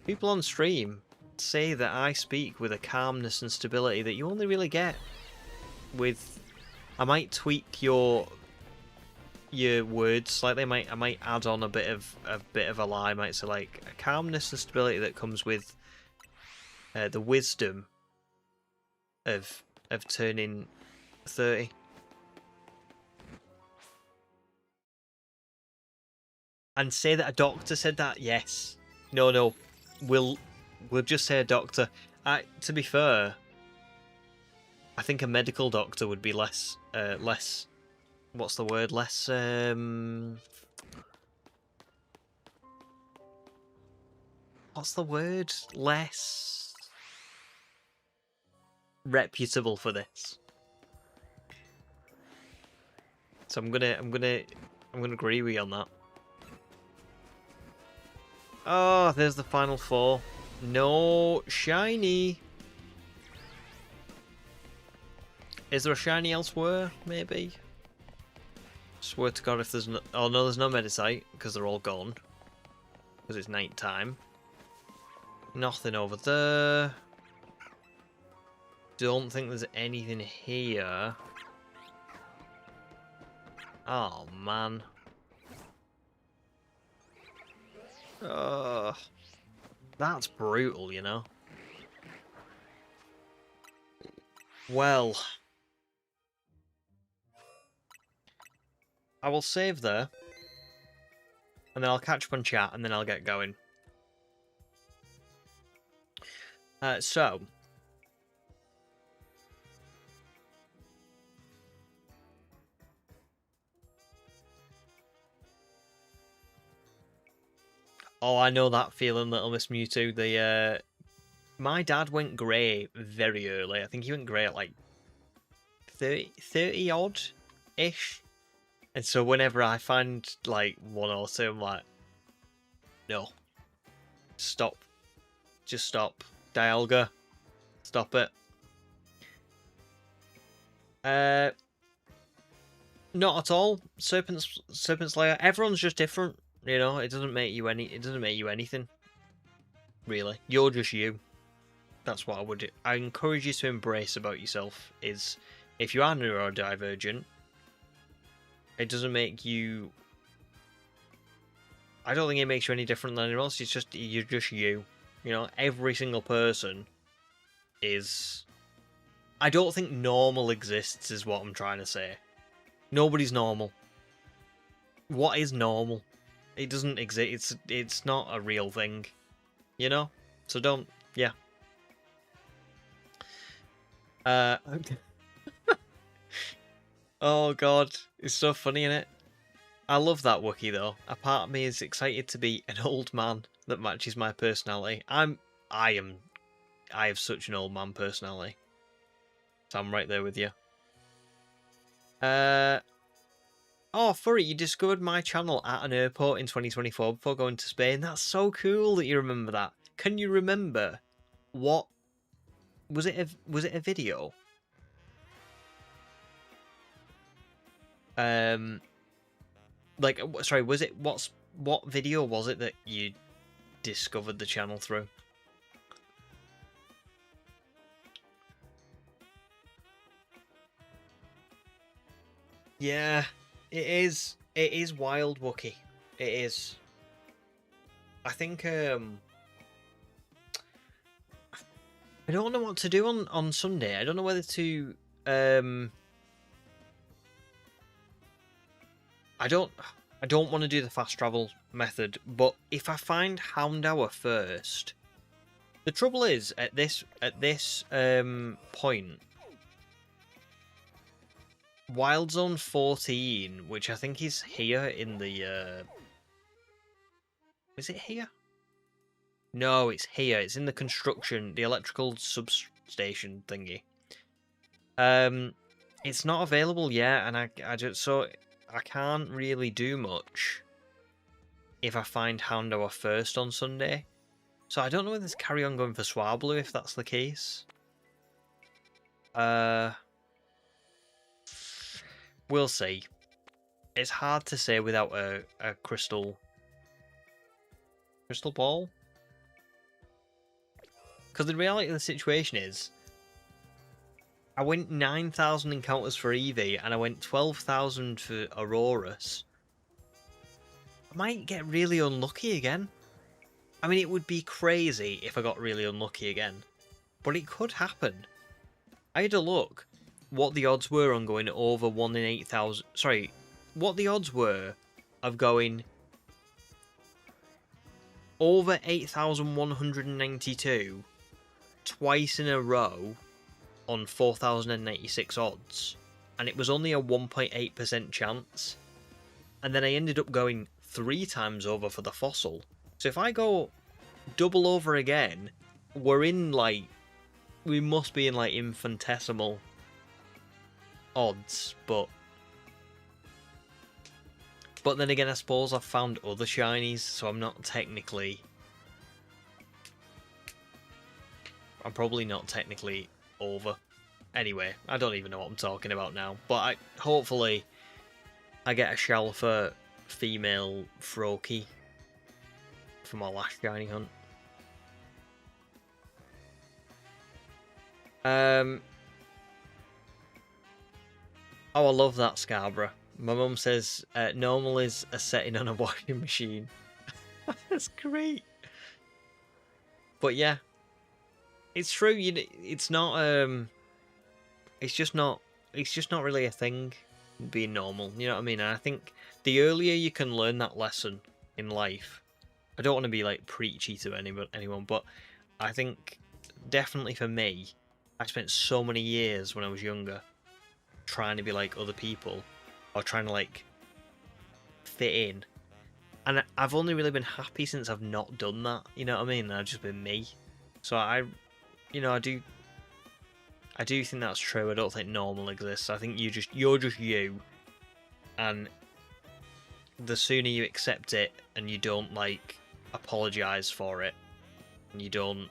people on stream say that I speak with a calmness and stability that you only really get with... I might tweak your your words slightly. I might add on a bit of a lie. I might say like a calmness and stability that comes with the wisdom of turning 30. And say that a doctor said that. Yes. No. We'll just say a doctor. To be fair, I think a medical doctor would be less what's the word? Less what's the word? Less reputable for this. So I'm gonna agree with you on that. Oh, there's the final 4. No shiny. Is there a shiny elsewhere? Maybe. Swear to God, if there's no... Oh no, there's no Medicite because they're all gone. Because it's night time. Nothing over there. Don't think there's anything here. Oh man. That's brutal, you know. Well, I will save there, and then I'll catch up on chat, and then I'll get going. So, oh, I know that feeling, Little Miss Mewtwo. The my dad went grey very early. I think he went grey at like 30 odd ish. And so whenever I find like 1 or 2, I'm like, no, stop, just stop, Dialga, stop it. Not at all. Serpent Slayer. Everyone's just different. You know, it doesn't make you anything. Really, you're just you. That's what I would do. I encourage you to embrace about yourself. Is if you are neurodivergent, it doesn't make you. I don't think it makes you any different than anyone else. It's just you're just you. You know, every single person is. I don't think normal exists. Is what I'm trying to say. Nobody's normal. What is normal? It doesn't exist. It's not a real thing. You know? So don't... Yeah. Oh god. It's so funny, innit? I love that Wookiee, though. A part of me is excited to be an old man that matches my personality. I have such an old man personality. So I'm right there with you. Oh, Furry, you discovered my channel at an airport in 2024 before going to Spain. That's so cool that you remember that. Can you remember what was it? Was it a video? Like, sorry, was it what video was it that you discovered the channel through? Yeah. It is wild, Wookie. It is. I think I don't know what to do on Sunday. I don't know whether to I don't want to do the fast travel method, but if I find Houndour first, the trouble is at this point, Wild Zone 14, which I think is here in the is it here? No, it's here. It's in the construction, the electrical substation thingy. It's not available yet, and I can't really do much if I find Houndour first on Sunday. So I don't know whether to carry on going for Swablu if that's the case. We'll see. It's hard to say without a crystal ball. Because the reality of the situation is, I went 9,000 encounters for Eevee, and I went 12,000 for Aurorus. I might get really unlucky again. I mean, it would be crazy if I got really unlucky again, but it could happen. I had a look what the odds were on going over 1 in 8,000. Sorry, what the odds were of going over 8,192 twice in a row on 4,086 odds, and it was only a 1.8% chance. And then I ended up going 3 times over for the fossil. So if I go double over again, we're in like, we must be in like infinitesimal odds, but then again, I suppose I've found other shinies, so I'm probably not technically over. Anyway, I don't even know what I'm talking about now, but hopefully I get a shell for female Froakie for my last shiny hunt. Oh, I love that Scarborough. My mum says normal is a setting on a washing machine. That's great. But yeah, it's true. It's not. It's just not really a thing being normal. You know what I mean? And I think the earlier you can learn that lesson in life, I don't want to be like preachy to anyone, but I think definitely for me, I spent so many years when I was younger trying to be like other people, or trying to like fit in, and I've only really been happy since I've not done that. You know what I mean? I've just been me. So I do think that's true. I don't think normal exists. I think you're just you, and the sooner you accept it and you don't like apologize for it, and you don't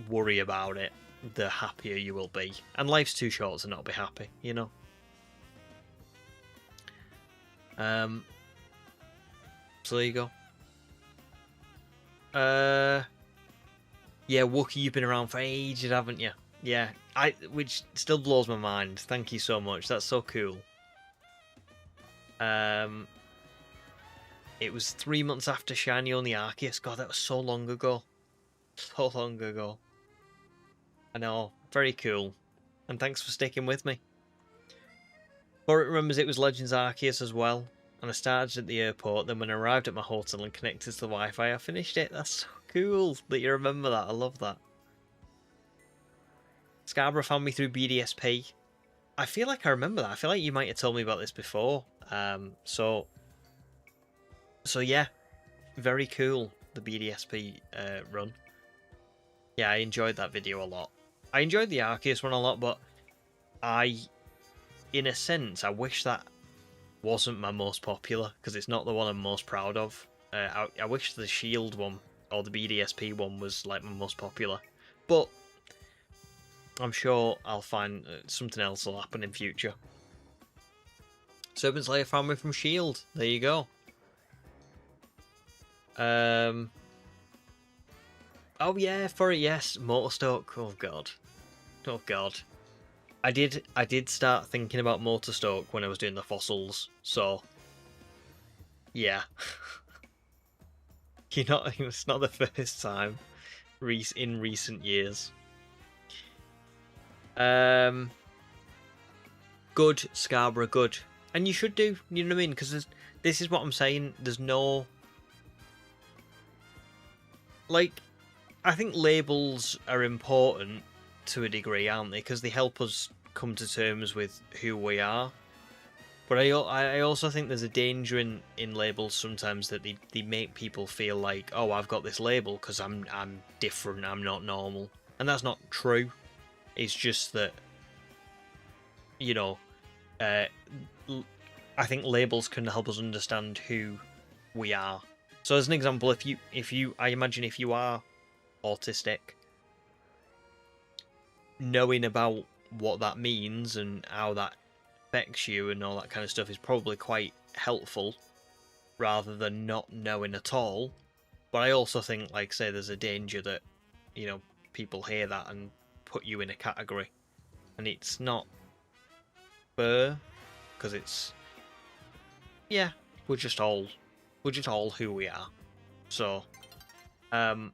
worry about it, the happier you will be. And life's too short to not be happy, you know. So there you go. Yeah, Wookie, you've been around for ages, haven't you? Yeah, which still blows my mind. Thank you so much. That's so cool. It was 3 months after Shiny on the Arceus. God, that was so long ago. So long ago. I know. Very cool. And thanks for sticking with me. Borit remembers it was Legends Arceus as well. And I started at the airport. Then when I arrived at my hotel and connected to the Wi-Fi, I finished it. That's so cool that you remember that. I love that. Scarborough found me through BDSP. I feel like I remember that. I feel like you might have told me about this before. So yeah, very cool, the BDSP run. Yeah, I enjoyed that video a lot. I enjoyed the Arceus one a lot, but in a sense, I wish that wasn't my most popular, because it's not the one I'm most proud of. I wish the Shield one, or the BDSP one, was like my most popular. But I'm sure I'll find something else will happen in future. Serpent Slayer found me from Shield. There you go. Oh yeah, yes, Motorstoke. Oh god. Oh god. I did start thinking about Motorstoke when I was doing the fossils, so yeah. It's not the first time in recent years. Good, Scarborough, good. And you should do, you know what I mean? Because this is what I'm saying, there's no... Like, I think labels are important to a degree, aren't they? Because they help us come to terms with who we are. But I also think there's a danger in labels sometimes, that they make people feel like, oh, I've got this label because I'm different, I'm not normal. And that's not true. It's just that, you know, I think labels can help us understand who we are. So as an example, I imagine if you are autistic, knowing about what that means and how that affects you and all that kind of stuff is probably quite helpful, rather than not knowing at all. But I also think, like, say, there's a danger that, you know, people hear that and put you in a category. and it's not fair because it's, yeah, we're just all who we are. So I'm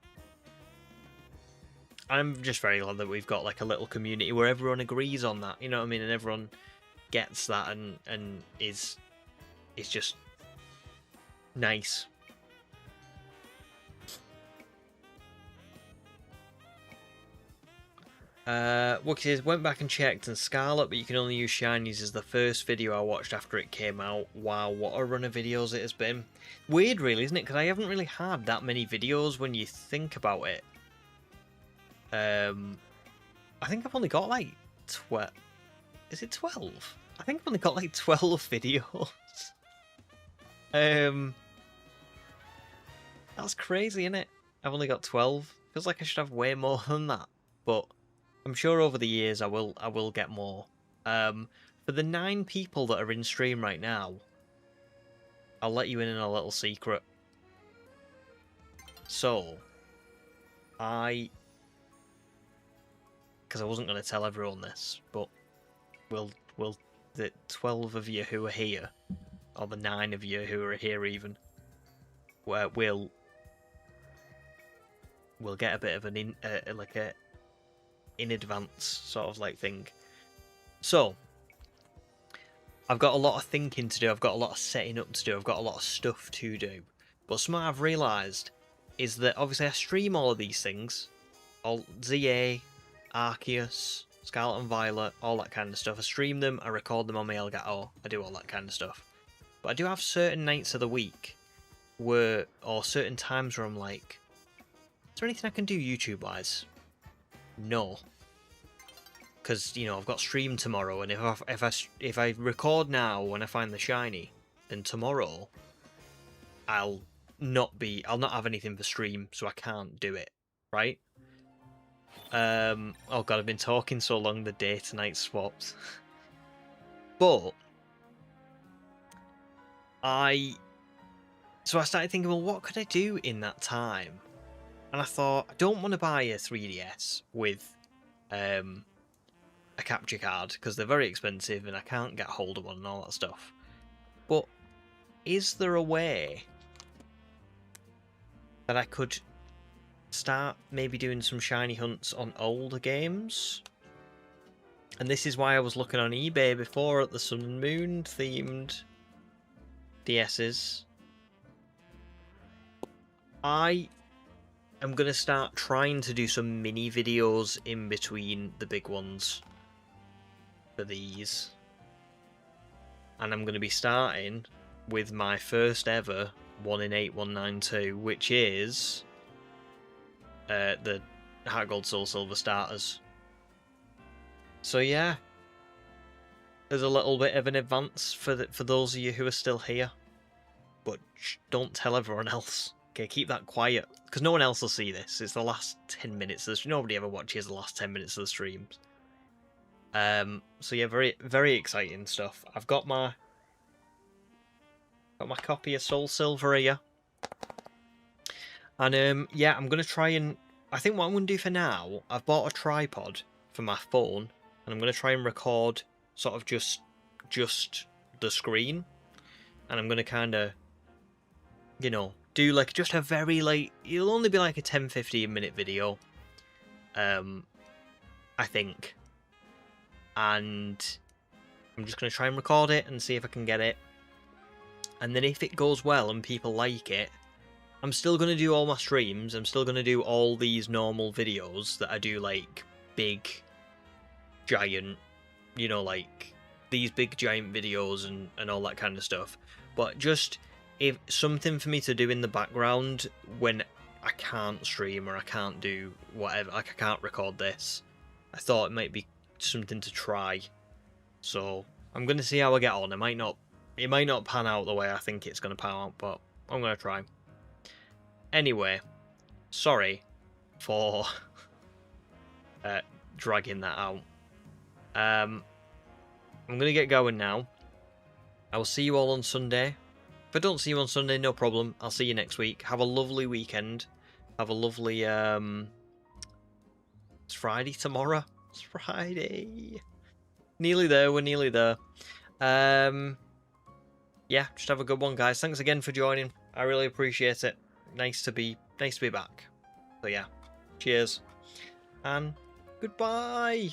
just very glad that we've got like a little community where everyone agrees on that, you know what I mean, and everyone gets that and is just nice. Wookie says, went back and checked, and Scarlet, but you can only use Shinies as the first video I watched after it came out. Wow, what a run of videos it has been. Weird, really, isn't it? Because I haven't really had that many videos when you think about it. I think I've only got like 12. Is it 12? I think I've only got like 12 videos. That's crazy, isn't it? I've only got 12. Feels like I should have way more than that, but I'm sure over the years I will get more. For the 9 people that are in stream right now, I'll let you in on a little secret. So, because I wasn't going to tell everyone this, but will the 12 of you who are here, or the 9 of you who are here even, where we'll get a bit of an in advance sort of like thing. So I've got a lot of thinking to do, I've got a lot of setting up to do, I've got a lot of stuff to do. But something I've realised is that obviously I stream all of these things, all ZA, Arceus, Scarlet and Violet, all that kind of stuff. I stream them, I record them on my Elgato, I do all that kind of stuff. But I do have certain nights of the week or certain times where I'm like, is there anything I can do YouTube wise? No, because you know I've got stream tomorrow, and if I record now when I find the shiny, then tomorrow I'll not have anything for stream, so I can't do it, right? Oh god, I've been talking so long, the day to night swaps. But so I started thinking, well, what could I do in that time? And I thought, I don't want to buy a 3DS with a capture card because they're very expensive and I can't get hold of one and all that stuff. But is there a way that I could start maybe doing some shiny hunts on older games? And this is why I was looking on eBay before at the Sun and Moon themed DSs. I am going to start trying to do some mini videos in between the big ones for these. And I'm going to be starting with my first ever 1 in 8 192, which is the Heart Gold Soul Silver starters. So yeah, there's a little bit of an advance for those of you who are still here. But don't tell everyone else. Okay, keep that quiet, because no one else will see this. It's the last 10 minutes. Nobody ever watches the last 10 minutes of the streams. So yeah, very, very exciting stuff. I've got my copy of Soul Silver here. And yeah, I'm gonna try and I think what I'm gonna do for now, I've bought a tripod for my phone, and I'm gonna try and record sort of just the screen, and I'm gonna kind of, you know, do like just a very it'll only be like a 10-15 minute video, I think, and I'm just gonna try and record it and see if I can get it, and then if it goes well and people like it, I'm still gonna do all my streams. I'm still gonna do all these normal videos that I do, like big giant, you know, like these big giant videos and all that kind of stuff, but just if something for me to do in the background when I can't stream or I can't do whatever, like I can't record this, I thought it might be something to try. So I'm gonna see how I get on. It might not pan out the way I think it's gonna pan out, but I'm gonna try. Anyway, sorry for dragging that out. I'm gonna get going now. I will see you all on Sunday. If I don't see you on Sunday, no problem. I'll see you next week. Have a lovely weekend. Have a lovely it's Friday tomorrow. It's Friday. Nearly there. We're nearly there. Yeah, just have a good one, guys. Thanks again for joining. I really appreciate it. Nice to be back. So yeah, cheers and goodbye.